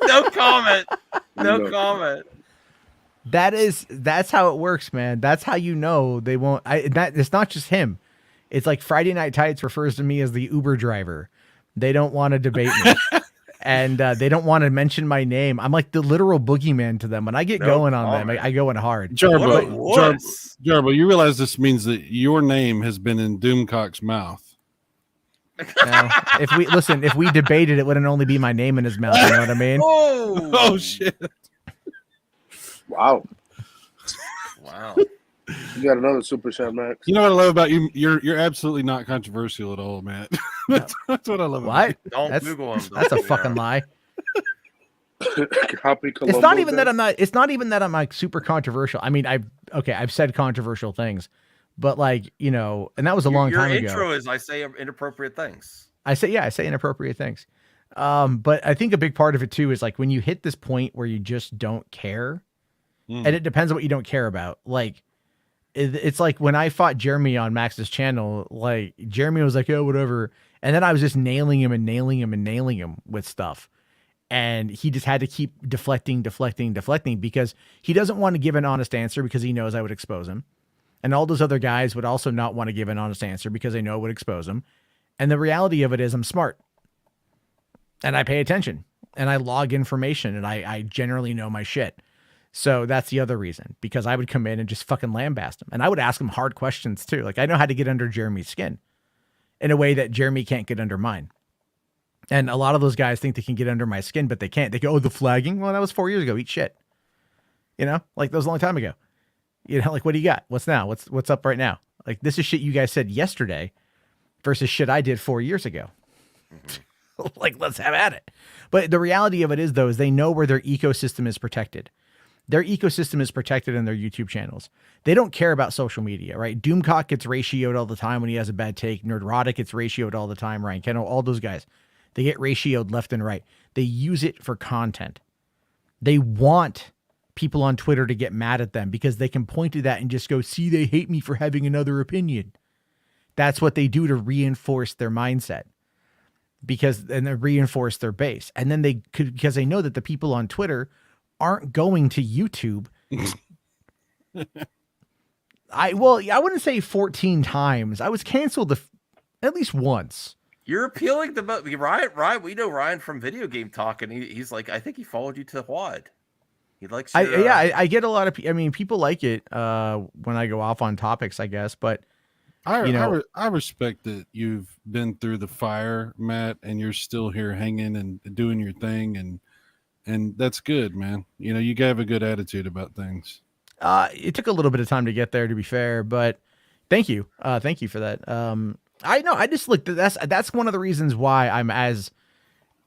No comment. No comment. That's how it works, man. That's how you know they won't. It's not just him. It's like Friday Night Tights refers to me as the Uber driver. They don't want to debate me, and they don't want to mention my name. I'm like the literal boogeyman to them. When I get going on them, I go in hard. Jarbo, you realize this means that your name has been in Doomcock's mouth. Now, if we debated, it wouldn't only be my name in his mouth. You know what I mean? Oh shit! Wow. You got another super chat, Max. You know what I love about you? You're absolutely not controversial at all, Matt. That's what I love. What? About you. Don't Google him. That's a fucking lie. It's It's not even that I'm like super controversial. I mean, I've said controversial things, but like, and that was a long time ago. Your intro is I say inappropriate things. I say inappropriate things. But I think a big part of it too is like when you hit this point where you just don't care, and it depends on what you don't care about. Like, it's like when I fought Jeremy on Max's channel, like Jeremy was like, oh, whatever. And then I was just nailing him with stuff. And he just had to keep deflecting because he doesn't want to give an honest answer because he knows I would expose him. And all those other guys would also not want to give an honest answer because they know it would expose him. And the reality of it is I'm smart and I pay attention and I log information and I generally know my shit. So that's the other reason, because I would come in and just fucking lambast him. And I would ask him hard questions too. Like I know how to get under Jeremy's skin in a way that Jeremy can't get under mine. And a lot of those guys think they can get under my skin, but they can't. They go, oh, the flagging? Well, that was 4 years ago. Eat shit. Like that was a long time ago. Like, what do you got? What's now? What's up right now? Like, this is shit you guys said yesterday versus shit I did 4 years ago. Like, let's have at it. But the reality of it is, though, is they know where their ecosystem is protected. Their ecosystem is protected in their YouTube channels. They don't care about social media, right? Doomcock gets ratioed all the time when he has a bad take. Nerdrotic gets ratioed all the time. Ryan Kennel, all those guys. They get ratioed left and right. They use it for content. They want people on Twitter to get mad at them because they can point to that and just go, see, they hate me for having another opinion. That's what they do to reinforce their mindset, and they reinforce their base. And then because they know that the people on Twitter aren't going to YouTube. I wouldn't say 14 times. I was canceled at least once. You're appealing to Ryan. We know Ryan from Video Game Talk, and he's like, I think he followed you to WAD. He likes. I get a lot of. I mean, people like it when I go off on topics, I guess. But I respect that you've been through the fire, Matt, and you're still here hanging and doing your thing, and that's good, man. You have a good attitude about things. It took a little bit of time to get there, to be fair, but thank you for that. I know. I just look. That's one of the reasons why I'm as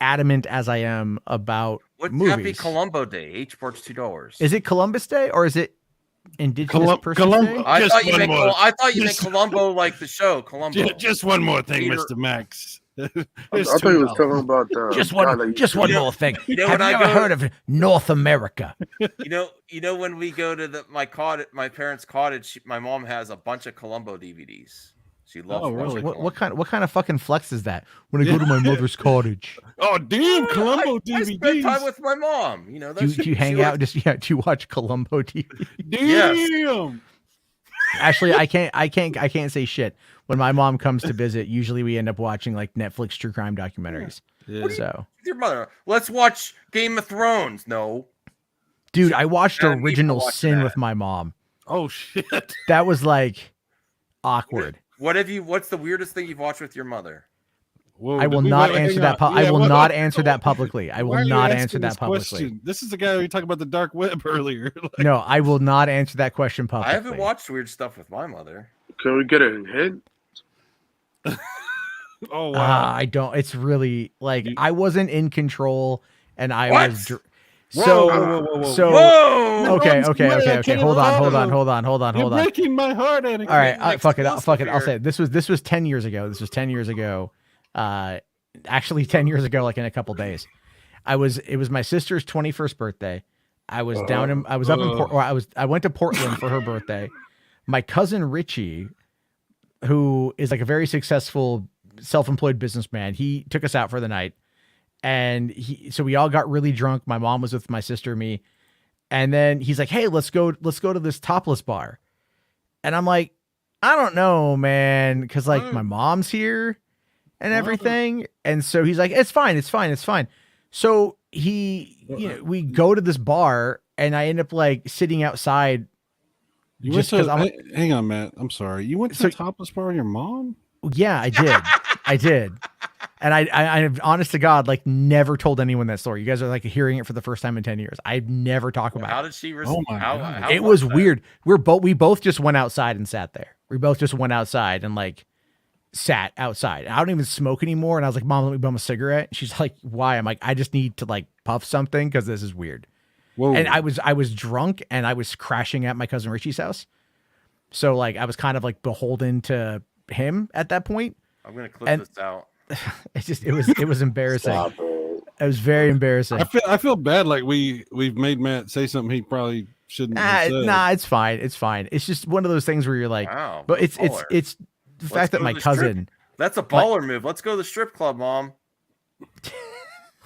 adamant as I am about movies. Happy Columbo Day. H ports $2. Is it Columbus Day or is it Indigenous Person Day? I thought you meant Columbo, like the show Columbo. Just one more thing, Mr. Max. I thought he was talking about just one more thing. Have you ever heard of North America? When we go to my parents' cottage, my mom has a bunch of Columbo DVDs. She loves. Oh, really? What kind of fucking flex is that? When I go to my mother's cottage. Oh, damn, Columbo DVDs. I spend time with my mom. Do you hang out? Do you watch Columbo DVDs? Damn. Yes. Actually, I can't say shit. When my mom comes to visit, usually we end up watching like Netflix true crime documentaries. Yeah. Your mother. Let's watch Game of Thrones. No. Dude, I watched Original Sin with my mom. Oh shit. That was like awkward. What's the weirdest thing you've watched with your mother? Whoa, I will not answer that. I will not answer that publicly. I will not answer that publicly. This is the guy we talked about the dark web earlier. No, I will not answer that question publicly. I haven't watched weird stuff with my mother. Can we get a hint? Oh wow! I don't. It's really like I wasn't in control, and I was. Whoa. Okay. Hold on. You're breaking my heart, Anakin. All right, fuck it. I'll say it. This was 10 years ago. Actually 10 years ago, like in a couple days. It was my sister's 21st birthday. I went to Portland for her birthday. My cousin Richie, who is like a very successful self-employed businessman, he took us out for the night. And so we all got really drunk. My mom was with my sister and me. And then he's like, hey, let's go to this topless bar. And I'm like, I don't know, man. Cause like my mom's here and everything. And so he's like, it's fine. So we go to this bar and I end up like sitting outside. Hang on, Matt. I'm sorry. You went to the topless bar with your mom? Yeah, I did. And I honest to God, like never told anyone that story. You guys are like hearing it for the first time in 10 years. I've never talked about it. How did she respond? Oh my God. It was weird. We both just went outside and sat there. We both just went outside and like sat outside. I don't even smoke anymore. And I was like, Mom, let me bum a cigarette. She's like, why? I'm like, I just need to like puff something because this is weird. Whoa. And I was drunk and I was crashing at my cousin Richie's house. So like I was kind of like beholden to him at that point. I'm gonna clip this out. It was embarrassing. It was very embarrassing. I feel bad. Like we've made Matt say something he probably shouldn't have said. Nah, it's fine. It's just one of those things where you're like, wow, but it's the fact that my cousin. That's a baller move. Let's go to the strip club, Mom.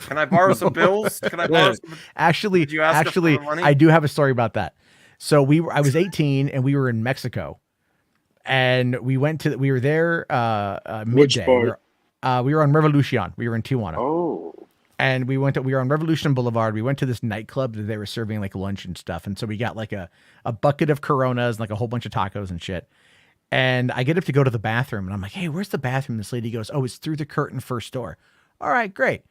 Can I borrow some bills? Can I borrow some? Actually, I do have a story about that. So I was 18 and we were in Mexico, and we were there midday. We were on Revolution. We were in Tijuana. Oh. And we were on Revolution Boulevard. We went to this nightclub that they were serving like lunch and stuff. And so we got like a bucket of Coronas and like a whole bunch of tacos and shit. And I get up to go to the bathroom and I'm like, hey, where's the bathroom? This lady goes, oh, it's through the curtain first door. All right, great.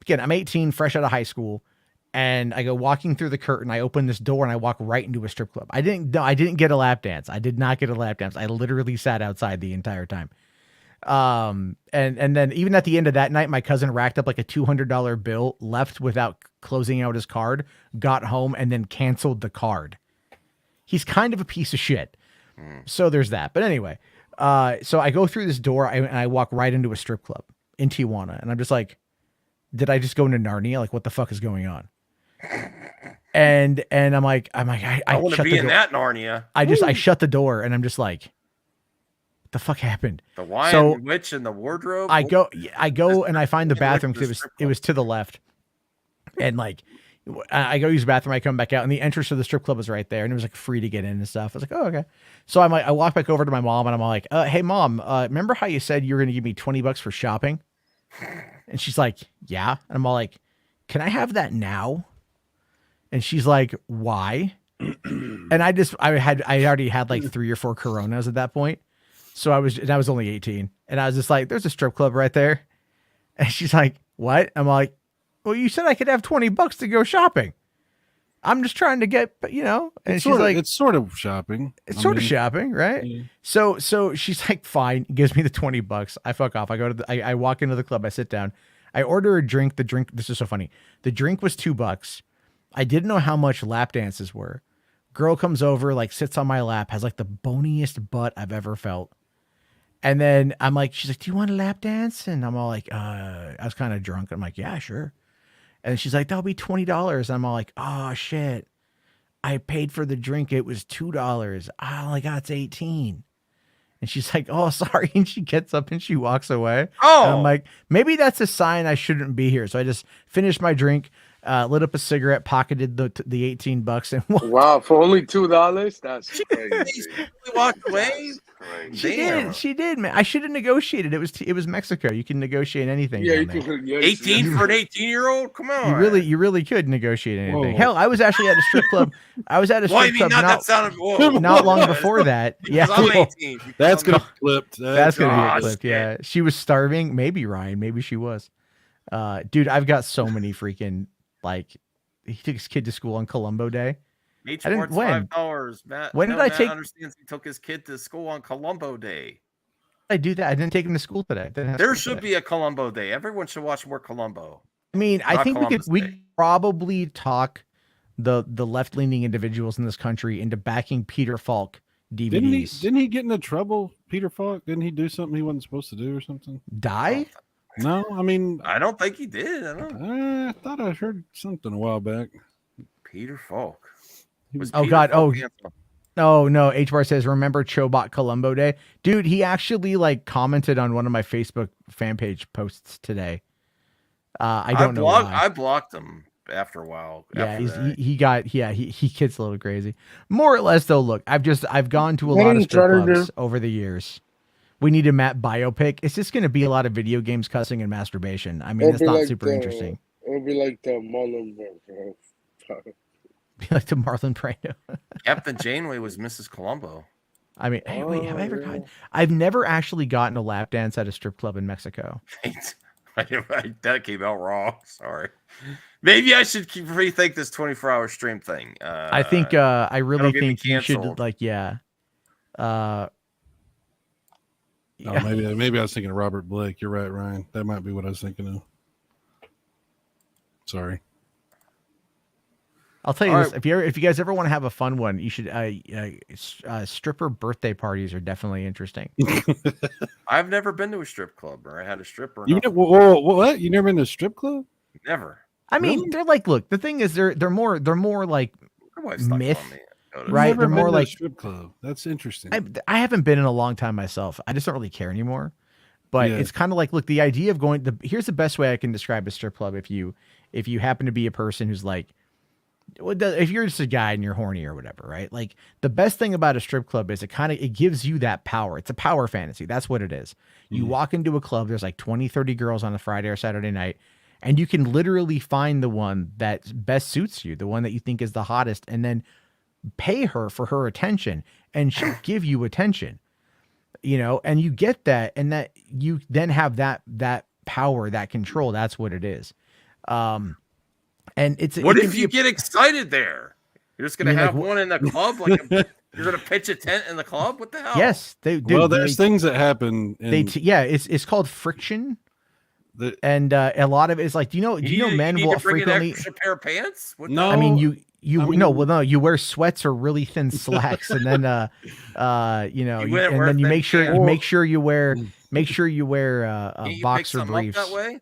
Again, I'm 18, fresh out of high school. And I go walking through the curtain. I open this door and I walk right into a strip club. I didn't get a lap dance. I did not get a lap dance. I literally sat outside the entire time. And then even at the end of that night, my cousin racked up like a $200 bill, left without closing out his card, got home and then canceled the card. He's kind of a piece of shit. So there's that. But anyway, so I go through this door and I walk right into a strip club in Tijuana. And I'm just like, did I just go into Narnia? Like, what the fuck is going on? And I'm like, I want to be in that Narnia. I shut the door and I'm just like, the fuck happened? The wine So witch and the wardrobe. I go and I find the bathroom because it was to the left, and like I go use the bathroom. I come back out, and the entrance to the strip club was right there, and it was like free to get in and stuff. I was like, oh okay. So I'm like, I walk back over to my mom, and I'm like, hey mom, remember how you said you were gonna give me $20 for shopping? And she's like, yeah. And I'm all like, can I have that now? And she's like, why? And I already had like 3 or 4 Coronas at that point. So I was only 18. And I was just like, there's a strip club right there. And she's like, what? I'm like, well, you said I could have $20 to go shopping. I'm just trying to get, and It's she's sort of- like, it's sort of shopping. It's I sort of mean, shopping, right? yeah. So she's like, fine, gives me the $20. I fuck off. I go to I walk into the club. I sit down. I order a drink. The drink. This is so funny. The drink was $2. I didn't know how much lap dances were. Girl comes over, like sits on my lap, has like the boniest butt I've ever felt. And then I'm like, she's like, do you want a lap dance? And I'm all like, I was kind of drunk. I'm like, yeah, sure. And she's like, that'll be $20. I'm all like, oh shit. I paid for the drink. It was $2. I only got 18. And she's like, oh, sorry. And she gets up and she walks away. Oh. And I'm like, maybe that's a sign I shouldn't be here. So I just finished my drink, lit up a cigarette, pocketed the $18 and walked. Wow, for only $2? That's crazy. Walked away. She did, man. I should have negotiated. It was Mexico. You can negotiate anything. Yeah, down you there. can. Yeah, 18 for an 18-year-old? Come on. You really could negotiate anything. Whoa. Hell, I was actually at a strip club. I was at a Well, I strip mean, club not that sounded- whoa. not long before that. Yeah, I'm 18. That's gonna be clipped. That's gonna Gosh, be clipped. Yeah, she was starving. Maybe Ryan. Maybe she was. Dude, I've got so many freaking like. He took his kid to school on Columbo Day. H I didn't Mart's when. $5. Matt, When did I Matt take? understands he took his kid to school on Columbo Day. I do that. I didn't take him to school today. Didn't have There school should today. be a Columbo Day. Everyone should watch more Columbo. I mean, I Not think Columbus we Day. could probably talk the left leaning individuals in this country into backing Peter Falk DVDs. Didn't he get into trouble, Peter Falk? Didn't he do something he wasn't supposed to do or something? Die? No, I mean, I don't think he did. I don't know. I thought I heard something a while back. Peter Falk. Was Oh Peter God! Falk Oh, handsome? no! HBAR says, "Remember Chobot Columbo Day, dude." He actually like commented on one of my Facebook fan page posts today. I don't know why. I blocked him after a while. Yeah, after he gets a little crazy. More or less, though. Look, I've gone to a What lot are of you strip trying to clubs do? over the years. We need a Matt biopic. It's just going to be a lot of video games, cussing, and masturbation. I mean, It'll it's be not like super the- interesting. It'll be like the Marlon. Be like the Marlon Brando. Captain Janeway was Mrs. Columbo. I mean, hey, wait, have I ever gotten? I've never actually gotten a lap dance at a strip club in Mexico. That came out wrong. Sorry. Maybe I should rethink this 24-hour stream thing. I think I really that'll get me think you should canceled. like Oh, maybe I was thinking of Robert Blake. You're right, Ryan. That might be what I was thinking of. Sorry. I'll tell you All this: if you guys ever want to have a fun one, you should. Stripper birthday parties are definitely interesting. I've never been to a strip club or I had a stripper. You what? You never been to a strip club? Never. I mean, Really? they're like, look, the thing is, they're more like myth, right? Never They're been more to a like strip club. That's interesting. I haven't been in a long time myself. I just don't really care anymore. But Yeah. it's kind of like, look, the idea of going. Here's the best way I can describe a strip club. If you happen to be a person who's like, if you're just a guy and you're horny or whatever, right? Like the best thing about a strip club is it gives you that power. It's a power fantasy. That's what it is. You walk into a club, there's like 20, 30 girls on a Friday or Saturday night, and you can literally find the one that best suits you, the one that you think is the hottest, and then pay her for her attention, and she'll give you attention, and you get that, and that you then have that power, that control. That's what it is. And What if you get excited there? You're just gonna You mean, have like, one in the club, you're gonna pitch a tent in the club? What the hell? Yes, there's things that happen. It's called friction. And a lot of it is like, do you know men need will to bring frequently. an extra pair of pants? What the I hell? mean, you wear sweats or really thin slacks, and then you make sure you wear Can't you boxer pick something up briefs. that way?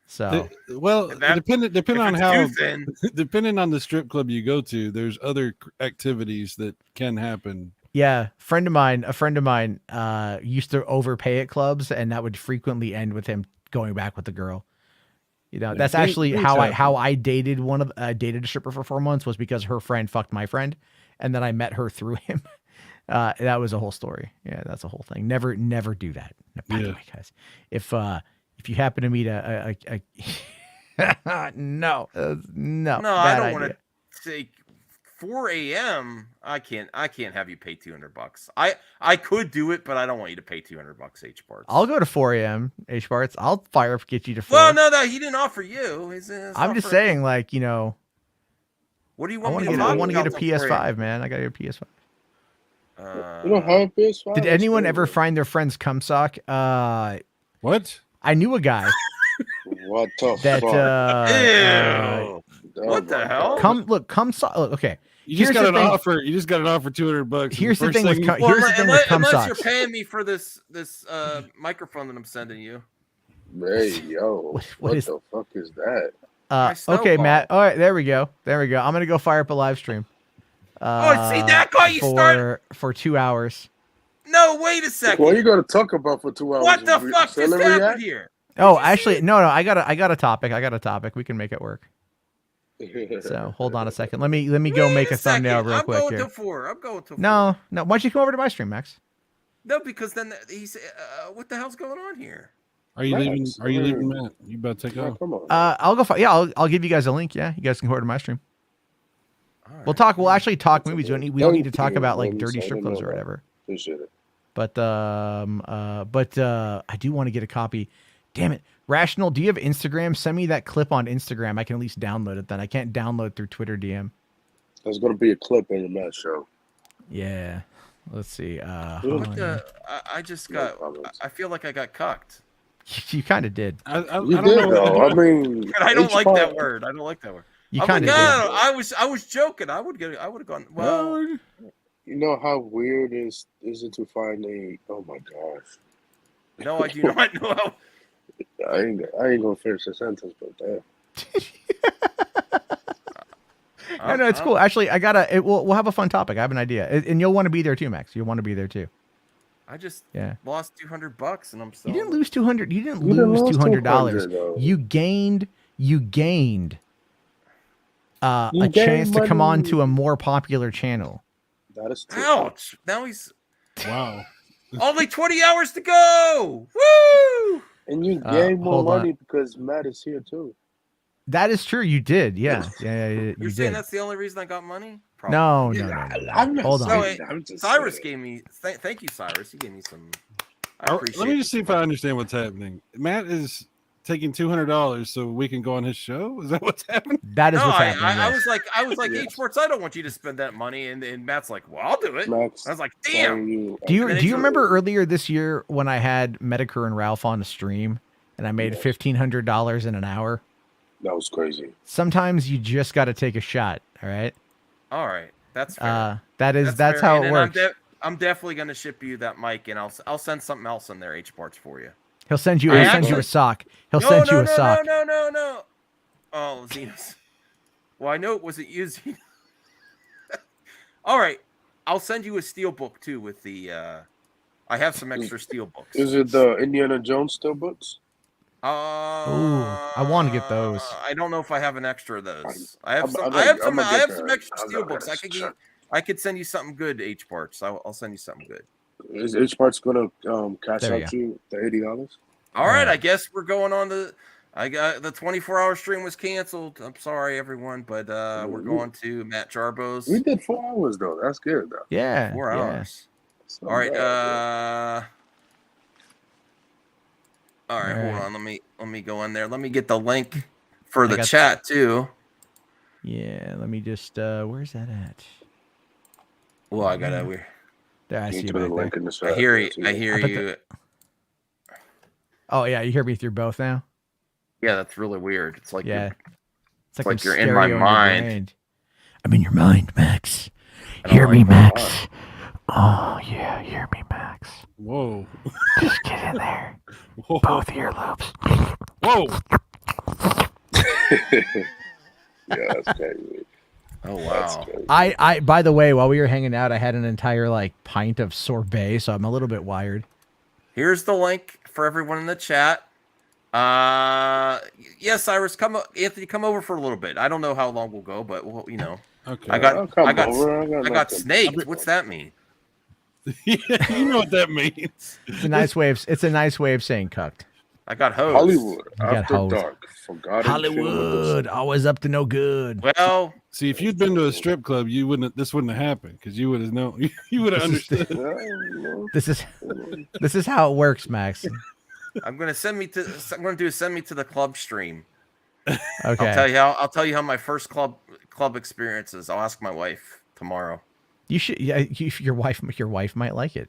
So Depending on it's how, too thin. depending on the strip club you go to, there's other activities that can happen. Yeah, a friend of mine used to overpay at clubs, and that would frequently end with him going back with the girl. You know, that's actually how I dated dated a stripper for 4 months, was because her friend fucked my friend, and then I met her through him. That was a whole story. Yeah, that's a whole thing. Never do that. By the way, guys, if you happen to meet a no, I don't want to take 4 a.m. I can't have you pay $200. I could do it, but I don't want you to pay $200 H parts. I'll go to 4 a.m. H parts. I'll fire up, get you to 4. Well, no, he didn't offer you. I'm just saying, like, you know. What do you want? I want to get a PS5, man. I got to get a PS5. You don't have a PS5? Did anyone ever find their friend's cum sock? What? I knew a guy. What the that, fuck? What the hell? Cum sock. Look, okay. You just got an offer. You just got an offer $200. Here's the thing with cum unless socks. you're paying me for this microphone that I'm sending you. Hey yo, what the fuck is that? Okay, Matt. All right, there we go. I'm gonna go fire up a live stream. See, that got you started for 2 hours. No, wait a second. What are you gonna talk about for 2 hours? What the fuck just happened here? Oh, actually, no. I got a topic. We can make it work. So hold on a second. Let me go make a thumbnail real quick here. I'm going to 4. No. Why don't you come over to my stream, Max? No, because then he's what the hell's going on here? Are you leaving? Are you leaving, Matt? You about to take off? Come on. I'll go. I'll give you guys a link. Yeah, you guys can go over to my stream. We'll talk. We'll actually talk movies. We don't need to talk about like dirty strip clubs or whatever. Appreciate it. But I do want to get a copy. Damn it, Rational. Do you have Instagram? Send me that clip on Instagram. I can at least download it. Then I can't download through Twitter DM. There's gonna be a clip in your Matt show. Yeah. Let's see. What the? I just got. I feel like I got cucked. You kind of did. I don't know. I mean, I don't like that word. I don't like that word. You kind of did. I was joking. I would have gone. Well, you know how weird is it to find a? Oh my gosh. No, I do not know how. I ain't gonna finish the sentence, but damn. No, it's cool. Actually, we'll have a fun topic. I have an idea, and you'll want to be there too, Max. You'll want to be there too. I just lost $200, and I'm still. You didn't lose 200. You didn't lose $200. You gained a chance to come on to a more popular channel. That is true. Ouch! Now he's wow. Only 20 hours to go. Woo! And you gain more money because Matt is here too. That is true. You did. Yeah. You're saying that's the only reason I got money? Probably. No. Hold on. Cyrus gave me. Thank you, Cyrus. You gave me some. I appreciate Let me just see if I understand what's happening. Matt is taking $200 so we can go on his show. Is that what's happening? That is what's happening. I was like, H Sports, I don't want you to spend that money, and Matt's like, well, I'll do it. Max, I was like, damn. Do you remember earlier this year when I had Medicare and Ralph on the stream and I made $1,500 in an hour? That was crazy. Sometimes you just got to take a shot. All right. All right, that's fair. That's how it works. I'm definitely gonna ship you that mic, and I'll send something else in there, H Parts, for you. He'll send you a sock. He'll send you a sock. No. Oh, Zenos. Well, I know it wasn't you, Zenos. All right, I'll send you a steel book too with the. I have some extra steel books. Is it the Indiana Jones steel books? Ooh, I want to get those. I don't know if I have an extra of those. I have some extra steel books. I could send you something good, H Parts. I'll send you something good. Is H Parts gonna cash out you the $80? All right, I guess we're going on the. I got the 24-hour stream was canceled. I'm sorry, everyone, but we're going to Matt Jarbo's. We did 4 hours though. That's good though. Yeah, 4 hours. All right. All right, hold on. Let me go in there. Let me get the link for the chat too. Yeah, let me just. Where's that at? Well, I gotta. There, I see you. I hear you. I hear you. Oh yeah, you hear me through both now. Yeah, that's really weird. It's like it's like you're in my mind. I'm in your mind, Max. Hear me, Max. Oh yeah, hear me, Max. Whoa. Just get in there. Whoa. Both earlobes. Whoa. Yeah, that's crazy. Oh wow. I by the way, while we were hanging out, I had an entire like pint of sorbet, so I'm a little bit wired. Here's the link for everyone in the chat. Yes, Cyrus, Anthony, come over for a little bit. I don't know how long we'll go, but we'll, you know. Okay. I got nothing. snaked. What's that mean? You know what that means. It's a nice way of saying cucked. I got hosed. Hollywood You got after hosed. dark. Forgotten Hollywood, always up to no good. Well, see, if you'd been to a strip club, you wouldn't. This wouldn't have happened because you would have known. You would have understood. This is how it works, Max. I'm gonna send me to the club stream. Okay. I'll tell you how my first club experience is. I'll ask my wife tomorrow. You should. Yeah, your wife might like it.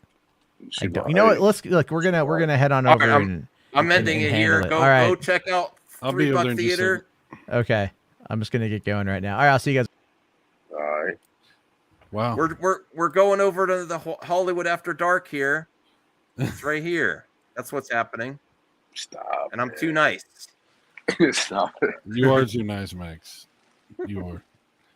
I don't. You know what? Let's look. We're gonna head on over. Right, I'm ending it here. It. Go All right. go check out $3 Buck Theater. Okay. I'm just gonna get going right now. All right. I'll see you guys. All right. Wow. We're going over to the Hollywood After Dark here. It's right here. That's what's happening. Stop. And I'm too nice. Stop it. You are too nice, Max. You are.